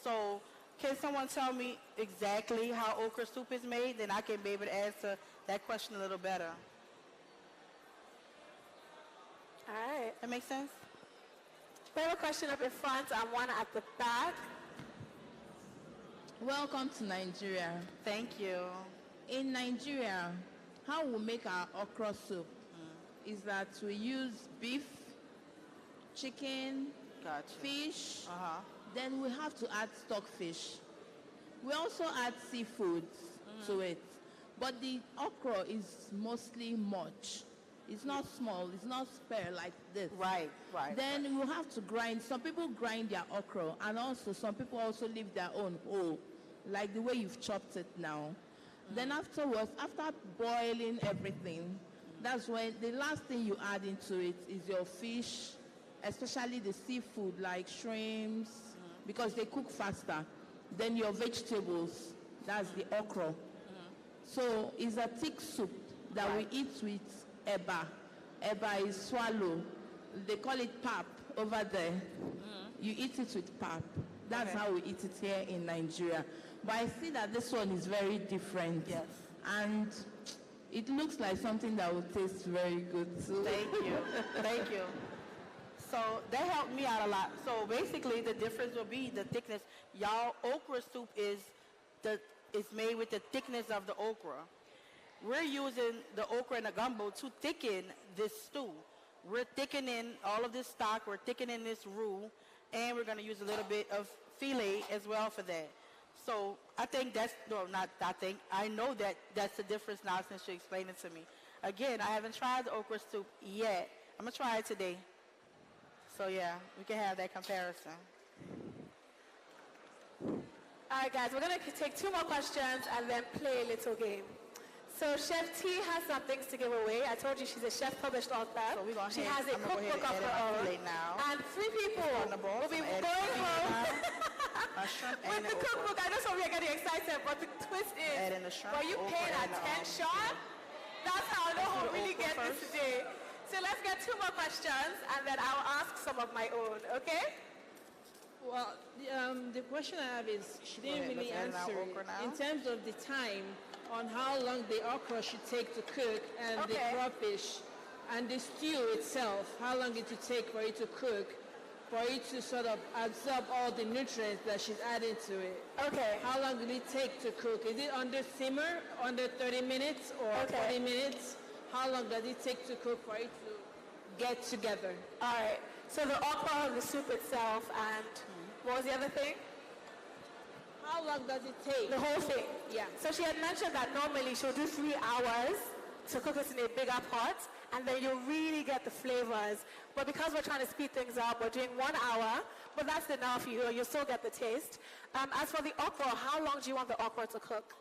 So can someone tell me exactly how okra soup is made? Then I can be able to answer that question a little better. All right. That makes sense? We have a question up in front and one at the back. Welcome to Nigeria. Thank you. In Nigeria, how we make our okra soup is that we use beef, chicken, fish, then we have to add stockfish. We also add seafoods to it. But the okra is mostly much. It's not small, it's not spare like this. Right. Then you have to grind. Some people grind their okra, and also some people also leave their own whole, like the way you've chopped it now. Then afterwards, after boiling everything, that's when the last thing you add into it is your fish, especially the seafood like shrimps, because they cook faster. Then your vegetables, that's the okra. So it's a thick soup that we eat with eba. Eba is swallow. They call it pap over there. You eat it with pap. That's how we eat it here in Nigeria. But I see that this one is very different. Yes. And it looks like something that will taste very good too. Thank you. So that helped me out a lot. So basically the difference will be the thickness. Y'all okra soup is made with the thickness of the okra. We're using the okra and the gumbo to thicken this stew. We're thickening all of this stock, we're thickening this roux, and we're going to use a little bit of filet as well for that. So I think I know that that's the difference now since you explained it to me. Again, I haven't tried the okra soup yet. I'm going to try it today. So yeah, we can have that comparison. All right, guys, we're going to take 2 more questions and then play a little game. So Chef T has some things to give away. I told you she's a chef published author. So she has a cookbook of her own. And 3 people will be going home with the cookbook. I know some of you are getting excited, but the twist is, were you paying attention? That's how I know who really get this today. So let's get 2 more questions, and then I'll ask some of my own, okay? Well, the question I have is, she didn't really answer it in terms of the time on how long the okra should take to cook and the crawfish and the stew itself, how long it would take for it to cook, for it to sort of absorb all the nutrients that she's adding to it. Okay. How long will it take to cook? Is it under simmer, under 30 minutes or 40 minutes? How long does it take to cook for it to get together? All right. So the okra, the soup itself, and what was the other thing? How long does it take? The whole thing? Yeah. So she had mentioned that normally she'll do 3 hours to cook this in a bigger pot, and then you'll really get the flavors. But because we're trying to speed things up, we're doing 1 hour, but that's enough. You'll still get the taste. As for the okra, how long do you want the okra to cook?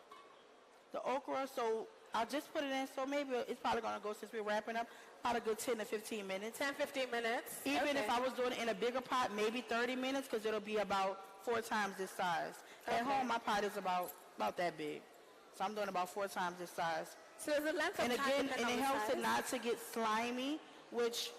The okra, so I'll just put it in, so maybe it's probably going to go, since we're wrapping up, about a good 10 to 15 minutes. 10, 15 minutes? Even if I was doing it in a bigger pot, maybe 30 minutes, because it'll be about 4 times this size. At home, my pot is about that big. So I'm doing about 4 times this size. So there's a length of and time again, depending and on it the helps size? it not to get slimy, which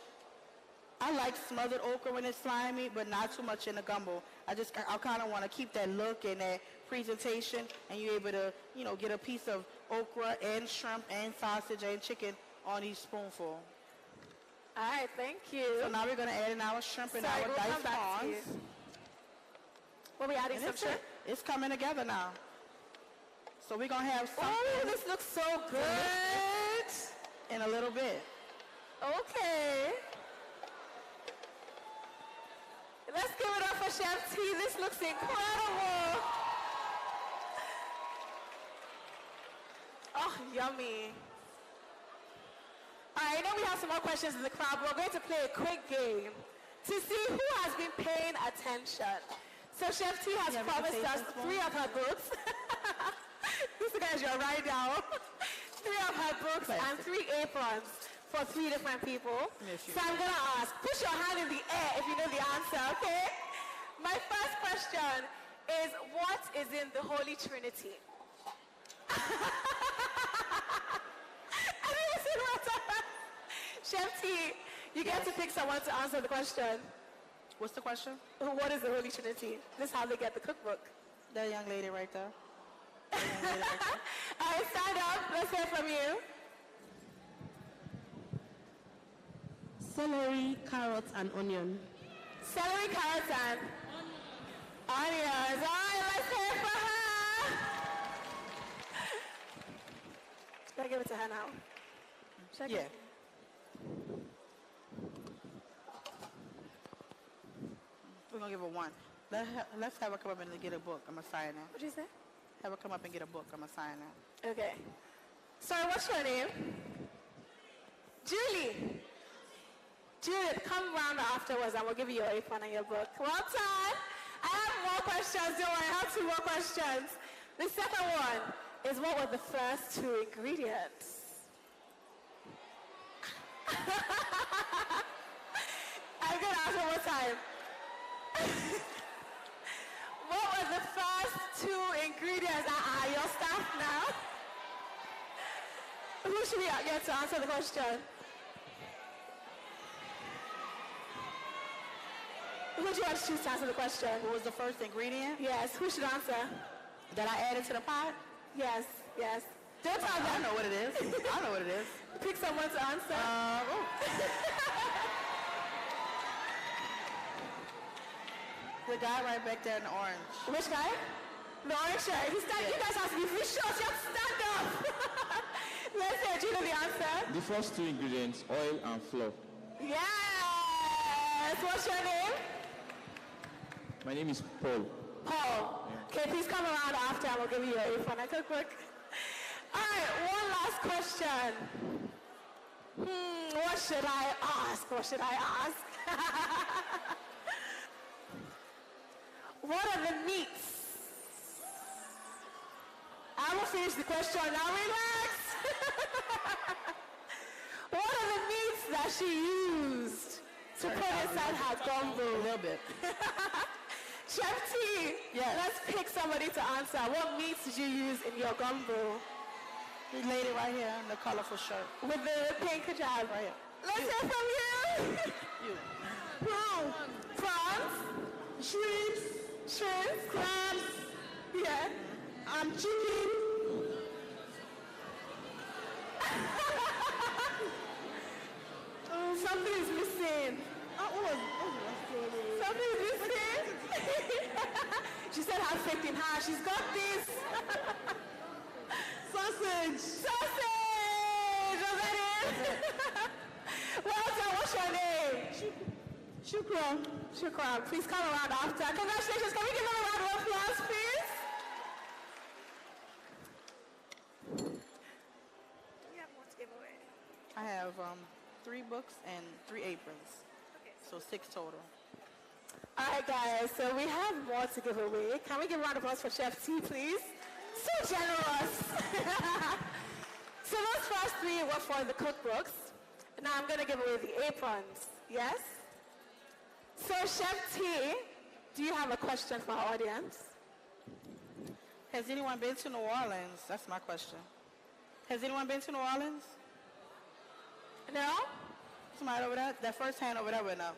I like smothered okra when it's slimy, but not too much in the gumbo. I kind of want to keep that look and that presentation, and you're able to, get a piece of okra and shrimp and sausage and chicken on each spoonful. All right, thank you. So now we're going to add in our shrimp and our diced prawns. We'll be adding some shrimp? It's coming together now. So we're going to have something. Oh, this looks so good. In a little bit. Okay. Let's give it up for Chef T. This looks incredible. Oh, yummy. All right, I know we have some more questions in the crowd, but we're going to play a quick game to see who has been paying attention. So Chef T has promised us 3 of her books. This is your right now. 3 of her books and 3 aprons for 3 different people. So I'm going to ask, put your hand in the air if you know the answer, okay? My first question is, what is in the Holy Trinity? Chef T, you get to pick someone to answer the question. What's the question? What is the Holy Trinity? This is how they get the cookbook. That young lady right there. All right, stand up. Let's hear from you. Celery, carrots, and onion. Celery, carrots, and onions. All right, let's hear it for her. Should I give it to her now? Should I give it? We're going to give her one. Let's have her come up and get a book. I'm going to sign it. What'd you say? Have her come up and get a book. I'm going to sign it. Okay. Sorry, what's your name? Julie. Julie, come round afterwards and we'll give you your apron and your book. Well done. I have more questions. Don't worry, I have 2 more questions. The second one is, what were the first 2 ingredients? I'm going to ask one more time. What were the first 2 ingredients? Your staff now. Who should we get to answer the question? Who do you want to choose to answer the question? What was the first ingredient? Yes, who should answer? That I added to the pot? Yes, yes. Don't tell them. I know what it is. I know what it is. Pick someone to answer. The guy right back there in the orange. Which guy? The orange shirt. You guys have to be short. You have to stand up. Let's hear Gina the answer. The first 2 ingredients, oil and flour. Yes. What's your name? My name is Paul. Paul. Okay, please come around after and we'll give you your apron. Quick. All right, one last question. What should I ask? What are the meats? I will finish the question. Now relax. What are the meats that she used to put inside her gumbo? A little bit. Chef T, let's pick somebody to answer. What meats did you use in your gumbo? The lady right here in the colorful shirt. With the pink hijab. Right here. Let's hear from you. Prawns. Shrimps. Crabs. Yeah. Chicken. Something is missing. Something is missing. She said have faith in her. She's got this. Sausage. Was that it? Well done. What's your name? Shukran. Please come around after. Congratulations. Can we give them a round of applause, please? We have more to give away. I have 3 books and 3 aprons. So 6 total. All right, guys. So we have more to give away. Can we give a round of applause for Chef T, please? So generous. So those first 3 were for the cookbooks. Now I'm going to give away the aprons. Yes? So Chef T, do you have a question for our audience? Has anyone been to New Orleans? That's my question. Has anyone been to New Orleans? No? Somebody over there? That first hand over there went up.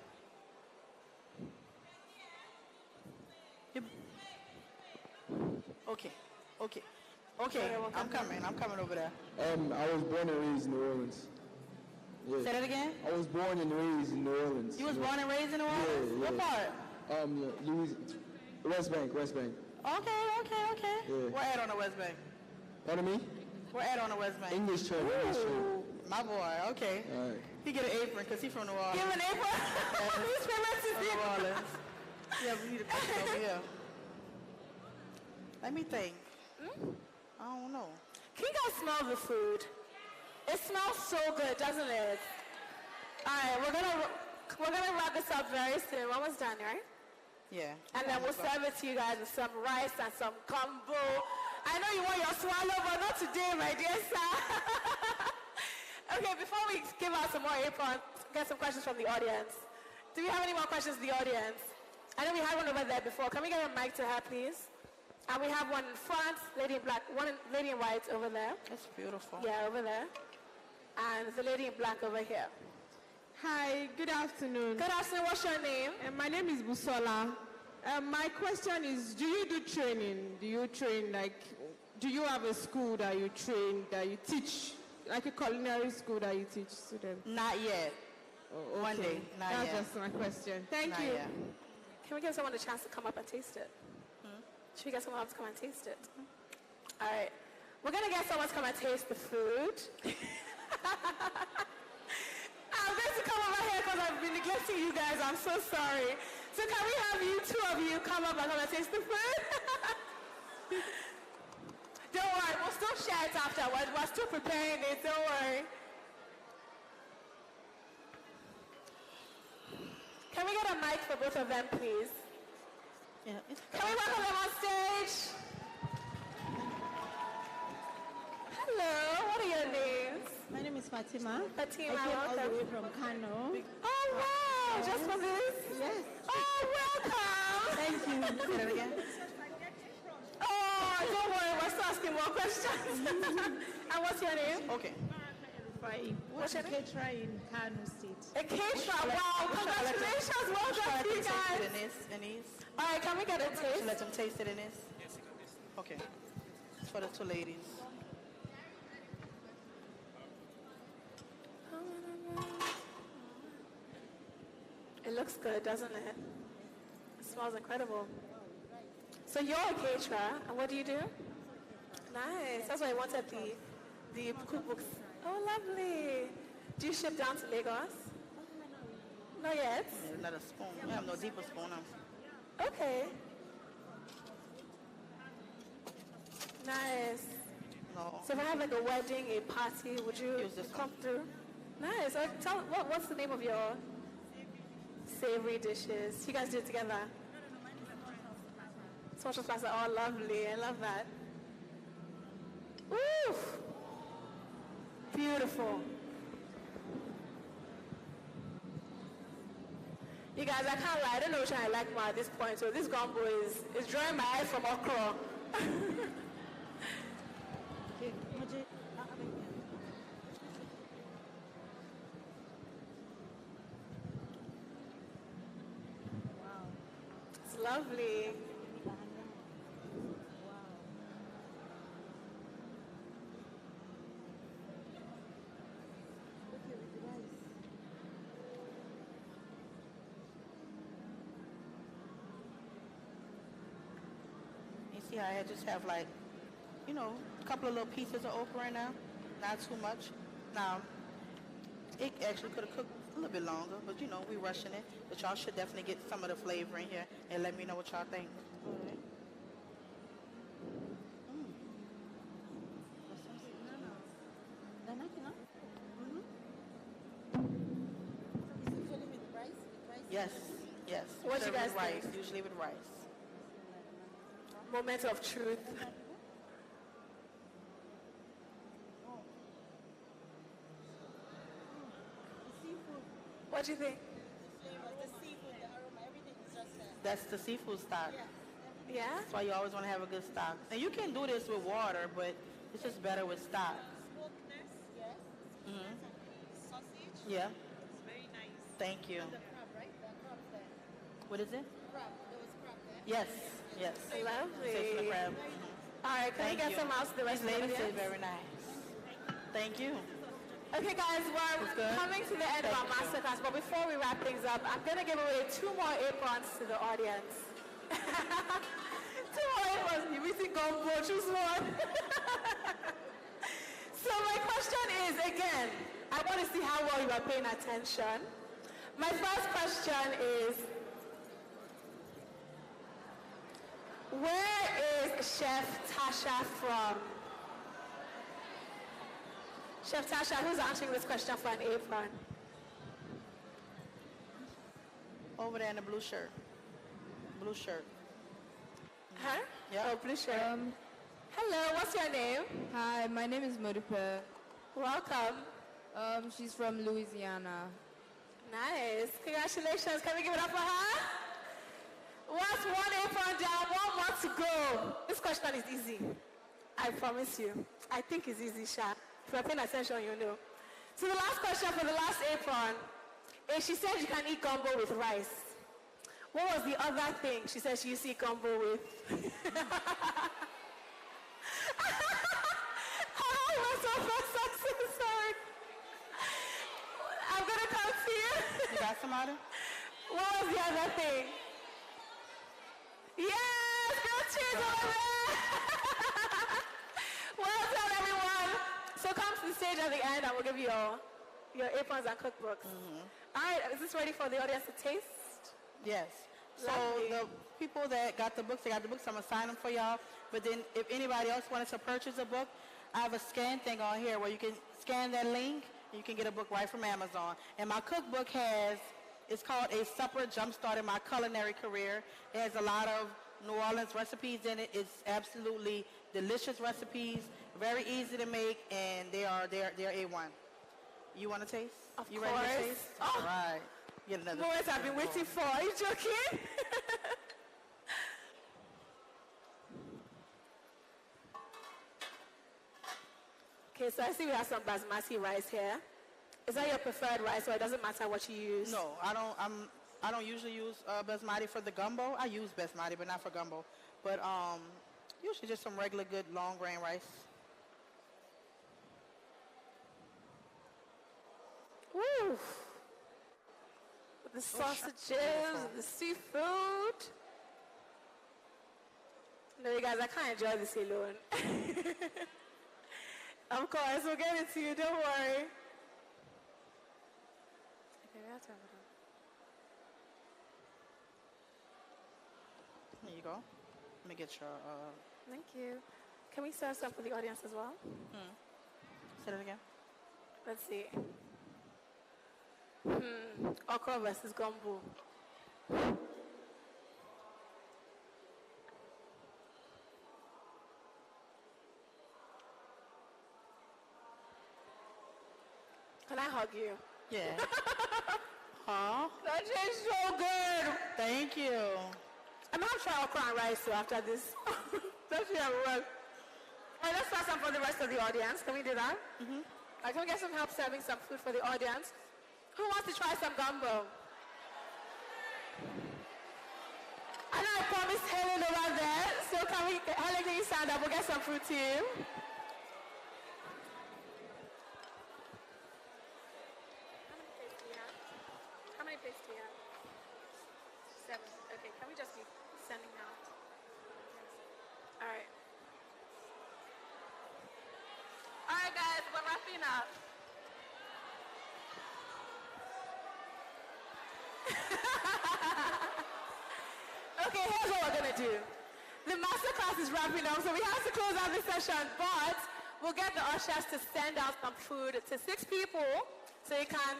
Okay. I'm coming over there. I was born and raised in New Orleans. Yeah. Say that again? I was born and raised in New Orleans. You was born and raised in New Orleans? Yeah. What part? West Bank. Okay. Yeah. Where at on the West Bank? Pardon me? Where at on the West Bank? English church. My boy, okay. All right. He get an apron because he's from New Orleans. Give him an apron? Who's from New Orleans? Yeah, we need a question over here. Let me think. I don't know. Can you guys smell the food? It smells so good, doesn't it? All right, we're gonna wrap this up very soon. We're almost done, right? Yeah. And then we'll serve it to you guys with some rice and some combo. I know you want your swallow, but not today, my dear sir. Okay, before we give out some more aprons, get some questions from the audience. Do we have any more questions from the audience? I know we had one over there before. Can we get a mic to her, please? And we have one in front, lady in black, one lady in white over there. That's beautiful. Yeah, over there. And the lady in black over here. Hi, good afternoon. Good afternoon. What's your name? My name is Busola. My question is, do you do training? Do you train, do you have a school that you train, that you teach, like a culinary school that you teach students? Not yet. Oh, One day, not That's yet. just my question. Thank Not you. yet. Can we give someone a chance to come up and taste it? Should we get someone else to come and taste it? All right. We're going to get someone to come and taste the food. I'm going to come over here because I've been neglecting you guys. I'm so sorry. So can we have you, two of you, come up and come and taste the food? Don't worry. We'll still share it afterwards. We're still preparing it. Don't worry. Can we get a mic for both of them, please? Yeah. Can we welcome them on stage? Hello, what are your names? My name is Fatima. Fatima, I came all welcome. the way from Kano. Oh, wow, just for this? Yes. Oh, welcome. Thank you. Say that again. Oh, don't worry, we're still asking more questions. And what's your name? Okay. What's your name? Ketra in Kano State. A caterer, wow, congratulations, well done to you guys. All right, can we get a taste? Let them taste it in this. Okay. It's for the two ladies. It looks good, doesn't it? It smells incredible. So you're a caterer, and what do you do? Nice. That's why I wanted the cookbooks. Oh, lovely. Do you ship down to Lagos? Not yet. Yeah, not a spoon. We have no deeper spoon. Okay. Nice. No. So if I have like a wedding, a party, would you come through? Nice. Tell what's the name of your savory dishes? You guys do it together. Social plaza. Oh, lovely. I love that. Oof. Beautiful. You guys, I can't lie. I don't know which one I like more at this point. So this gumbo is drawing my eye from okra. It's lovely. You see how I just have like, you know, a couple of little pieces of okra in there. Not too much. Now, it actually could have cooked a little bit longer, but you know, we're rushing it. But y'all should definitely get some of the flavor in here and let me know what y'all think. All right. Yes, yes. What do you guys with rice, think? usually with rice. Moment of truth. What do you think? That's the seafood stock. Yeah? That's why you always want to have a good stock. And you can do this with water, but it's just better with stock. Mm-hmm. Yeah. Thank you. What is it? Yes, yes. Lovely. Taste the crab. All right, can we get some else to the rest of the These ladies audience? is very nice. Thank you. Okay, guys, we're coming to the end of our masterclass, but before we wrap things up, I'm going to give away 2 more aprons to the audience. 2 more aprons. You're missing gumbo. Choose one. So my question is, again, I want to see how well you are paying attention. My first question is, where is Chef Tasha from? Chef Tasha, who's answering this question for an apron? Over there in the blue shirt. Blue shirt. Huh? Yeah. Oh, blue shirt. Hello, what's your name? Hi, my name is Millie Peartree. Welcome. She's from Louisiana. Nice. Congratulations. Can we give it up for her? What's 1 apron down, 1 more to go? This question is easy. I promise you. I think it's easy, Sha. If you're paying attention, you know. So the last question for the last apron is, she said you can eat gumbo with rice. What was the other thing she said she used to eat gumbo with? I'm so sorry. I'm going to come to you. somebody? What was the other thing? Yes, grilled cheese over there. Well done, everyone. So come to the stage at the end, and we'll give you your aprons and cookbooks. All right, is this ready for the audience to taste? Yes. So Lovely. the people that got the books, I'm going to sign them for y'all. But then if anybody else wanted to purchase a book, I have a scan thing on here where you can scan that link and you can get a book right from Amazon. And my cookbook it's called A Supper Jumpstart in My Culinary Career. It has a lot of New Orleans recipes in it. It's absolutely delicious recipes, very easy to make, and they're A1. You want to taste? Of you course. ready to taste? All right. Get another Moments I've been waiting for. Are you joking? Okay, so I see we have some basmati rice here. Is that your preferred rice, or it doesn't matter what you use? No, I don't usually use basmati for the gumbo. I use basmati, but not for gumbo. But usually just some regular good long grain rice. Woo! With the sausages, the seafood. No, you guys, I can't enjoy this alone. Of course, we'll get it to you, don't worry. Okay, we have to have it on. There you go. Let me get your... Thank you. Can we serve some for the audience as well? Say it again. Let's see. Okra versus gumbo. Can I hug you? Yeah. Huh? That tastes so good. Thank you. I'm going to try okra and rice too after this. Let's see how it works. All right, let's start some for the rest of the audience. Can we do that? Can we get some help serving some food for the audience? Who wants to try some gumbo? I know I promised Helen over there, so Helen, can you stand up? We'll get some food to you. How many plates do you have? 7. Okay, can we just be sending out? All right. All right, guys, we're wrapping up. Okay, here's what we're going to do. The masterclass is wrapping up, so we have to close out this session, but we'll get the ushers to send out some food to 6 people so you can,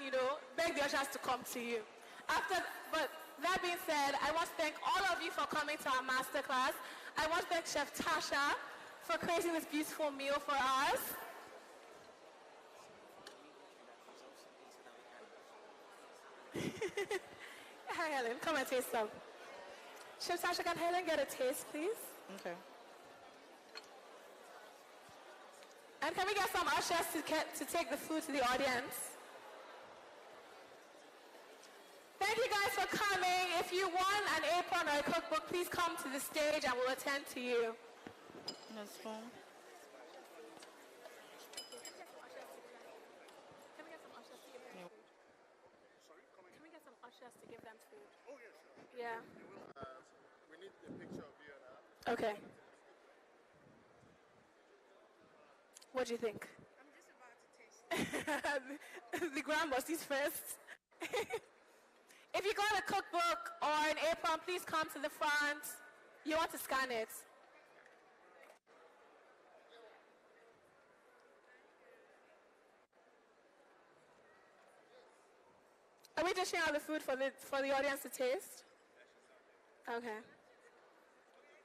beg the ushers to come to you. But that being said, I want to thank all of you for coming to our masterclass. I want to thank Chef Tasha for creating this beautiful meal for us. Hi, Helen. Come and taste some. Chef Tasha, can Helen get a taste, please? Okay. And can we get some ushers to take the food to the audience? Thank you guys for coming. If you want an apron or a cookbook, please come to the stage and we'll attend to you. That's fine. Can we get some ushers to give them food? Oh, yes, sure. Yeah. We need a picture of you and her. Okay. What do you think? I'm just about to taste. The grand boss is first. If you got a cookbook or an apron, please come to the front. You want to scan it. Are we dishing out the food for the audience to taste? Okay.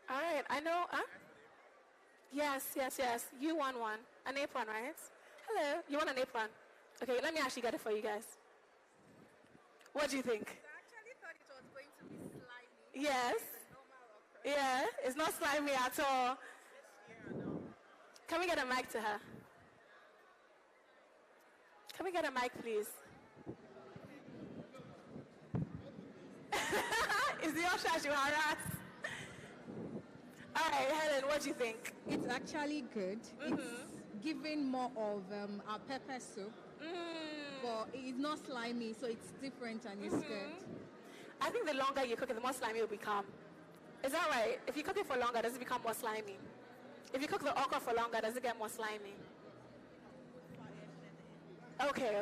All right. I know. Huh? Yes. You want one. An apron, right? Hello. You want an apron? Okay. Let me actually get it for you guys. What do you think? I actually thought it was going to be slimy. Yes. Yeah. It's not slimy at all. Can we get a mic to her? Can we get a mic, please? Is the usher you harass? All right, Helen, what do you think? It's actually good. It's giving more of our pepper soup. but it's not slimy, so it's different and it's good. I think the longer you cook it, the more slimy it will become. Is that right? If you cook it for longer, does it become more slimy? If you cook the okra for longer, does it get more slimy? Okay.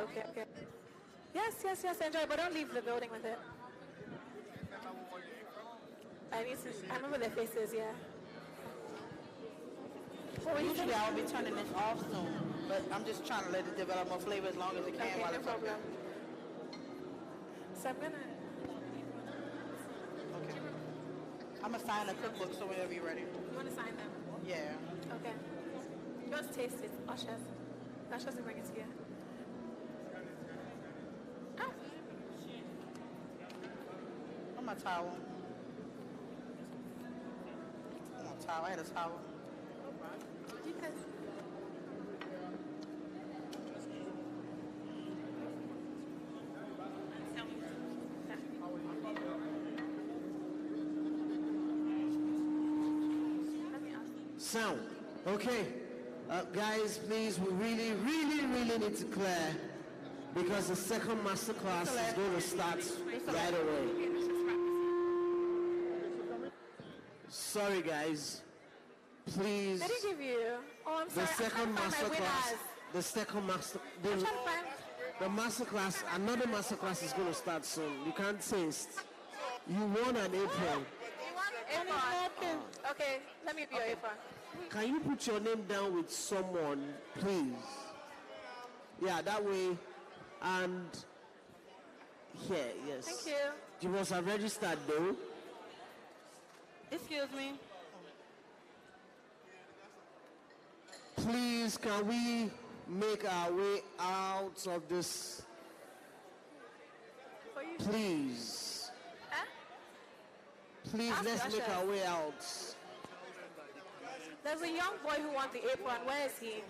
Yes, enjoy, but don't leave the building with it. I remember their faces, yeah. Usually I'll be turning this off soon, but I'm just trying to let it develop more flavor as long as it can while it's problem. So I'm gonna... Okay. I'm gonna sign a cookbook so whenever you're ready. You want to sign them? Yeah. Okay. You want to taste it? Ushers will bring it to you. On my towel. I had a towel. Sound. Okay. Guys, please, we really need to clear because the second masterclass is going to start right away. Sorry, guys. Please. Did he give you? Oh, I'm sorry. The masterclass, another masterclass is going to start soon. You can't taste. You want an apron. You want an apron? Okay, let me be your apron. Can you put your name down with someone, please? Yeah, that way. And here, yes. Thank you. You must have registered though. Excuse me. Please, can we make our way out of this? Please. Huh? Please, let's make our way out. There's a young boy who wants the apron. Where is he?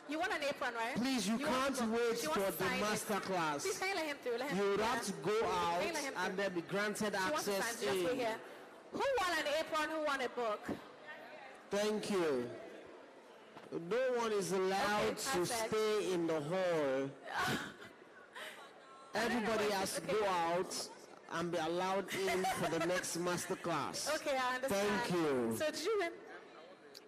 You want an apron, right? Please, you can't wait for the masterclass. Please, can you let him through? You would have to go out and then be granted access in. Who want an apron? Who want a book? Thank you. No one is allowed to stay in the hall. Everybody has to go out and be allowed in for the next masterclass. Okay, I understand. Thank you. So did you win?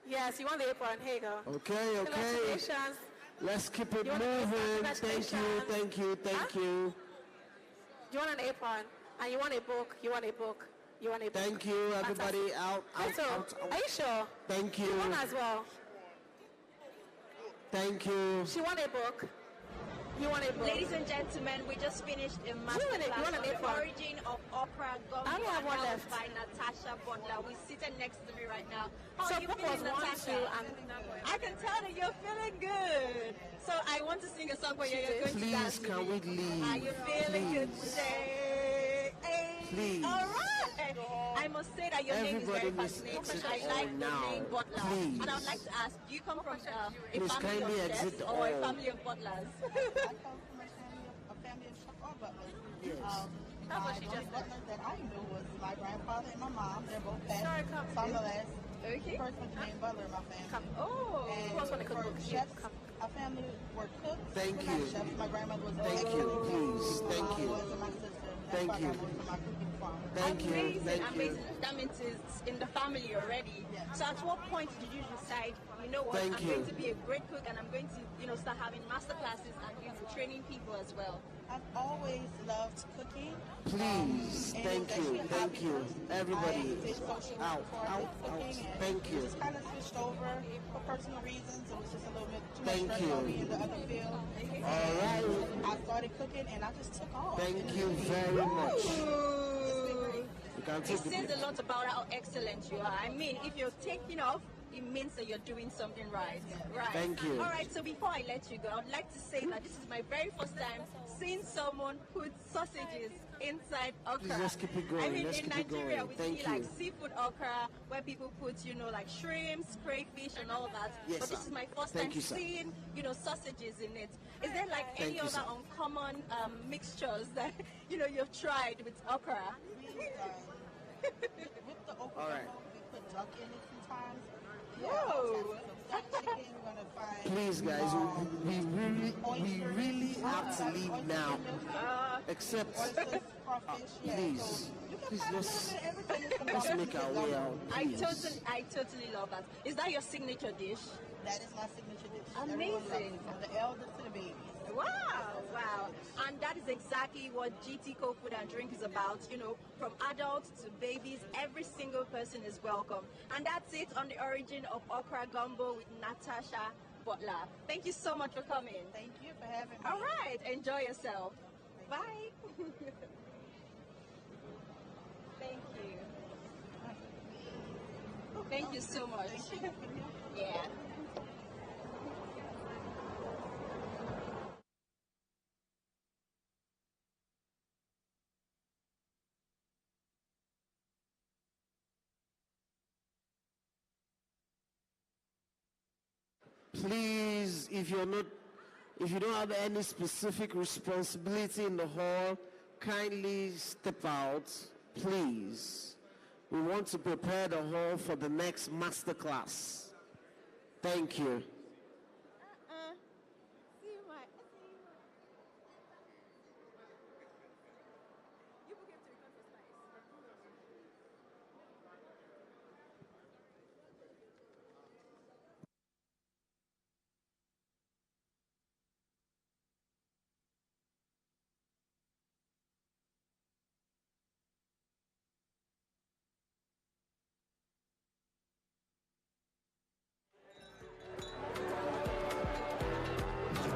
Yes, you want the apron. Here you go. Okay. Congratulations. Let's keep it moving. Thank you. You want an apron, and you want a book. You want a book. Thank you, everybody. Out. Are you sure? Thank you. You want as well. Thank you. She want a book. You want a book. Ladies and gentlemen, we just finished a masterclass on the origin of okra gumbo announced by Natasha Butler. We're seated next to me right now. How are you feeling, Natasha? I can tell that you're feeling good. So I want to sing a song for you. You're going to dance. Please, can we leave? Are you feeling good today? Please. All right. I must say that your name is very fascinating. I like the name Butler. Please. And I would like to ask, do you come from a Please family of chefs or a family of butlers? I come from a family of chef or butlers. Yes. That's what she just said. Butlers that I knew was my grandfather and my mom. They're both passed. Sorry, come. So I'm the last Okay. person with the name Butler in my family. Come. Oh, And who else want to cook for books? chefs, Come. our family were cooks. Thank We're you. not chefs. My grandmother was a Thank baker. you. Please. Thank My you. mom was and my sister. Thank That's you. why I moved to my cooking farm. Thank you. Amazing. That means it's in the family already. So at what point did you decide, you know what, Thank I'm you. going to be a great cook and I'm going to, start having master classes and training people as well? I've always loved cooking. Please. And Thank it's you. actually a Thank hobby you. first. Everybody. I did social work Out. before I did cooking, and Thank you. just kind of switched over for personal reasons. It was just a little bit too Thank much stress you. on me in the other field. All right. I started cooking and I just took off. Thank you very much. You can It take the says a lot about how excellent you are. I mean, if you're taking off, it means that you're doing something right. Right. Thank you. All right, so before I let you go, I would like to say that this is my very first time seeing someone put sausages inside okra. Please, let's keep it going. I mean, Let's in keep it Nigeria, going. we Thank see you. like seafood okra where people put, like shrimps, crayfish, and all that. Yes, but this sir. is my first Thank time you, sir. seeing, sausages in it. Is there like Thank any you, other sir. uncommon mixtures that, you've tried with okra? With the okra, All right. we put duck in it sometimes. Whoa! Please, guys, we really have to leave now. Except, please, let's make our way out. Please. I totally love that. Is that your signature dish? That is my signature dish. Amazing. From the elders to the babies. Wow. And that is exactly what GTCO Food and Drink is about. You know, from adults to babies, every single person is welcome. And that's it on the origin of okra gumbo with Natasha Butler. Thank you so much for coming. Thank you for having me. All right. Enjoy yourself. Bye. Thank you. Thank you so much. Yeah. Please, if you don't have any specific responsibility in the hall, kindly step out, please. We want to prepare the hall for the next masterclass. Thank you.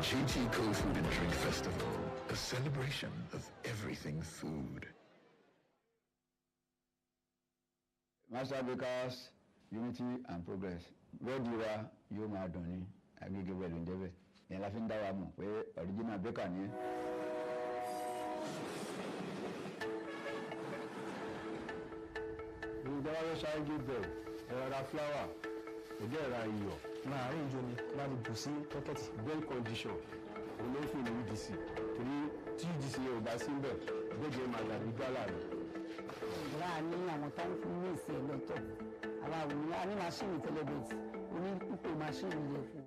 GTCO Food and Drink Festival, a celebration of everything food. Masterclass, unity and progress. Where do you are, you are done. I give you well in David. And laughing down, where original baker. We don't shall give them. There are flower. There are you. Láàárín ìjọ ni láti bù sí pocket well condition òun ló ń fún ní UDC torí tí UDC yẹn ò bá sí ń bẹ̀ gbẹ́gbẹ́ máa yàgbé gálà rẹ̀. ìgbà ní àwọn tó ń fún ní ìsìn ẹ̀ lọ́tọ̀ àwa ò ní a ní máṣíìnì tẹlẹbẹ̀tì oní pípé máṣíìnì yẹn fún.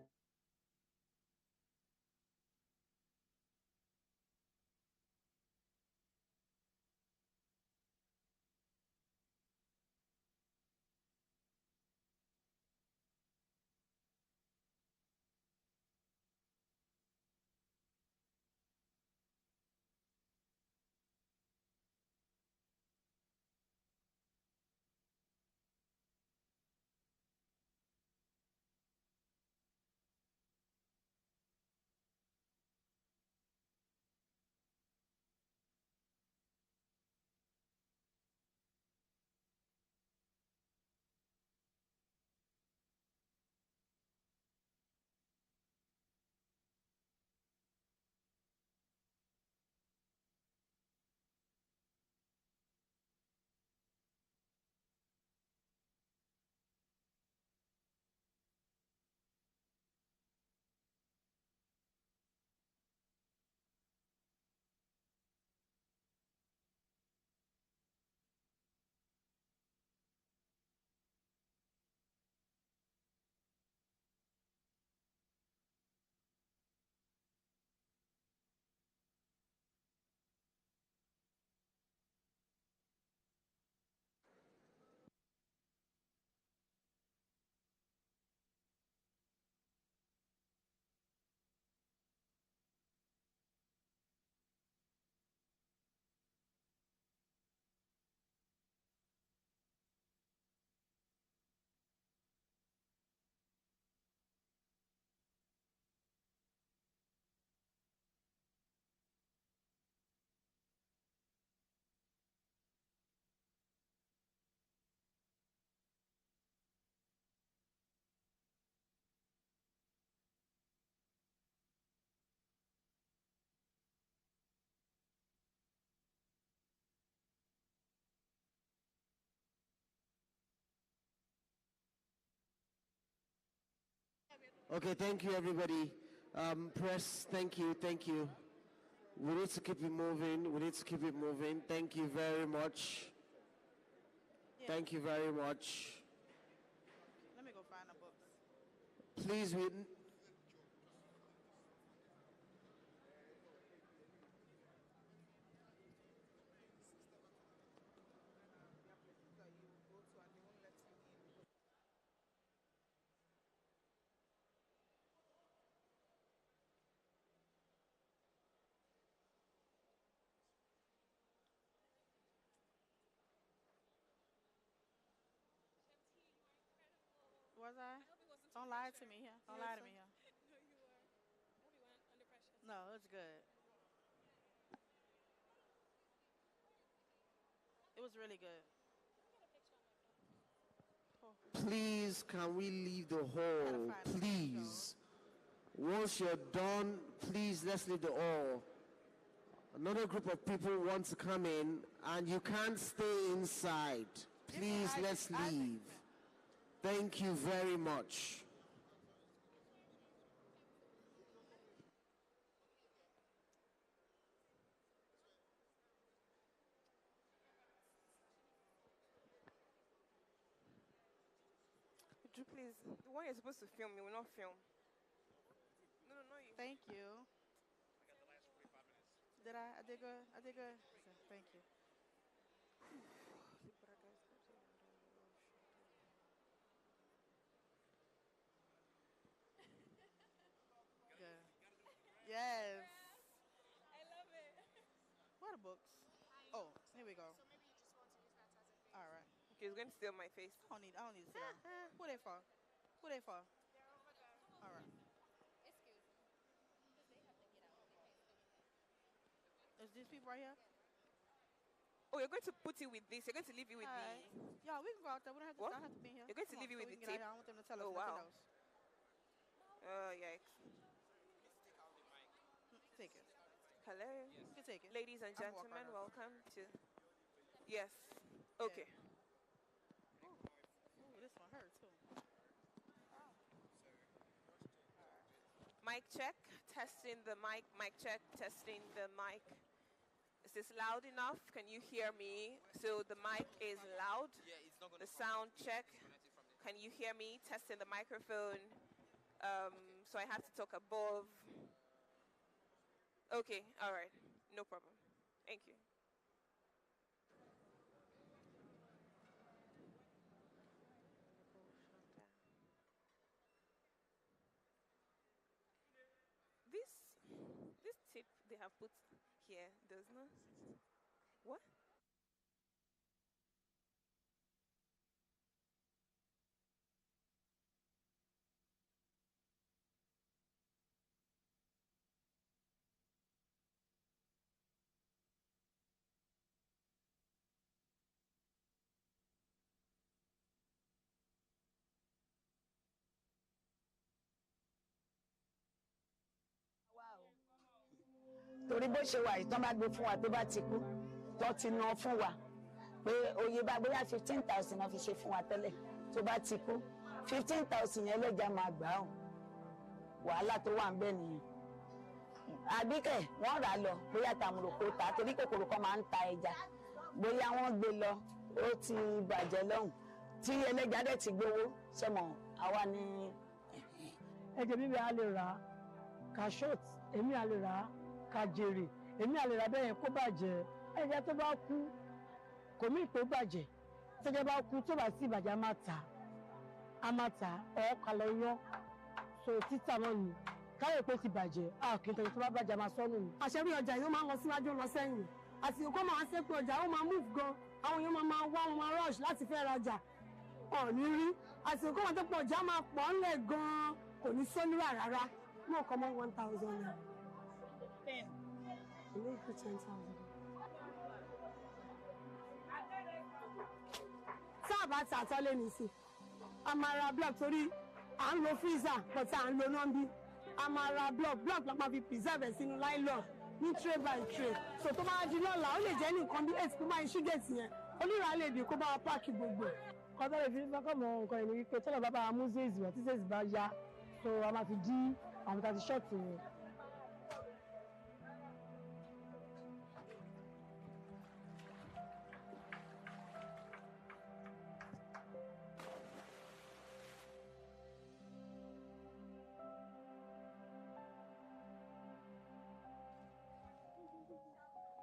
Okay, thank you, everybody. Press, thank you. We need to keep it moving. Thank you very much. Yeah. Thank you very much. Let me go find a book. Please, we... Was I? Don't lie to me here. Don't lie to me here. No, you were. I hope you weren't under pressure. No, it's good. It was really good. Please, can we leave the hall? Please. Once you're done, please, let's leave the hall. Another group of people want to come in, and you can't stay inside. Please, let's leave. Thank you very much. Would you please, the one you're supposed to film, you will not film. No, you. Thank you. Did I? I did good. I did good. Thank you. Good. Yes. I love it. What are books? Oh, here we go. So maybe you just want to use that as a base. All right. Okay, it's going to steal my face. I don't need to sit down. Who they for? Who they for? They're over there. All right. Excuse me. Because they have to get out. They can't stay here. Is these people right here? Oh, you're going to put it with this. You're going to leave it with Hi. me. Yeah, we can go out there. We don't have to, What? I don't have to be here. You're going to Come leave it on, with so we the can get tape? out here. I want them to tell us Oh, nothing wow. else. Oh, yikes. Take it. Hello. You can take it. Ladies and I'm walking gentlemen, around. welcome to... Yes. Okay. Ooh, this one hurts too. Mic check. Testing the mic. Mic check. Testing the mic. Is this loud enough? Can you hear me? So the mic is loud. The sound check. Can you hear me? Testing the microphone. So I have to talk above. Okay, all right. No problem. Thank you. This tip they have put here does not. What? torí bó ṣe wà yìí tán bá gbé fún wa tó bá ti kú tó ti ná fún wa pé oye bá bóyá 15,000 náà fi ṣe fún wa tẹ́lẹ̀ tó bá ti kú 15,000 yẹn lẹ́jà máa gbà ó wàhálà tó wà ń bẹ nìyẹn àbíkẹ́ wọ́n rà á lọ bóyá tàmùròkó ta torí kòkòrò kan máa ń ta ẹja bóyá wọ́n gbé lọ ó ti bàjẹ́ lọ́hùn tí ẹlẹ́ja dẹ̀ ti gbowó ṣẹ́mọ̀ àwa ni. ẹ̀jẹ̀ bíbí a lè rà á kashot èmi a lè rà á kajere èmi a lè rà bẹ́ẹ̀ yẹn kó bàjẹ́ ẹ̀jẹ̀ tó bá kú kò mí tó bàjẹ́ tẹ́jẹ́ bá kú tó bá sí ìbàjẹ́ a máa tà ọ̀ kalẹ̀ yan so títà náà ni káyọ̀ pé ti bàjẹ́ kì í tẹ̀lé tó bá bàjẹ́ a máa sọ́nù ni. àṣẹrí ọjà yóò máa ń lọ síwájú lọ sẹ́yìn àsìkò kó máa ń sẹ́pẹ́ ọjà ó máa move gan àwọn èèyàn máa wá wọn máa rush láti fẹ́ rajà ọ̀ní rí àsìkò kó máa tó pọ̀ ọjà máa pọ̀ ńlẹ̀ gan kò ní sọ́núrà rárá náà kọ́ mọ́ 1,000 naira. 10. Ilé ìpín 10,000. Tá a bá ta àtọ́lé ní sí, a máa ra block torí à ń lo freezer but à ń lo nọ́mbí. A máa ra block la máa fi preserve ẹ̀ sínú nylon ní tray by tray. So tó máa di lọ́la, ó lè jẹ́ ní nǹkan bí 8 kó máa ṣí gẹ̀ẹ́tì yẹn. Onírà lè dé kó bá wa páàkì gbogbo. Kọ́tọ́ lè fi fẹ́ kọ́ mọ nǹkan ìní wípé tọ́lọ̀ bá bá wa mú zéèzì wá tí zéèzì bá yá. So a máa fi dí àwọn tàbí ṣọ́ọ̀tì yẹn.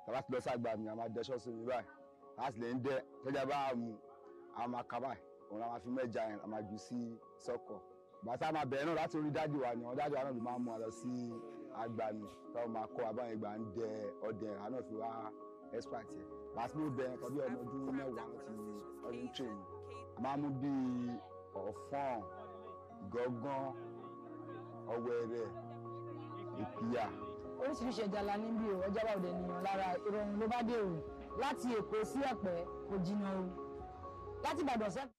tàbá ti lọ ságbà mi a máa dẹṣọ́ sí mi báyìí láti lè ń dẹ tẹ́jà bá mu a máa ka báyìí òun la máa fi mẹ́ja yẹn a máa jù sí sọ́kọ̀ bàtà máa bẹ̀rẹ̀ náà láti orí dájú wa ni àwọn dájú wa náà ló máa mú wa lọ sí àgbà mi táwọn máa kọ́ abáyẹn ìgbà ń dẹ ọdẹ àná fi wá expert yẹn bàtà mo bẹ̀rẹ̀ kọ́ bí ọmọ ọdún mẹ́wàá ọdún train a máa mú bíi ọ̀fọ́n gọ́gán ọ̀wẹ̀rẹ̀ ìpìyà. oríṣiríṣi ẹja la ní bí o ọjà bá òde nìyàn lára ìrọ̀rùn ló bá dé o láti Èkó sí Ẹ̀pẹ́ kò jìnnà o láti Ìbàdàn sẹ́kọ̀ọ́.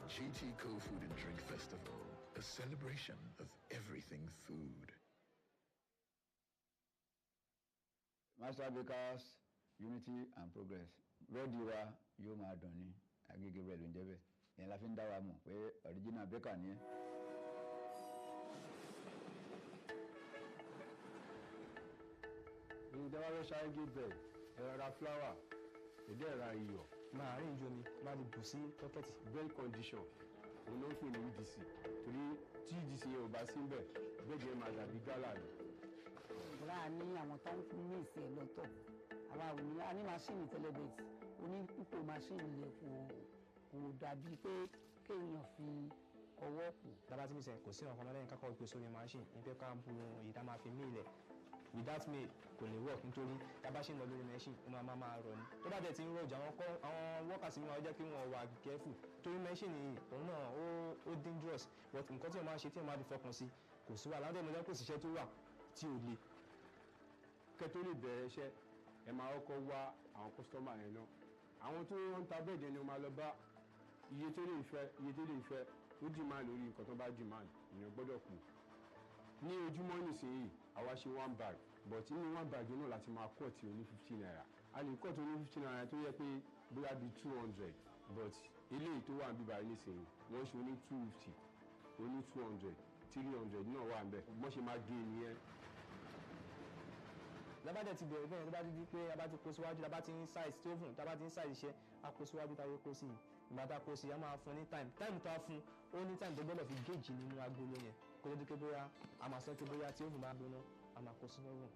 GTCO Food and Drink Festival, a celebration of everything food. Masterclass, unity and progress. Bẹ́ẹ̀ni wa yóò máa dùn ní agége bẹ́ẹ̀ ló ń jẹ́ bẹ́ẹ̀. Ìyẹn la fi ń dá wa mọ̀ pé original baker ni ẹ́. ìjọba fẹ́ ṣáájú bẹ́ẹ̀ ẹ̀rọ ra fúláwà ẹ̀dẹ́ ẹ̀ra iyọ̀ máa rí ìjọ mi máa lè bù sí tọ́kẹ́tì. well condition òun ló ń pè ní EDC torí tí EDC yẹn ò bá sí ń bẹ̀ bẹ́ẹ̀ jẹ́ máa dàbí gálà ni. ìgbà ní àwọn tó ń fún ní ìsìn ẹ̀ lọ́tọ̀ àwa ò ní a ní máṣíìnì tẹ́lẹ̀bẹ̀tì oní púpọ̀ máṣíìnì yẹn kò dàbí pé kéèyàn fi ọwọ́ kù. dábàá tí mi sẹ́ kò sí ọ̀kan lẹ́yìn kákọ́ ìpè sórí máṣíìnì ní pé ká bu èyí tá máa fi mí ilẹ̀ without me kò lè work nítorí tábà ṣe ń lọ lórí machine ó máa rọ ni tó bá dẹ̀ ti ń rọjà àwọn workers mi máa jẹ́ kí wọ́n wà careful torí machine yìí òun náà ó dangerous but nǹkan tí wọ́n máa ṣe tí wọ́n máa di fọkàn sí kò sí wà láwọn ọmọdé kò sí iṣẹ́ tó wà tí ò le. kẹ́ tó lè bẹ̀rẹ̀ iṣẹ́ ẹ máa kọ́kọ́ wá àwọn kọ́sítọ́mà yẹn náà àwọn tó ń ta bẹ́ẹ̀ dẹni máa lọ bá iye tó lè fẹ́ ó demand lórí nǹkan tó bá demand ìyẹn gbọ́dọ̀ kù ní ojúmọ́ nísìnyí àwa ṣe 1 bag but inú 1 bag náà láti máa cut oní 15 naira a lè cut oní 15 naira tó yẹ pé bóyá bíi 200 but eléyìí tó wà níbí báyìí nísìnyí wọ́n ṣe oní 250 oní 200 300 náà wà níbẹ̀ wọ́n ṣe máa gé nìyẹn. lábàdẹ̀ ti bẹ̀rẹ̀ bẹ́ẹ̀ tó bá ti di pé a bá ti kó síwájú tá a bá ti ń size tí ó fún tá a bá ti ń size iṣẹ́ a kó síwájú tá a yẹ kó sí i ìgbà tá a kó sí i a máa fún ní time tó a fún ó ní time tó gbọ́dọ̀ fi géèjì nínú agolo yẹn kó tó di pé bóyá a máa sọ pé bóyá tí ó fún bá gbóná a máa kó sínú oven.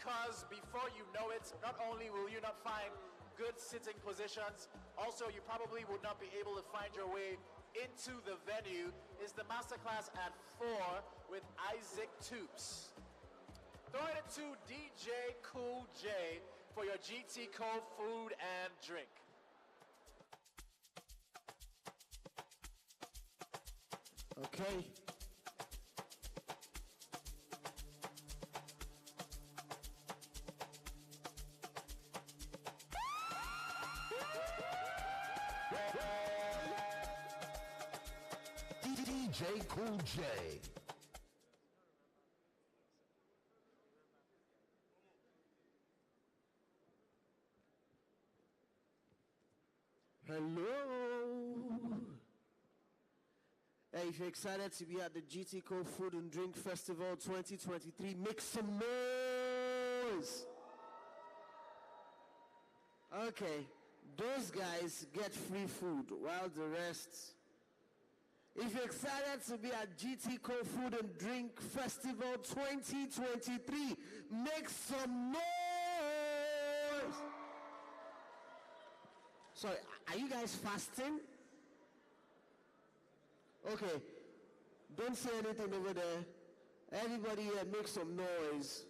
because before you know it, not only will you not find good sitting positions, also you probably would not be able to find your way into the venue. Is the Masterclass at 4 with Isaac Toups. Throwing it to DJ Cool J for your GTCO food and drink. Okay. DJ Cool J. Hello. Hey, if you're excited to be at the GTCO Food and Drink Festival 2023, make some noise. Okay, those guys get free food while the rest. If you're excited to be at GTCO Food and Drink Festival 2023, make some noise. Sorry, are you guys fasting? Okay, don't say anything over there. Everybody here, make some noise.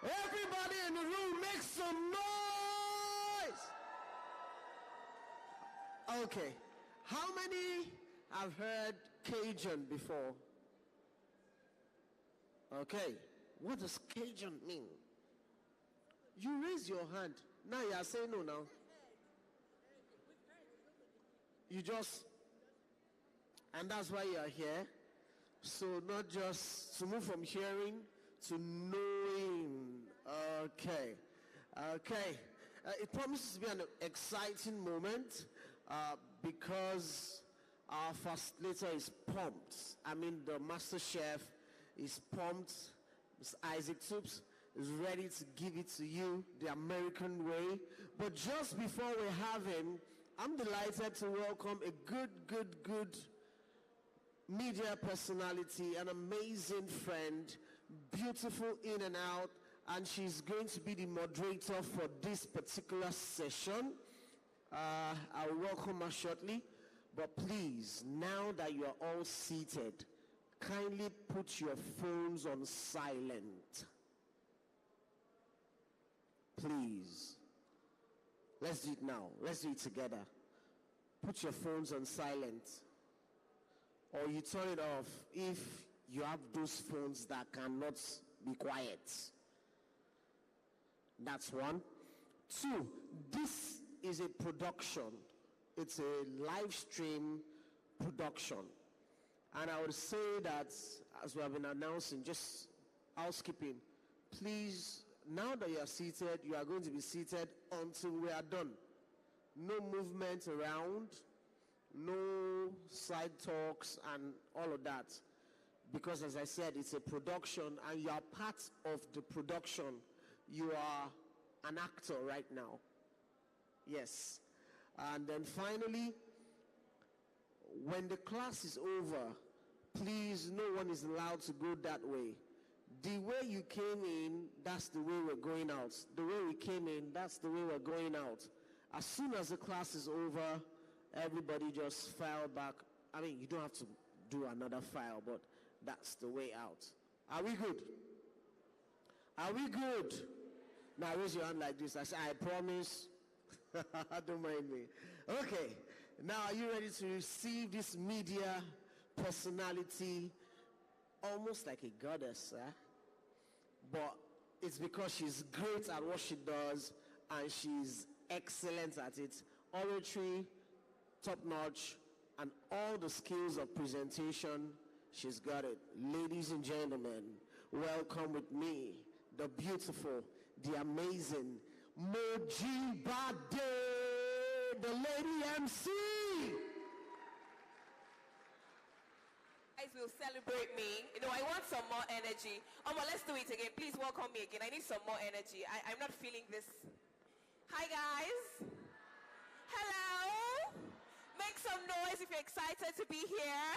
Everybody in the room, make some noise. Okay, how many have heard Cajun before? Okay, what does Cajun mean? You raise your hand. Now you are saying no now. You just, and that's why you are here. So not just to move from hearing to knowing. Okay. Okay. It promises to be an exciting moment because our facilitator is pumped. I mean, the master chef is pumped. Mr. Isaac Toups is ready to give it to you the American way. But just before we have him, I'm delighted to welcome a good media personality, an amazing friend, beautiful in and out, and she's going to be the moderator for this particular session. I'll welcome her shortly, but please, now that you are all seated, kindly put your phones on silent. Please. Let's do it now. Let's do it together. Put your phones on silent. Or you turn it off if you have those phones that cannot be quiet. That's one. Two, this is a production. It's a live stream production. And I would say that, as we have been announcing, just housekeeping, please, now that you are seated, you are going to be seated until we are done. No movement around, no side talks and all of that. Because as I said, it's a production and you are part of the production. You are an actor right now. Yes. And then finally, when the class is over, please, no one is allowed to go that way. The way you came in, that's the way we're going out. The way we came in, that's the way we're going out. As soon as the class is over, everybody just file back. I mean, you don't have to do another file, but that's the way out. Are we good? Are we good? Now raise your hand like this. I say, I promise. Don't mind me. Okay. Now, are you ready to receive this media personality? Almost like a goddess, eh? But it's because she's great at what she does and she's excellent at it. Oratory, top notch, and all the skills of presentation, she's got it. Ladies and gentlemen, welcome with me, the beautiful, the amazing Moji Bade, the lady MC. Guys will celebrate me. You know, I want some more energy. Let's do it again. Please welcome me again. I need some more energy. I'm not feeling this. Hi, guys. Hello. Make some noise if you're excited to be here.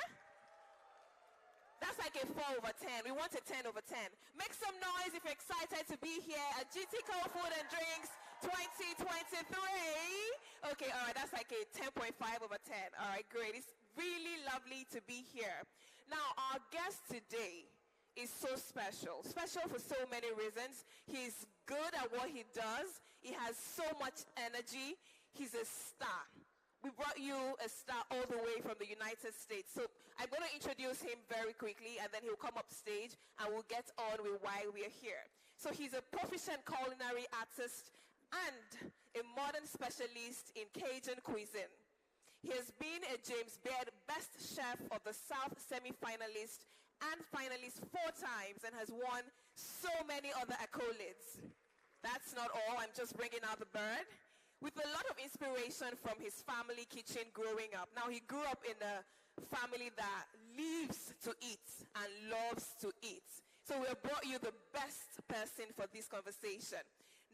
That's like a 4/10. We want a 10/10. Make some noise if you're excited to be here at GTCO Food and Drinks 2023. Okay, all right, that's like a 10.5/10. All right, great. It's really lovely to be here. Now, our guest today is so special. Special for so many reasons. He's good at what he does. He has so much energy. He's a star. We brought you a star all the way from the United States. So I'm going to introduce him very quickly, and then he'll come up stage, and we'll get on with why we're here. So he's a proficient culinary artist and a modern specialist in Cajun cuisine. He has been a James Beard Best Chef of the South semi-finalist and finalist 4 times, and has won so many other accolades. That's not all. I'm just bringing out the bird. With a lot of inspiration from his family kitchen growing up. Now, he grew up in a family that lives to eat and loves to eat. So we have brought you the best person for this conversation.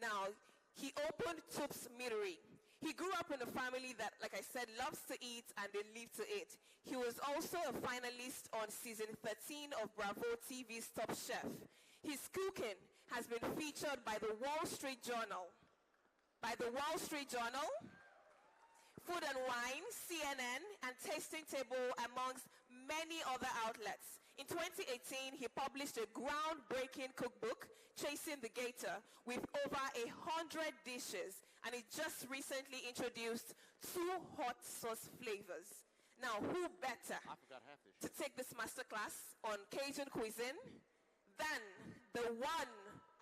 Now, he opened Toups Meadery. He grew up in a family that, like I said, loves to eat and they live to eat. He was also a finalist on season 13 of Bravo TV's Top Chef. His cooking has been featured by the Wall Street Journal, Food and Wine, CNN, and Tasting Table, amongst many other outlets. In 2018, he published a groundbreaking cookbook, Chasing the Gator, with over 100 dishes, and he just recently introduced 2 hot sauce flavors. Now, who better to take this masterclass on Cajun cuisine than the one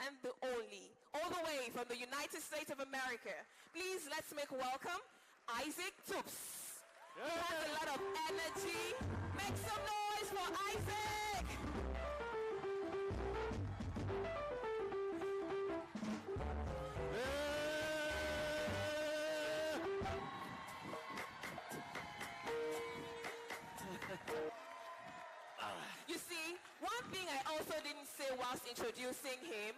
and the only, all the way from the United States of America. Please, let's make welcome Isaac Toups. He has a lot of energy. Make some noise for Isaac. You see, one thing I also didn't say whilst introducing him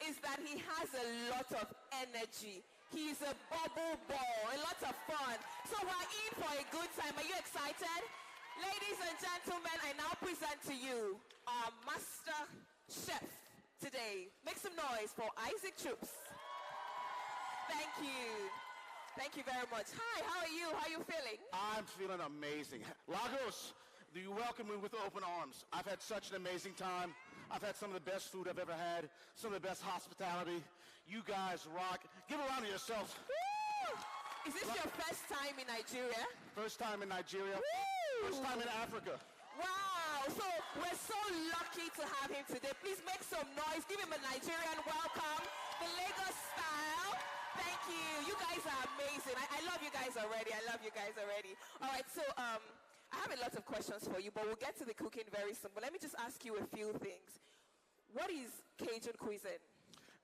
is that he has a lot of energy. He's a bubble ball, a lot of fun. So we're in for a good time. Are you excited? Ladies and gentlemen, I now present to you our master chef today. Make some noise for Isaac Toups. Thank you. Thank you very much. Hi, how are you? How are you feeling? I'm feeling amazing. Lagos, you welcome me with open arms. I've had such an amazing time. I've had some of the best food I've ever had, some of the best hospitality. You guys rock. Give a round of yourselves. Woo! Is this your first time in Nigeria? First time in Nigeria. Woo! First time in Africa. Wow, so we're so lucky to have him today. Please make some noise. Give him a Nigerian welcome. The Lagos style. Thank you. You guys are amazing. I love you guys already. All right, so I have a lot of questions for you, but we'll get to the cooking very soon. But let me just ask you a few things. What is Cajun cuisine?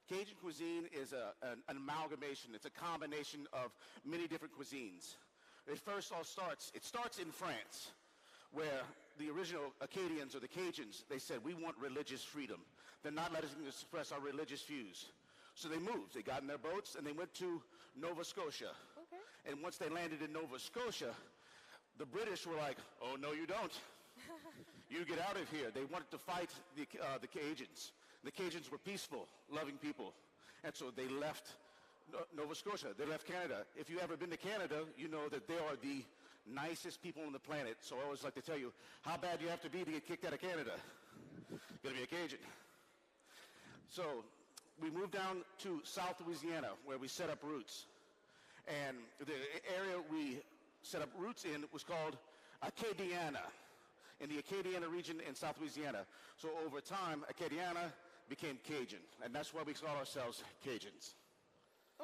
Cajun cuisine is an amalgamation. It's a combination of many different cuisines. It starts in France, where the original Acadians or the Cajuns, they said, we want religious freedom. They're not letting us express our religious views. So they moved. They got in their boats and they went to Nova Scotia. Okay. And once they landed in Nova Scotia, the British were like, oh, no, you don't. You get out of here. They wanted to fight the Cajuns. The Cajuns were peaceful, loving people. And so they left Nova Scotia. They left Canada. If you've ever been to Canada, you know that they are the nicest people on the planet. So I always like to tell you, how bad do you have to be to get kicked out of Canada? You gotta be a Cajun. So we moved down to South Louisiana, where we set up roots. And the area we set up roots in was called Acadiana, in the Acadiana region in South Louisiana. So over time, Acadiana became Cajun, and that's why we call ourselves Cajuns.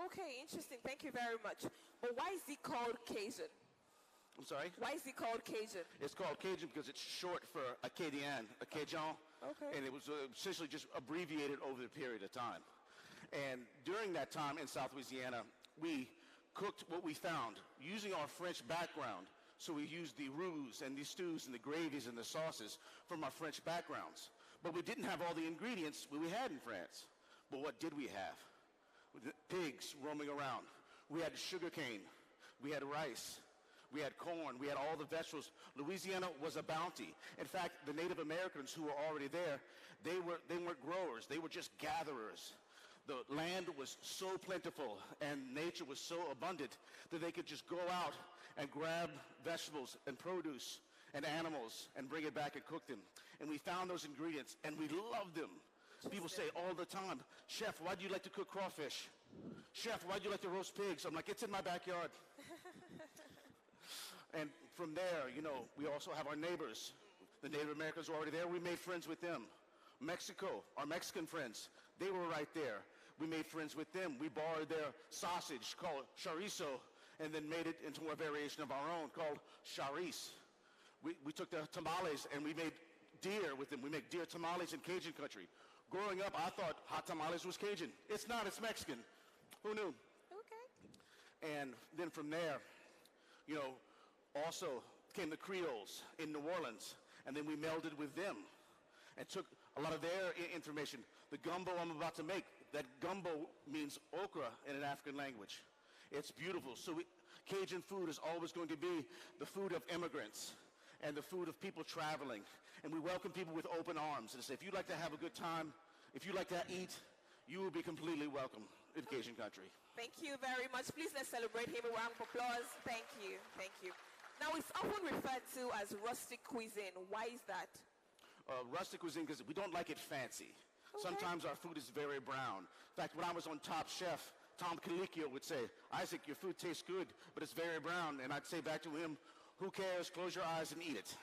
Okay, interesting. Thank you very much. But why is it called Cajun? I'm sorry? Why is it called Cajun? It's called Cajun because it's short for Acadian, a Cajun. Okay. And it was essentially just abbreviated over the period of time. And during that time in South Louisiana, we cooked what we found using our French background. So we used the roux and the stews and the gravies and the sauces from our French backgrounds. But we didn't have all the ingredients we had in France. But what did we have? Pigs roaming around. We had sugar cane. We had rice. We had corn. We had all the vegetables. Louisiana was a bounty. In fact, the Native Americans who were already there, they weren't growers. They were just gatherers. The land was so plentiful and nature was so abundant that they could just go out and grab vegetables and produce and animals and bring it back and cook them. And we found those ingredients and we loved them. People say all the time, Chef, why do you like to cook crawfish? Chef, why do you like to roast pigs? I'm like, it's in my backyard. And from there, you know, we also have our neighbors. The Native Americans were already there. We made friends with them. Mexico, our Mexican friends, they were right there. We made friends with them. We borrowed their sausage called chorizo and then made it into a variation of our own called chariz. We took the tamales and we made deer with them. We make deer tamales in Cajun country. Growing up, I thought hot tamales was Cajun. It's not, it's Mexican. Who knew? Okay. And then from there, you know, also came the Creoles in New Orleans, and then we melded with them and took a lot of their information. The gumbo I'm about to make, that gumbo means okra in an African language. It's beautiful. So Cajun food is always going to be the food of immigrants and the food of people traveling. And we welcome people with open arms and say, if you'd like to have a good time, if you like to eat, you will be completely welcome in Cajun country. Thank you very much. Please let's celebrate him. A round of applause. Thank you. Thank you. Now, it's often referred to as rustic cuisine. Why is that? Rustic cuisine because we don't like it fancy. Okay. Sometimes our food is very brown. In fact, when I was on Top Chef, Tom Colicchio would say, Isaac, your food tastes good, but it's very brown. And I'd say back to him, who cares? Close your eyes and eat it.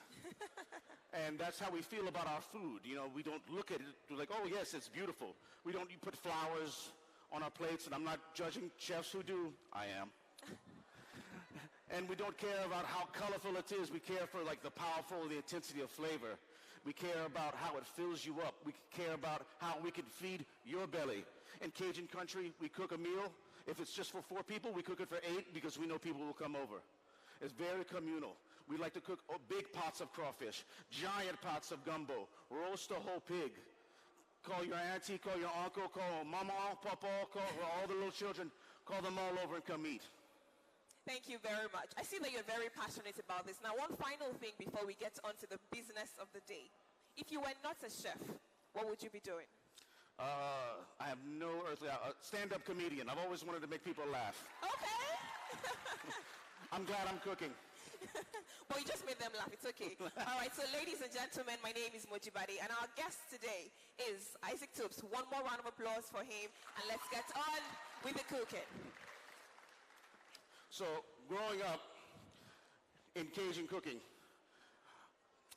And that's how we feel about our food. You know, we don't look at it, we're like, oh, yes, it's beautiful. We don't put flowers on our plates, and I'm not judging chefs who do. I am. And we don't care about how colorful it is. We care for, like, the powerful, the intensity of flavor. We care about how it fills you up. We care about how we can feed your belly. In Cajun country, we cook a meal. If it's just for 4 people, we cook it for 8 because we know people will come over. It's very communal. We like to cook big pots of crawfish, giant pots of gumbo, roast a whole pig. Call your auntie, call your uncle, call mama, papa, call all the little children, call them all over and come eat. Thank you very much. I see that you're very passionate about this. Now, one final thing before we get on to the business of the day. If you were not a chef, what would you be doing? I have no earthly... stand-up comedian. I've always wanted to make people laugh. Okay. I'm glad I'm cooking. But you just made them laugh. It's okay. All right, so ladies and gentlemen, my name is Mojibadi, and our guest today is Isaac Toups. One more round of applause for him, and let's get on with the cooking. So, growing up in Cajun cooking,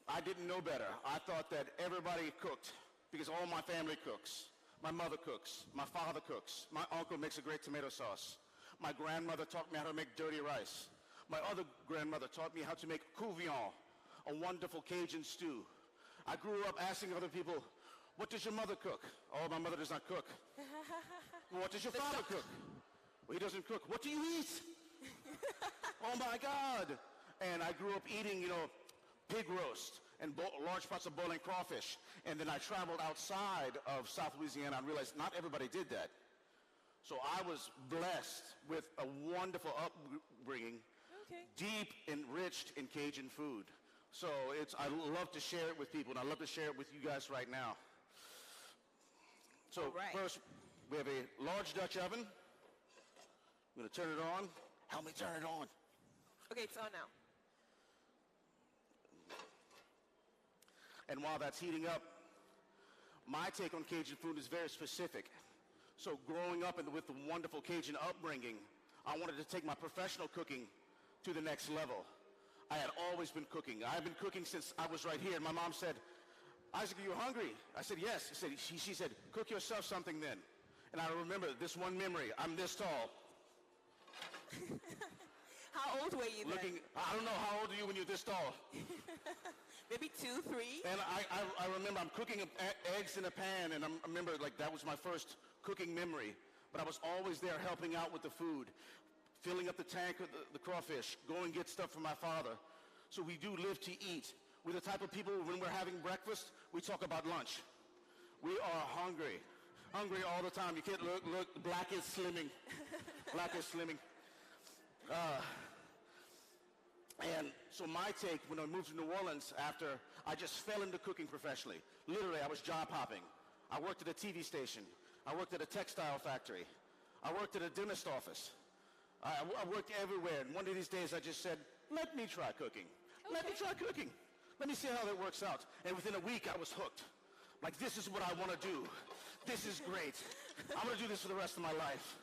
I didn't know better. I thought that everybody cooked because all my family cooks. My mother cooks. My father cooks. My uncle makes a great tomato sauce. My grandmother taught me how to make dirty rice. My other grandmother taught me how to make couvion, a wonderful Cajun stew. I grew up asking other people, what does your mother cook? Oh, my mother does not cook. Well, what does your father cook? Well, he doesn't cook. What do you eat? Oh, my God. And I grew up eating, you know, pig roast and large pots of boiling crawfish. And then I traveled outside of South Louisiana and realized not everybody did that. So I was blessed with a wonderful upbringing, deep enriched in Cajun food. So I love to share it with people, and I love to share it with you guys right now. So first, we have a large Dutch oven. I'm going to turn it on. Help me turn it on. Okay, it's on now. And while that's heating up, my take on Cajun food is very specific. So growing up with the wonderful Cajun upbringing, I wanted to take my professional cooking to the next level. I had always been cooking. I've been cooking since I was right here. And my mom said, Isaac, are you hungry? I said, yes. She said, cook yourself something then. And I remember this one memory. I'm this tall. How old were you then? I don't know, how old are you when you're this tall? Maybe 2, 3. And I remember I'm cooking eggs in a pan, and I remember like that was my first cooking memory. But I was always there helping out with the food, filling up the tank with the crawfish, go and get stuff from my father. So we do live to eat. We're the type of people, when we're having breakfast, we talk about lunch. We are hungry all the time. You can't look, black is slimming. Black is slimming. And so my take, when I moved to New Orleans after, I just fell into cooking professionally. Literally, I was job hopping. I worked at a TV station. I worked at a textile factory. I worked at a dentist office. I worked everywhere. And one of these days I just said, let me try cooking. Okay. Let me try cooking. Let me see how that works out. And within a week I was hooked. Like, this is what I want to do. This is great. I'm going to do this for the rest of my life.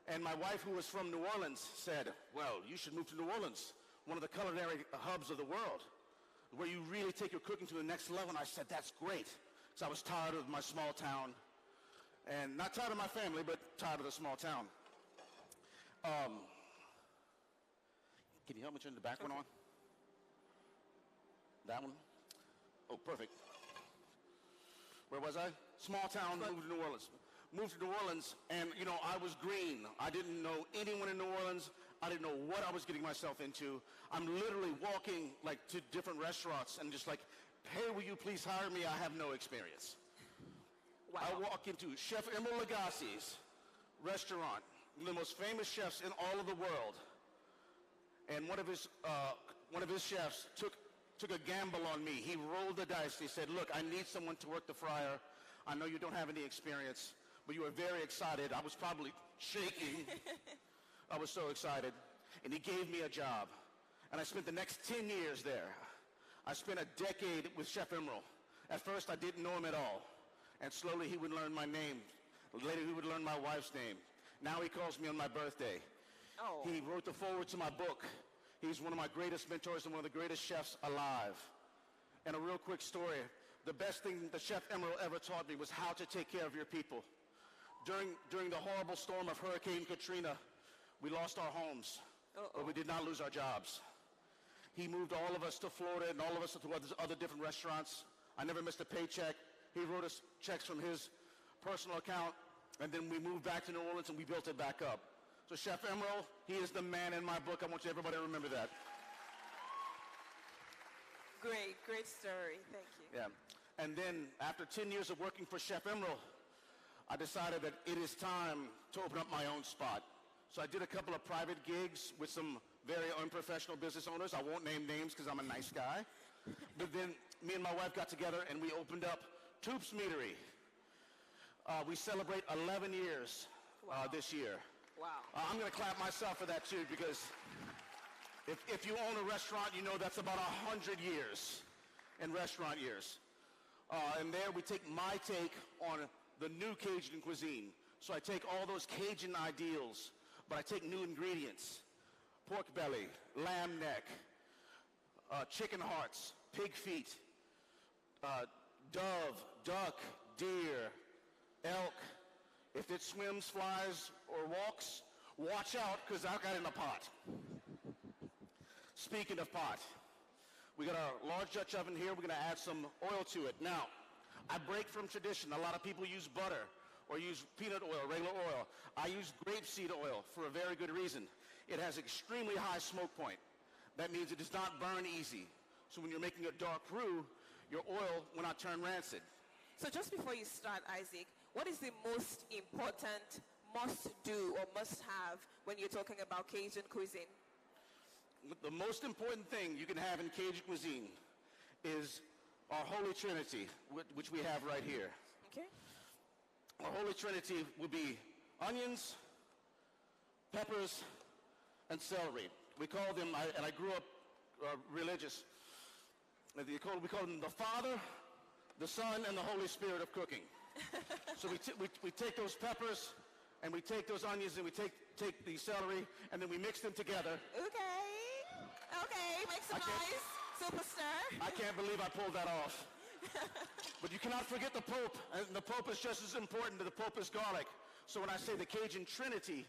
And my wife, who was from New Orleans, said, well, you should move to New Orleans, one of the culinary hubs of the world, where you really take your cooking to the next level. And I said, that's great. So I was tired of my small town. And not tired of my family, but tired of the small town. Can you help me turn the back one on? That one? Oh, perfect. Where was I? Small town, moved to New Orleans. Moved to New Orleans, and, you know, I was green. I didn't know anyone in New Orleans. I didn't know what I was getting myself into. I'm literally walking, like, to different restaurants and just like, hey, will you please hire me? I have no experience. Wow. I walk into Chef Emeril Lagasse's restaurant, one of the most famous chefs in all of the world. And one of his chefs took a gamble on me. He rolled the dice. He said, look, I need someone to work the fryer. I know you don't have any experience, but you were very excited. I was probably shaking. I was so excited. And he gave me a job. And I spent the next 10 years there. I spent a decade with Chef Emeril. At first, I didn't know him at all. And slowly, he would learn my name. Later, he would learn my wife's name. Now he calls me on my birthday. Oh. He wrote the foreword to my book. He's one of my greatest mentors and one of the greatest chefs alive. And a real quick story. The best thing that Chef Emeril ever taught me was how to take care of your people. During the horrible storm of Hurricane Katrina, we lost our homes, but we did not lose our jobs. He moved all of us to Florida and all of us to other different restaurants. I never missed a paycheck. He wrote us checks from his personal account, and then we moved back to New Orleans and we built it back up. So Chef Emeril, he is the man in my book. I want everybody to remember that. Great story. Thank you. Yeah. And then after 10 years of working for Chef Emeril, I decided that it is time to open up my own spot. So I did a couple of private gigs with some very unprofessional business owners. I won't name names because I'm a nice guy. But then me and my wife got together and we opened up Toups Meadery. We celebrate 11 years this year. Wow. I'm going to clap myself for that too, because if you own a restaurant, you know that's about 100 years in restaurant years. And there we take my take on the new Cajun cuisine. So I take all those Cajun ideals, but I take new ingredients. Pork belly, lamb neck, chicken hearts, pig feet, dove, duck, deer, elk. If it swims, flies, or walks, watch out, because I've got it in a pot. Speaking of pot, we got our large Dutch oven here. We're going to add some oil to it. Now, I break from tradition. A lot of people use butter or use peanut oil, regular oil. I use grapeseed oil for a very good reason. It has extremely high smoke point. That means it does not burn easy. So when you're making a dark roux, your oil will not turn rancid. So just before you start, Isaac, what is the most important must-do or must-have when you're talking about Cajun cuisine? The most important thing you can have in Cajun cuisine is our Holy Trinity, which we have right here. Okay. Our Holy Trinity would be onions, peppers, and celery. We call them, and I grew up religious, we call them the Father, the Son, and the Holy Spirit of cooking. So we take those peppers, and we take those onions, and we take the celery, and then we mix them together. Okay, make some noise, superstar. I can't believe I pulled that off. But you cannot forget the Pope, and the Pope is just as important. The Pope is garlic. So when I say the Cajun Trinity,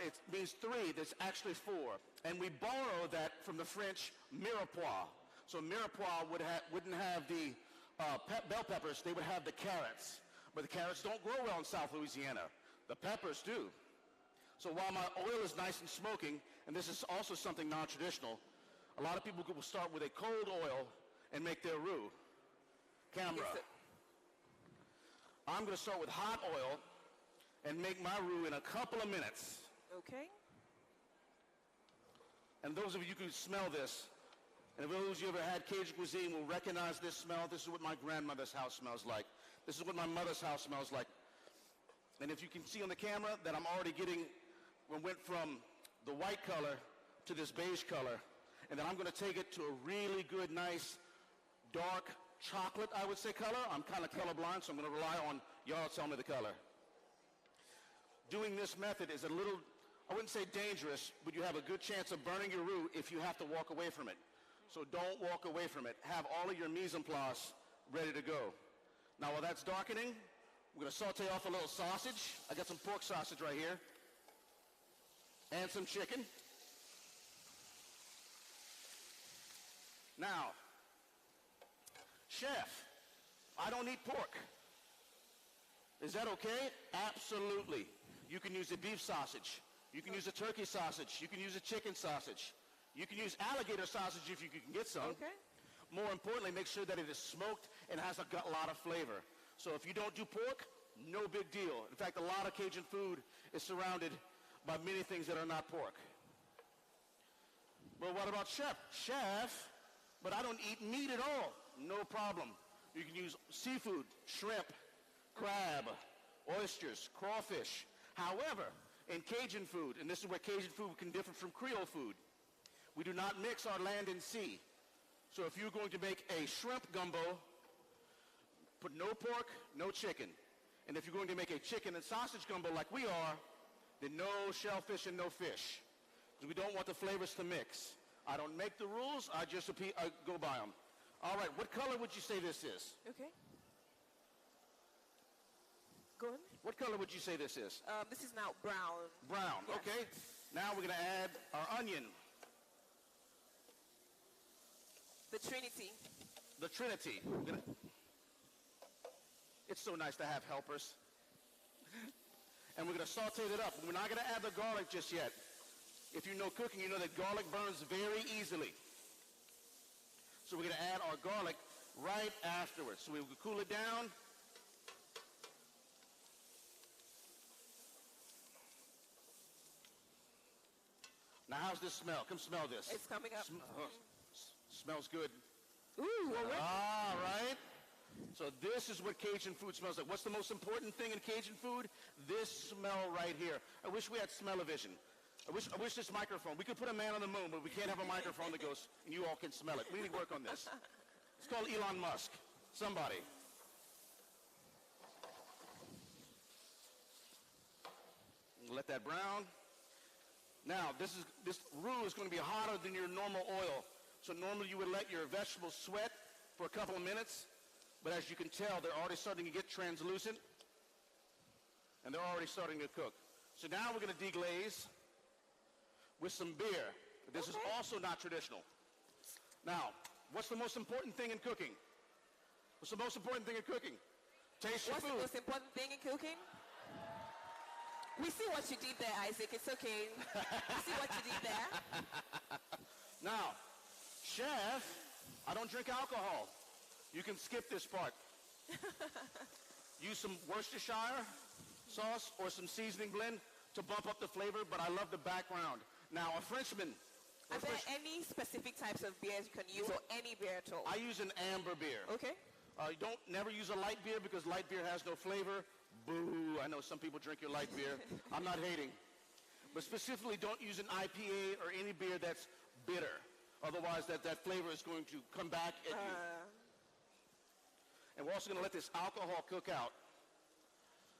it means three. There's actually four. And we borrow that from the French mirepoix. So mirepoix wouldn't have the bell peppers. They would have the carrots. But the carrots don't grow well in South Louisiana. The peppers do. So while my oil is nice and smoking, and this is also something non-traditional, a lot of people will start with a cold oil and make their roux. Camera. I'm going to start with hot oil and make my roux in a couple of minutes. Okay. And those of you who can smell this, and those of you who ever had Cajun cuisine will recognize this smell. This is what my grandmother's house smells like. This is what my mother's house smells like. And if you can see on the camera that I'm already went from the white color to this beige color, and then I'm going to take it to a really good, nice, dark chocolate, I would say, color. I'm kind of colorblind, so I'm going to rely on y'all to tell me the color. Doing this method is a little, I wouldn't say dangerous, but you have a good chance of burning your roux if you have to walk away from it. So don't walk away from it. Have all of your mise en place ready to go. Now, while that's darkening, we're going to saute off a little sausage. I got some pork sausage right here. And some chicken. Now, chef, I don't eat pork. Is that okay? Absolutely. You can use a beef sausage. You can use a turkey sausage. You can use a chicken sausage. You can use alligator sausage if you can get some. Okay. More importantly, make sure that it is smoked and has a lot of flavor. So if you don't do pork, no big deal. In fact, a lot of Cajun food is surrounded by many things that are not pork. But what about chef? Chef, but I don't eat meat at all. No problem. You can use seafood, shrimp, crab, oysters, crawfish. However, in Cajun food, and this is where Cajun food can differ from Creole food, we do not mix our land and sea. So if you're going to make a shrimp gumbo, put no pork, no chicken. And if you're going to make a chicken and sausage gumbo like we are, then no shellfish and no fish. Because we don't want the flavors to mix. I don't make the rules, I just go by them. All right, what color would you say this is? Okay. Go on. What color would you say this is? This is now brown. Brown, Yes. okay. Now we're going to add our onion. The Trinity. The Trinity. It's so nice to have helpers. And we're going to saute it up. We're not going to add the garlic just yet. If you know cooking, you know that garlic burns very easily. So we're going to add our garlic right afterwards. So we'll cool it down. Now, how's this smell? Come smell this. It's coming up. Smells good. Ooh, already. All right. So this is what Cajun food smells like. What's the most important thing in Cajun food? This smell right here. I wish we had smell-o-vision. I wish this microphone. We could put a man on the moon, but we can't have a microphone that goes, and you all can smell it. We need to work on this. It's called Elon Musk. Somebody. Let that brown. Now, this roux is going to be hotter than your normal oil. So normally you would let your vegetables sweat for a couple of minutes. But as you can tell, they're already starting to get translucent. And they're already starting to cook. So now we're going to deglaze with some beer. This is also not traditional. Now, what's the most important thing in cooking? What's the most important thing in cooking? Taste your food. What's the most important thing in cooking? We see what you did there, Isaac. It's okay. We see what you did there. Now, chef, I don't drink alcohol. You can skip this part. Use some Worcestershire sauce or some seasoning blend to bump up the flavor, but I love the background. Now, a Frenchman. Are there any specific types of beers you can use or any beer at all? I use an amber beer. Okay. Never use a light beer because light beer has no flavor. Boo, I know some people drink your light beer. I'm not hating. But specifically, don't use an IPA or any beer that's bitter. Otherwise, that flavor is going to come back at you. And we're also going to let this alcohol cook out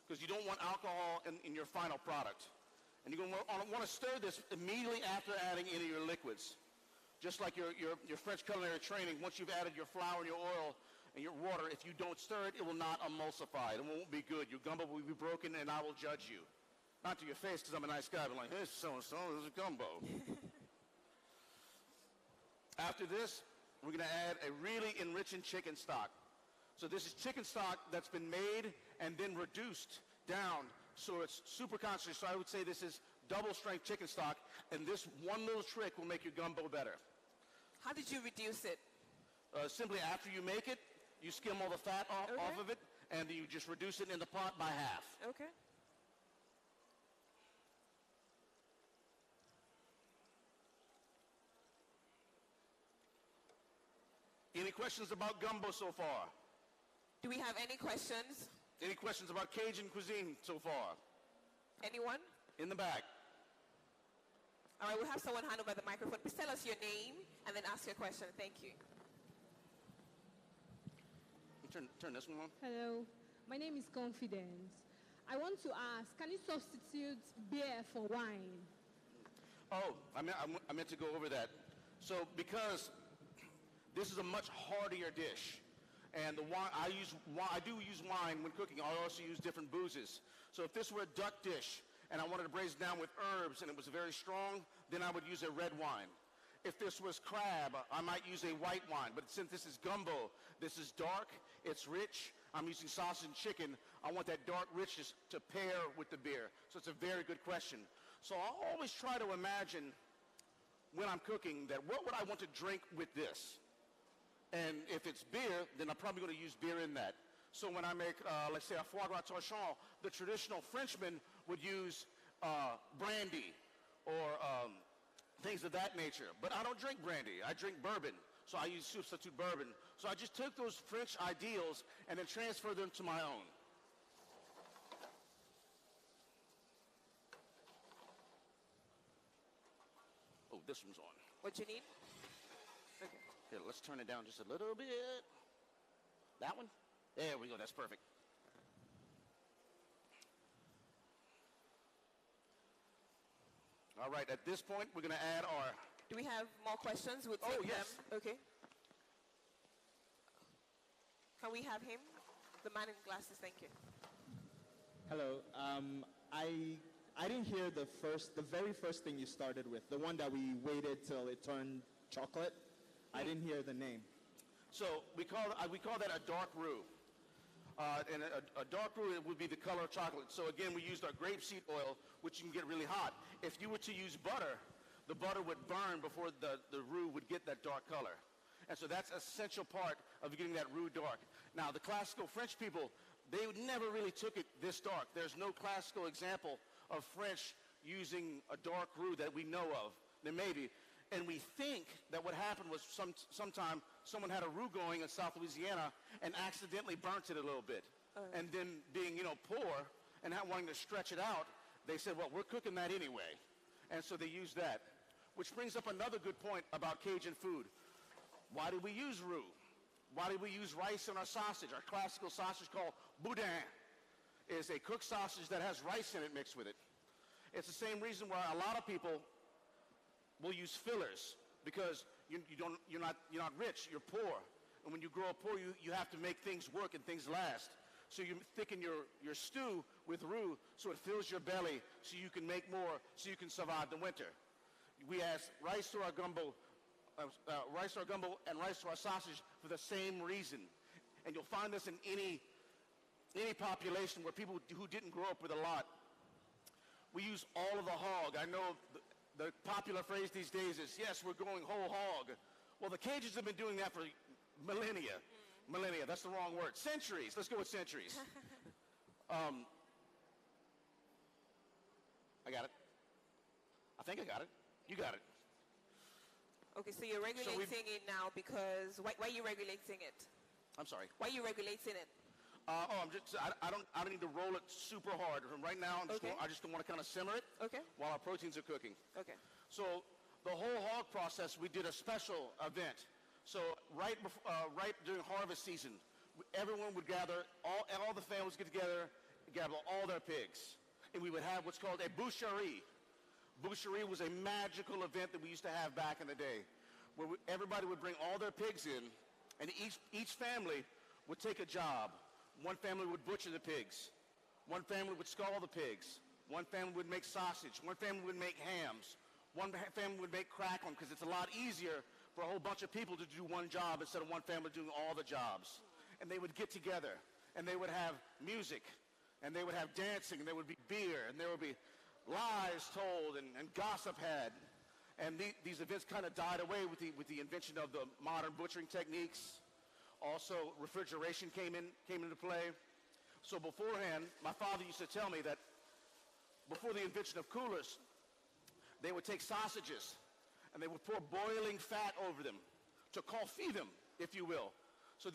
because you don't want alcohol in your final product. And you're going to want to stir this immediately after adding any of your liquids. Just like your French culinary training, once you've added your flour and your oil and your water, if you don't stir it, it will not emulsify. It won't be good. Your gumbo will be broken, and I will judge you. Not to your face, because I'm a nice guy, but like, hey, so-and-so, this is a gumbo. After this, we're going to add a really enriching chicken stock. So this is chicken stock that's been made and then reduced down, so it's super concentrated. So I would say this is double-strength chicken stock, and this one little trick will make your gumbo better. How did you reduce it? Simply after you make it, you skim all the fat off of it, and you just reduce it in the pot by half. Okay. Any questions about gumbo so far? Do we have any questions? Any questions about Cajun cuisine so far? Anyone? In the back. All right, we'll have someone hand over the microphone. Please tell us your name and then ask your question. Thank you. Turn this one on. Hello, my name is Confidence. I want to ask, can you substitute beer for wine? Oh, I meant to go over that. So because this is a much heartier dish, and the wine I do use wine when cooking. I also use different boozes. So if this were a duck dish and I wanted to braise it down with herbs and it was very strong, then I would use a red wine. If this was crab, I might use a white wine. But since this is gumbo, this is dark, it's rich. I'm using sausage and chicken. I want that dark richness to pair with the beer. So it's a very good question. So I always try to imagine when I'm cooking that what would I want to drink with this? And if it's beer, then I'm probably going to use beer in that. So when I make, let's say, a foie gras torchon, the traditional Frenchman would use brandy or things of that nature. But I don't drink brandy. I drink bourbon. So I use substitute bourbon. So I just took those French ideals and then transferred them to my own. Oh, this one's on. What you need? Okay. Here, let's turn it down just a little bit. That one? There we go. That's perfect. All right. At this point, we're going to add our... Do we have more questions? We'll take yes. them. Okay. Can we have him? The man in glasses. Thank you. Hello. I didn't hear the very first thing you started with, the one that we waited till it turned chocolate. I didn't hear the name. So we call that a dark roux. And a dark roux would be the color of chocolate. So again, we used our grapeseed oil, which you can get really hot. If you were to use butter, the butter would burn before the roux would get that dark color. And so that's an essential part of getting that roux dark. Now, the classical French people, they never really took it this dark. There's no classical example of French using a dark roux that we know of. There may be. And we think that what happened was sometime someone had a roux going in South Louisiana and accidentally burnt it a little bit. And then being, poor and not wanting to stretch it out, they said, well, we're cooking that anyway. And so they used that. Which brings up another good point about Cajun food. Why do we use roux? Why do we use rice in our sausage? Our classical sausage called boudin is a cooked sausage that has rice in it mixed with it. It's the same reason why a lot of people will use fillers, because you're not rich, you're poor. And when you grow up poor, you have to make things work and things last. So you thicken your stew with roux so it fills your belly so you can make more, so you can survive the winter. We add rice to our gumbo and rice to our sausage for the same reason. And you'll find this in any population where people who didn't grow up with a lot. We use all of the hog. I know the popular phrase these days is, yes, we're going whole hog. Well, the Cajuns have been doing that for millennia. Millennia, that's the wrong word. Centuries. Let's go with centuries. I got it. I think I got it. You got it. Okay, so you're regulating it now because why are you regulating it? I'm sorry. Why are you regulating it? I don't need to roll it super hard. Right now, I just want to kind of simmer it while our proteins are cooking. Okay. So the whole hog process, we did a special event. So right during harvest season, everyone would gather, all the families get together, gather all their pigs, and we would have what's called a boucherie. Boucherie was a magical event that we used to have back in the day, where everybody would bring all their pigs in, and each family would take a job. One family would butcher the pigs. One family would scald the pigs. One family would make sausage. One family would make hams. One family would make crackling, because it's a lot easier for a whole bunch of people to do one job instead of one family doing all the jobs. And they would get together, and they would have music, and they would have dancing, and there would be beer, and there would be lies told and gossip had. And these events kind of died away with the invention of the modern butchering techniques. Also, refrigeration came into play. So beforehand, my father used to tell me that before the invention of coolers, they would take sausages and they would pour boiling fat over them to confit them. if you will. So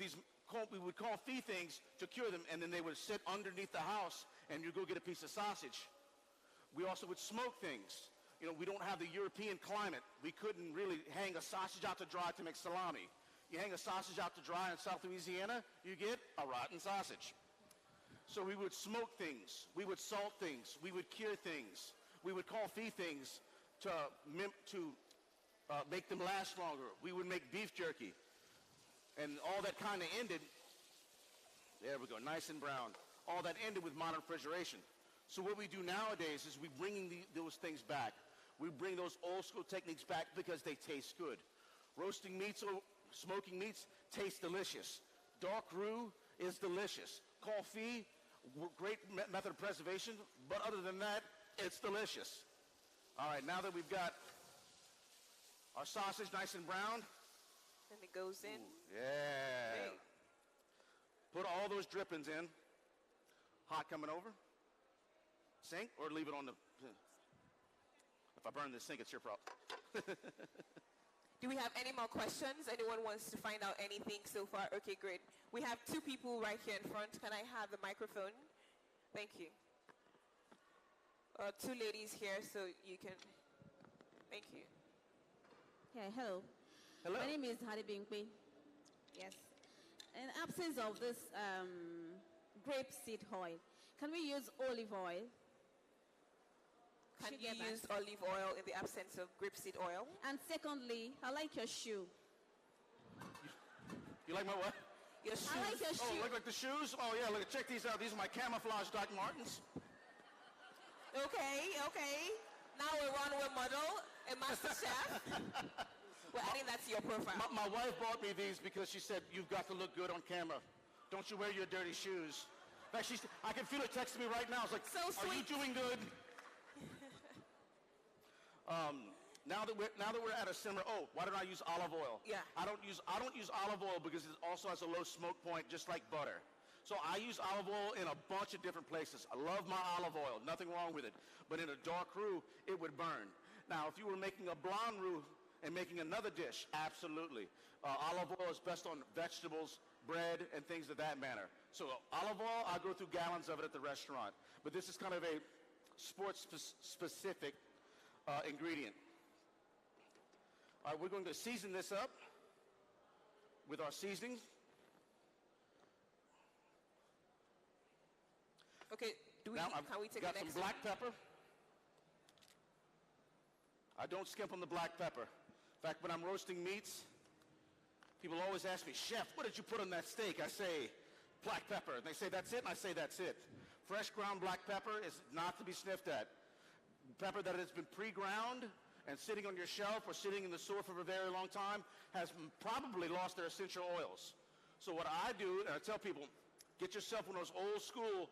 we would confit things to cure them, and then they would sit underneath the house, and you go get a piece of sausage. We also would smoke things. You know, we don't have the European climate. We couldn't really hang a sausage out to dry to make salami. You hang a sausage out to dry in South Louisiana, you get a rotten sausage. So we would smoke things. We would salt things. We would cure things. We would confit things to make them last longer. We would make beef jerky. And all that kind of ended, there we go, nice and brown. All that ended with modern refrigeration. So what we do nowadays is we bring those things back. We bring those old school techniques back because they taste good. Roasting meats or smoking meats taste delicious. Dark roux is delicious. Confit, great method of preservation, but other than that, it's delicious. All right, now that we've got our sausage nice and brown. And it goes in. Ooh, yeah. Great. Put all those drippings in. Hot coming over. Sink or leave it on the... If I burn this sink, it's your problem. Do we have any more questions? Anyone wants to find out anything so far? Okay, great. We have two people right here in front. Can I have the microphone? Thank you. Two ladies here, so you can... Thank you. Yeah, hello. Hello. My name is Hadi Binkwe. Yes. In absence of this grapeseed oil, can we use olive oil? Can you use olive oil in the absence of grapeseed oil? And secondly, I like your shoe. You like my what? Your shoes. I like your shoe. Oh, like the shoes? Oh, yeah, look, check these out. These are my camouflage Doc Martens. Okay. Now we're runway model, a master chef. We're adding that to your profile. My wife bought me these because she said, you've got to look good on camera. Don't you wear your dirty shoes. In fact, I can feel her texting me right now. It's like, so are you doing good? Now that we're at a simmer, why don't I use olive oil? Yeah. I don't use olive oil because it also has a low smoke point, just like butter. So I use olive oil in a bunch of different places. I love my olive oil, nothing wrong with it. But in a dark roux, it would burn. Now, if you were making a blonde roux and making another dish, absolutely. Olive oil is best on vegetables, bread, and things of that manner. So olive oil, I go through gallons of it at the restaurant. But this is kind of a sports-specific ingredient. All right, we're going to season this up with our seasonings. Okay, can we take got the next some black pepper. I don't skimp on the black pepper. In fact, when I'm roasting meats, people always ask me, Chef, what did you put on that steak? I say, black pepper. And they say, that's it? And I say, that's it. Fresh ground black pepper is not to be sniffed at. Pepper that has been pre-ground and sitting on your shelf or sitting in the store for a very long time has probably lost their essential oils. So what I do, and I tell people, get yourself one of those old school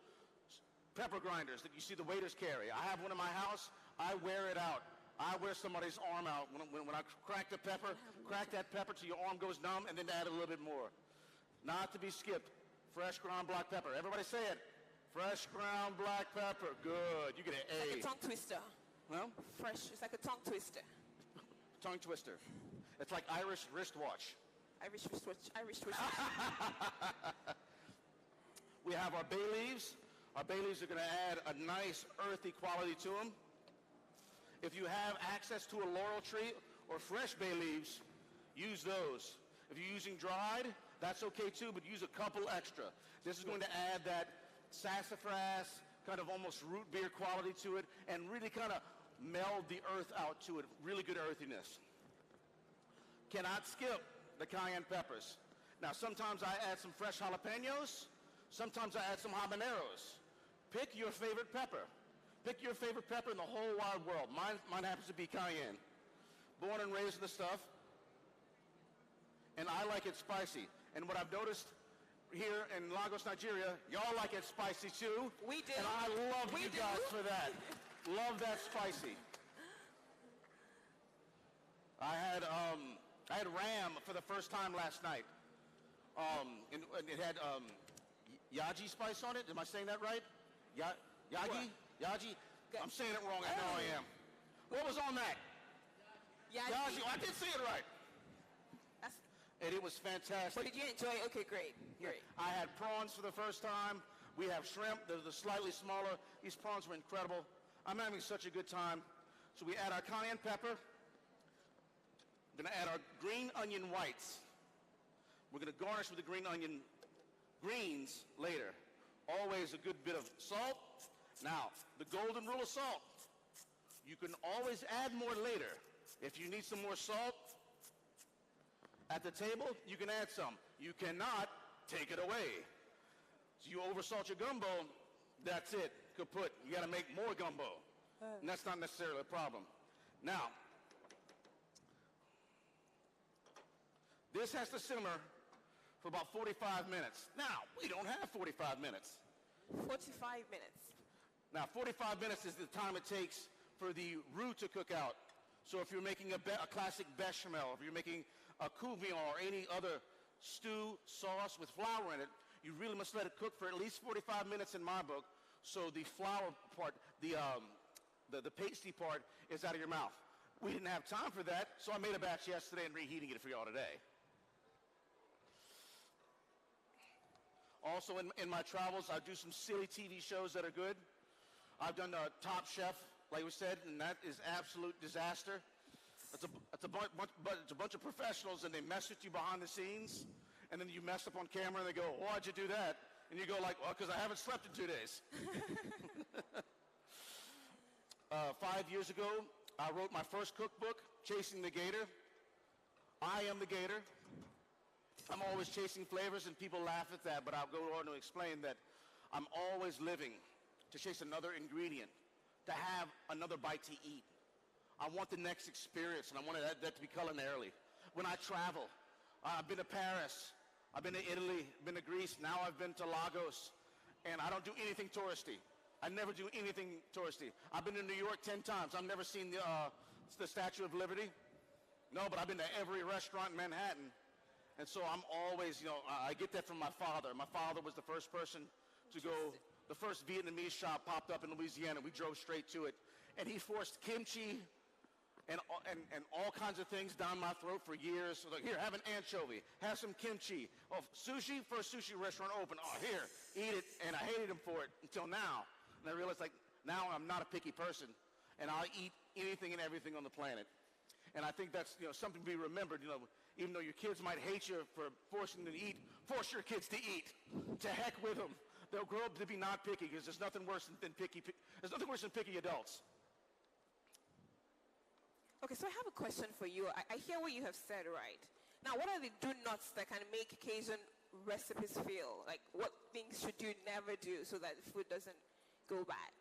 pepper grinders that you see the waiters carry. I have one in my house. I wear it out. I wear somebody's arm out. When I crack the pepper, crack that pepper till your arm goes numb and then add a little bit more. Not to be skipped. Fresh ground black pepper. Everybody say it. Fresh ground black pepper. Good. You get an A. Like a tongue twister. Well? Fresh. It's like a tongue twister. Tongue twister. It's like Irish wristwatch. Irish wristwatch. We have our bay leaves. Our bay leaves are going to add a nice earthy quality to them. If you have access to a laurel tree or fresh bay leaves, use those. If you're using dried, that's okay too, but use a couple extra. This is going to add that sassafras, kind of almost root beer quality to it, and really kind of meld the earth out to it. Really good earthiness. Cannot skip the cayenne peppers. Now, sometimes I add some fresh jalapenos. Sometimes I add some habaneros. Pick your favorite pepper. Pick your favorite pepper in the whole wide world. Mine happens to be cayenne. Born and raised in the stuff. And I like it spicy. And what I've noticed here in Lagos, Nigeria, y'all like it spicy too. We do. And I love you guys for that. Love that spicy. I had ram for the first time last night. And it had yaji spice on it. Am I saying that right? Yaji? Yaji? I'm saying it wrong. I know I am. What was on that? Yaji. Oh, I did say it right. And it was fantastic. But did you enjoy it? Okay, great. Great. I had prawns for the first time. We have shrimp. They're slightly smaller. These prawns were incredible. I'm having such a good time. So we add our cayenne pepper. We're going to add our green onion whites. We're going to garnish with the green onion greens later. Always a good bit of salt. Now, the golden rule of salt. You can always add more later. If you need some more salt at the table, you can add some. You cannot take it away. So you oversalt your gumbo, that's it. Kaput. You got to make more gumbo. And that's not necessarily a problem. Now, this has to simmer for about 45 minutes. Now, we don't have 45 minutes. 45 minutes. Now, 45 minutes is the time it takes for the roux to cook out. So if you're making a classic bechamel, if you're making a couvion or any other stew, sauce with flour in it, you really must let it cook for at least 45 minutes in my book, so the flour part, the pasty part is out of your mouth. We didn't have time for that, so I made a batch yesterday and reheating it for y'all today. Also, in my travels, I do some silly TV shows that are good. I've done Top Chef, like we said, and that is absolute disaster. It's a bunch of professionals, and they mess with you behind the scenes, and then you mess up on camera, and they go, "Why'd you do that?" And you go like, "Well, because I haven't slept in 2 days." 5 years ago, I wrote my first cookbook, Chasing the Gator. I am the gator. I'm always chasing flavors, and people laugh at that, but I'll go on to explain that I'm always living to chase another ingredient, to have another bite to eat. I want the next experience, and I want that to be culinarily. When I travel, I've been to Paris, I've been to Italy, been to Greece, now I've been to Lagos, and I don't do anything touristy. I never do anything touristy. I've been to New York 10 times. I've never seen the Statue of Liberty. No, but I've been to every restaurant in Manhattan. And so I'm always, I get that from my father. My father was the first person to go. The first Vietnamese shop popped up in Louisiana. We drove straight to it. And he forced kimchi and all kinds of things down my throat for years. So like, here, have an anchovy. Have some kimchi. Oh, sushi? First sushi restaurant open. Oh, here, eat it. And I hated him for it until now. And I realized, now I'm not a picky person. And I'll eat anything and everything on the planet. And I think that's, something to be remembered. Even though your kids might hate you for forcing them to eat, force your kids to eat. To heck with them. They'll grow up to be not picky, because there's nothing worse than picky. There's nothing worse than picky adults. Okay, so I have a question for you. I hear what you have said, right? Now, what are the do-nots that can make Cajun recipes fail? Like, what things should you never do so that the food doesn't go bad?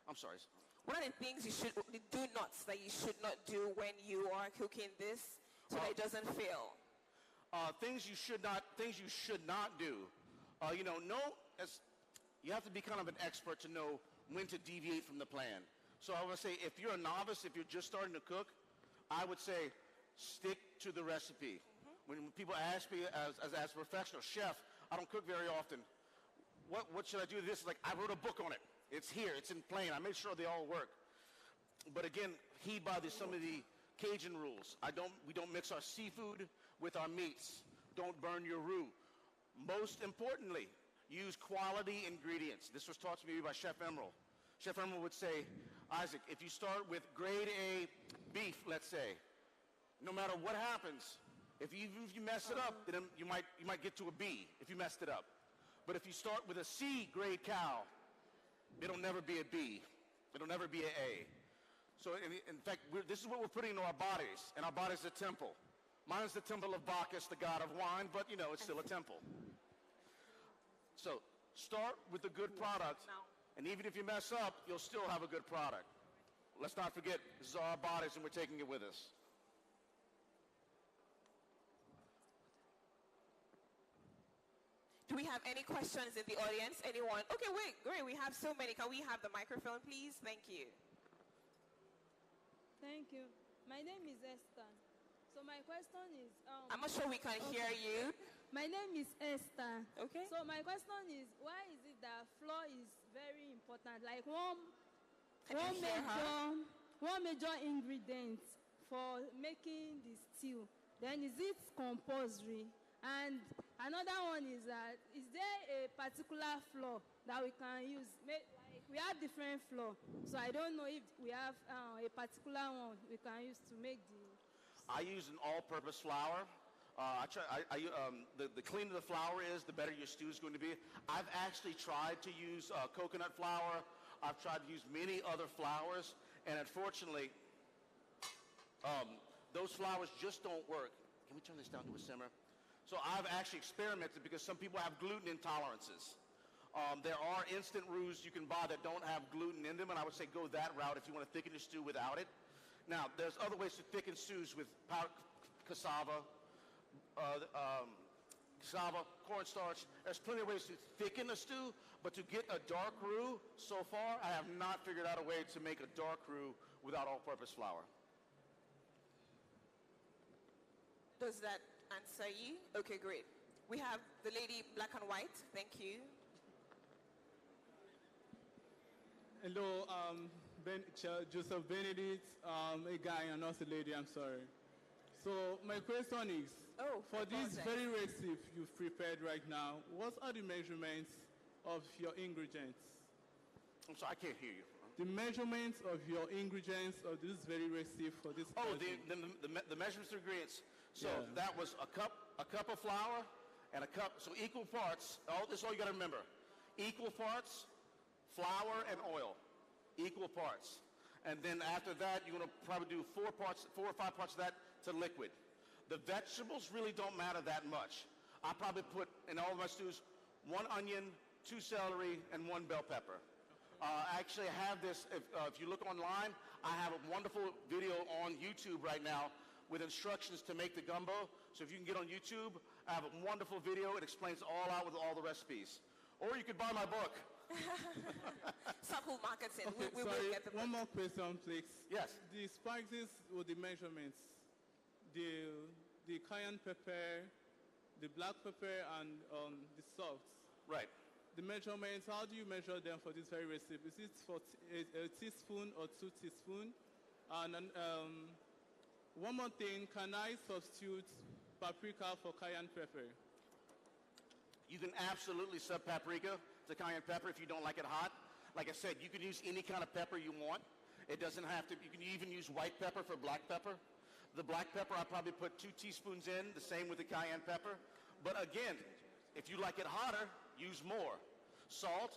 I'm sorry. What are the things the do-nots that you should not do when you are cooking this so that it doesn't fail? Things you should not do. You have to be kind of an expert to know when to deviate from the plan. So I would say, if you're a novice, if you're just starting to cook, I would say stick to the recipe. When people ask me as a professional chef, I don't cook very often. What should I do? This is like, I wrote a book on it. It's here. It's in plain. I made sure they all work. But again, heed by some of the Cajun rules. We don't mix our seafood with our meats. Don't burn your roux. Most importantly, use quality ingredients. This was taught to me by Chef Emerald. Chef Emerald would say, Isaac, if you start with grade A beef, let's say, no matter what happens, if you mess it up, then you might get to a B if you messed it up. But if you start with a C grade cow, it'll never be a B. It'll never be an A. So in fact, this is what we're putting into our bodies, and our body's a temple. Mine is the temple of Bacchus, the god of wine, but it's still a temple. So start with a good product, and even if you mess up, you'll still have a good product. Let's not forget, this is our bodies, and we're taking it with us. Do we have any questions in the audience? Anyone? Okay, wait, great. We have so many. Can we have the microphone, please? Thank you. Thank you. My name is Esther. So my question is... I'm not sure we can hear you. My name is Esther. Okay. So my question is, why is it that flour is very important? Like one major ingredient for making the stew. Then is it compulsory? And another one is that, is there a particular flour that we can use? Like we have different flour, so I don't know if we have a particular one we can use to make the... I use an all-purpose flour. The cleaner the flour is, the better your stew is going to be. I've actually tried to use coconut flour. I've tried to use many other flours, and unfortunately, those flours just don't work. Can we turn this down to a simmer? So I've actually experimented because some people have gluten intolerances. There are instant roux you can buy that don't have gluten in them, and I would say go that route if you want to thicken your stew without it. Now, there's other ways to thicken stews with powdered cassava, cornstarch. There's plenty of ways to thicken a stew, but to get a dark roux, so far, I have not figured out a way to make a dark roux without all-purpose flour. Does that answer you? Okay, great. We have the lady black and white. Thank you. Hello, Joseph Benedict, a guy and not a lady, I'm sorry. So my question is, for this very recipe you've prepared right now, what are the measurements of your ingredients? I'm sorry, I can't hear you. The measurements of your ingredients of this very recipe for this the measurements of ingredients. So that was a cup of flour and a cup, so equal parts. This is all you got to remember. Equal parts flour and oil, equal parts. And then after that, you're going to probably do 4 or 5 parts of that to liquid. The vegetables really don't matter that much. I probably put in all of my stews 1 onion, 2 celery, and 1 bell pepper. I actually have this, if you look online, I have a wonderful video on YouTube right now with instructions to make the gumbo. So if you can get on YouTube, I have a wonderful video. It explains all out with all the recipes. Or you could buy my book. Sample marketing. Okay, we sorry, will get the one more question, please. Yes. The spices with the measurements, the cayenne pepper, the black pepper, and the salts. Right. The measurements, how do you measure them for this very recipe? Is it for a teaspoon or 2 teaspoons? And one more thing, can I substitute paprika for cayenne pepper? You can absolutely sub paprika to cayenne pepper if you don't like it hot. Like I said, you can use any kind of pepper you want. It doesn't have to, you can even use white pepper for black pepper. The black pepper, I probably put 2 teaspoons in, the same with the cayenne pepper. But again, if you like it hotter, use more. Salt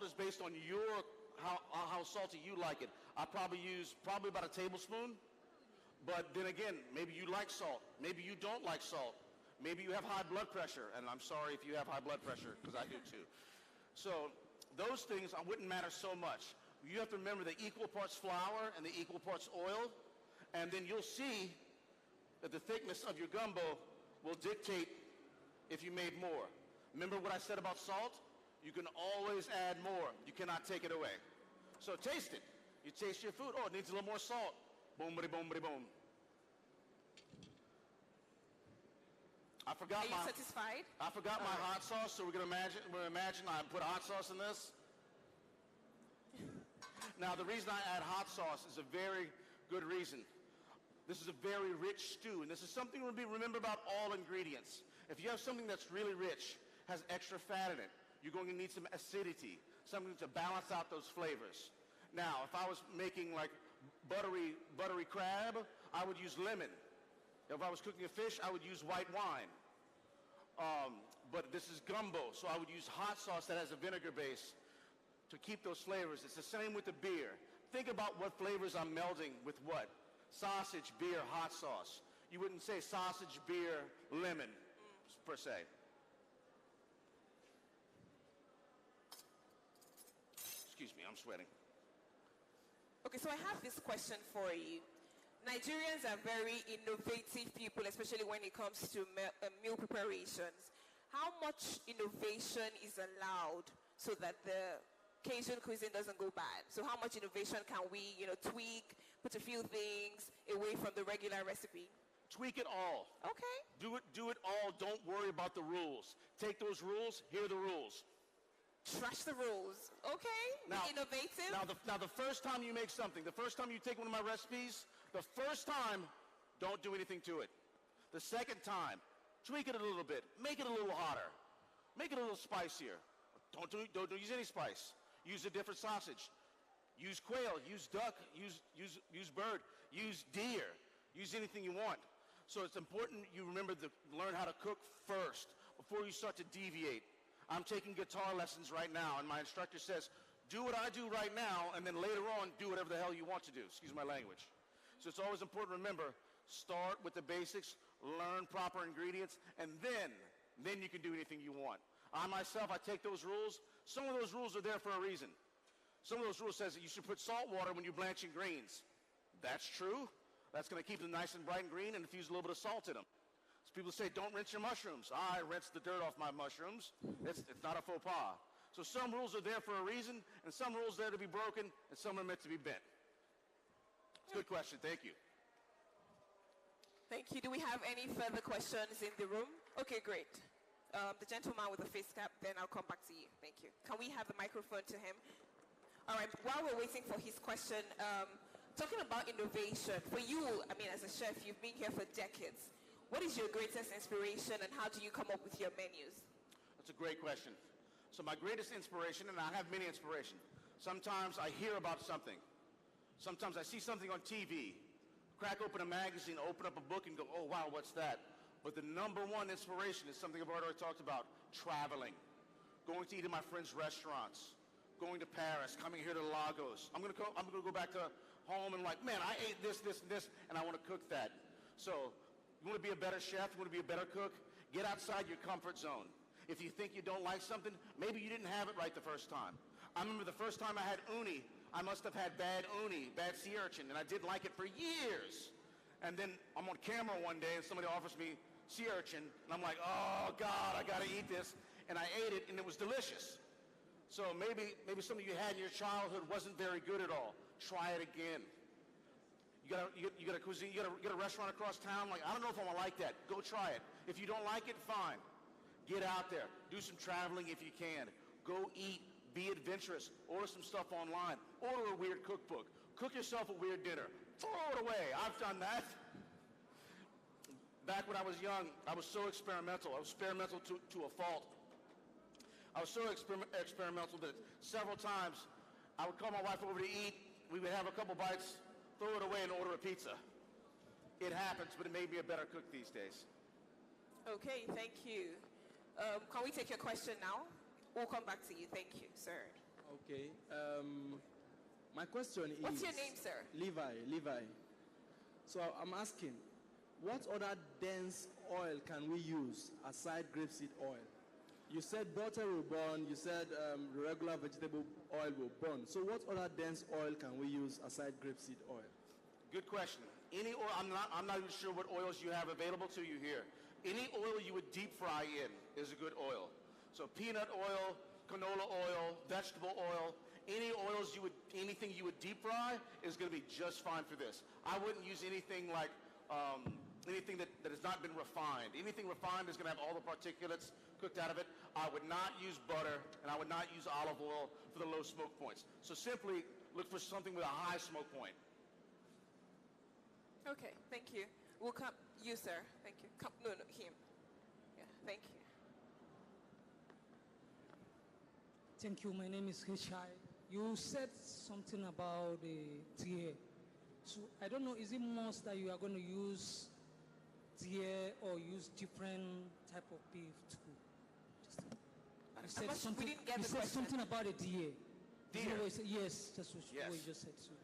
is based on how salty you like it. I probably use about a tablespoon. But then again, maybe you like salt. Maybe you don't like salt. Maybe you have high blood pressure, and I'm sorry if you have high blood pressure, because I do too. So those things wouldn't matter so much. You have to remember the equal parts flour and the equal parts oil, and then you'll see that the thickness of your gumbo will dictate if you made more. Remember what I said about salt? You can always add more. You cannot take it away. So taste it. You taste your food. Oh, it needs a little more salt. Boom, boom, boom, boom. I forgot Are you satisfied? I forgot my hot sauce, so we're gonna imagine I put hot sauce in this. Now the reason I add hot sauce is a very good reason. This is a very rich stew, and this is something to remember about all ingredients. If you have something that's really rich, has extra fat in it, you're going to need some acidity, something to balance out those flavors. Now, if I was making like buttery crab, I would use lemon. If I was cooking a fish, I would use white wine. But this is gumbo, so I would use hot sauce that has a vinegar base to keep those flavors. It's the same with the beer. Think about what flavors I'm melding with what? Sausage, beer, hot sauce. You wouldn't say sausage, beer, lemon, per se. Excuse me, I'm sweating. Okay, so I have this question for you. Nigerians are very innovative people, especially when it comes to meal preparations. How much innovation is allowed so that the Cajun cuisine doesn't go bad? So how much innovation can we, tweak, put a few things away from the regular recipe? Tweak it all. Okay. Do it all. Don't worry about the rules. Take those rules. Here are the rules. Trash the rules. Okay. Now, innovative. Now, the first time you make something, the first time you take one of my recipes, the first time, don't do anything to it. The second time, tweak it a little bit. Make it a little hotter. Make it a little spicier. Don't use any spice. Use a different sausage. Use quail, use duck, use bird, use deer, use anything you want. So it's important you remember to learn how to cook first before you start to deviate. I'm taking guitar lessons right now, and my instructor says, do what I do right now, and then later on, do whatever the hell you want to do. Excuse my language. So it's always important to remember, start with the basics, learn proper ingredients, and then you can do anything you want. I myself, I take those rules. Some of those rules are there for a reason. Some of those rules says that you should put salt water when you're blanching greens. That's true. That's going to keep them nice and bright and green and infuse a little bit of salt in them. So people say, don't rinse your mushrooms. I rinse the dirt off my mushrooms. It's not a faux pas. So some rules are there for a reason, and some rules are there to be broken, and some are meant to be bent. It's a good question. Thank you. Thank you. Do we have any further questions in the room? Okay, great. The gentleman with the face cap, then I'll come back to you. Thank you. Can we have the microphone to him? All right, while we're waiting for his question, talking about innovation, for you, I mean, as a chef, you've been here for decades. What is your greatest inspiration, and how do you come up with your menus? That's a great question. So my greatest inspiration, and I have many inspirations, sometimes I hear about something. Sometimes I see something on TV, crack open a magazine, open up a book, and go, oh, wow, what's that? But the number one inspiration is something I've already talked about, traveling, going to eat in my friends' restaurants, going to Paris, coming here to Lagos. I'm gonna go back to home and like, man, I ate this, this, and this, and I want to cook that. So you want to be a better chef, you want to be a better cook, get outside your comfort zone. If you think you don't like something, maybe you didn't have it right the first time. I remember the first time I had uni, I must have had bad sea urchin, and I didn't like it for years. And then I'm on camera one day, and somebody offers me sea urchin, and I'm like, oh, God, I got to eat this. And I ate it, and it was delicious. So maybe something you had in your childhood wasn't very good at all. Try it again. You got a cuisine, you got a restaurant across town. Like, I don't know if I'm gonna like that. Go try it. If you don't like it, fine. Get out there. Do some traveling if you can. Go eat. Be adventurous. Order some stuff online. Order a weird cookbook. Cook yourself a weird dinner. Throw it away. I've done that. Back when I was young, I was so experimental. I was experimental to a fault. I was so experimental that several times I would call my wife over to eat. We would have a couple bites, throw it away, and order a pizza. It happens, but it made me a better cook these days. Okay, thank you. Can we take your question now? We'll come back to you. Thank you, sir. Okay. My question is... What's your name, sir? Levi. So I'm asking, what other dense oil can we use aside grapeseed oil? You said butter will burn. You said regular vegetable oil will burn. So what other dense oil can we use aside grapeseed oil? Good question. Any oil, I'm not even sure what oils you have available to you here. Any oil you would deep fry in is a good oil. So peanut oil, canola oil, vegetable oil, anything you would deep fry is going to be just fine for this. I wouldn't use anything like anything that has not been refined. Anything refined is going to have all the particulates cooked out of it. I would not use butter, and I would not use olive oil for the low smoke points. So simply look for something with a high smoke point. Okay, thank you. We'll come, you, sir. Thank you. Come, no, him. Yeah, thank you. Thank you. My name is Hishai. You said something about the deer. So I don't know, is it must that you are going to use deer or use different type of beef too? You said something about a deer. Deer? Yes, that's what you just said. So.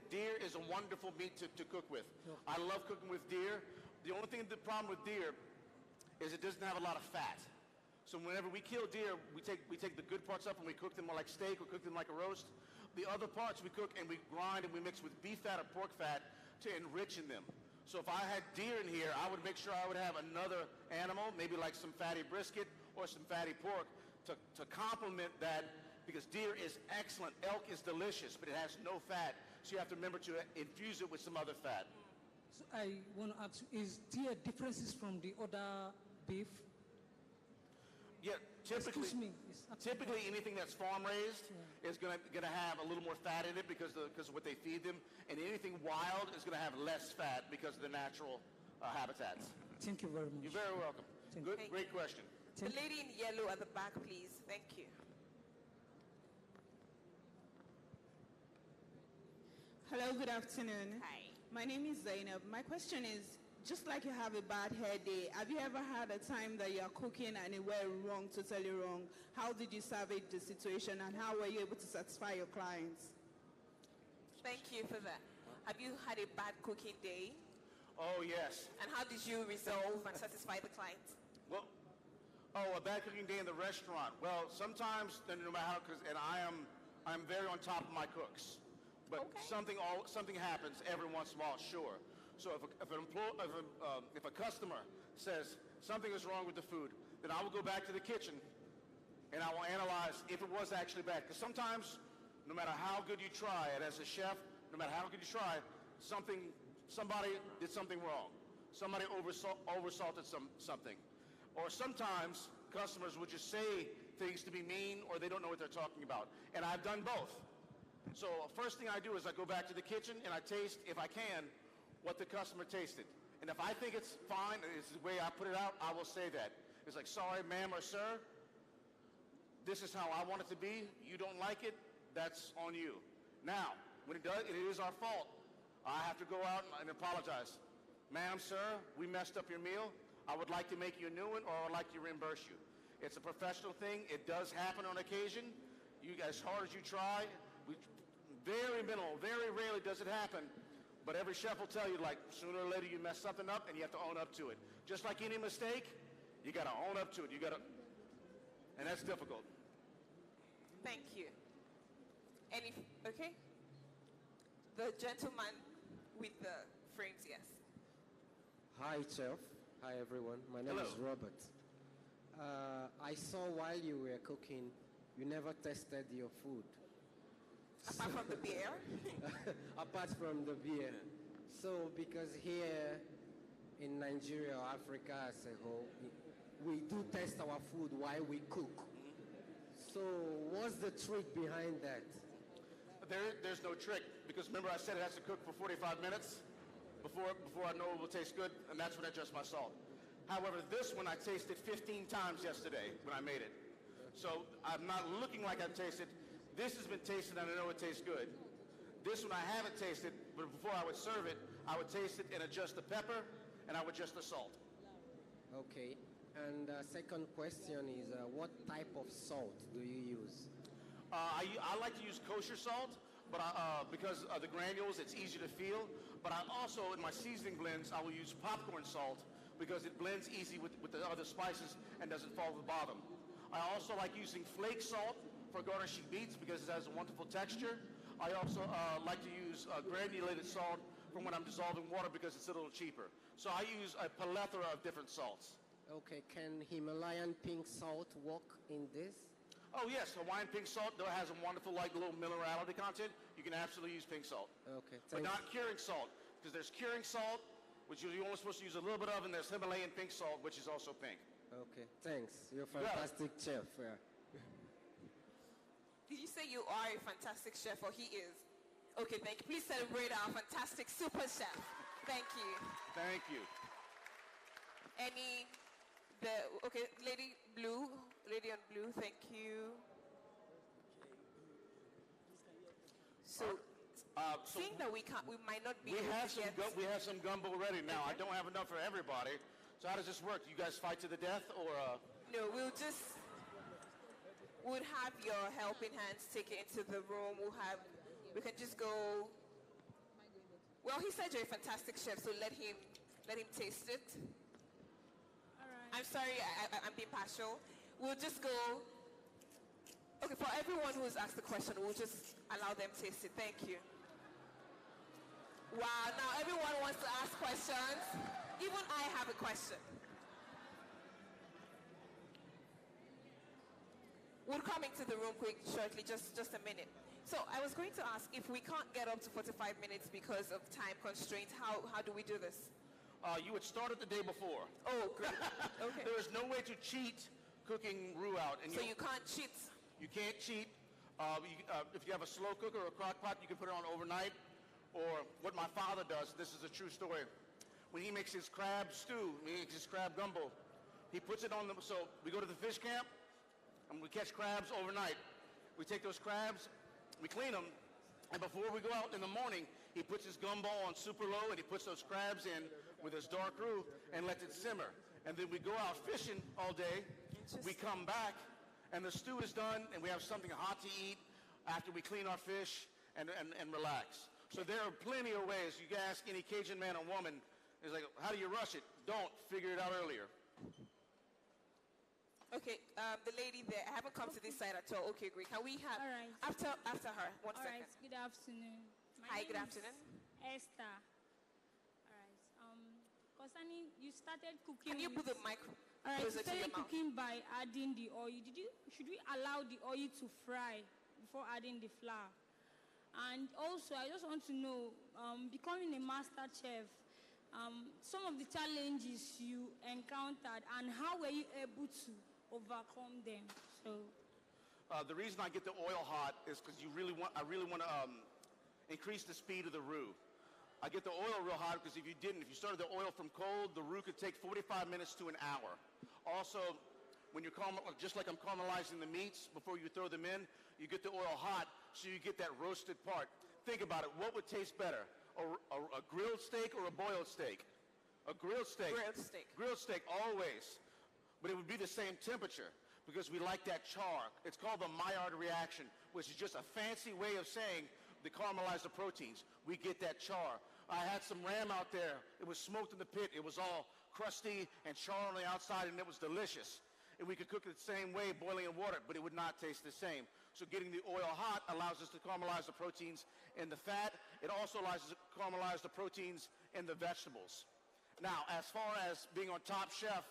Deer is a wonderful meat to cook with. Yeah. I love cooking with deer. The only thing, the problem with deer is it doesn't have a lot of fat. So whenever we kill deer, we take the good parts up and we cook them like steak or cook them like a roast. The other parts we cook and we grind and we mix with beef fat or pork fat to enrich in them. So if I had deer in here, I would make sure I would have another animal, maybe like some fatty brisket or some fatty pork to complement that, because deer is excellent. Elk is delicious, but it has no fat. So you have to remember to infuse it with some other fat. So I want to ask you, is deer differences from the other beef? Yeah, typically anything that's farm raised is going to have a little more fat in it because of what they feed them, and anything wild is going to have less fat because of the natural habitats. Thank you very much. You're very welcome. Good, great question. The lady in yellow at the back, please. Thank you. Hello, good afternoon. Hi. My name is Zainab. My question is, just like you have a bad hair day, have you ever had a time that you are cooking and it went wrong, totally wrong? How did you salvage the situation and how were you able to satisfy your clients? Thank you for that. Have you had a bad cooking day? Oh, yes. And how did you resolve and satisfy the client? Well, a bad cooking day in the restaurant. Well, sometimes, no matter how, and I'm very on top of my cooks. But something happens every once in a while, sure. So if a customer says something is wrong with the food, then I will go back to the kitchen and I will analyze if it was actually bad. Because sometimes, no matter how good you try, and as a chef, no matter how good you try, somebody did something wrong. Somebody oversalted something. Or sometimes customers would just say things to be mean or they don't know what they're talking about. And I've done both. So first thing I do is I go back to the kitchen and I taste, if I can, what the customer tasted. And if I think it's fine, it's the way I put it out, I will say that. It's like, sorry, ma'am or sir, this is how I want it to be. You don't like it, that's on you. Now, when it does, it is our fault. I have to go out and apologize. Ma'am, sir, we messed up your meal. I would like to make you a new one or I would like to reimburse you. It's a professional thing. It does happen on occasion. You, as hard as you try, very minimal, very rarely does it happen. But every chef will tell you, like, sooner or later you mess something up and you have to own up to it. Just like any mistake, you got to own up to it. And that's difficult. Thank you. Okay? The gentleman with the frames, yes. Hi, Chef. Hi, everyone. My name is Robert. I saw while you were cooking, you never tested your food. Apart from the beer? Apart from the beer. So, because here in Nigeria or Africa as a whole, we do test our food while we cook. So, what's the trick behind that? There's no trick, because remember I said it has to cook for 45 minutes before I know it will taste good, and that's when I adjust my salt. However, this one I tasted 15 times yesterday when I made it. So I'm not looking like I've tasted. This has been tasted and I know it tastes good. This one I haven't tasted, but before I would serve it, I would taste it and adjust the pepper, and I would adjust the salt. Okay. And second question is, what type of salt do you use? I like to use kosher salt, but because of the granules, it's easy to feel. But I also, in my seasoning blends, I will use popcorn salt because it blends easy with the other spices and doesn't fall to the bottom. I also like using flake salt for garnishing meats because it has a wonderful texture. I also like to use granulated salt for when I'm dissolving water because it's a little cheaper. So I use a plethora of different salts. Okay, can Himalayan pink salt work in this? Oh yes, Hawaiian pink salt though has a wonderful little minerality content. You can absolutely use pink salt. Okay, but not curing salt, because there's curing salt, which you're only supposed to use a little bit of, and there's Himalayan pink salt, which is also pink. Okay, thanks. You're a fantastic chef. Yeah. Did you say you are a fantastic chef, or he is? Okay, thank you. Please celebrate our fantastic super chef. Thank you. Thank you. Okay, lady on blue, thank you. So seeing that we might not be able to get... We have some gumbo ready now. I don't have enough for everybody. So how does this work? You guys fight to the death, or? No, we'll have your helping hands take it into the room. We can just go. Well, he said you're a fantastic chef, so let him taste it. I'm sorry, I'm being partial. We'll just go. Okay, for everyone who's asked the question, we'll just allow them taste it. Thank you. Wow, now everyone wants to ask questions. Even I have a question. We'll come into the room shortly, just a minute. So I was going to ask, if we can't get up to 45 minutes because of time constraints, how do we do this? You would start it the day before. Oh, great. Okay. There is no way to cheat cooking roux out. And so you can't cheat? You can't cheat. If you have a slow cooker or a crock pot, you can put it on overnight. Or what my father does, this is a true story. when he makes his crab stew, he makes his crab gumbo, he puts it on the, so we go to the fish camp, and we catch crabs overnight. We take those crabs, we clean them, and before we go out in the morning, he puts his gumbo on super low, and he puts those crabs in with his dark roux and lets it simmer. And then we go out fishing all day, we come back, and the stew is done, and we have something hot to eat after we clean our fish and relax. So there are plenty of ways. You can ask any Cajun man or woman, it's like, how do you rush it? Don't. Figure it out earlier. Okay, the lady there, I haven't come to this side at all. Okay, great. Can we have, All right. after her, one All second. right, good afternoon. Hi, good afternoon. Esther. All right. Concerning, you started cooking. Can you put the mic All right, you closer to your started mouth? cooking by adding the oil. Should we allow the oil to fry before adding the flour? And also, I just want to know, becoming a master chef, some of the challenges you encountered and how were you able to overcome them? So, The reason I get the oil hot is because I really want to increase the speed of the roux. I get the oil real hot because if you started the oil from cold, the roux could take 45 minutes to an hour. Also, when you're just like I'm caramelizing the meats before you throw them in, you get the oil hot so you get that roasted part. Think about it. What would taste better? A grilled steak or a boiled steak? A grilled steak. Grilled steak. Grilled steak, always. But it would be the same temperature because we like that char. It's called the Maillard reaction, which is just a fancy way of saying the caramelize the proteins. We get that char. I had some ram out there. It was smoked in the pit. It was all crusty and char on the outside, and it was delicious. And we could cook it the same way, boiling in water, but it would not taste the same. So getting the oil hot allows us to caramelize the proteins in the fat. It also allows us to caramelize the proteins in the vegetables. Now, as far as being on Top Chef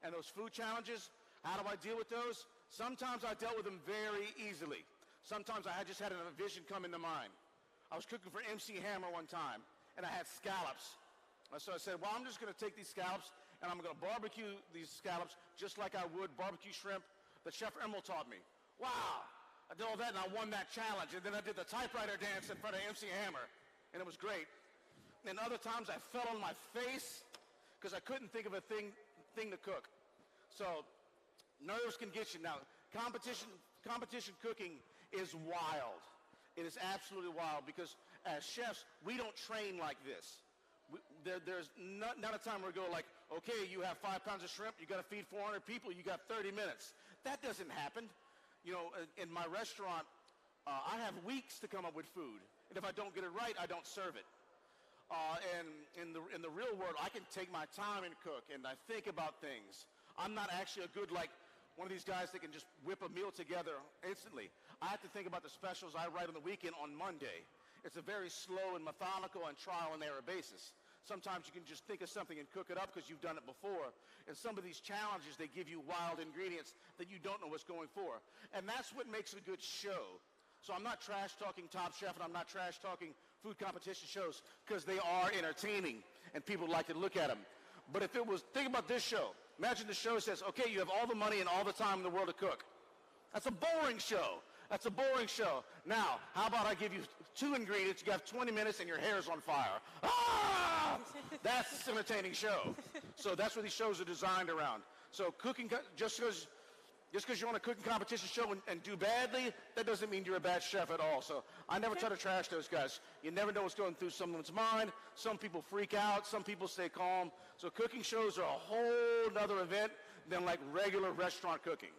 and those food challenges, how do I deal with those? Sometimes I dealt with them very easily. Sometimes I just had a vision come into mind. I was cooking for MC Hammer one time, and I had scallops. So I said, well, I'm just going to take these scallops, and I'm going to barbecue these scallops just like I would barbecue shrimp that Chef Emerald taught me. Wow! I did all that, and I won that challenge. And then I did the typewriter dance in front of MC Hammer, and it was great. And other times I fell on my face because I couldn't think of a thing to cook. So nerves can get you. Now, competition cooking is wild. It is absolutely wild because as chefs, we don't train like this. There's not a time where we go like, okay, you have 5 pounds of shrimp, you got to feed 400 people, you got 30 minutes. That doesn't happen. You know, in my restaurant, I have weeks to come up with food. And if I don't get it right, I don't serve it. And in the real world, I can take my time and cook, and I think about things. I'm not actually a good, like, one of these guys that can just whip a meal together instantly. I have to think about the specials I write on the weekend on Monday. It's a very slow and methodical and trial and error basis. Sometimes you can just think of something and cook it up because you've done it before. And some of these challenges, they give you wild ingredients that you don't know what's going for. And that's what makes it a good show. So I'm not trash talking Top Chef, and I'm not trash talking food competition shows because they are entertaining and people like to look at them. But if it was, think about this show. Imagine the show says, okay, you have all the money and all the time in the world to cook. That's a boring show. That's a boring show. Now, how about I give you 2 ingredients, you have 20 minutes, and your hair's on fire. Ah! That's an entertaining show. So that's what these shows are designed around. So cooking, just because you're on a cooking competition show and do badly, that doesn't mean you're a bad chef at all. So I never try to trash those guys. You never know what's going through someone's mind. Some people freak out. Some people stay calm. So cooking shows are a whole other event than like regular restaurant cooking.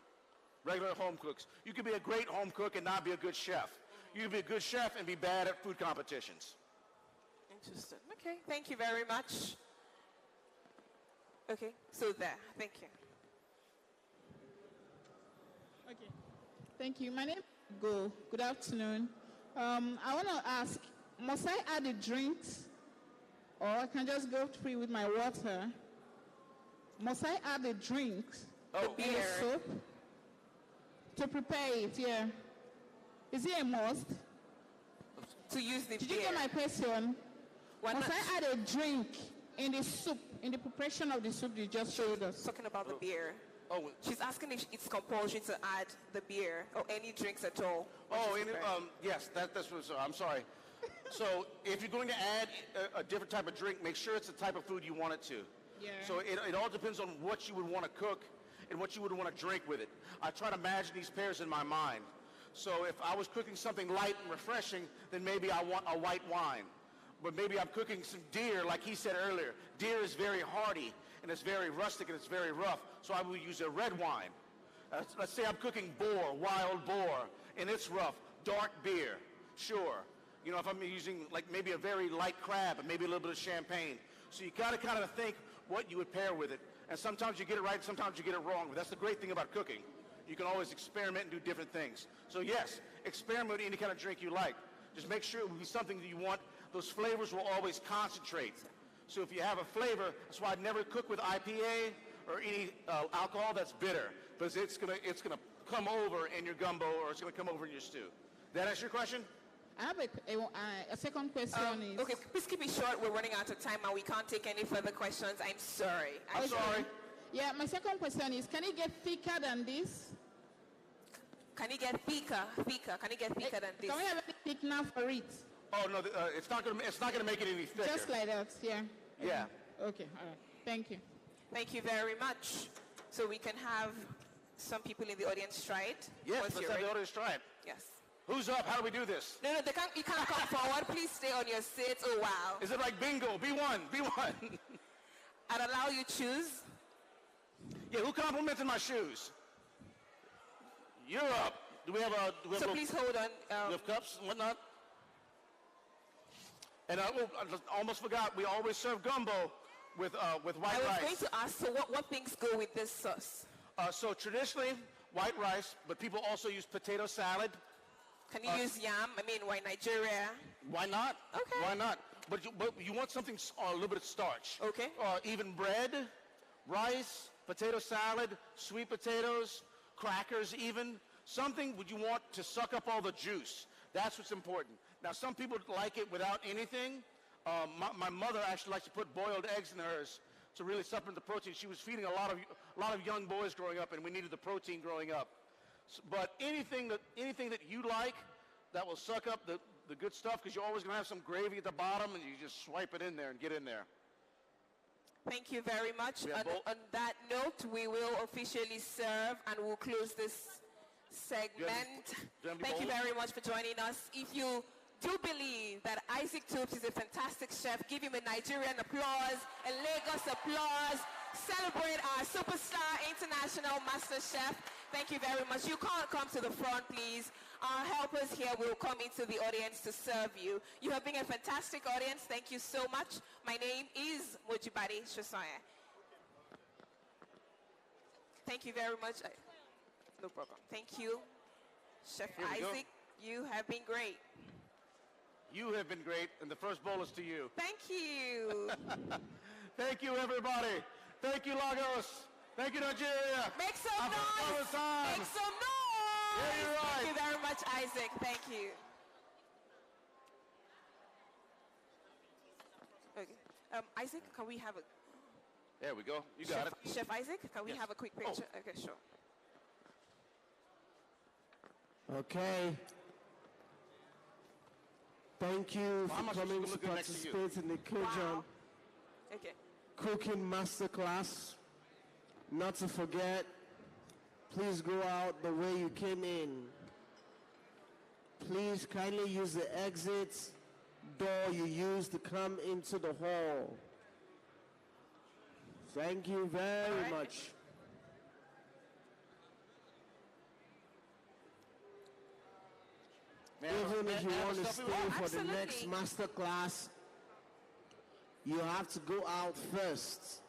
Regular home cooks. You could be a great home cook and not be a good chef. You could be a good chef and be bad at food competitions. Interesting. Okay, thank you very much. Okay, so there. Thank you. Okay. Thank you. My name is Go. Good afternoon. I want to ask, must I add the drinks or I can just go free with my water? Must I add the drinks in the soup to prepare it? Yeah. Is it a must? To use the Did beer. you get my question? Why must not? I add a drink in the soup, in the preparation of the soup you just showed us? Talking about the beer. Oh, she's asking if it's compulsory to add the beer or any drinks at all. Oh, yes, that's what. I'm sorry. So if you're going to add a different type of drink, make sure it's the type of food you want it to. Yeah. So it all depends on what you would want to cook and what you would want to drink with it. I try to imagine these pairs in my mind. So if I was cooking something light and refreshing, then maybe I want a white wine. But maybe I'm cooking some deer, like he said earlier. Deer is very hardy, and it's very rustic, and it's very rough. So I would use a red wine. Let's say I'm cooking boar, wild boar, and it's rough. Dark beer, sure. You know, if I'm using like maybe a very light crab and maybe a little bit of champagne. So you got to kind of think what you would pair with it. And sometimes you get it right, sometimes you get it wrong. But that's the great thing about cooking. You can always experiment and do different things. So yes, experiment with any kind of drink you like. Just make sure it will be something that you want. Those flavors will always concentrate. So if you have a flavor, that's why I never cook with IPA or any alcohol that's bitter, because it's gonna come over in your gumbo or it's gonna come over in your stew. That answer your question? I have a second question. Okay, please keep it short. We're running out of time and we can't take any further questions. I'm sorry. I'm sorry. Yeah, my second question is, can it get thicker than this? Can it get thicker? Can it get thicker than this? Can we have any thickener for it? Oh no, it's not gonna make it any thicker. Just like that, yeah. Yeah. Okay, all right. Thank you. Thank you very much. So we can have some people in the audience try it. Yes, once let's you're have ready. the audience try it. Yes. Who's up? How do we do this? No, you can't come forward. Please stay on your seats. Oh, wow. Is it like bingo? B1, B1. I'd allow you choose. Yeah, who complimented my shoes? You're up. Do we have So please hold on. We have cups and whatnot? And I almost forgot, we always serve gumbo with white rice. I was going to ask, so what things go with this sauce? So traditionally, white rice, but people also use potato salad. Can you use yam? I mean, why Nigeria? Why not? Okay. Why not? But you want something, a little bit of starch. Okay. Even bread, rice, potato salad, sweet potatoes, crackers even. Something would you want to suck up all the juice. That's what's important. Now, some people like it without anything. My mother actually likes to put boiled eggs in hers to really supplement the protein. She was feeding a lot of young boys growing up, and we needed the protein growing up. But anything that you like that will suck up the good stuff, because you're always going to have some gravy at the bottom, and you just swipe it in there and get in there. Thank you very much. On that note, we will officially serve and we'll close this segment. Thank you very much for joining us. If you do believe that Isaac Toups is a fantastic chef, give him a Nigerian applause, a Lagos applause. Celebrate our superstar international master chef. Thank you very much. You can't come to the front, please. Our helpers here will come into the audience to serve you. You have been a fantastic audience. Thank you so much. My name is Mojibadi Shosoye. Thank you very much. No problem. Thank you, Chef Isaac. You have been great. You have been great, and the first bowl is to you. Thank you. Thank you, everybody. Thank you, Lagos. Thank you, Nigeria. Make some noise. Make some noise. Yeah, you're right. Thank you very much, Isaac. Thank you. Okay. Isaac, can we have a... There we go. You got it. Chef Isaac, can we have a quick picture? Okay, sure. Okay. Thank you for coming to participate in the Cajun Cooking Masterclass. Not to forget, please go out the way you came in. Please kindly use the exit door you used to come into the hall. Thank you very much. Even if you want to stay for the next master class, you have to go out first.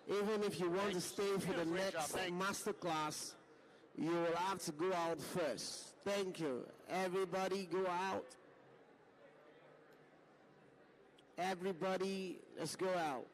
Even if you want to stay for the next master class, you will have to go out first. Thank you. Everybody go out. Everybody, let's go out.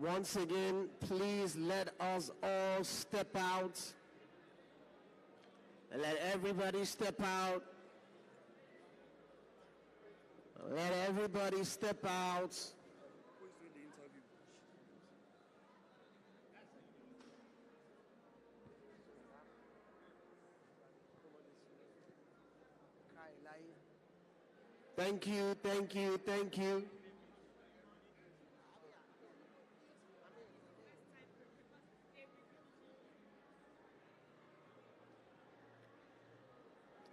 Once again, please let us all step out. Let everybody step out. Let everybody step out. Thank you, thank you, thank you.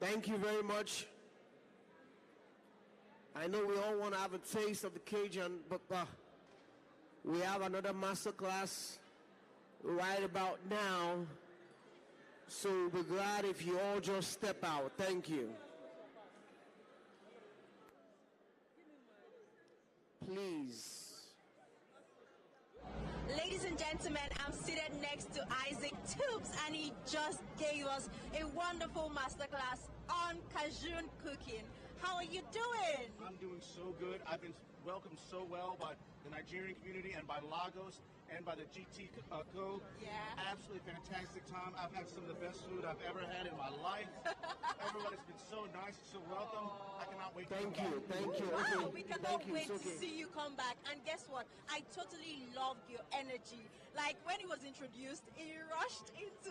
Thank you very much. I know we all want to have a taste of the Cajun, but we have another masterclass right about now. So we'll be glad if you all just step out. Thank you. Please. Ladies and gentlemen, I'm seated next to Isaac Toups, and he just gave us a wonderful masterclass on Cajun cooking. How are you doing? I'm doing so good. I've been welcomed so well by the Nigerian community and by Lagos and by the GTCO. Yeah. Absolutely fantastic time. I've had some of the best food I've ever had in my life. Everybody's been so nice, so welcome. I cannot wait to Thank come you, back. thank you. Wow, Okay, we cannot thank you. wait It's to okay. see you come back. And guess what? I totally loved your energy. Like when he was introduced, he rushed into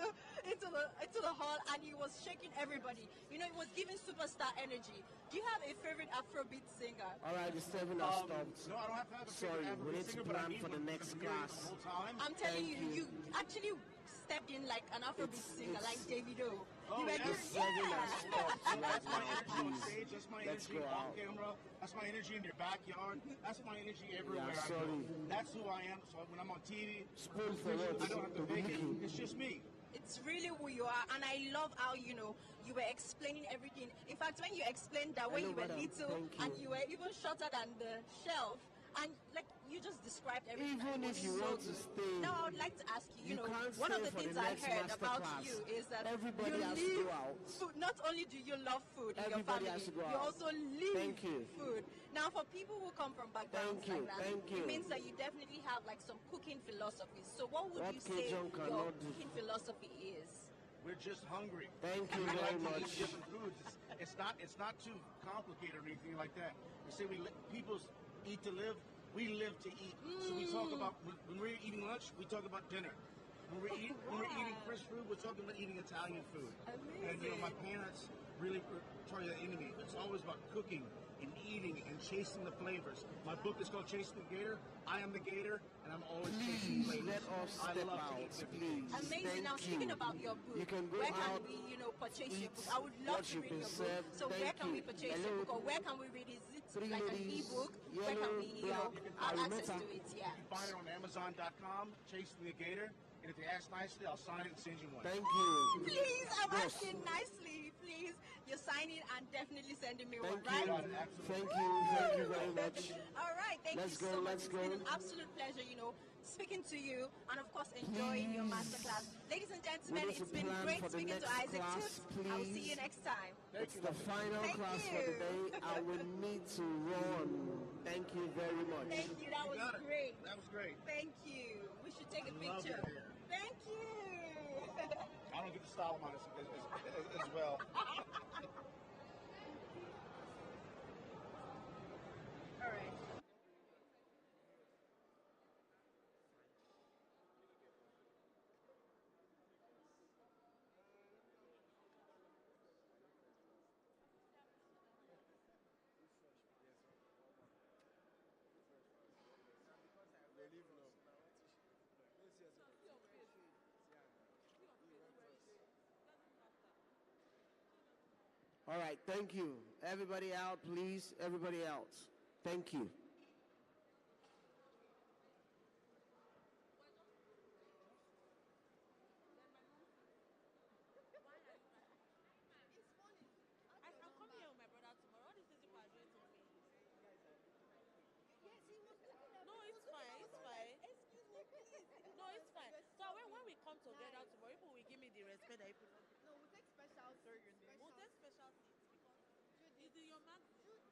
the hall and he was shaking everybody. You know, he was giving superstar energy. Do you have a favorite Afrobeat singer? All right, the 7 has stopped. No, I don't have to have a Sorry, favorite we need Afrobeat to singer, but I plan need for the one next because I'm hearing it class. the whole time. I'm telling Thank you, you. you actually stepped in like an Afrobeat singer, it's- like Davido. Oh, You were yes. giving- Seven has yeah. stopped So right that's my now, energy on please. stage. That's my Let's energy go off out. camera. That's my energy in your backyard. That's my energy everywhere I sorry. go. That's who I am. So when I'm on TV, Spoon for what? I don't have to To fake it. Mickey. It's just me. It's really who you are, and I love how, you know, you were explaining everything. In fact, when you explained that when Hello, you were madam. little Thank you. and you were even shorter than the shelf, and like you just described everything. Even and it if was you so want to good. stay, Now I would like to ask you, you know, can't one of stay the for things the I next heard about masterclass. you is that Everybody you has to live go out. food. Not only do you love food in your Everybody family, has to go you out. also live Thank you. food. Now, for people who come from backgrounds Thank you, like that, thank you. it means that you definitely have like some cooking philosophies. So what would What you say Cajun your cannot do. cooking philosophy is? We're just hungry. Thank you We very like to much. eat different foods. It's not too complicated or anything like that. You say people eat to live. We live to eat. So we talk about when we're eating lunch, we talk about dinner. When we're eating fresh food, we're talking about eating Italian food. And you know, my parents really try to into me. It's always about cooking and eating and chasing the flavors. My book is called Chasing the Gator. I am the gator, and I'm always chasing Please flavors. let us I step love to out, eat different please. things. Amazing. Now, Thank speaking you. about your book, You can go where can out, we, you know, purchase your eat book? I would love what to you've read been your book. served. So where Thank can we you. purchase Hello. your book, or where can we read it? Is it Three like an ladies, ebook? Where can yellow, we, you know, black, have access Arumeta. to it? Yeah. You can find it on Amazon.com, Chasing the Gator. And if you ask nicely, I'll sign it and send you one. Thank you. Please, I'm Yes. asking nicely. Please, you're signing and definitely sending me one, Thank right? you. Thank you. Thank you very much. All right, thank Let's you go, so much. let's It's been go. an absolute pleasure, you know, speaking to you and of course enjoying your masterclass. Ladies and gentlemen, need to it's been plan great for the speaking to next Isaac class, Toups. I will see you please. next time. It's the final Thank class you. for the day. I will need to run. Thank you very much. Thank you. That was got it. great. That was great. Thank you. We should take a Love picture. your hair. Thank you. I don't get to style them on as well. All right. All right, thank you. Everybody out, please. Everybody out. Thank you. I'm coming here with my brother tomorrow. All these things people are doing to me. Yes, he was looking at No, it's fine. It's fine. Excuse me, please. No, it's fine. So when we come together tomorrow, people will give me the respect that people don't. No, we'll take special seats. We'll take special seats because it's in your magazine.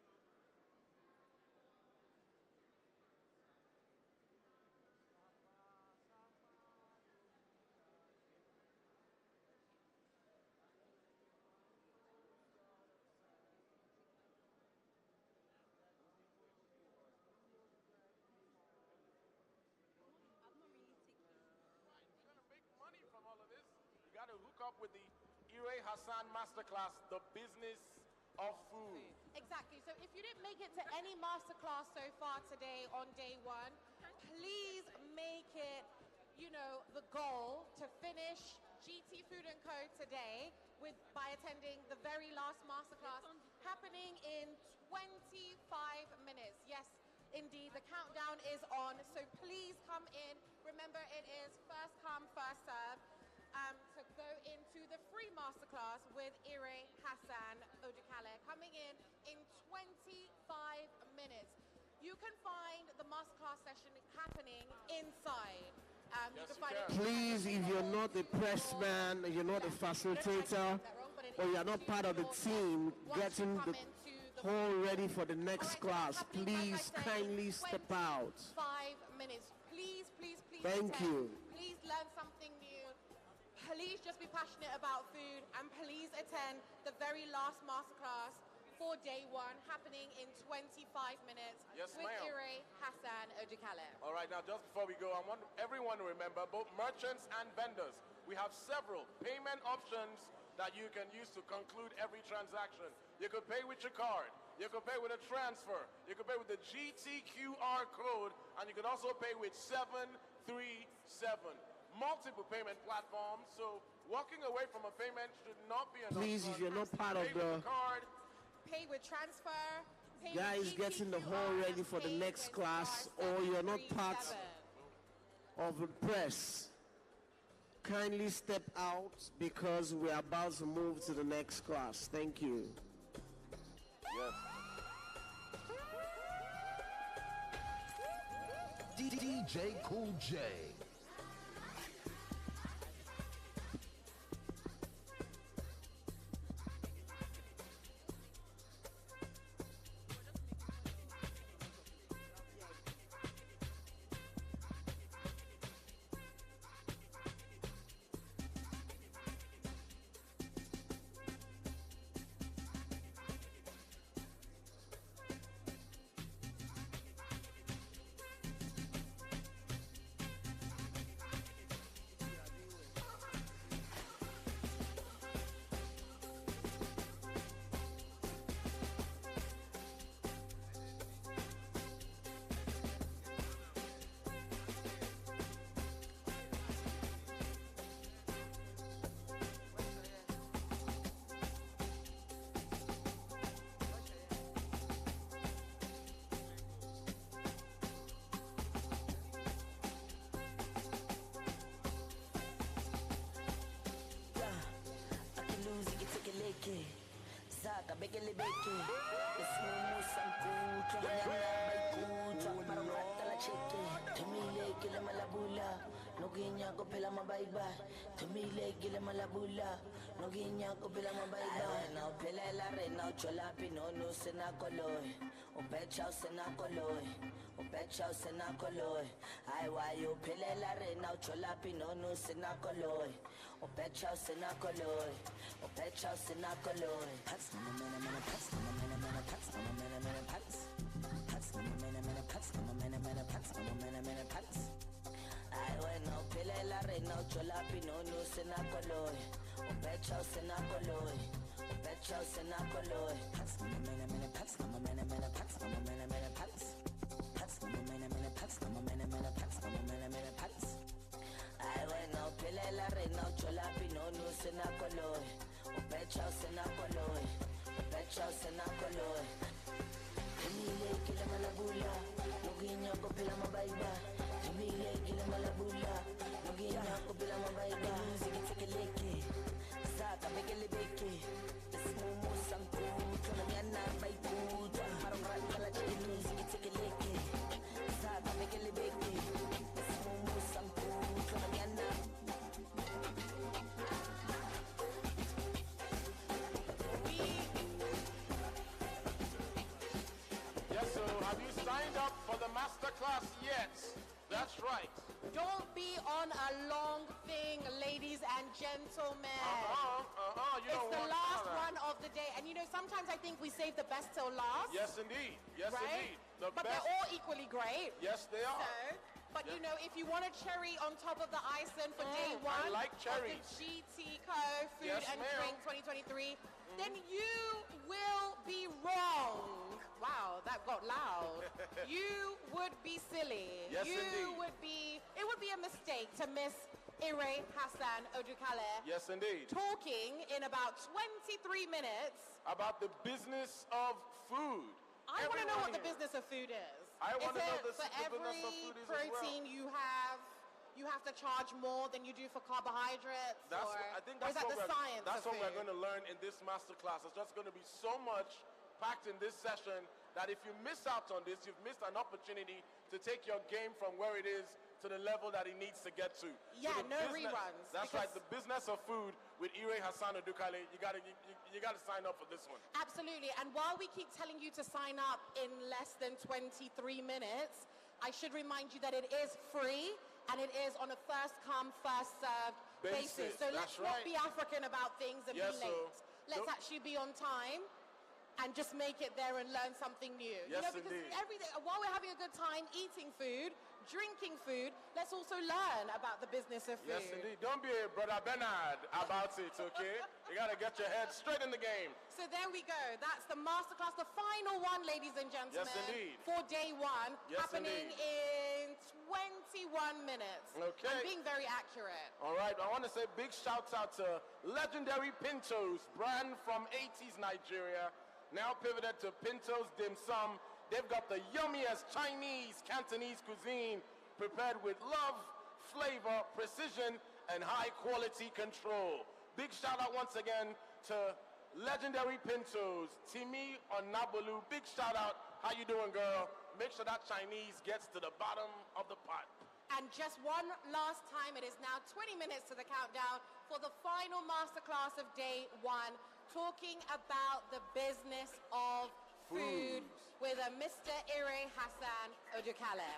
with the Ire Hassan Masterclass, The Business of Food. Exactly. So if you didn't make it to any masterclass so far today on day one, please make it, the goal to finish GT Food & Co. today by attending the very last masterclass happening in 25 minutes. Yes, indeed, the countdown is on, so please come in. Remember, it is first come, first serve to go into the free masterclass with Ire Hassan Odukale coming in 25 minutes. You can find the masterclass session happening inside. Please, if you're not the press man, you're not the facilitator, or you're not part of the team getting the hall ready for the next class, please kindly step out. 5 minutes. Please. Thank you. Please learn something new. Please just be passionate about food, and please attend the very last masterclass for day one, happening in 25 minutes with Ire Hassan Odukale. All right, now just before we go, I want everyone to remember, both merchants and vendors, we have several payment options that you can use to conclude every transaction. You could pay with your card, you could pay with a transfer, you could pay with the GTQR code, and you could also pay with 737. Multiple payment platforms, so walking away from a payment should not be enough. Please, if you're not part of the card, pay with transfer, pay guys getting the hall ready for the next class, or you're not part of the press, kindly step out because we're about to move to the next class. Thank you. Yes. DJ Cool J. Saka bekele beke Esmumu sankuto Hanyana baikuto Marongata la cheke Tumile kile malabula Noginya ko pela mabaiba Tumile kile malabula Noginya ko pela mabaiba Na pela la rena chola pinono sena koloi Opecha sena koloi Opecha sena koloi Ai wayo pela la rena chola pinono sena koloi Opecha sena koloi Opecha sena koloi Pats mama mena pats mama mena pats mama mena pats Pats mama mena pats mama mena pats mama mena pats Ai bueno pela la rena chola pinono sena koloi Opecha sena koloi Opecha sena koloi Pats mama mena pats mama mena pats mama mena pats Pats mama mena pats mama mena pats mama mena pats Ai bueno pela la rena chola pinono sena koloi Opecha sena koloi Opecha sena koloi Tumile kila malabula Noginya ko pila mabaiba Tumile kila malabula Noginya ko pila mabaiba Zigi tekeleke Saka bekele beke Esmumu sankuto Nanyana baikuto Marong rakala chelu Zigi tekeleke Saka bekele beke Esmumu sankuto Nanyana Yes, so have you signed up for the masterclass yet? That's right. Don't be on a long thing, ladies and gentlemen. You it's don't the want last that. one of the day. And sometimes I think we save the best till last. Yes, indeed. Yes, right? indeed. The but best. they're all equally great. Yes, they are. So But you know, if you want a cherry on top of the icing for day one I like of the cherries. GTCO Food Yes, and ma'am. Drink 2023, then you will be wrong. Wow, that got loud. You would be silly. Yes, you indeed. it would be a mistake to miss Ire Hassan Odukale Yes, indeed. talking in about 23 minutes. About the business of food. I want to know Everyone what the here. business of food is. I want to Is know it the for business of every food is as protein well. you have to charge more than you do for carbohydrates? That's or, what, I think or that's is that what the science that's of what we're food? going to learn in this masterclass. It's just going to be so much packed in this session that if you miss out on this, you've missed an opportunity to take your game from where it is to the level that it needs to get to. Yeah, So the no business- reruns, That's right. The business of food with Ire Hassan Odukale. You got to sign up for this one. Absolutely. And while we keep telling you to sign up in less than 23 minutes, I should remind you that it is free and it is on a first come, first served basis. So let's That's not right. be African about things and Yes, be late. so Let's don't- actually be on time and just make it there and learn something new. Yes, you know, because indeed. every day, while we're having a good time eating food, drinking food, let's also learn about the business of food. Yes, indeed. Don't be a brother Bernard about it, okay? You got to get your head straight in the game. So there we go. That's the masterclass, the final one, ladies and gentlemen. Yes, indeed. For day one, Yes, happening indeed. in 21 minutes. Okay. I'm being very accurate. All right, I want to say big shouts out to legendary Pintos, brand from 80s Nigeria, now pivoted to Pintos Dim Sum. They've got the yummiest Chinese, Cantonese cuisine prepared with love, flavor, precision, and high quality control. Big shout out once again to legendary Pintos, Timi Onabolu. Big shout out. How you doing, girl? Make sure that Chinese gets to the bottom of the pot. And just one last time, it is now 20 minutes to the countdown for the final masterclass of day one, talking about the business of food with a Mr. Ire Hassan Odukale.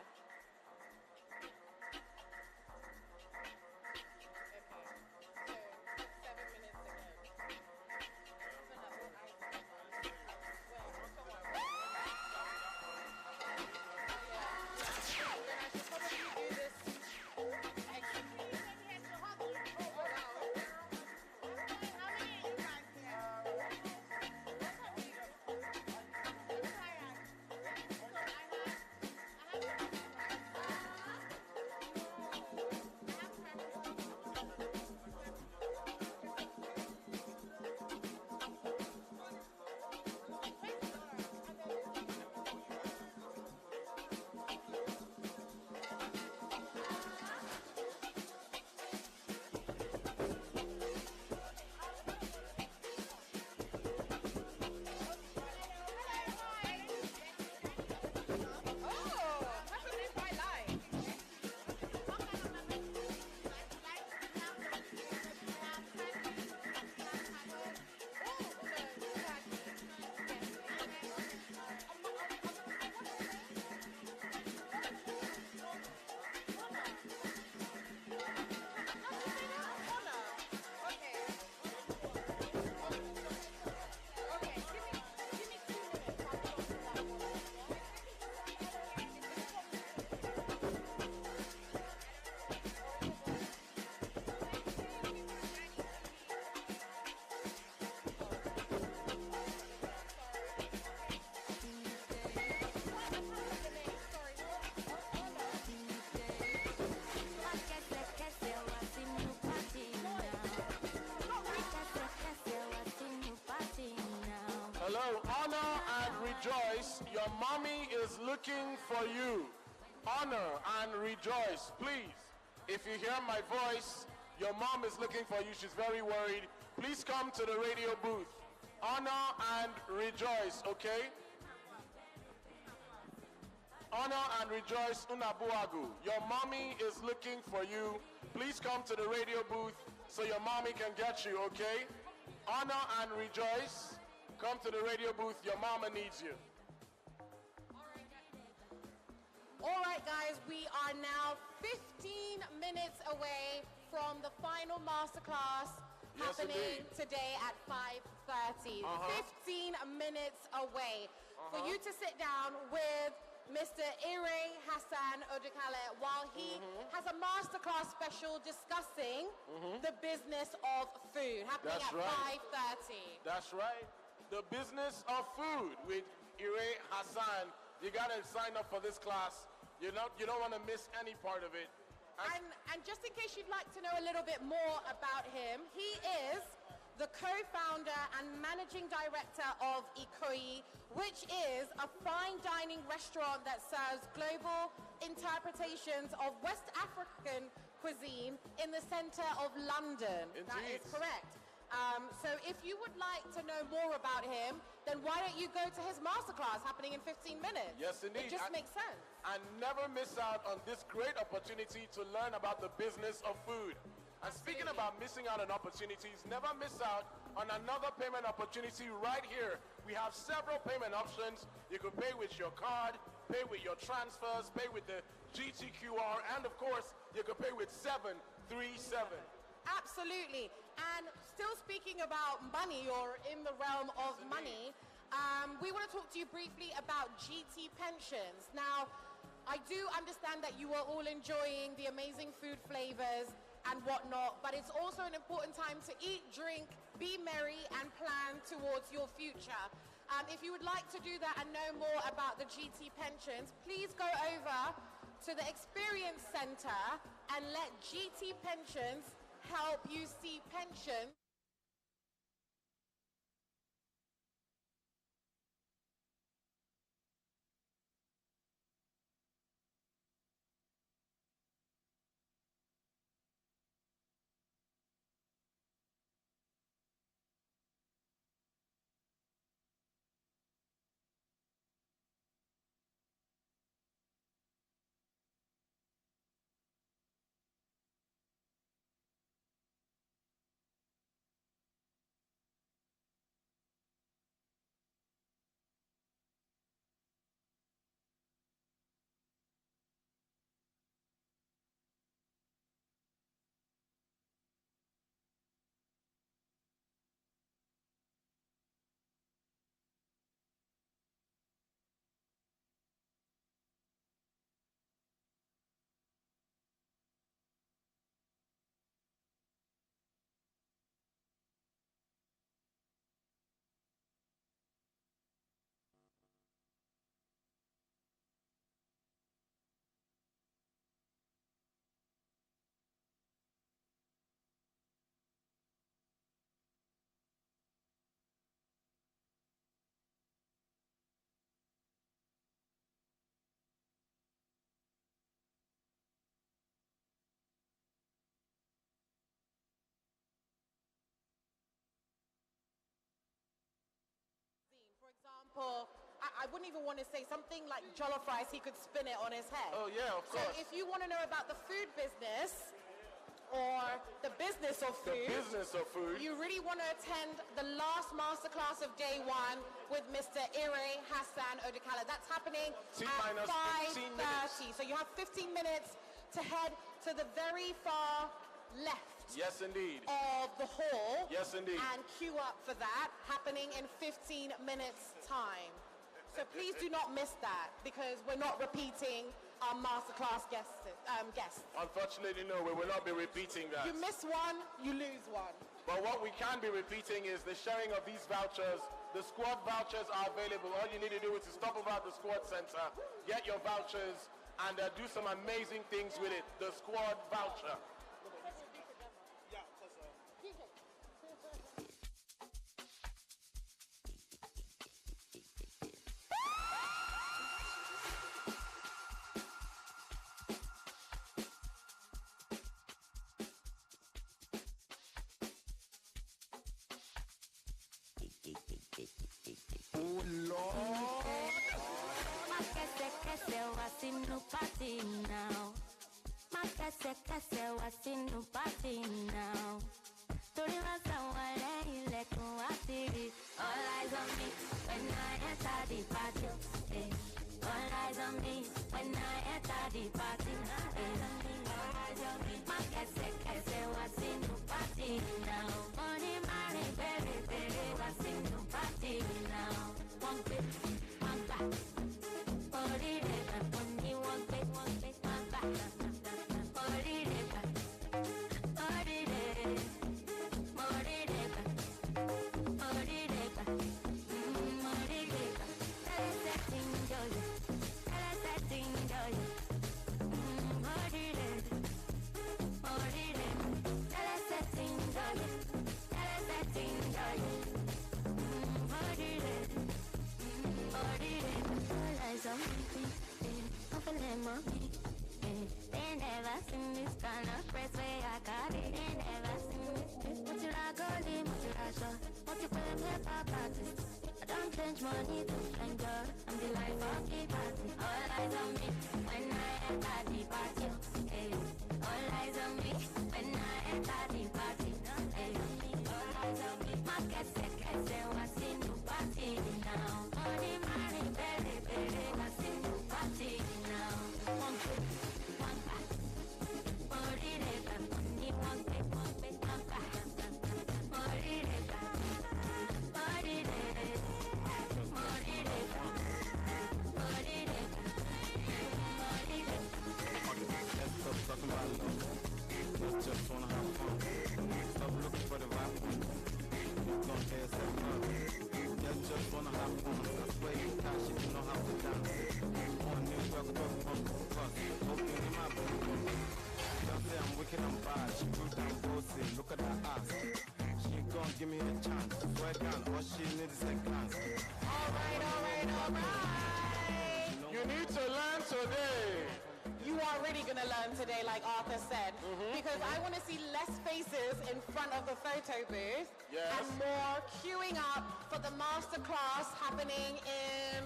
Hello, honor and rejoice. Your mommy is looking for you. Honor and rejoice, please. If you hear my voice, your mom is looking for you. She's very worried. Please come to the radio booth. Honor and rejoice, okay? Honor and rejoice, Unabuagu. Your mommy is looking for you. Please come to the radio booth so your mommy can get you, okay? Honor and rejoice. Come to the radio booth. Your mama needs you. All right, guys, we are now 15 minutes away from the final masterclass Yes, happening indeed. today at 5:30. 15 minutes away. for you to sit down with Mr. Ire Hassan Odukale while he has a masterclass special discussing the business of food happening That's at right. 5:30. That's right. The business of food with Ire Hassan. You gotta sign up for this class. You don't want to miss any part of it. And just in case you'd like to know a little bit more about him, he is the co-founder and managing director of Ikoyi, which is a fine dining restaurant that serves global interpretations of West African cuisine in the center of London. Indeed. That is correct. So if you would like to know more about him, then why don't you go to his masterclass happening in 15 minutes? Yes, indeed. It just makes sense. And never miss out on this great opportunity to learn about the business of food. And speaking about missing out on opportunities, never miss out on another payment opportunity right here. We have several payment options. You can pay with your card, pay with your transfers, pay with the GTQR, and of course, you can pay with 737. Absolutely. And still speaking about money, or in the realm of money, we want to talk to you briefly about GT pensions. Now, I do understand that you are all enjoying the amazing food flavors and whatnot, but it's also an important time to eat, drink, be merry, and plan towards your future. If you would like to do that and know more about the GT pensions, please go over to the Experience Center and let GT Pensions help you see pensions. I wouldn't even want to say something like jollof rice, he could spin it on his head. Oh yeah, of course. So if you want to know about the food business or the business of food, you really want to attend the last masterclass of day one with Mr. Ire Hassan Odukale. That's happening at 5:30. So you have 15 minutes to head to the very far left. Yes, indeed. Of the hall. Yes, indeed. And queue up for that, happening in 15 minutes time. So please do not miss that, because we're not repeating our masterclass guests. Unfortunately, no, we will not be repeating that. You miss one, you lose one. But what we can be repeating is the sharing of these vouchers. The squad vouchers are available. All you need to do is to stop over at the squad center, get your vouchers, and do some amazing things with it. The squad voucher. Party now. My kese what's in the party now. Tori wasa wale ilekun atiri. All eyes on me when I enter the party. All eyes on me when I enter the party. All eyes on me. My kese what's in the party now. Money, money, baby, baby, what's in the party now. One bit, one They never seen this kind of press where I got it. They never seen this. What you like, golden, what you like, short. What you play, pop artist. I don't change money to stranger. I'm the life of the party. All eyes on me when I enter the party. Hey. All eyes on me when I enter the party. Hey. All eyes on me. My kese, what's in the party now? Money, money, belly, belly, what's in the party now? One clip, one pack. Money, money, one clip, one pack. Money, talking about love. Just wanna have fun. Stop looking for the right one. You gon' get yourself up. Just wanna have fun. I swear you cash if you know how to dance. On new work, talk from us. Hoping in my boom. Don't say I'm wicked, I'm bad. She grew down bossy. Look at that ass. She gon' give me a chance. Swear down, all she needs is a glance. Alright. You need to learn today. You are really going to learn today, like Arthur said, because I want to see less faces in front of the photo booth and more queuing up for the masterclass happening in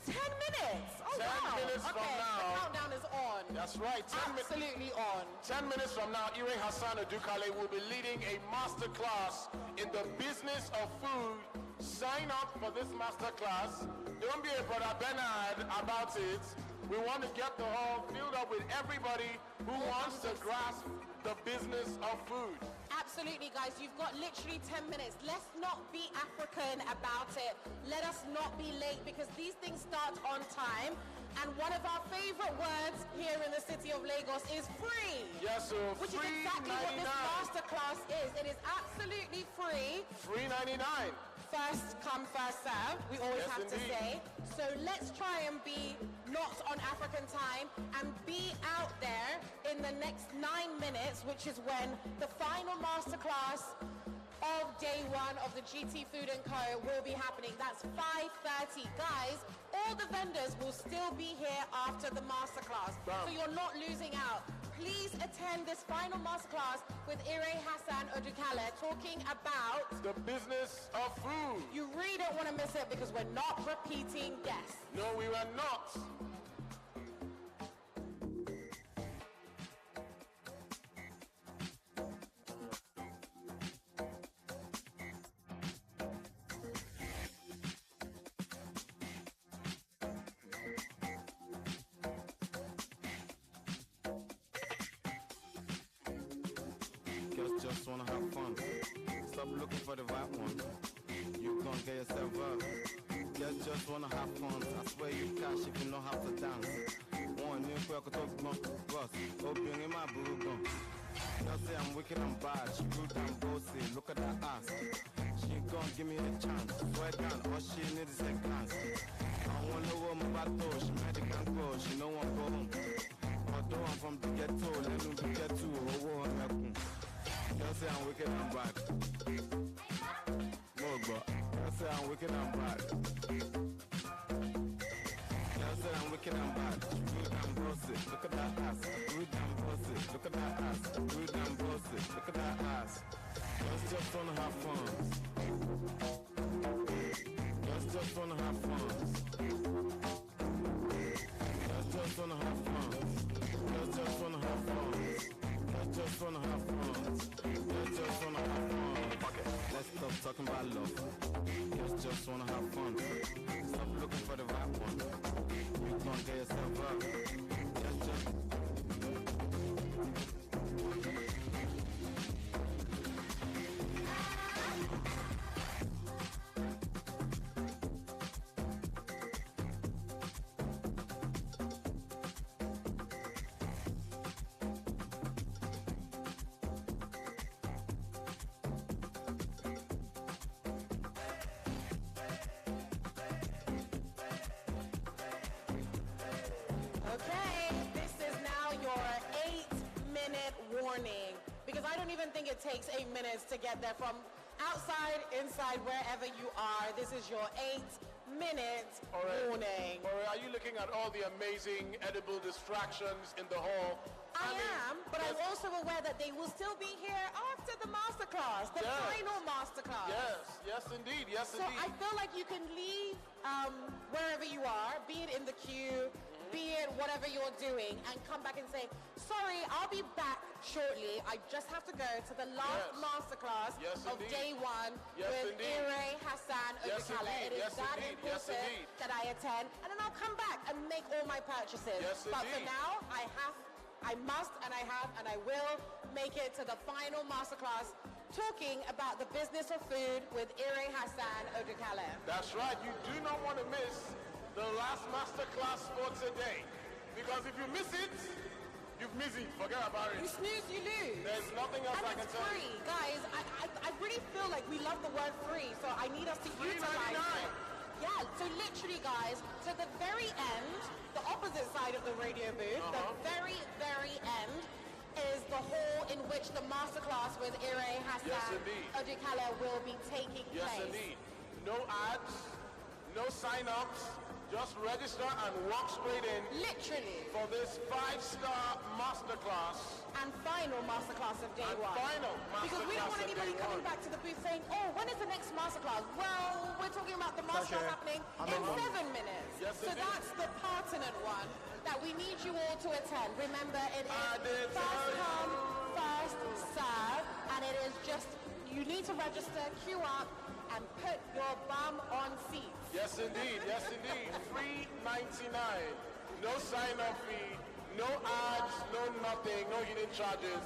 10 minutes. Oh, 10 minutes from now. The countdown is on. That's right. Absolutely on. 10 minutes from now, Ire Hassan Odukale will be leading a masterclass in the business of food. Sign up for this masterclass. Don't be a brother Bernard about it. We want to get the hall filled up with everybody who wants to grasp the business of food. Absolutely, guys. You've got literally 10 minutes. Let's not be African about it. Let us not be late because these things start on time. And one of our favorite words here in the city of Lagos is free. Yes, sir. Which is exactly what this masterclass is. It is absolutely free. Free 99. First come, first serve, we always have to say. So let's try and be not on African time and be out there in the next 9 minutes, which is when the final masterclass of day one of the GT Food & Co. will be happening. That's 5:30. Guys, all the vendors will still be here after the masterclass. So you're not losing out. Please attend this final masterclass with Ire Hassan Odukale talking about the business of food. You really don't want to miss it because we're not repeating guests. No, we were not. Just wanna have fun. Stop looking for the right one. You gon' get yourself up. Just wanna have fun. I swear you cash if you know how to dance. One new work talk from us. Open in my boo gun. Just say I'm wicked, I'm bad. She grew down bossy. Look at that ass. She gon' give me a chance. Swear down, all she needs is a glance. I wanna know what my battle. She made it can't go. She know I'm go home. Although I'm from the ghetto, let me be ghetto. Oh, I'm just say I'm wicked, I'm bad. Just say I'm wicked, I'm bad. Just say I'm wicked, I'm bad. Good and bossy, look at that ass. Good and bossy, look at that ass. Good and bossy, look at that ass. Just wanna have fun. Just wanna have fun. Just wanna have fun. Just wanna have fun. Just wanna have fun. Just wanna have fun. Okay, let's stop talking about love. Just wanna have fun. Stop looking for the right one. You gon' get yourself up. Just takes 8 minutes to get there from outside, inside, wherever you are. This is your 8-minute warning. Or are you looking at all the amazing edible distractions in the hall? I am, but I'm also aware that they will still be here after the masterclass, the final masterclass. Yes, indeed, So I feel like you can leave wherever you are, be it in the queue, be it whatever you're doing, and come back and say, sorry, I'll be back shortly. I just have to go to the last masterclass of day one with Ire Hassan Odukale. It is that important that I attend, and then I'll come back and make all my purchases. But for now, I must, and I have, and I will make it to the final masterclass talking about the business of food with Ire Hassan Odukale. That's right. You do not want to miss the last masterclass for today. Because if you miss it, you've missed it. Forget about it. You snooze, you lose. There's nothing else I can tell you. Free. Guys, I really feel like we love the word free, so I need us to utilize it. Yeah, so literally, guys, to the very end, the opposite side of the radio booth, the very, very end, is the hall in which the masterclass with Ire Hassan Odukale will be taking place. Yes, indeed. No ads, no sign-ups. Just register and walk straight in. Literally. For this 5-star masterclass. And final masterclass of day one. Because we don't want anybody coming back to the booth saying, oh, when is the next masterclass? Well, we're talking about the masterclass happening in 7 minutes. So that's the pertinent one that we need you all to attend. Remember, it is first come, first serve, and it is just, you need to register, queue up, and put your bum on seats. Yes, indeed. Yes, indeed. $3.99. No sign-up fee. No ads. No nothing. No hidden charges.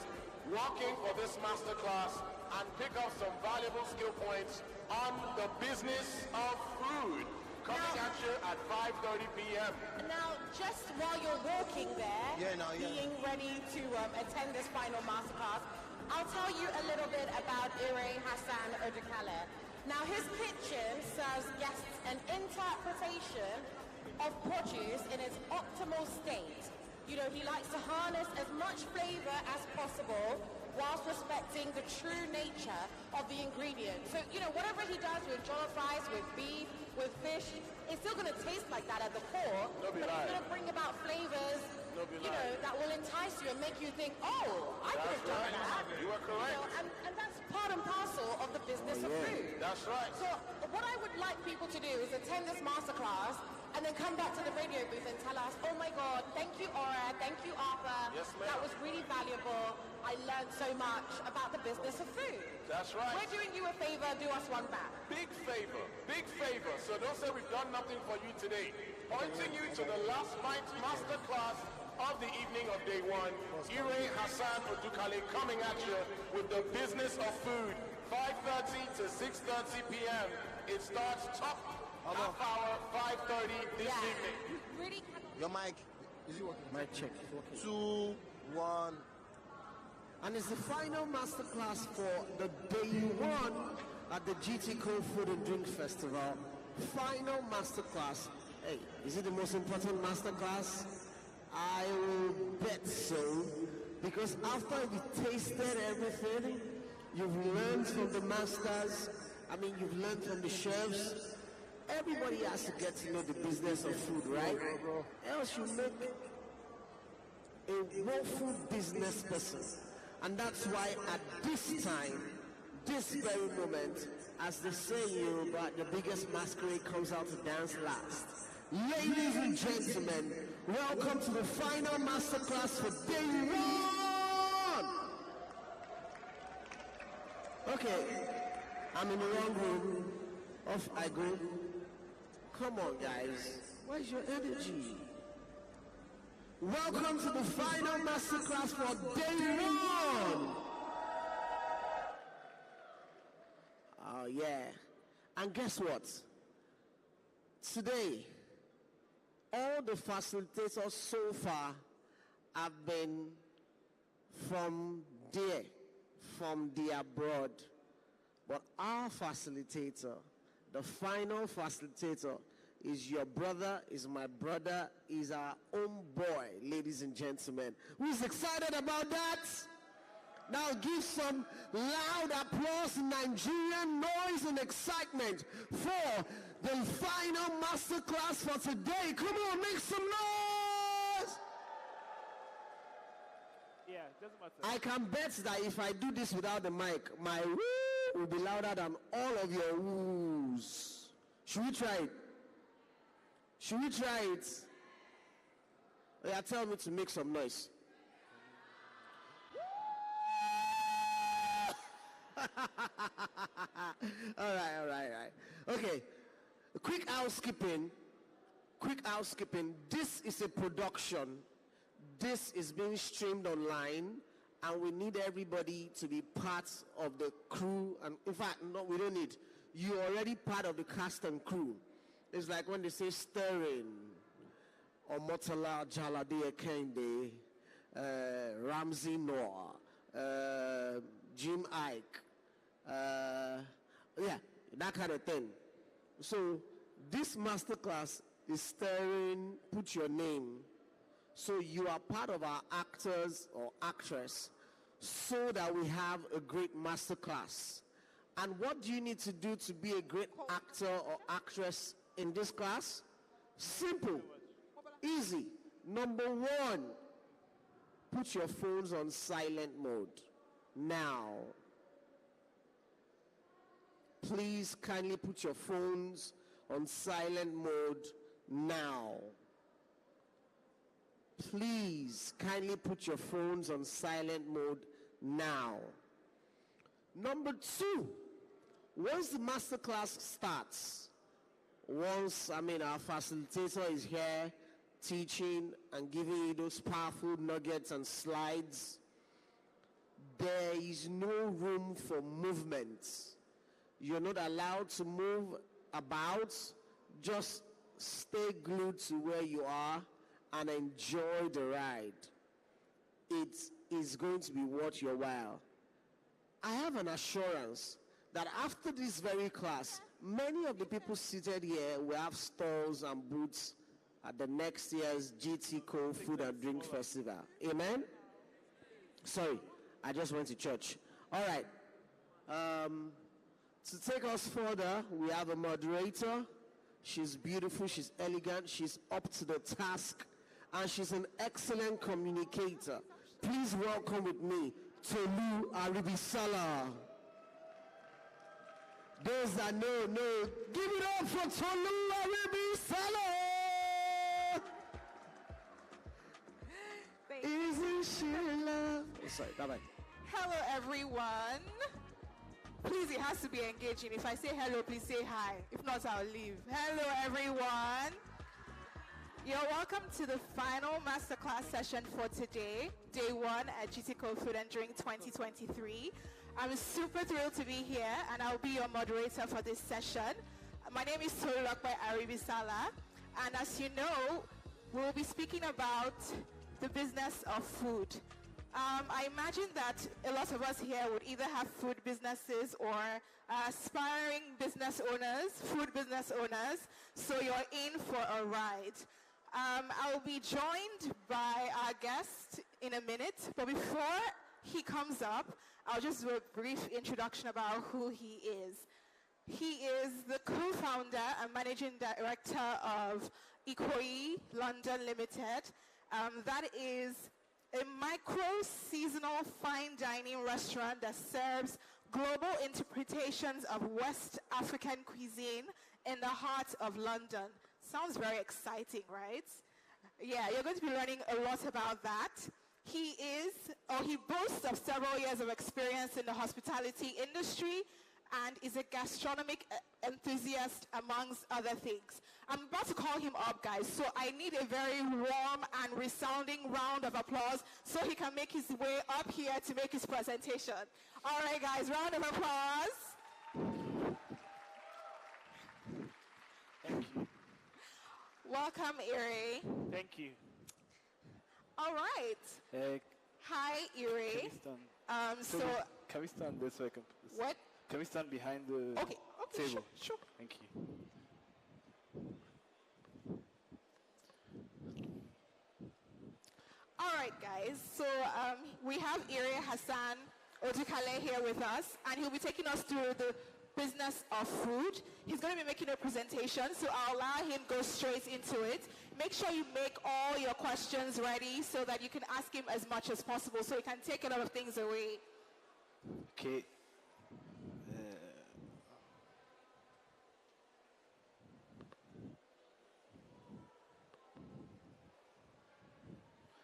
Walk in for this masterclass and pick up some valuable skill points on the business of food. Coming at you at 5:30 p.m. Now, just while you're walking there, being ready to attend this final masterclass, I'll tell you a little bit about Ire Hassan Odukale. Now, his kitchen serves guests an interpretation of produce in its optimal state. You know, he likes to harness as much flavor as possible whilst respecting the true nature of the ingredients. So, you know, whatever he does with jollof rice, with beef, with fish, it's still going to taste like that at the core, but he's going to bring about flavors, you know, that will entice you and make you think, oh, I could have done that. You are correct. You know, and that's part and parcel of the business of food. That's right. So what I would like people to do is attend this masterclass and then come back to the radio booth and tell us, oh my God, thank you, Aura, thank you, Arthur. Yes, ma'am. That was really valuable. I learned so much about the business of food. That's right. We're doing you a favor, do us one back. Big favor, big favor. So don't say we've done nothing for you today. Pointing you to the last masterclass of the evening of day one. Ire Hassan Odukale coming at you with the business of food. 5:30 to 6:30 p.m. It starts top half hour, 5:30 this evening. Really? Your mic, is it working? Mic check. 2, 1. And it's the final masterclass for the day one at the GTCO Food and Drink Festival. Final masterclass. Hey, is it the most important masterclass? I will bet so. Because after you've tasted everything, you've learned from the masters, you've learned from the chefs. Everybody has to get to know the business of food, right? Else you make a raw food business person. And that's why at this time, this very moment, as they say in Yoruba, the biggest masquerade comes out to dance last. Ladies and gentlemen, welcome to the final masterclass for day one! Okay, I'm in the wrong room. Off I go. Come on, guys. Where's your energy? Welcome to the final masterclass for day one! Oh, yeah. And guess what? Today, all the facilitators so far have been from the abroad. But our facilitator, the final facilitator, is your brother, is my brother, is our own boy, ladies and gentlemen. Who's excited about that? Now give some loud applause, Nigerian noise and excitement for the final masterclass for today. Come on, make some noise! Yeah, it doesn't matter. I can bet that if I do this without the mic, my woo will be louder than all of your woos. Should we try it? Should we try it? Yeah, tell me to make some noise. all right. Okay, quick housekeeping. This is a production. This is being streamed online, and we need everybody to be part of the crew. And in fact, no, we don't need. You're already part of the cast and crew. It's like when they say stirring, or Motala Jalade Kende, Ramsey Noah, Jim Ike, yeah, that kind of thing. So this masterclass is stirring, put your name. So you are part of our actors or actress so that we have a great masterclass. And what do you need to do to be a great actor or actress in this class? Simple, easy. Number one, put your phones on silent mode. Now, please kindly put your phones on silent mode now. Please kindly put your phones on silent mode now. Number two, once the masterclass starts, once, our facilitator is here teaching and giving you those powerful nuggets and slides, there is no room for movement. You're not allowed to move about. Just stay glued to where you are and enjoy the ride. It is going to be worth your while. I have an assurance that after this very class, many of the people seated here will have stalls and booths at the next year's GTCO Food and Drink Festival. Amen? Sorry, I just went to church. All right. To take us further, we have a moderator. She's beautiful, she's elegant, she's up to the task, and she's an excellent communicator. Please welcome with me Tolu Aribisala. Those that know, give it up for Tolu Aribisala. Isn't she love? Oh, sorry, bye-bye. Hello, everyone. Please, it has to be engaging. If I say hello, please say hi. If not, I'll leave. Hello, everyone. You're welcome to the final masterclass session for today, day one at GTCO Food and Drink 2023. I'm super thrilled to be here, and I'll be your moderator for this session. My name is Tolulokwe Aribisala, and as you know, we'll be speaking about the business of food. I imagine that a lot of us here would either have food businesses or aspiring business owners, food business owners, so you're in for a ride. I'll be joined by our guest in a minute, but before he comes up, I'll just do a brief introduction about who he is. He is the co-founder and managing director of Ikoyi London Limited. That is a micro-seasonal fine dining restaurant that serves global interpretations of West African cuisine in the heart of London. Sounds very exciting, right? Yeah, you're going to be learning a lot about that. He boasts of several years of experience in the hospitality industry and is a gastronomic enthusiast, amongst other things. I'm about to call him up, guys, so I need a very warm and resounding round of applause so he can make his way up here to make his presentation. All right, guys, round of applause. Thank you. Welcome, Iri. Thank you. All right. Hi, Iri. Can we stand this way? What? Can we stand behind the table? Sure. Thank you. All right, guys. So we have Iri Hassan Odukale here with us, and he'll be taking us through the business of food. He's going to be making a presentation, so I'll allow him go straight into it. Make sure you make all your questions ready so that you can ask him as much as possible, so he can take a lot of things away. Okay.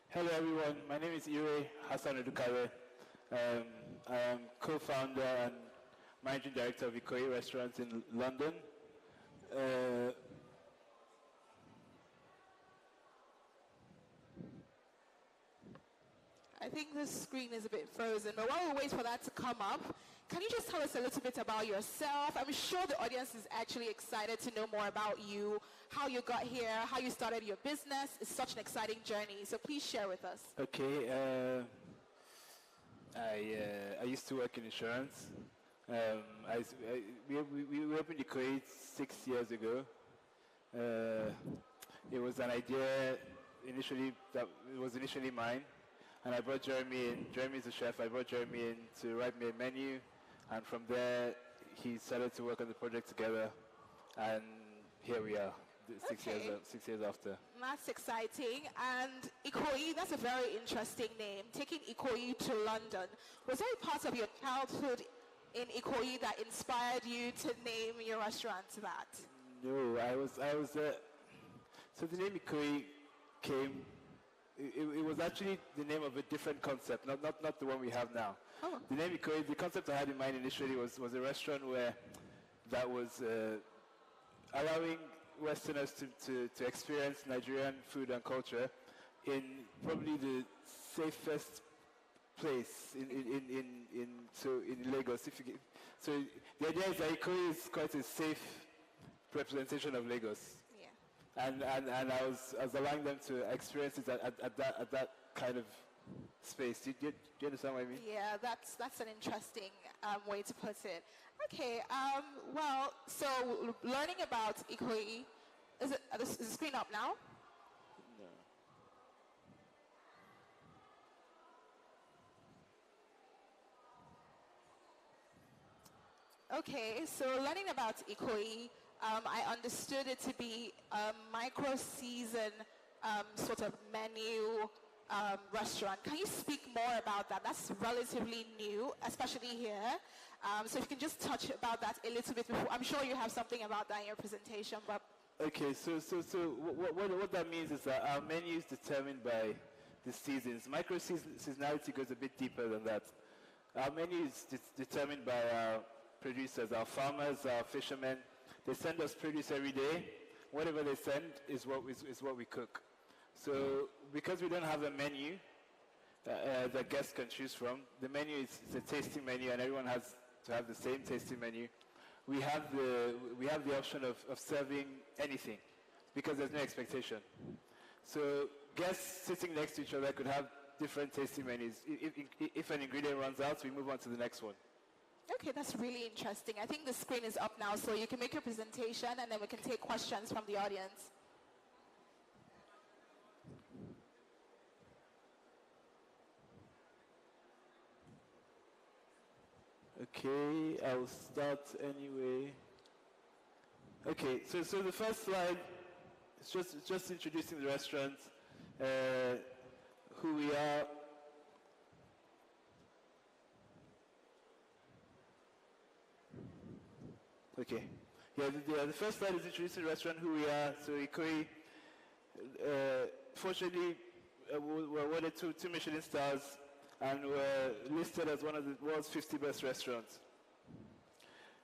Hello everyone, my name is Ire Hassan Odukare. I am co-founder and managing director of Ikoyi Restaurants in London. I think the screen is a bit frozen, but while we wait for that to come up, can you just tell us a little bit about yourself? I'm sure the audience is actually excited to know more about you, how you got here, how you started your business. It's such an exciting journey, so please share with us. Okay, I used to work in insurance. We opened Ikoyi 6 years ago. It was an idea initially mine, and I brought Jeremy in. Jeremy is a chef. I brought Jeremy in to write me a menu, and from there he started to work on the project together, and here we are, 6 years after. That's exciting. And Ikoyi, that's a very interesting name. Taking Ikoyi to London. Was there a part of your childhood in Ikoyi that inspired you to name your restaurant that? No, I was so the name Ikoyi came, it was actually the name of a different concept, not the one we have now. Oh. The name Ikoyi, the concept I had in mind initially was a restaurant that was allowing Westerners to experience Nigerian food and culture in probably the safest place in Lagos. So the idea is that Ikoyi is quite a safe representation of Lagos. Yeah. And I was allowing them to experience it at that kind of space. Do you understand what I mean? Yeah, that's an interesting way to put it. Okay, well, so learning about Ikoyi, is the screen up now? No. Okay, so learning about Ikoyi, I understood it to be a micro-season sort of menu restaurant. Can you speak more about that? That's relatively new, especially here. So if you can just touch about that a little bit before. I'm sure you have something about that in your presentation, but... Okay, so what that means is that our menu is determined by the seasons. Micro-seasonality goes a bit deeper than that. Our menu is determined by our producers, our farmers, our fishermen. They send us produce every day. Whatever they send is what we cook. So because we don't have a menu that guests can choose from, the menu is a tasting menu, and everyone has to have the same tasting menu. We have the option of serving anything because there's no expectation. So guests sitting next to each other could have different tasting menus. If an ingredient runs out, we move on to the next one. Okay, that's really interesting. I think the screen is up now, so you can make your presentation, and then we can take questions from the audience. Okay, I'll start anyway. Okay, so the first slide is just introducing the restaurant, who we are. Okay, the first slide is introducing the restaurant, who we are. So Ikoyi, fortunately, we're awarded two Michelin stars, and we're listed as one of the world's 50 best restaurants.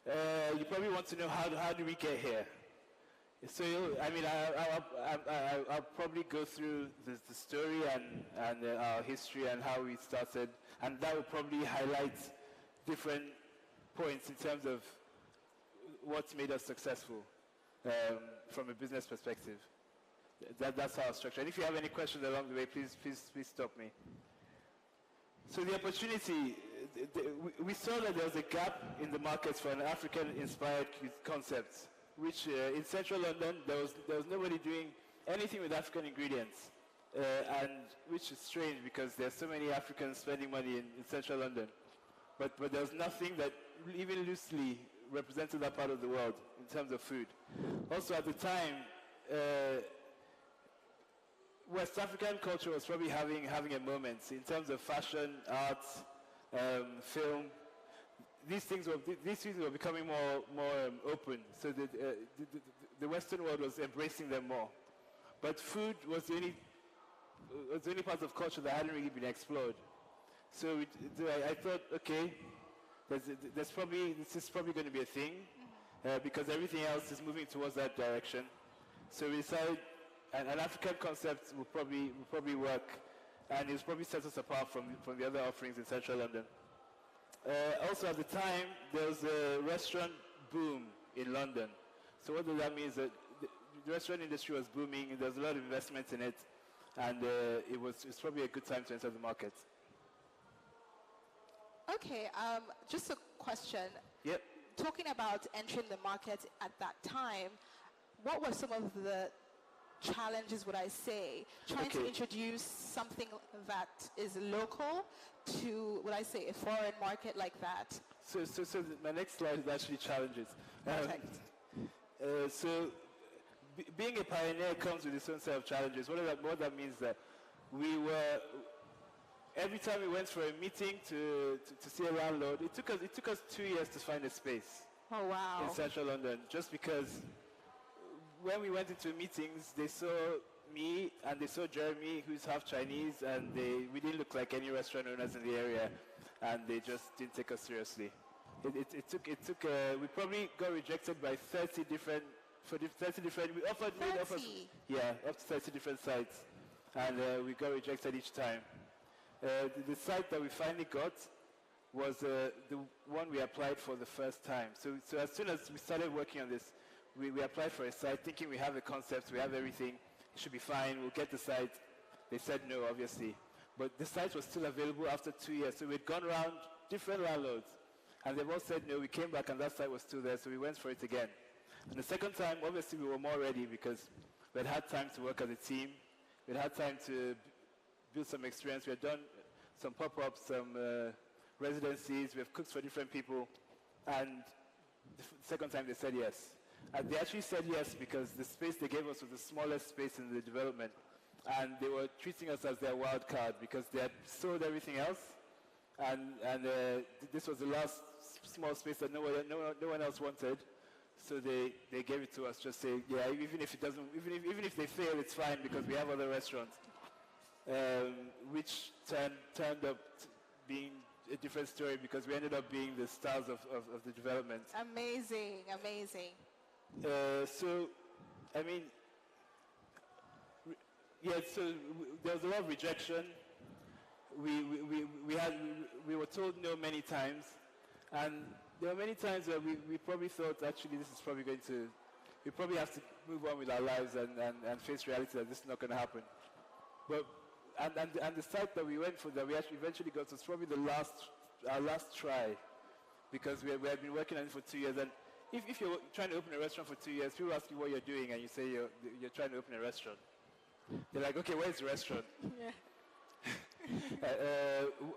You probably want to know how do we get here? So I mean, I'll probably go through the story and our history and how we started, and that will probably highlight different points in terms of what's made us successful from a business perspective. That's our structure. And if you have any questions along the way, please stop me. So the opportunity, we saw that there was a gap in the market for an African-inspired concept, which in central London, there was nobody doing anything with African ingredients, and which is strange because there's so many Africans spending money in central London. but there was nothing that even loosely represented that part of the world in terms of food. Also at the time, West African culture was probably having a moment in terms of fashion, art, film. These things were becoming more open. So the Western world was embracing them more. But food was the only part of culture that hadn't really been explored. So I thought, okay, this is probably going to be a thing because everything else is moving towards that direction. So we decided an African concept will probably work, and it will probably set us apart from the other offerings in Central London. Also at the time, there was a restaurant boom in London. So what does that mean is that the restaurant industry was booming, and there was a lot of investment in it, and it's probably a good time to enter the market. Okay, just a question. Yep. Talking about entering the market at that time, what were some of the challenges, would I say, trying to introduce something that is local to, would I say, a foreign market like that? So my next slide is actually challenges. Perfect. Being a pioneer comes with its own set of challenges. What that means that we were, every time we went for a meeting to see a landlord, it took us 2 years to find a space. Oh, wow. In Central London, just because when we went into meetings, they saw me and they saw Jeremy, who's half Chinese, and we didn't look like any restaurant owners in the area, and they just didn't take us seriously. It took. We probably got rejected by 30 different. We offered up to 30 different sites, and we got rejected each time. The site that we finally got was the one we applied for the first time. So as soon as we started working on this, we applied for a site thinking we have a concept, we have everything, it should be fine, we'll get the site. They said no, obviously. But the site was still available after 2 years. So we'd gone around different landlords, and they've all said no. We came back and that site was still there, so we went for it again. And the second time, obviously, we were more ready because we had time to work as a team. We had time to build some experience. We had done some pop-ups, some residencies. We have cooked for different people. And the second time, they said yes. And they actually said yes because the space they gave us was the smallest space in the development. And they were treating us as their wild card because they had sold everything else. And this was the last small space that no one else wanted. So they gave it to us, just saying, yeah, even if they fail, it's fine because we have other restaurants, which turned up being a different story because we ended up being the stars of the development. Amazing. So there was a lot of rejection. We were told no many times, and there were many times where we probably thought, actually, this is probably we probably have to move on with our lives and face reality that this is not going to happen. But and the site that we went for, that we actually eventually got, was probably our last try, because we had been working on it for 2 years. And if you're trying to open a restaurant for 2 years, people ask you what you're doing, and you say you're trying to open a restaurant. They're like, okay, where's the restaurant?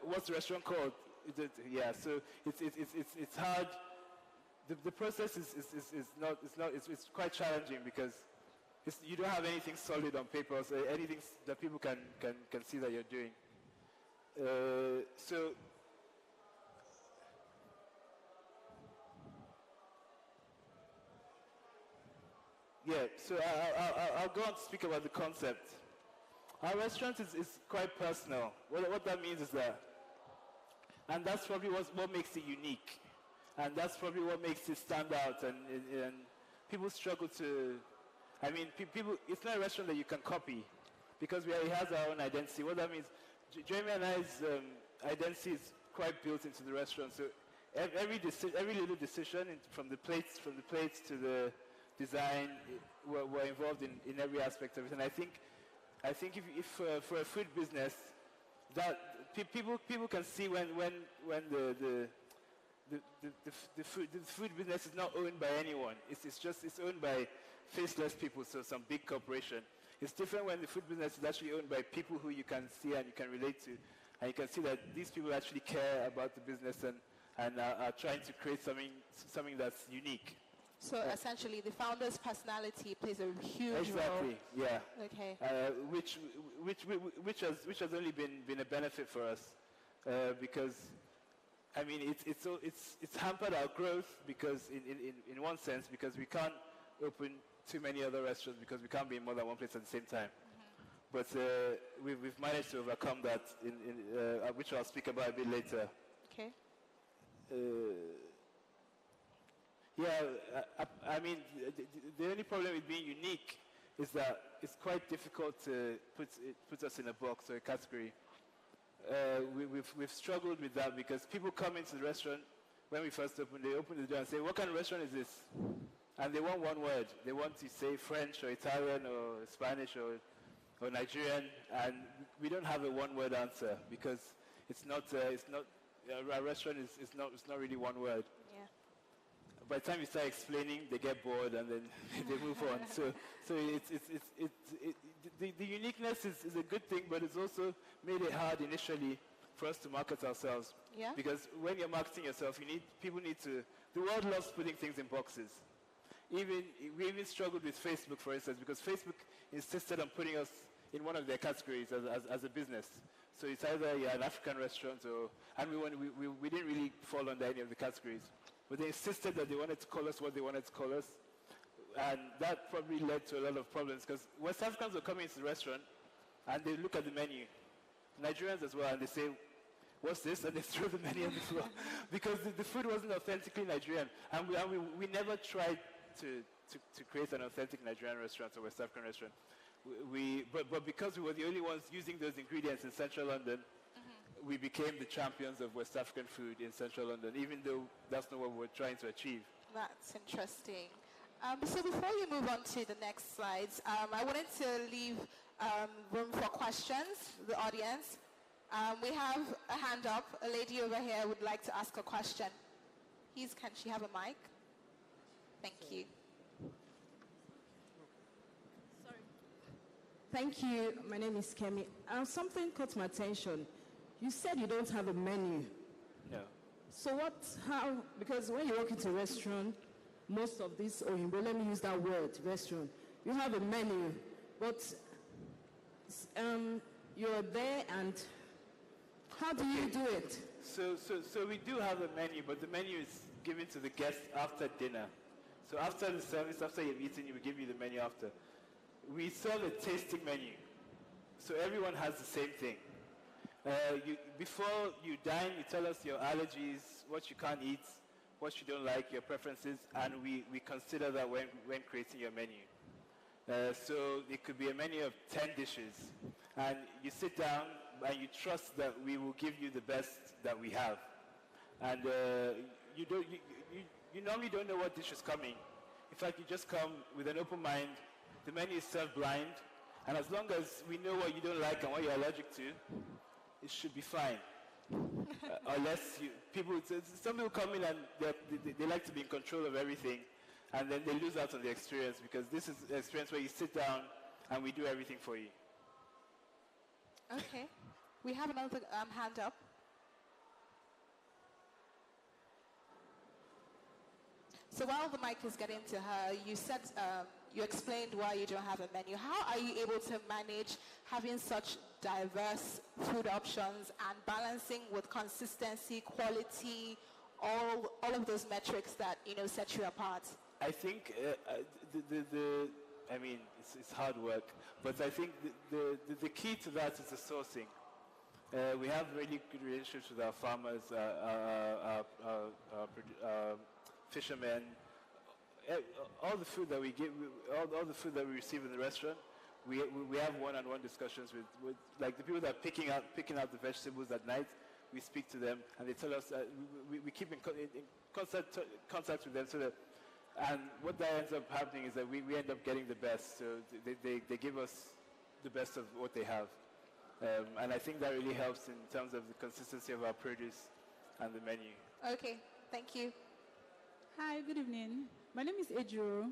What's the restaurant called? So it's hard. The process is quite challenging because you don't have anything solid on paper, so anything that people can see that you're doing. So I'll go on to speak about the concept. Our restaurant is quite personal. What that means is that, and that's probably what makes it unique, and that's probably what makes it stand out. And people struggle to. I mean, people. It's not a restaurant that you can copy, because it has our own identity. What that means, Jeremy and I's identity is quite built into the restaurant. So every little decision, from the plates to the design, were involved in every aspect of it. And I think if for a food business, that people can see when the food business is not owned by anyone. It's owned by faceless people, so some big corporation. It's different when the food business is actually owned by people who you can see and you can relate to, and you can see that these people actually care about the business and are trying to create something that's unique. So essentially, the founder's personality plays a huge role. Exactly. Yeah. Okay. Which has only been a benefit for us, because I mean it's hampered our growth because in one sense, because we can't open too many other restaurants because we can't be in more than one place at the same time. But we've managed to overcome that, which I'll speak about a bit later. Okay. I mean, the only problem with being unique is that it's quite difficult to put us in a box or a category. We've struggled with that because people come into the restaurant when we first open. They open the door and say, "What kind of restaurant is this?" And they want one word. They want to say French or Italian or Spanish or Nigerian, and we don't have a one-word answer because our restaurant is not really one word. Yeah. By the time you start explaining, they get bored and then they move on. So the uniqueness is a good thing, but it's also made it hard initially for us to market ourselves. Yeah. Because when you're marketing yourself, people need to. The world loves putting things in boxes. We even struggled with Facebook, for instance, because Facebook insisted on putting us in one of their categories as a business. So it's either you're an African restaurant and we didn't really fall under any of the categories. But they insisted that they wanted to call us what they wanted to call us. And that probably led to a lot of problems because West Africans were coming into the restaurant and they look at the menu. Nigerians as well, and they say, "What's this?" And they throw the menu on the floor because the food wasn't authentically Nigerian. And we never tried to create an authentic Nigerian restaurant or West African restaurant. But because we were the only ones using those ingredients in central London, we became the champions of West African food in central London, even though that's not what we were trying to achieve. That's interesting. So before you move on to the next slides, I wanted to leave room for questions, the audience. We have a hand up. A lady over here would like to ask a question. Please, can she have a mic? Thank you. Thank you. My name is Kemi. Something caught my attention. You said you don't have a menu. No. So because when you walk into a restaurant, most of these Oyinbo, let me use that word, restaurant, you have a menu, but you're there and how do you do it? So we do have a menu, but the menu is given to the guests after dinner. So after the service, after you've eaten, we give you the menu after. We serve a tasting menu. So everyone has the same thing. Before you dine, you tell us your allergies, what you can't eat, what you don't like, your preferences, and we consider that when creating your menu. So it could be a menu of 10 dishes. And you sit down and you trust that we will give you the best that we have. And you normally don't know what dish is coming. In fact, you just come with an open mind. The menu is served blind. And as long as we know what you don't like and what you're allergic to, it should be fine. Unless some people come in and they like to be in control of everything, and then they lose out on the experience, because this is an experience where you sit down and we do everything for you. Okay. We have another hand up. So while the mic is getting to her, you said you explained why you don't have a menu. How are you able to manage having such diverse food options and balancing with consistency, quality, all of those metrics that set you apart? I think it's hard work, but I think the key to that is the sourcing. We have really good relationships with our farmers, our fishermen. All the food that we give, all the food that we receive in the restaurant, we have one-on-one discussions with like the people that are picking out the vegetables at night. We speak to them and they tell us we keep in contact with them, so that, and what that ends up happening is that we end up getting the best. So they give us the best of what they have, and I think that really helps in terms of the consistency of our produce and the menu. Okay, thank you. Hi, good evening. My name is Ejiro.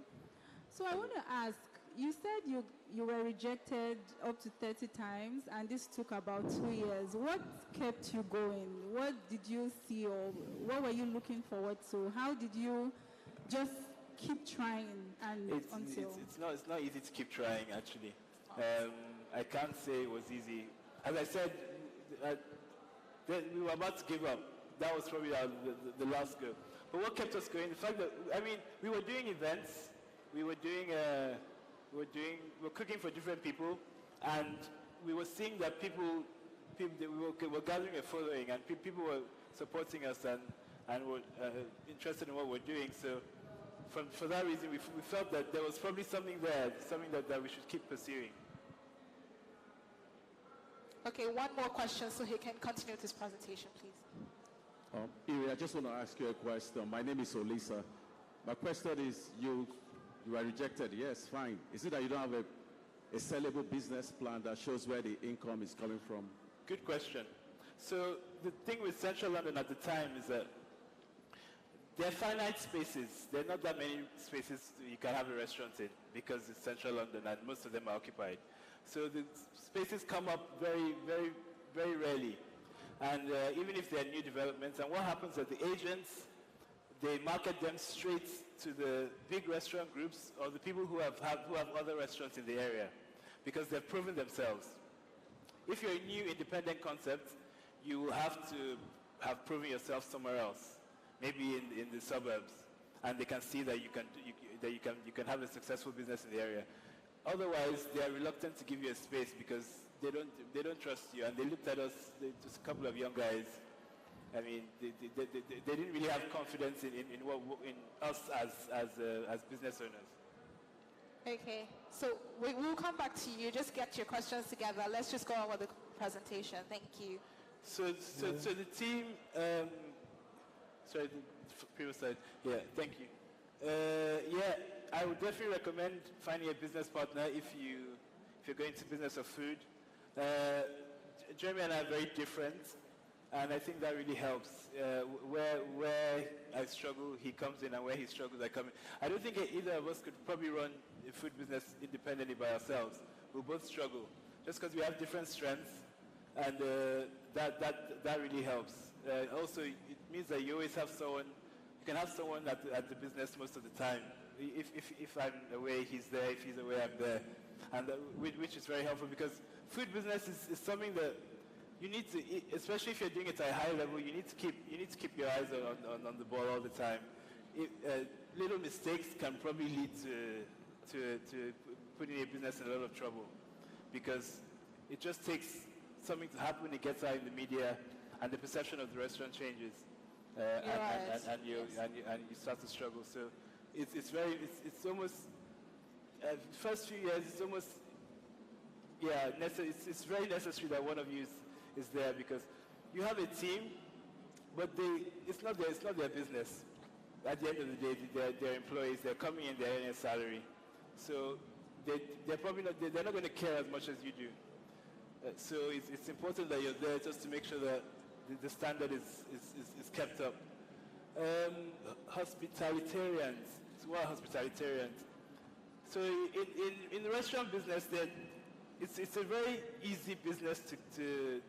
So I want to ask, you said you were rejected up to 30 times, and this took about 2 years. What kept you going? What did you see, or what were you looking forward to? How did you just keep trying until? It's not easy to keep trying, actually. I can't say it was easy. As I said, we were about to give up. That was probably the last go. But what kept us going? The fact that, we were doing events. We were cooking for different people, and we were seeing that people we were gathering a following, and people were supporting us and were interested in what we're doing. So for that reason, we felt that there was probably something there, something that we should keep pursuing. Okay, one more question so he can continue with his presentation, please. Iri, I just want to ask you a question. My name is Olisa. My question is, you are rejected. Yes, fine. Is it that you don't have a sellable business plan that shows where the income is coming from? Good question. So the thing with Central London at the time is that there are finite spaces. There are not that many spaces you can have a restaurant in because it's Central London and most of them are occupied. So the spaces come up very, very, very rarely. And even if they're new developments, and what happens is the agents, they market them straight to the big restaurant groups or the people who have other restaurants in the area because they've proven themselves. If you're a new independent concept, you will have to have proven yourself somewhere else, maybe in the suburbs, and they can see that you can have a successful business in the area. Otherwise, they are reluctant to give you a space because they don't trust you. And they looked at us, just a couple of young guys. I mean, they didn't really have confidence in us as business owners. Okay, so we'll come back to you. Just get your questions together. Let's just go on with the presentation. Thank you. So the team. Sorry, the previous slide. Yeah, thank you. I would definitely recommend finding a business partner if you're going to business of food. Jeremy and I are very different, and I think that really helps. Where I struggle, he comes in, and where he struggles, I come in. I don't think either of us could probably run a food business independently by ourselves. We'll both struggle, just because we have different strengths, and that really helps. Also, it means that you always have someone. You can have someone at the business most of the time. If I'm away, he's there. If he's away, I'm there, and which is very helpful because food business is something that you need to, especially if you're doing it at a high level, you need to keep your eyes on the ball all the time. Little mistakes can probably lead to putting a business in a lot of trouble because it just takes something to happen. It gets out in the media, and the perception of the restaurant changes, and you start to struggle. So it's almost first few years. It's almost it's very necessary that one of you is there because you have a team, but it's not their business. At the end of the day, they're employees. They're coming in, they're earning a salary, so they're probably not. They're not going to care as much as you do. So it's important that you're there just to make sure that the standard is kept up. Hospitalitarians. So what are hospitalitarians? So in the restaurant business, it's a very easy business to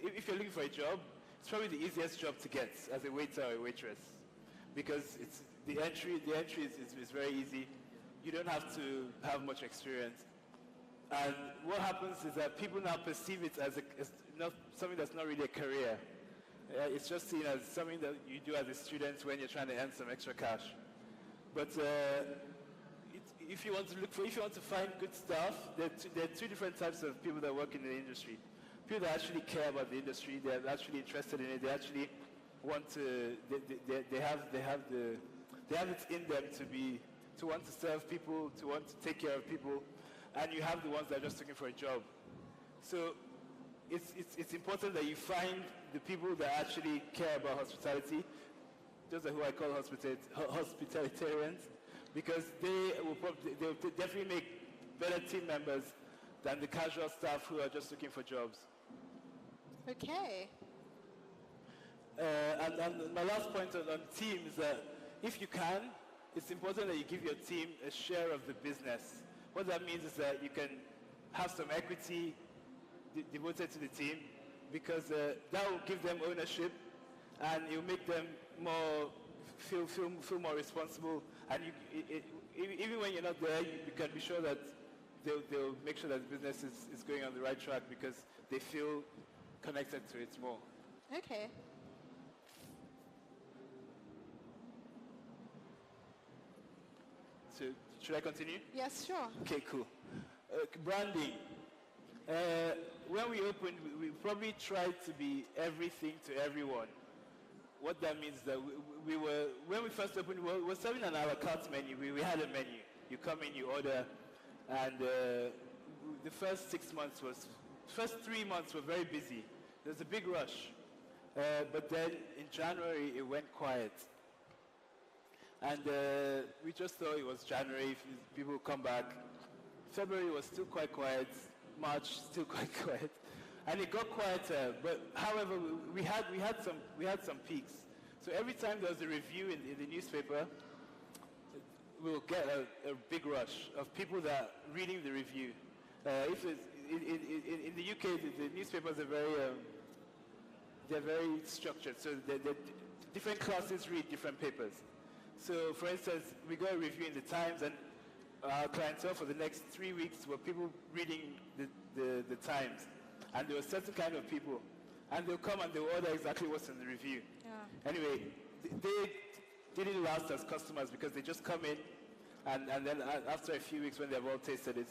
if you're looking for a job, it's probably the easiest job to get as a waiter or a waitress because it's the entry is very easy. You don't have to have much experience. And what happens is that people now perceive it as not something that's not really a career. It's just seen as something that you do as a student when you're trying to earn some extra cash. But if you want to find good staff, there are two different types of people that work in the industry. People that actually care about the industry, they're actually interested in it, they actually want to, they have it in them to want to serve people, to want to take care of people, and you have the ones that are just looking for a job. So it's important that you find the people that actually care about hospitality. Those are who I call hospitalitarians, because they will definitely make better team members than the casual staff who are just looking for jobs. Okay. And my last point on team is that if you can, it's important that you give your team a share of the business. What that means is that you can have some equity devoted to the team, because that will give them ownership, and it will make them more feel more responsible. And even when you're not there, you can be sure that they'll make sure that the business is going on the right track, because they feel connected to it more. Okay. So should I continue? Yes, sure. Okay, cool. Branding. When we opened, we probably tried to be everything to everyone. What that means is that when we first opened, we were serving an a la carte menu. We had a menu. You come in, you order, and the first 3 months were very busy. There was a big rush. But then in January, it went quiet. And we just thought it was January, if people would come back. February was still quite quiet. March, still quite quiet. And it got quieter, but however, we had some peaks. So every time there was a review in the newspaper, we'll get a big rush of people that are reading the review. If it's, in the UK, the newspapers are they're very structured. So different classes read different papers. So for instance, we got a review in the Times, and our clientele for the next 3 weeks were people reading the Times. And there were certain kind of people. And they'll come and they'll order exactly what's in the review. Yeah. Anyway, they didn't last as customers, because they just come in, and then after a few weeks when they've all tasted it,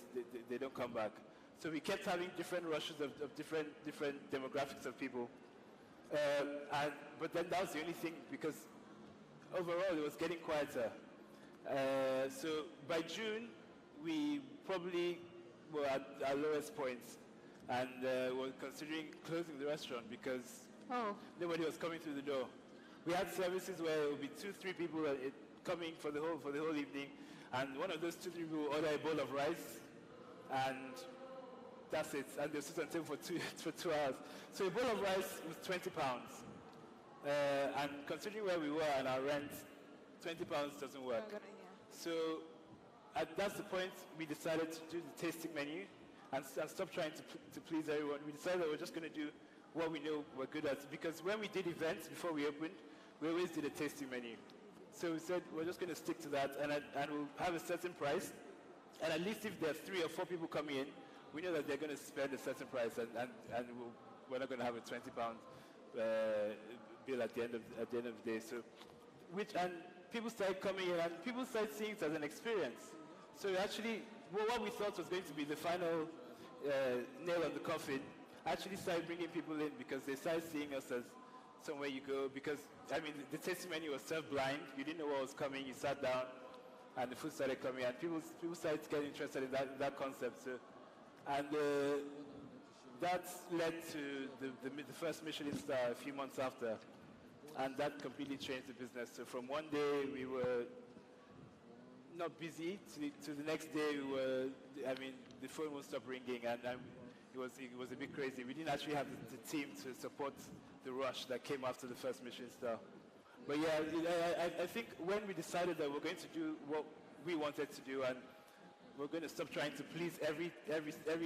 they don't come back. So we kept having different rushes of different demographics of people. But then that was the only thing, because overall it was getting quieter. So by June, we probably were at our lowest points, and were considering closing the restaurant because nobody was coming through the door. We had services where it would be 2-3 people coming for the whole evening, and one of those 2-3 people would order a bowl of rice, and that's it. And they'll sit on the table for 2 hours. So a bowl of rice was £20. And considering where we were and our rent, £20 doesn't work. So that's the point we decided to do the tasting menu and stop trying to please everyone. We decided that we're just going to do what we know we're good at. Because when we did events before we opened, we always did a tasting menu. So we said we're just going to stick to that, and we'll have a certain price. And at least if there are 3 or 4 people coming in, we know that they're going to spend a certain price, and we're not going to have a £20 bill at the end of the day. So, and people started coming in, and people started seeing it as an experience. So actually, what we thought was going to be the final nail on the coffin actually started bringing people in, because they started seeing us as somewhere you go. Because I mean, the tasting menu was served blind. You didn't know what was coming. You sat down, and the food started coming, and people started getting interested in that concept. So, and that led to the first Michelin star a few months after, and that completely changed the business. So from one day we were not busy to the next day we were. I mean, the phone won't stop ringing, and it was a bit crazy. We didn't actually have the team to support the rush that came after the first Michelin star. But yeah, I think when we decided that we're going to do what we wanted to do, and we're going to stop trying to please every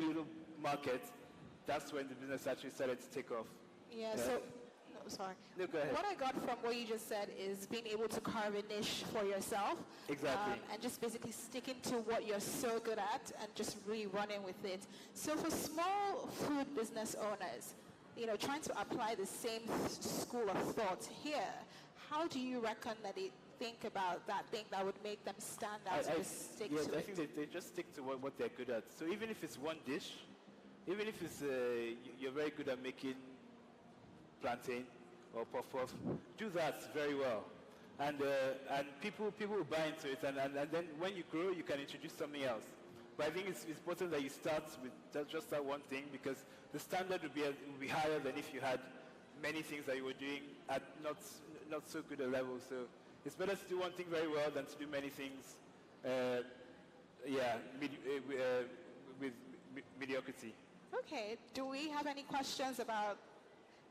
little market, that's when the business actually started to take off. Yeah, so, no, sorry. No, go ahead. What I got from what you just said is being able to carve a niche for yourself. Exactly. And just basically sticking to what you're so good at and just really running with it. So for small food business owners, trying to apply the same school of thought here, how do you reckon that they think about that thing that would make them stand out and stick to it? I think they just stick to what they're good at. So even if it's one dish, even if it's you're very good at making plantain or puff-puff, do that very well. And people will buy into it, and then when you grow, you can introduce something else. But I think it's important that you start with just that one thing, because the standard would be higher than if you had many things that you were doing at not so good a level. So it's better to do one thing very well than to do many things with mediocrity. Okay, do we have any questions about,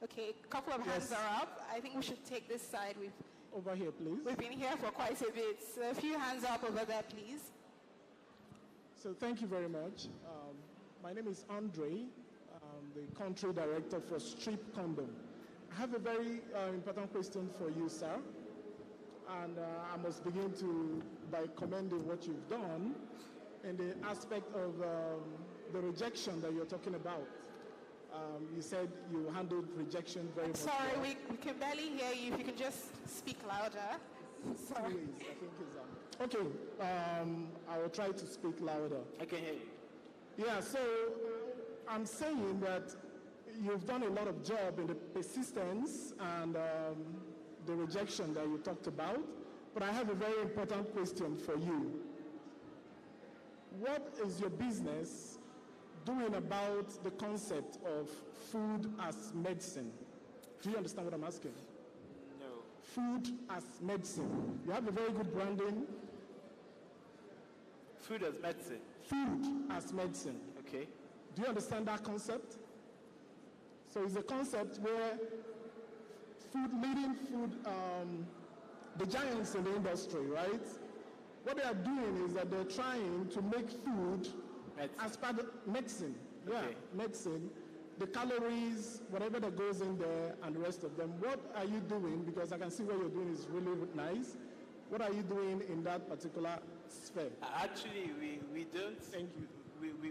okay, a couple of hands are up. I think we should take this side. Over here, please. We've been here for quite a bit. So a few hands up over there, please. So thank you very much. My name is Andre, the country director for Strip Condom. I have a very important question for you, sir. And I must begin by commending what you've done in the aspect of the rejection that you're talking about. You said you handled rejection very much Sorry, well. we can barely hear you. If you can just speak louder. Sorry. Anyways, I think it's okay, I will try to speak louder. I can hear you. Yeah, so I'm saying that you've done a lot of job in the persistence and the rejection that you talked about, but I have a very important question for you. What is your business doing about the concept of food as medicine? Do you understand what I'm asking? No. Food as medicine. You have a very good branding. Food as medicine. Food as medicine. Okay. Do you understand that concept? So it's a concept where leading food, the giants in the industry, right? What they are doing is that they're trying to make food as part of medicine. Okay. Yeah, medicine. The calories, whatever that goes in there, and the rest of them. What are you doing? Because I can see what you're doing is really nice. What are you doing in that particular sphere? Actually, we don't. Thank you.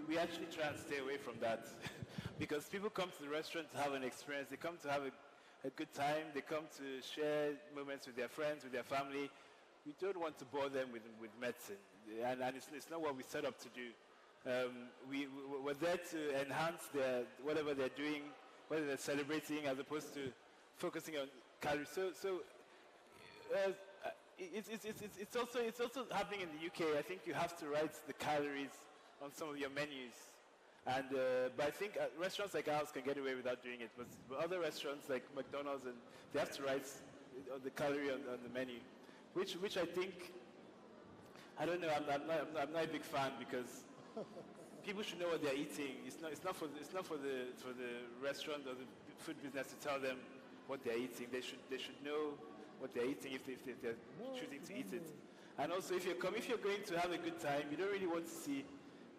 We actually try and stay away from that. Because people come to the restaurant to have an experience. They come to have a good time. They come to share moments with their friends, with their family. We don't want to bore them with medicine. And it's not what we set up to do. We're there to enhance whatever they're doing, whether they're celebrating, as opposed to focusing on calories. It's also happening in the UK. I think you have to write the calories on some of your menus. And but I think restaurants like ours can get away without doing it. But other restaurants like McDonald's, and they have to write the calorie on the menu, which I think, I don't know. I'm not a big fan, because people should know what they're eating. It's not for the restaurant or the food business to tell them what they're eating. They should know what they're eating if they're choosing to eat it. And also, if you're going to have a good time, you don't really want to see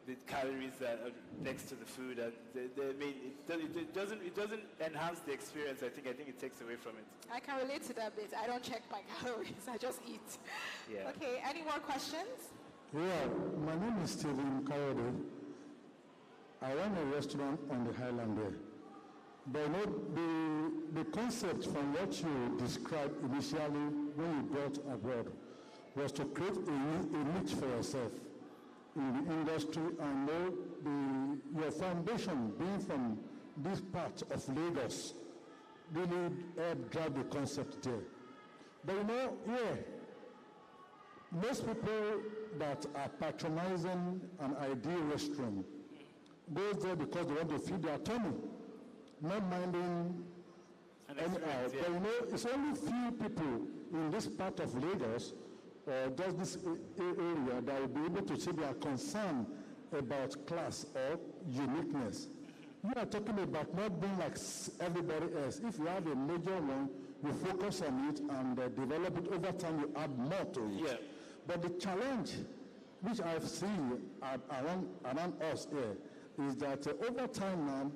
the calories that are next to the food. And it doesn't enhance the experience. I think it takes away from it. I can relate to that bit. I don't check my calories. I just eat. Yeah. Okay. Any more questions? Yeah, my name is Stephen Kayode. I run a restaurant on the Highland there. But you know, the concept from what you described initially when you brought abroad was to create a niche for yourself in the industry, and know your foundation being from this part of Lagos really helped drive the concept there. But you know, most people that are patronizing an ideal restaurant goes there because they want to feed their tummy, not minding anyhow. But you know, it's only few people in this part of Lagos or just this area that will be able to say they are concerned about class or uniqueness. You are talking about not being like everybody else. If you have a major one, you focus on it and develop it. Over time, you add more to it. Yeah. But the challenge, which I've seen around us here, is that over time now,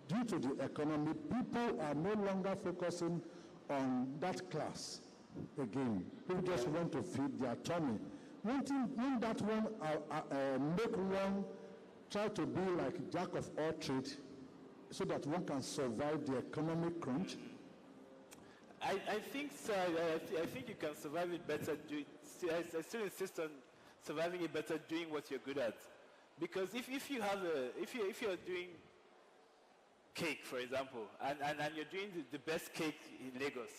due to the economy, people are no longer focusing on that class again. People just want to feed their tummy. Won't that one make one try to be like jack of all trades so that one can survive the economic crunch? I think so. I think you can survive it better. I still insist on surviving it better doing what you're good at. Because if you're doing cake, for example, and you're doing the best cake in Lagos,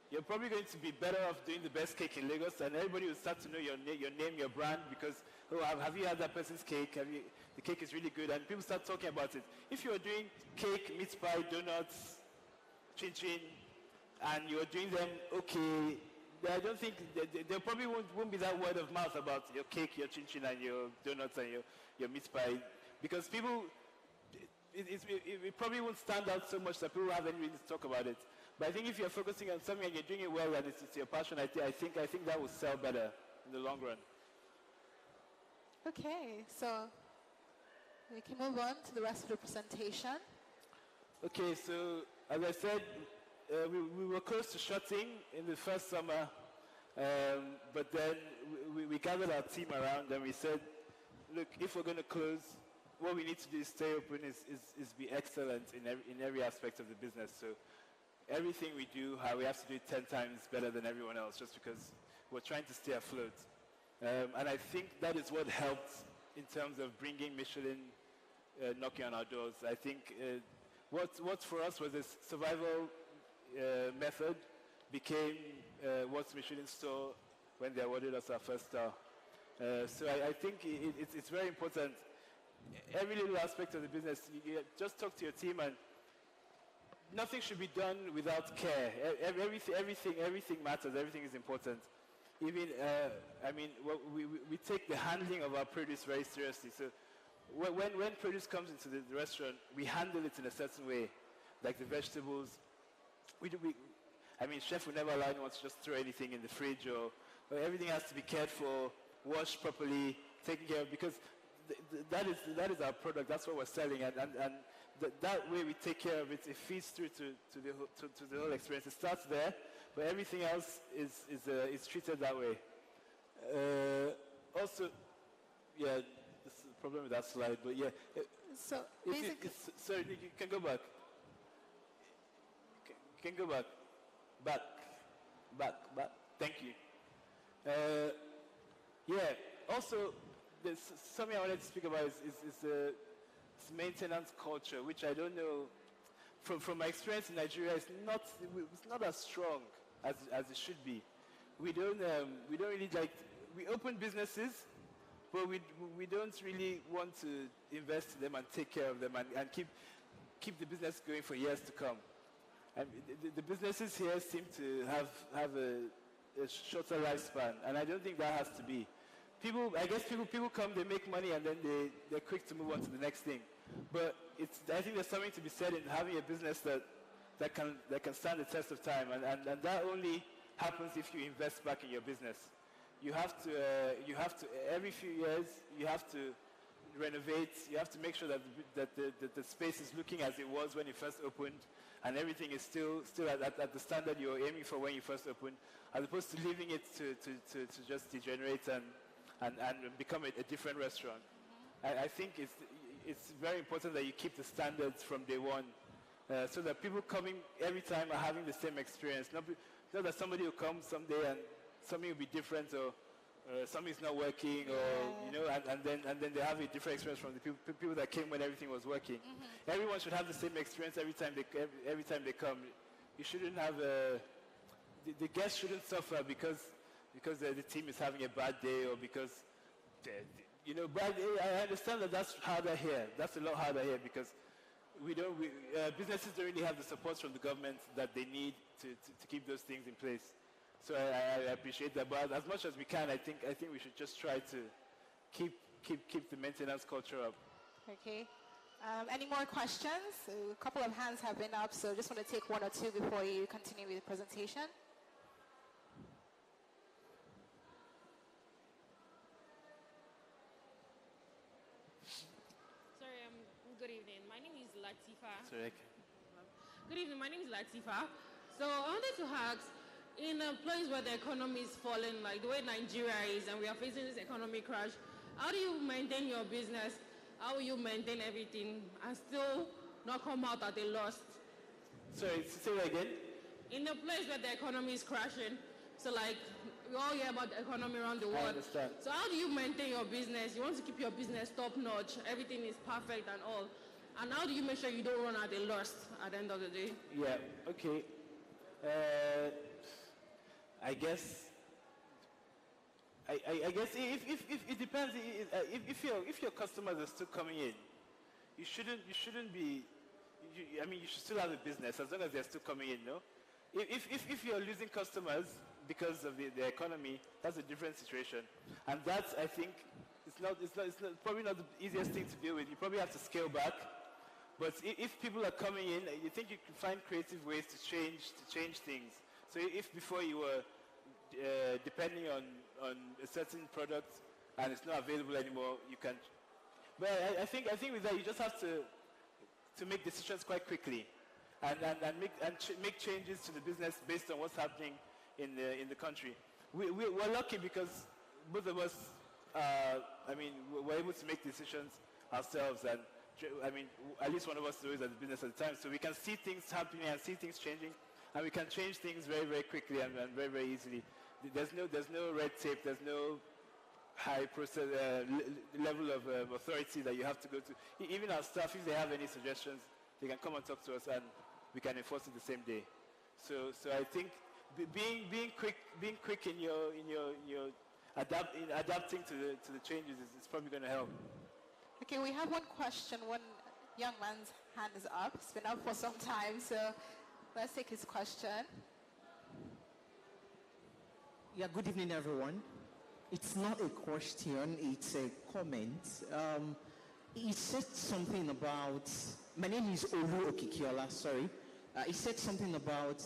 you're probably going to be better off doing the best cake in Lagos, and everybody will start to know your name, your brand, because, oh, have you had that person's cake? The cake is really good, and people start talking about it. If you're doing cake, meat pie, donuts, chin-chin, and you're doing them okay, I don't think, there probably won't be that word of mouth about your cake, your chin-chin, and your donuts, and your meat pie, because people, it probably won't stand out so much that people have any reason to talk about it. But I think if you're focusing on something and you're doing it well and it's your passion, I think that will sell better in the long run. Okay, so we can move on to the rest of the presentation. Okay, so as I said, we were close to shutting in the first summer, but then we gathered our team around and we said, look, if we're going to close, what we need to do is stay open, is be excellent in every aspect of the business. So everything we do, how we have to do it 10 times better than everyone else, just because we're trying to stay afloat. And I think that is what helped in terms of bringing Michelin knocking on our doors. I think what for us was a survival method became what Michelin saw when they awarded us our first star. So I think it's very important. Every little aspect of the business, you just talk to your team, and nothing should be done without care. Everything matters. Everything is important. Even, we take the handling of our produce very seriously. So when produce comes into the restaurant, we handle it in a certain way, like the vegetables. Chef will never allow anyone to just throw anything in the fridge, or everything has to be cared for, washed properly, taken care of, because that is our product. That's what we're selling, and that way we take care of it. It feeds through to the whole experience. It starts there, but everything else is treated that way. Also, yeah, this is the problem with that slide, but yeah. So basically, sorry, you can go back. You can go back. Back. Thank you. Yeah. Also, there's something I wanted to speak about is maintenance culture, which I don't know. From my experience in Nigeria, it's not as strong as it should be. We don't really we open businesses, but we don't really want to invest in them and take care of them and keep the business going for years to come. And the businesses here seem to have a shorter lifespan, and I don't think that has to be. People come, they make money, and then they're quick to move on to the next thing. But I think there's something to be said in having a business that can stand the test of time, and that only happens if you invest back in your business. You have to every few years you have to renovate. You have to make sure that the space is looking as it was when you first opened, and everything is still at the standard you were aiming for when you first opened, as opposed to leaving it to just degenerate and become a different restaurant. I think it's very important that you keep the standards from day one, so that people coming every time are having the same experience. Not that somebody will come someday and something will be different, or something's not working, or and then they have a different experience from the people that came when everything was working. Mm-hmm. Everyone should have the same experience every time they come. You shouldn't have the guests shouldn't suffer because the team is having a bad day, or because I understand that's harder here. That's a lot harder here because businesses don't really have the support from the government that they need to keep those things in place. So I appreciate that, but as much as we can, I think we should just try to keep the maintenance culture up. Okay. Any more questions? So a couple of hands have been up, so just want to take one or two before you continue with the presentation. Sorry, good evening. My name is Latifa. Sorry. Good evening. My name is Latifa. So I wanted to ask, in a place where the economy is falling, like the way Nigeria is, and we are facing this economic crash, how do you maintain your business? How will you maintain everything and still not come out at a loss? Sorry, say that again. In a place where the economy is crashing, so like we all hear about the economy around the world. I understand. So how do you maintain your business? You want to keep your business top notch, everything is perfect and all. And how do you make sure you don't run at a loss at the end of the day? Yeah, okay. I guess if it depends. If your customers are still coming in, you shouldn't be. You should still have a business as long as they're still coming in. No, if you're losing customers because of the economy, that's a different situation, and that's, I think, it's probably not the easiest thing to deal with. You probably have to scale back. But if people are coming in, you think you can find creative ways to change things. So if before you were depending on a certain product, and it's not available anymore, you can. But I think with that, you just have to make decisions quite quickly, and make changes to the business based on what's happening in the country. We're lucky because both of us, we're able to make decisions ourselves, and at least one of us is always at the business at the time, so we can see things happening and see things changing, and we can change things very, very quickly and very, very easily. There's no red tape. There's no high level of authority that you have to go to. Even our staff, if they have any suggestions, they can come and talk to us, and we can enforce it the same day. So I think being quick in your adapting to the changes is probably going to help. Okay, we have one question. One young man's hand is up. It's been up for some time, so let's take his question. Yeah, good evening, everyone. It's not a question, it's a comment. He said something about, my name is Olu Okikiola, sorry. He said something about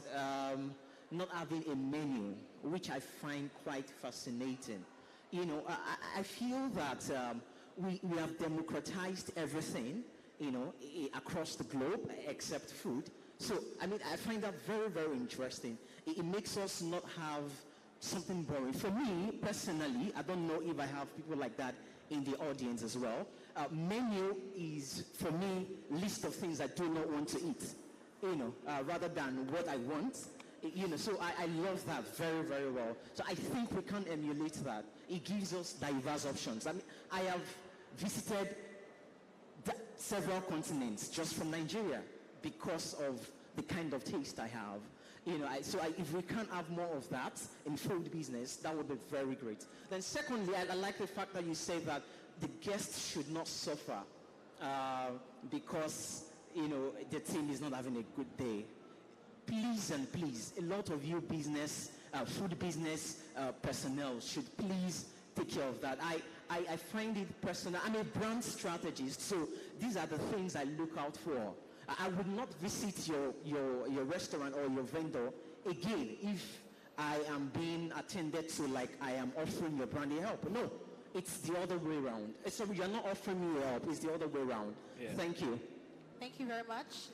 not having a menu, which I find quite fascinating. You know, I feel that we have democratized everything, you know, across the globe except food. So, I find that very, very interesting. It makes us not have something boring. For me, personally, I don't know if I have people like that in the audience as well. Menu is, for me, list of things I do not want to eat, you know, rather than what I want. You know, so I love that very, very well. So I think we can emulate that. It gives us diverse options. I have visited several continents just from Nigeria because of the kind of taste I have. You know, if we can have more of that in food business, that would be very great. Then secondly, I like the fact that you say that the guests should not suffer because, you know, the team is not having a good day. Please and please, a lot of you business, food business personnel should please take care of that. I find it personal. I'm a brand strategist, so these are the things I look out for. I would not visit your restaurant or your vendor again if I am being attended to like I am offering your brandy help. No, it's the other way around. Sorry, you're not offering me help. It's the other way around. Yeah. Thank you. Thank you very much.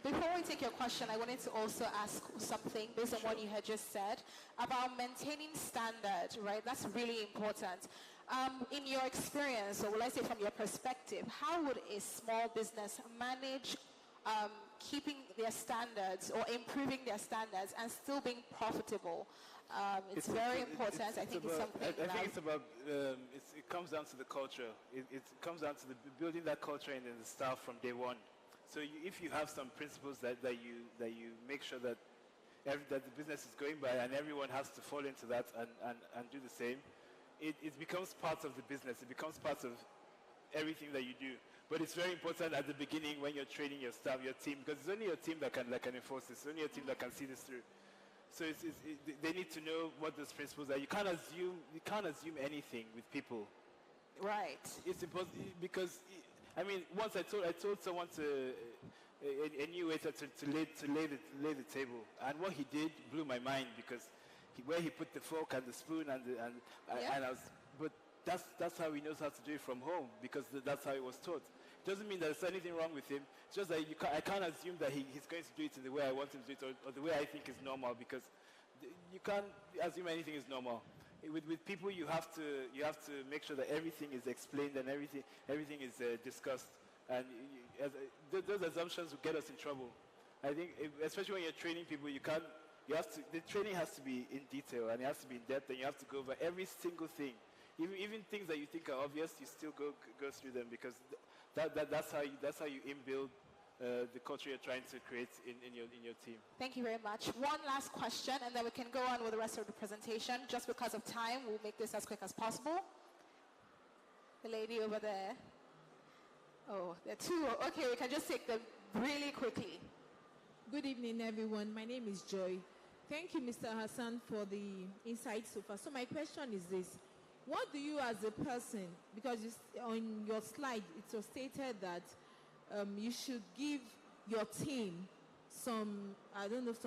Before we take your question, I wanted to also ask something based on what you had just said about maintaining standard, right? That's really important. In your experience, or will I say from your perspective, how would a small business manage keeping their standards or improving their standards and still being profitable? It's very important. I think it's something. I think it's about. It comes down to the culture. It comes down to building that culture in the staff from day one. So if you have some principles that you make sure that the business is going by and everyone has to fall into that and do the same, it becomes part of the business. It becomes part of everything that you do. But it's very important at the beginning when you're training your staff, your team, because it's only your team that can enforce this. It's only your team that can see this through. So they need to know what those principles are. You can't assume anything with people. Right. It's impossible because. Once I told someone a new waiter to lay the table, and what he did blew my mind because where he put the fork and the spoon but that's how he knows how to do it from home because that's how he was taught. It doesn't mean that there's anything wrong with him. It's just that I can't assume that he's going to do it in the way I want him to do it or the way I think is normal because you can't assume anything is normal. With people, you have to make sure that everything is explained and everything is discussed. And those assumptions will get us in trouble. I think, especially when you're training people, the training has to be in detail and it has to be in depth, and you have to go over every single thing, even things that you think are obvious. You still go through them because that's how you inbuild the culture you're trying to create in your team. Thank you very much. One last question, and then we can go on with the rest of the presentation. Just because of time, we'll make this as quick as possible. The lady over there. Oh, there are two. Okay, we can just take them really quickly. Good evening, everyone. My name is Joy. Thank you, Mr. Hassan, for the insight so far. So my question is this. What do you as a person, because on your slide, it was stated that you should give your team some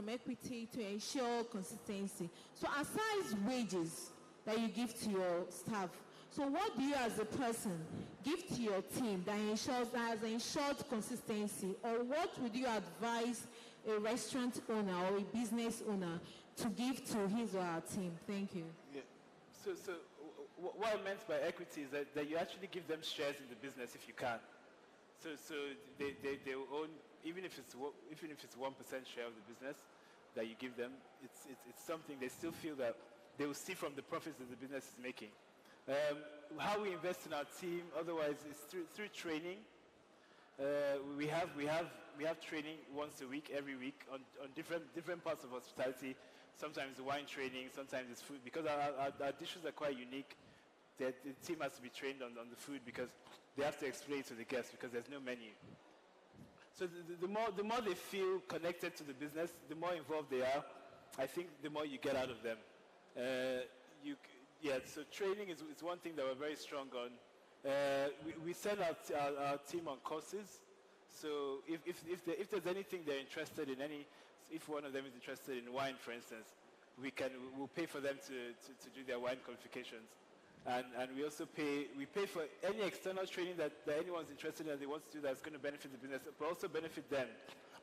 equity to ensure consistency. So aside wages, that you give to your staff. So what do you as a person give to your team that has ensured consistency? Or what would you advise a restaurant owner or a business owner to give to his or her team? Thank you. Yeah. So what I meant by equity is that you actually give them shares in the business if you can. So they will own, even if it's 1% share of the business that you give them, it's something they still feel that they will see from the profits that the business is making. How we invest in our team, otherwise, is through training. We have training once a week, every week, on different parts of hospitality. Sometimes wine training, sometimes it's food. Because our dishes are quite unique, the team has to be trained on the food because they have to explain to the guests because there's no menu. So the more they feel connected to the business, the more involved they are, I think the more you get out of them. So training is one thing that we're very strong on. We send our team on courses. So if there's anything they're interested in, if one of them is interested in wine, for instance, we'll pay for them to do their wine qualifications. And we also pay for any external training that anyone's interested in and they want to do that's going to benefit the business, but also benefit them.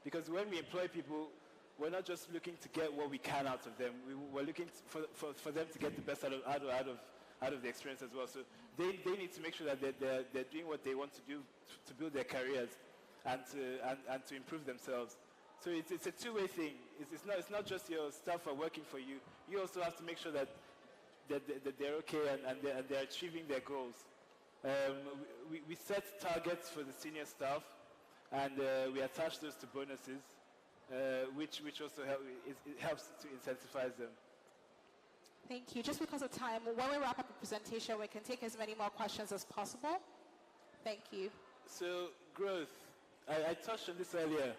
Because when we employ people, we're not just looking to get what we can out of them. We're looking for them to get the best out of the experience as well. So they need to make sure that they're doing what they want to do to build their careers and to improve themselves. So it's a two-way thing. It's not just your staff are working for you. You also have to make sure that they're okay and they're achieving their goals. We set targets for the senior staff, and we attach those to bonuses, which also helps to incentivize them. Thank you. Just because of time, when we wrap up the presentation, we can take as many more questions as possible. Thank you. So growth, I touched on this earlier.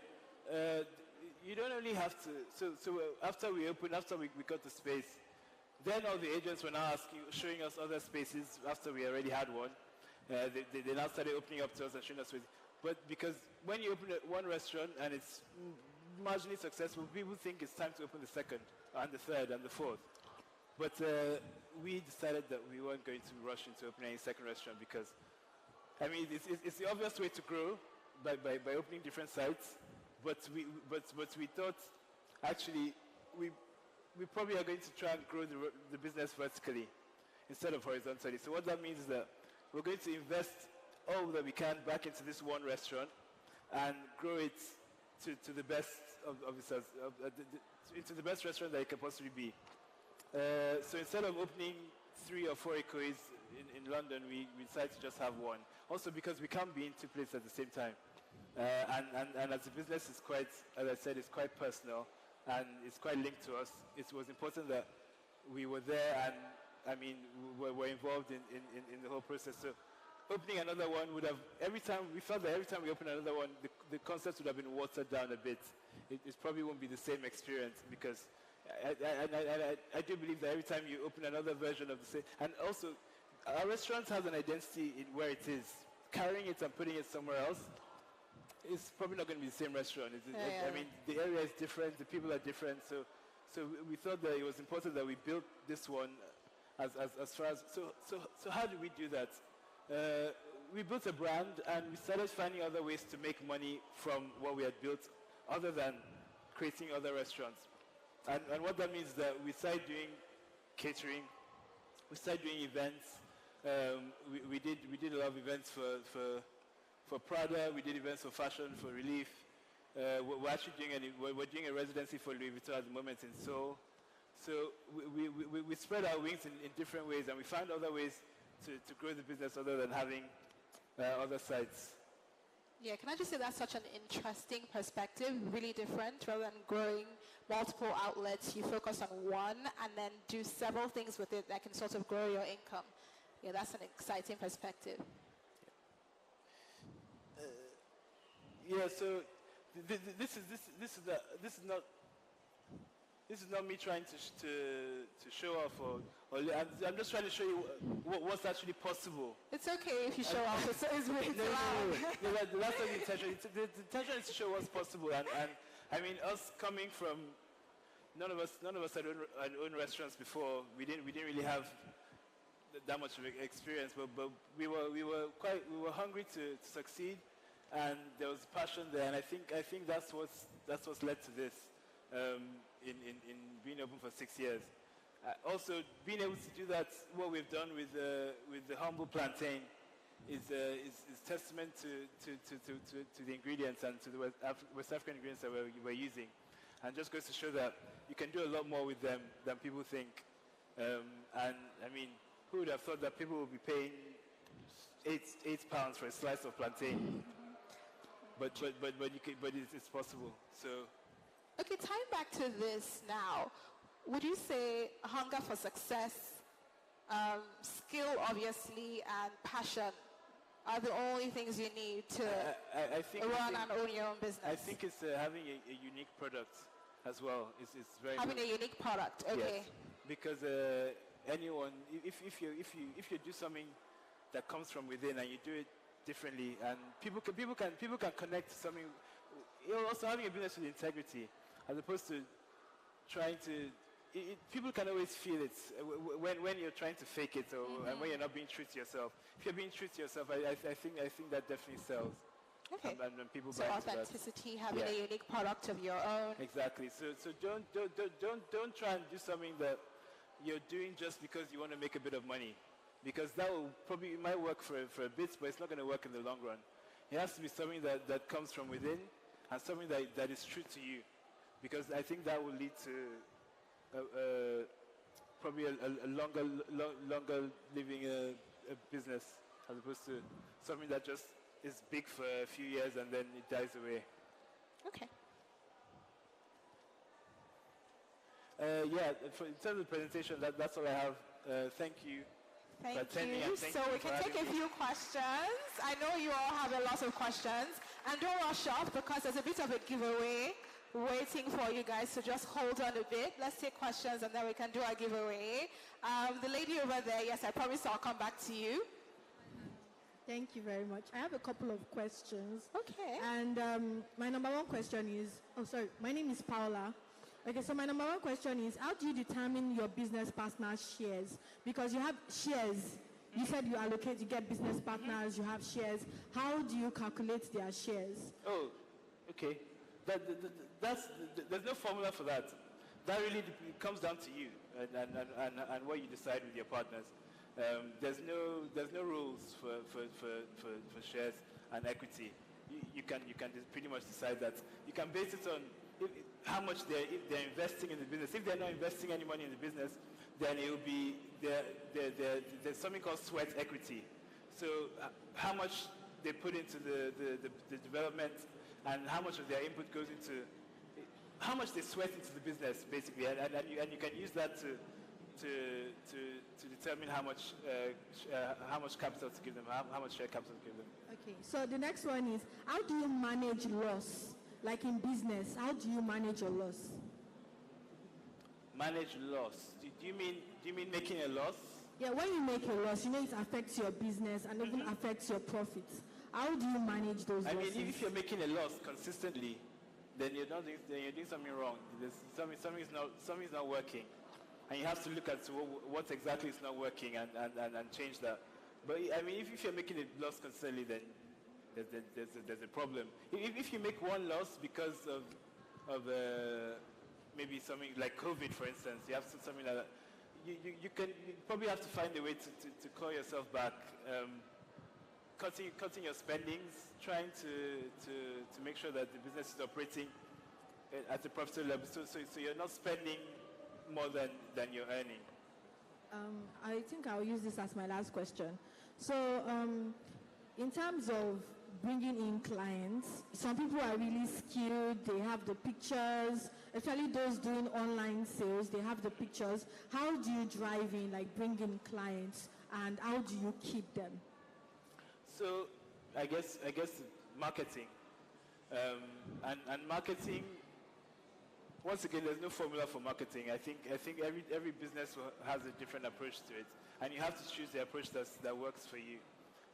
You don't only have to. So after we got the space, then all the agents were now showing us other spaces after we already had one. They now started opening up to us and showing us ways. But because when you open one restaurant and it's marginally successful, people think it's time to open the second and the third and the fourth. But we decided that we weren't going to rush into opening a second restaurant because, I mean, it's the obvious way to grow by opening different sites. But we thought, actually, we probably are going to try and grow the business vertically instead of horizontally. So what that means is that we're going to invest all that we can back into this one restaurant and grow it to the best into the best restaurant that it can possibly be. So instead of opening 3 or 4 ecois in London, we decided to just have one. Also because we can't be in 2 places at the same time. And as a business is quite, as I said, it's quite personal and it's quite linked to us. It was important that we were there and, I mean, we're involved in the whole process. So opening another one would have, we felt that every time we open another one, the concept would have been watered down a bit. It probably won't be the same experience because I do believe that every time you open another version of the same, and also our restaurant has an identity in where it is. Carrying it and putting it somewhere else, it's probably not going to be the same restaurant. I mean, the area is different, the people are different, so we thought that it was important that we built this one as far as, so how did we do that? We built a brand and we started finding other ways to make money from what we had built other than creating other restaurants. And what that means is that we started doing catering, we started doing events. We did a lot of events for Prada, we did events for fashion, for Relief. We're actually doing a residency for Louis Vuitton at the moment in Seoul. So we spread our wings in different ways, and we found other ways to grow the business other than having other sites. Yeah, can I just say that's such an interesting perspective, really different, rather than growing multiple outlets, you focus on one and then do several things with it that can sort of grow your income. Yeah, that's an exciting perspective. Yeah, so this is not me trying to show off, or I'm just trying to show you what's actually possible. It's okay if you show off. It's really No, that's not the intention. The intention is to show what's possible, and I mean, us coming from none of us had owned restaurants before. We didn't really have that much of experience, but we were hungry to succeed, and there was passion there, and I think that's what's led to this, in being open for 6 years. Also, being able to do that, what we've done with the humble plantain, is testament to the ingredients and to the West African ingredients that we're using, and just goes to show that you can do a lot more with them than people think. And I mean, who would have thought that people would be paying £8 for a slice of plantain? But it's possible. So. Okay, tying back to this now, would you say hunger for success, skill obviously, and passion are the only things you need to run and own your own business? I think it's having a unique product as well. It's very having a unique product. Okay. Yes. Because anyone, if you do something that comes from within and you do it differently, and people can connect to something. You're also having a business with integrity, as opposed to trying to. People can always feel it when you're trying to fake it, or and when you're not being true to yourself. If you're being true to yourself, I think that definitely sells. Okay. And people so buy authenticity, having a unique product of your own. Exactly. So don't try and do something that you're doing just because you want to make a bit of money, because that might work for a bit, but it's not going to work in the long run. It has to be something that comes from within, and something that is true to you, because I think that will lead to probably a longer living a business, as opposed to something that just is big for a few years and then it dies away. Okay. In terms of presentation, that's all I have. Thank you. Thank you. So we can take a few questions. I know you all have a lot of questions. And don't rush off, because there's a bit of a giveaway waiting for you guys, so just hold on a bit. Let's take questions and then we can do our giveaway. The lady over there, yes, I promise I'll come back to you. Thank you very much. I have a couple of questions. Okay. And my number one question is, my name is Paula. Okay, so my number one question is, how do you determine your business partner's shares? Because you have shares. You said you get business partners, you have shares. How do you calculate their shares? Oh, okay. There's no formula for that. That really comes down to you and what you decide with your partners. There's no rules for shares and equity. You can pretty much decide that. You can base it on how much if they're investing in the business. If they're not investing any money in the business, then it will be there's something called sweat equity. So how much they put into the development, and how much of their input goes into how much they sweat into the business, basically, and you can use that to determine how much capital to give them, how much share capital to give them. Okay, so the next one is, how do you manage loss? Like in business, how do you manage your loss? Manage loss? Do you mean making a loss? Yeah, when you make a loss, it affects your business and even affects your profits. How do you manage those losses? I mean, if you're making a loss consistently, then you're doing something wrong. Something's not working, and you have to look at what exactly is not working and change that. But I mean, if you're making a loss consistently, then there's a problem. If you make one loss because of maybe something like COVID, for instance, you have something like that. You probably have to find a way to call yourself back. Cutting your spendings, trying to make sure that the business is operating at a profitable level, so you're not spending more than you're earning. I think I'll use this as my last question. So, in terms of bringing in clients, some people are really skilled, they have the pictures, especially those doing online sales, they have the pictures. How do you drive in, bring in clients, and how do you keep them? So, I guess marketing, and marketing. Once again, there's no formula for marketing. I think every business has a different approach to it, and you have to choose the approach that works for you.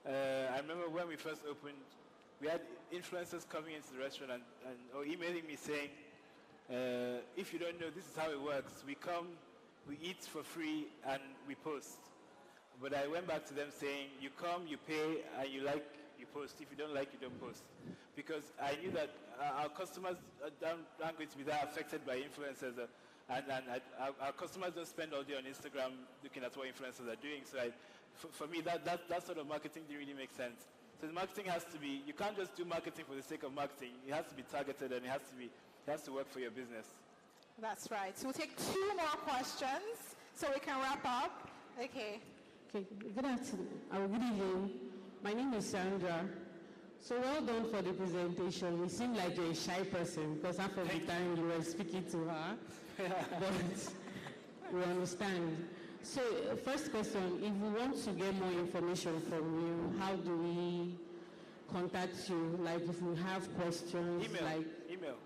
I remember when we first opened, we had influencers coming into the restaurant or emailing me saying, if you don't know, this is how it works. We come, we eat for free, and we post. But I went back to them saying, you come, you pay, and you like, you post. If you don't like, you don't post. Because I knew that our customers aren't going to be that affected by influencers. Our customers don't spend all day on Instagram looking at what influencers are doing. So for me, that sort of marketing didn't really make sense. So the marketing has to be, you can't just do marketing for the sake of marketing. It has to be targeted and it has to work for your business. That's right. So we'll take 2 more questions so we can wrap up. Okay. Okay, good afternoon. Good evening. My name is Sandra. So well done for the presentation. You seem like you're a shy person because half of the time you were speaking to her. But we understand. So first question, if we want to get more information from you, how do we contact you? Like if we have questions? Email.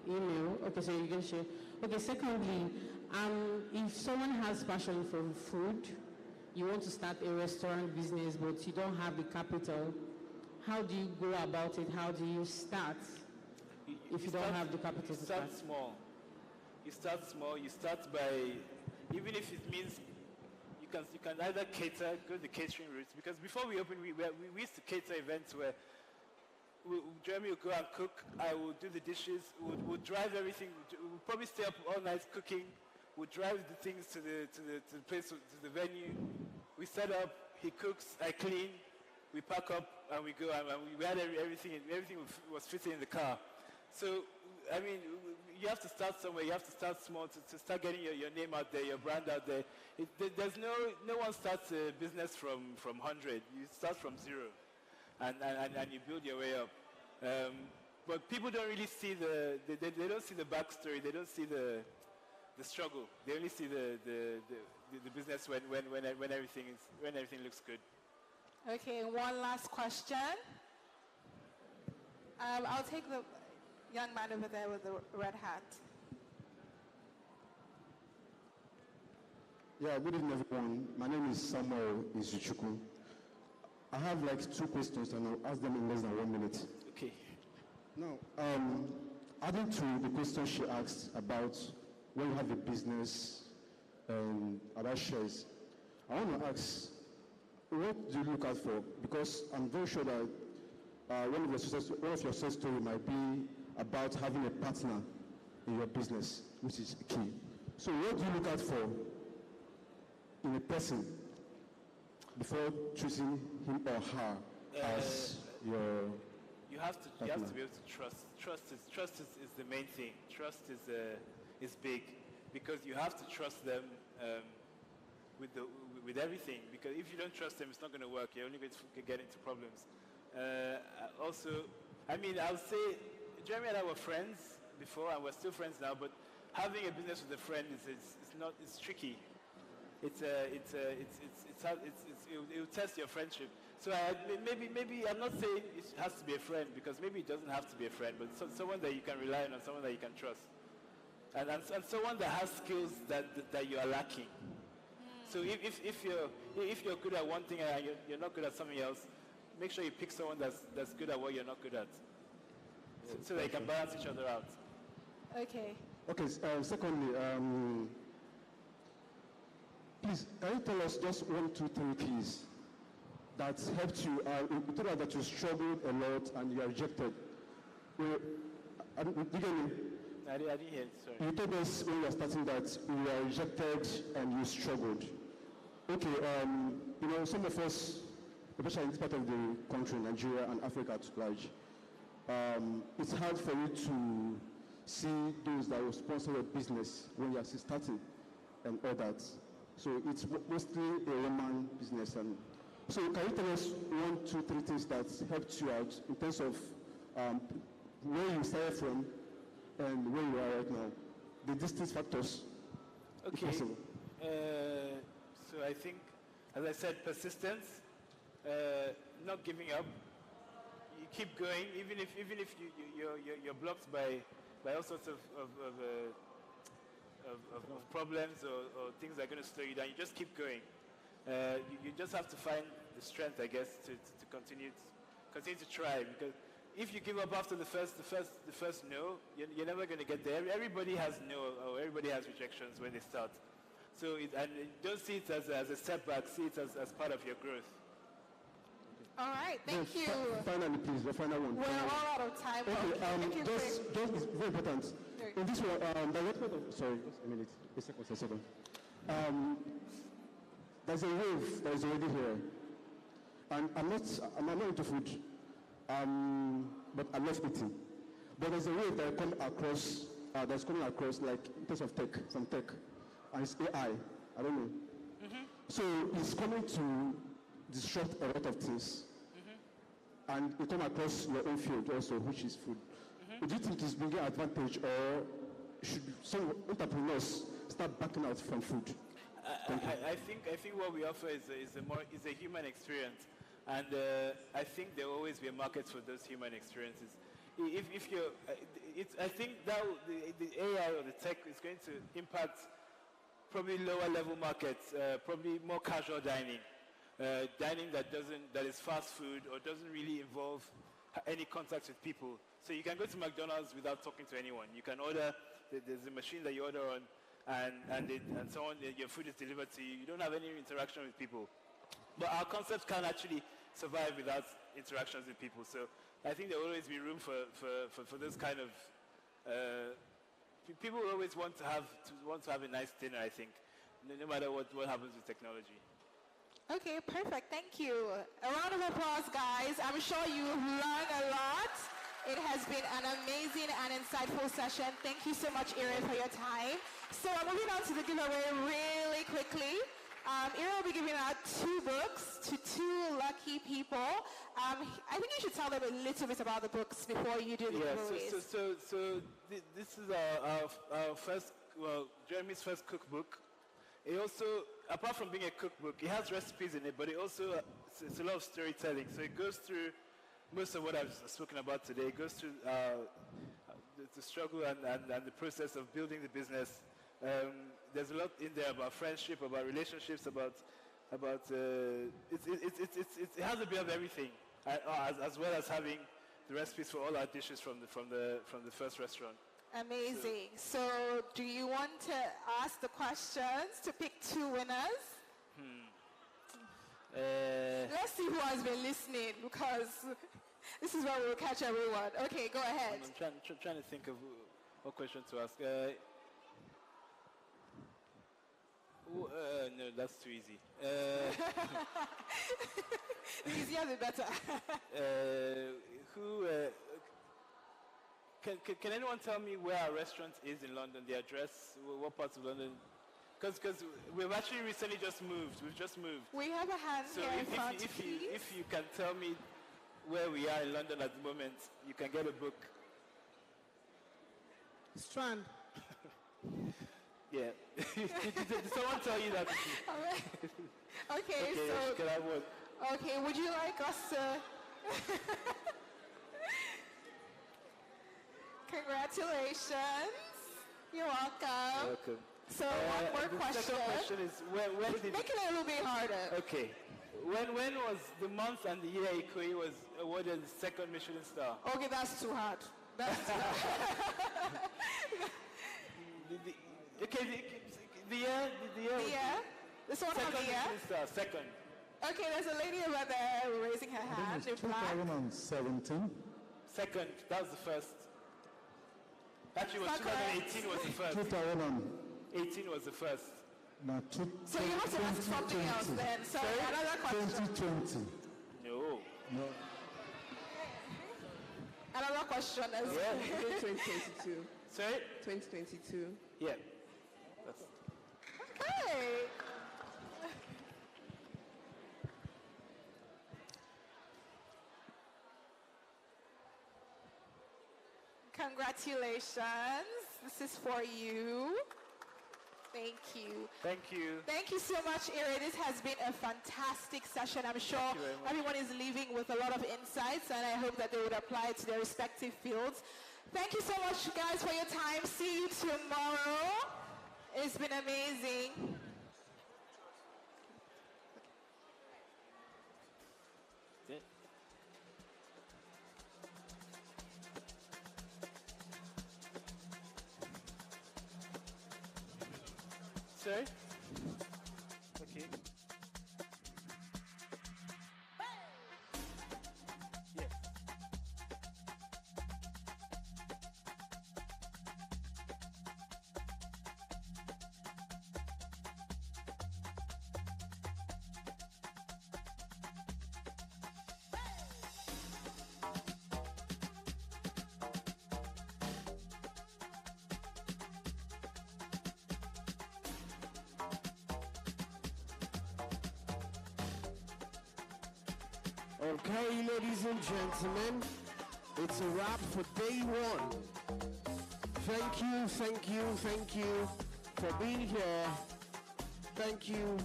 Okay, so you can share. Okay, secondly, if someone has passion for food, you want to start a restaurant business, but you don't have the capital, how do you go about it? How do you start if you don't have the capital to start? Small. You start small. You start by, even if it means you can either cater, go the catering route. Because before we opened, we used to cater events where Jeremy will go and cook. I will do the dishes. We'll drive everything. We'll probably stay up all night cooking. We'll drive the things to the place, to the venue. We set up. He cooks. I clean. We pack up and we go. And we had everything. Everything was fitting in the car. So, I mean, you have to start somewhere. You have to start small to start getting your name out there, your brand out there. There's no one starts a business from 100. You start from 0, and you build your way up. But people don't really see they don't see the backstory. They don't see the struggle. They only see the business when everything looks good. Okay, one last question. I'll take the young man over there with the red hat. Yeah, good evening, everyone. My name is Samuel Izuchukwu. I have like 2 questions, and I'll ask them in less than 1 minute. Okay. Now, adding to the question she asked about when you have a business and about shares, I want to ask, what do you look out for? Because I'm very sure that one of your success story might be about having a partner in your business, which is key. So what do you look out for in a person before choosing him or her as your You have to be able to trust. Trust is the main thing. Trust is big because you have to trust them with everything. Because if you don't trust them, it's not going to work. You're only going to get into problems. Also, I mean, I'll say Jeremy and I were friends before, and we're still friends now. But having a business with a friend it's tricky. It will test your friendship. So maybe I'm not saying it has to be a friend because maybe it doesn't have to be a friend, but someone that you can rely on, someone that you can trust, and someone that has skills that you are lacking. So if you're good at one thing and you're not good at something else, make sure you pick someone that's good at what you're not good at, so they can balance each other out. Okay. Okay. Secondly, please, can you tell us just 1, 2, 3 keys that helped you? You told us that you struggled a lot and you are rejected. I didn't hear it, sorry. You told us when you were starting that you were rejected and you struggled. Okay, some of us, especially in this part of the country, Nigeria and Africa at large, it's hard for you to see those that will sponsor your business when you are still starting and all that. So it's mostly a woman business. And so can you tell us 1, 2, 3 things that helped you out in terms of where you started from and where you are right now? The distance factors. Okay. So I think, as I said, persistence, not giving up. You keep going, even if you're blocked by all sorts of problems or things that are going to slow you down. You just keep going. You just have to find the strength, I guess, to continue to try. Because if you give up after the first no, you're never going to get there. Everybody has no, or everybody has rejections when they start. So don't see it as a setback, see it as part of your growth. All right, thank you. Finally, please, the final one. We're all out of time. Okay, Thank you, just it's very important. Very In this one, development of, sorry, just a minute, a second. There's a wave that is already here. And I'm not into food, but I love eating. But there's a wave that that's coming across, like in terms of tech, some tech, and it's AI. I don't know. So it's coming to disrupt a lot of things, and it come across your own field also, which is food. Do you think it's bringing advantage, or should some entrepreneurs start backing out from food? I think what we offer is a human experience, and I think there will always be a market for those human experiences. I think that the AI or the tech is going to impact probably lower level markets, probably more casual dining. Dining that is fast food or doesn't really involve any contact with people. So you can go to McDonald's without talking to anyone. You can order, there's a machine that you order on, and someone, your food is delivered to you. You don't have any interaction with people. But our concepts can actually survive without interactions with people. So I think there will always be room for those kind of, people always want to have a nice dinner, I think, no matter what happens with technology. Okay, perfect. Thank you. A round of applause, guys. I'm sure you've learned a lot. It has been an amazing and insightful session. Thank you so much, Ire, for your time. So I'm moving on to the giveaway really quickly. Ire will be giving out 2 books to 2 lucky people. I think you should tell them a little bit about the books before you do the giveaways. So this is our first, Jeremy's first cookbook. It also, apart from being a cookbook, it has recipes in it, but it's a lot of storytelling. So it goes through most of what I've spoken about today. It goes through the struggle and the process of building the business. There's a lot in there about friendship, about relationships, about it has a bit of everything, as well as having the recipes for all our dishes from the first restaurant. Amazing. So do you want to ask the questions to pick 2 winners? Let's see who has been listening, because this is where we'll catch everyone. Okay, go ahead. I'm trying to think of what question to ask. No, that's too easy. The easier the better. Can anyone tell me where our restaurant is in London, the address, what parts of London? Because we've actually recently just moved. We've just moved. We have a hand so here in front, if you can tell me where we are in London at the moment, you can get a book. Strand. Yeah. Did someone tell you that? Okay, so... Can I have one? Okay, would you like us to... Congratulations. You're welcome. Welcome. So one more question. The second question is, when did... Make it a little bit harder. Okay. When was the month and the year Ikoyi was awarded the 2nd Michelin star? Okay, that's too hard. That's too hard. The year? The year? This one has the year? Michelin star, 2nd. Okay, there's a lady over there raising her hand. It's 2017. 2nd, that was the first. Actually, 2018 was the first. 2018 was the first. No, so you have to ask something else then. So another question. 2020. No. Another question as well. Yeah. 2022. Sorry? 2022. Yeah. Okay. Congratulations. This is for you. Thank you. Thank you. Thank you so much, Ire. This has been a fantastic session. I'm sure everyone is leaving with a lot of insights, and I hope that they would apply it to their respective fields. Thank you so much, guys, for your time. See you tomorrow. It's been amazing. Sorry? Okay. Okay, ladies and gentlemen, it's a wrap for day one. Thank you, thank you, thank you for being here. Thank you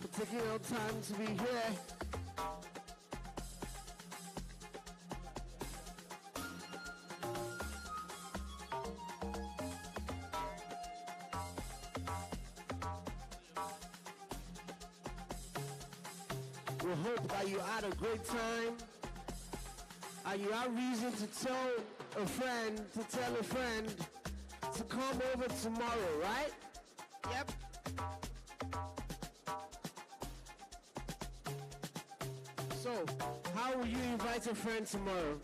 for taking our time to be here. We hope that you had a great time and you have reason to tell a friend to come over tomorrow, right? Yep. So, how will you invite a friend tomorrow?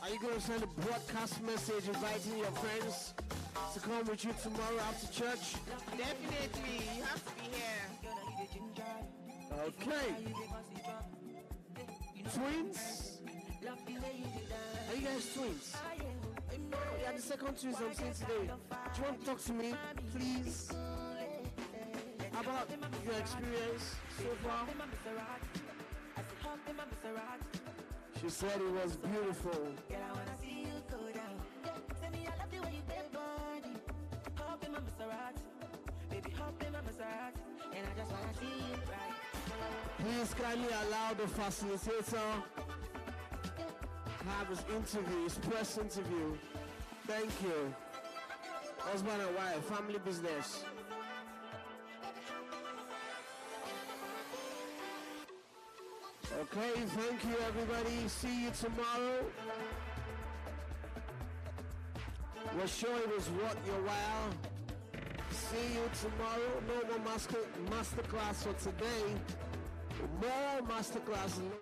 Are you going to send a broadcast message inviting your friends to come with you tomorrow after church? Definitely, you have to be here. Okay. Twins? Are you guys twins? Yeah, the second twins I'm seeing today. Do you want to talk to me, please? About your experience so far? She said it was beautiful. Please kindly allow the facilitator have his interview, his press interview. Thank you. Husband and wife, family business. Okay, thank you everybody. See you tomorrow. We're sure it was worth your while. See you tomorrow. No more masterclass for today. More masterclasses.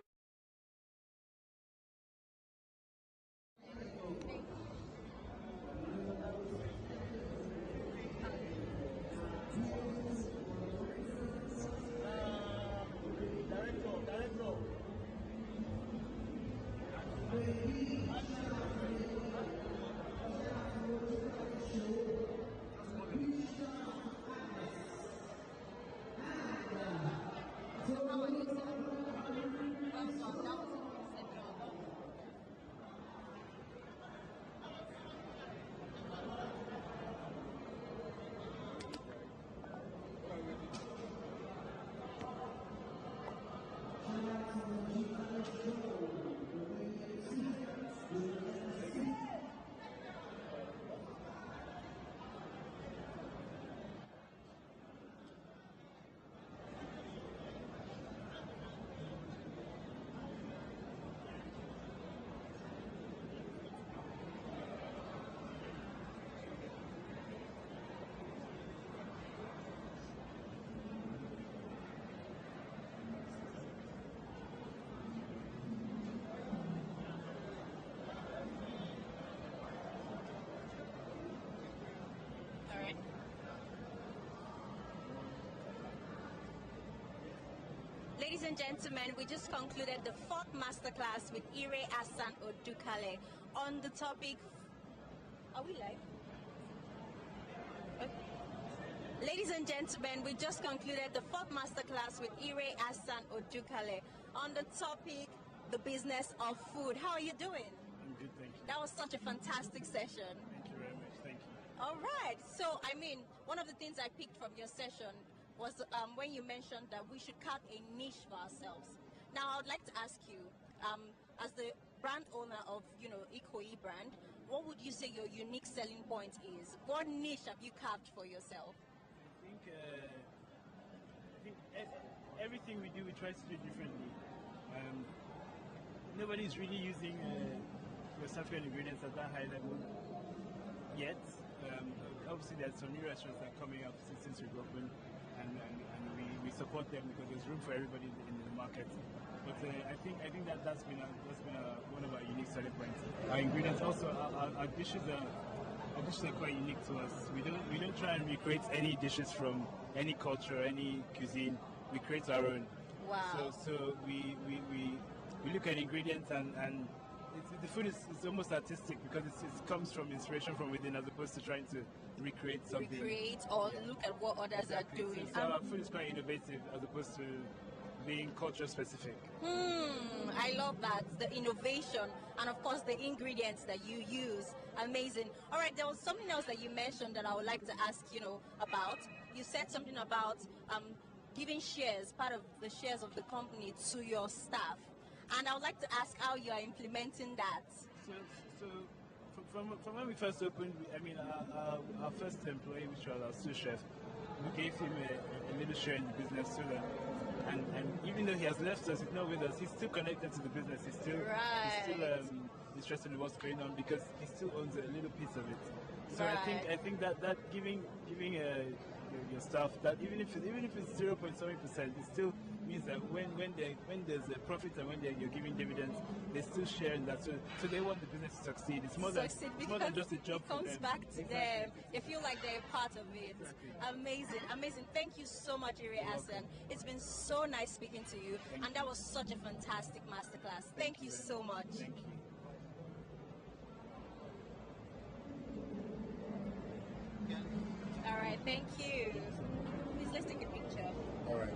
Ladies and gentlemen, we just concluded the 4th masterclass with Ire Asan Odukale on the topic. Are we live? Okay. Ladies and gentlemen, we just concluded the 4th masterclass with Ire Asan Odukale on the topic, the business of food. How are you doing? I'm good, thank you. That was such a fantastic session. Thank you very much, thank you. All right. So, I mean, one of the things I picked from your session was when you mentioned that we should carve a niche for ourselves. Now, I would like to ask you, as the brand owner of, Ikoyi brand, what would you say your unique selling point is? What niche have you carved for yourself? I think everything we do, we try to do differently. nobody's really using West African ingredients at that high level yet. Obviously, there's some new restaurants that are coming up since we've opened, and we support them because there's room for everybody in the market. But I think that's been one of our unique selling points. Our ingredients also, our dishes are quite unique to us. We don't try and recreate any dishes from any culture, any cuisine. We create our own. Wow. So we look at ingredients and the food is almost artistic because it comes from inspiration from within as opposed to trying to recreate something. Recreate or look at what others are doing. So our food is quite innovative as opposed to being culture specific. I love that. The innovation and of course the ingredients that you use. Amazing. All right, there was something else that you mentioned that I would like to ask, about. You said something about giving shares, part of the shares of the company to your staff. And I would like to ask how you are implementing that. So from when we first opened, our first employee, which was our sous chef, we gave him a little share in the business so that, and even though he has left us, he's not with us, he's still connected to the business. He's still interested in what's going on because he still owns a little piece of it. So right. I think that giving your staff that even if it's 0.7%, it still means that when there's a profit and when you're giving dividends, they still share in that. So they want the business to succeed. It's more than just a job. It comes back to them. They feel like they're part of it. Exactly. Amazing. Thank you so much, Iri Hassan. It's been so nice speaking to you, and that was such a fantastic masterclass. Thank you so much. Thank you. All right, thank you. Please, let's take a picture. All right.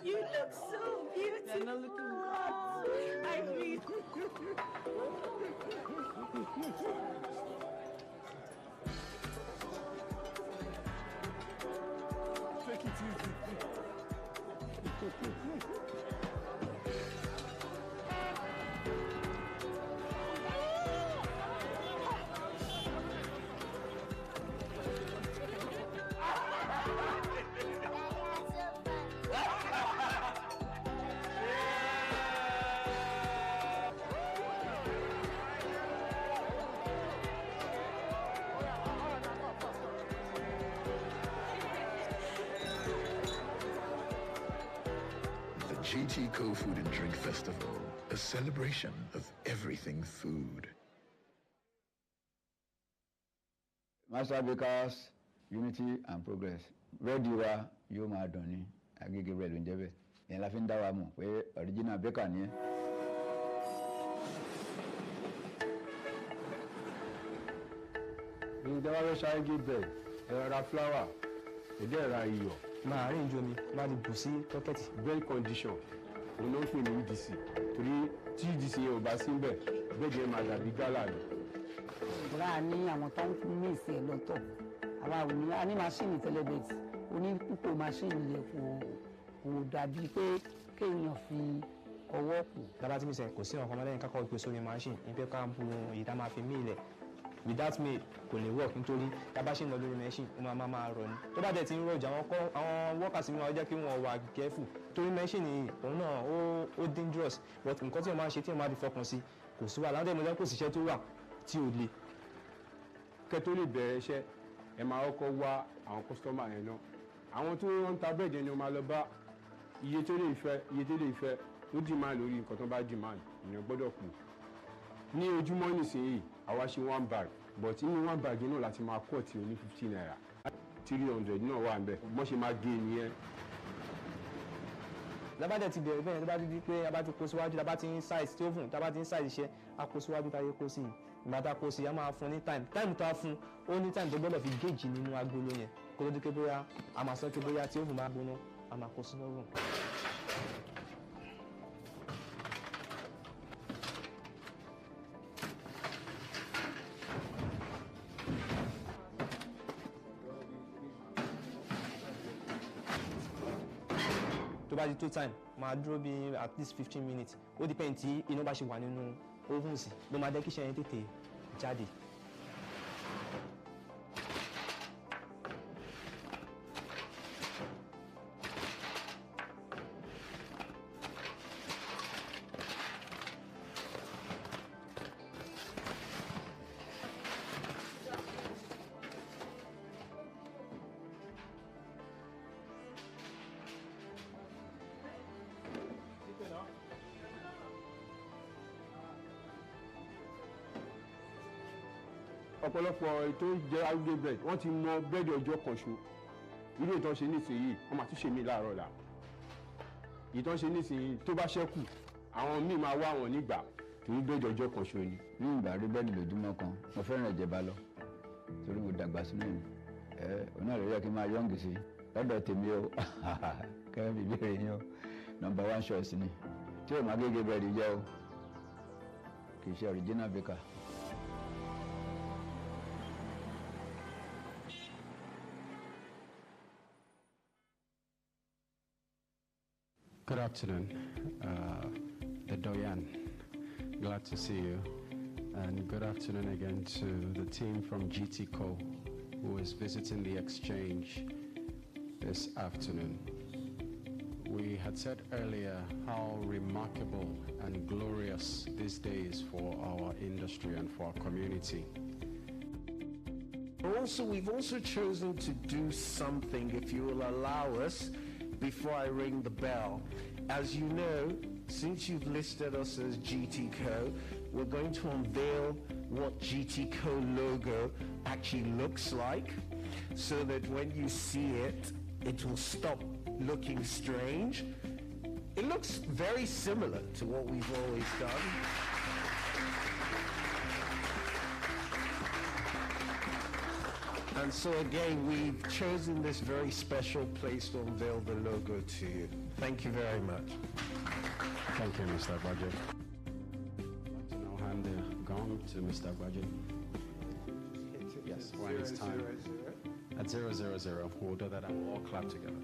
You look so beautiful. They're not looking good. I mean. Take it easy. GTCO Food and Drink Festival, a celebration of everything food. Masterclass, Unity and Progress. Radio you ma doni agege bread njebe. Yen la fin da wa mo pé original baker ni e. Ní ìjọba ló ṣáré gé bread, ẹ̀rọ ra flour, èdè ẹ̀ra iyọ̀. Máa arrange omi, máa di bù sí tọ́kẹ́tì. Bread condition, òun ló ń pè ní EDC. Torí tí EDC yẹn ò bá sí ń bẹ̀, bread yẹn máa dàbí gálà ni. Ìgbà ní àwọn tó ń mí ìsìn ẹ̀ lọ́tọ̀. Àwa ò ní a ní máṣíìnì tẹ́lẹ̀bẹ̀tì. Oní púpọ̀ máṣíìnì yẹn kò dàbí pé kéèyàn fi ọwọ́ kù. Dábàá tí mi sẹ̀ kò sí ọ̀kan mọ́lẹ́yìn kákọ́ ìpè sórí máṣíìnì ní pé ká bu èyí tá máa fi mí ilẹ̀. Without me kò lè work nítorí tábà ṣe ń lọ lórí machine ó máa rọ ni tó bá dẹ̀ ti ń rọjà àwọn workers mi máa jẹ́ kí wọ́n wà careful torí machine yìí òun náà ó dangerous but nǹkan tí wọ́n máa ń ṣe tí wọ́n máa fi fọkàn sí kò sí wà láńdẹ̀ mọ́jọ́ kò síṣẹ́ tó wà tí ò le. Kẹ́ tó lè bẹ̀rẹ̀ iṣẹ́ ẹ máa kọ́kọ́ wá àwọn customer yẹn náà àwọn tó ń ta bẹ́ẹ̀ jẹ́ ni wọ́n máa lọ bá iye tó lè fẹ́ ó demand lórí nǹkan tó bá demand èèyàn gbọ́dọ̀ kù ní ojúmọ́ nísìnyí àwa ṣe 1 bag but inú 1 bag náà láti máa kọ́ tí o ní 15 naira 300 náà wà nbẹ bọ́n ṣe máa gé nìyẹn. lábàdẹ̀ ti bẹ̀rẹ̀ bẹ́ẹ̀ tó bá ti di pé a bá ti kó síwájú tá a bá ti ń size tí ó fún tá a bá ti ń size iṣẹ́ a kó síwájú tá a yẹ kó sí ìgbà tá a kó sí a máa fún ní time tó a fún ó ní time tó gbọ́dọ̀ fi gauge nínú agolo yẹn kó tó di pé bóyá a máa sọ pé bóyá tí ó fún máa gbóná a máa kó sínú oven. tó bá di tó time máa dúró bí at least 15 minutes ó depend tí iná bá ṣe wà nínú oven sí ló máa jẹ́ kí iṣẹ́ yẹn tètè jáde. ọ̀pọ̀lọpọ̀ ètò jẹ́ arúgbó bread wọ́n ti mọ búrẹ́dì ọjọ́ kan ṣo irú ìtàn ṣe nísìnyí wọ́n máa tún ṣe mí láàárọ̀ la ìtàn ṣe nísìnyí tó bá ṣẹ́kù àwọn míì máa wá àwọn nígbà torí búrẹ́dì ọjọ́ kan ṣo ni. ní ìgbà rí bẹ́ẹ̀ni lójúmọ́ kan mo fẹ́ràn ìjẹba lọ torí mo dàgbà sínú mi òun náà ló yẹ kí n máa yọ̀ǹgì sí lọ́dọ̀ tèmi o kẹ́hìn bíbí rẹ̀ yín o number 1 choice ni tí o máa gégé bẹ́ẹ̀rì jẹ́ o kì í ṣe original baker. Good afternoon, the Doyan. Glad to see you. And good afternoon again to the team from GTCO who is visiting the exchange this afternoon. We had said earlier how remarkable and glorious this day is for our industry and for our community. We've also chosen to do something, if you will allow us, before I ring the bell. As you know, since you've listed us as GTCO, we're going to unveil what GTCO logo actually looks like so that when you see it, it will stop looking strange. It looks very similar to what we've always done. And so again, we've chosen this very special place to unveil the logo to you. Thank you very much. Thank you, Mr. Budget. I'd like to now hand the gong to Mr. Budget. Yes, when it's time. At 000, we'll do that and we'll all clap together.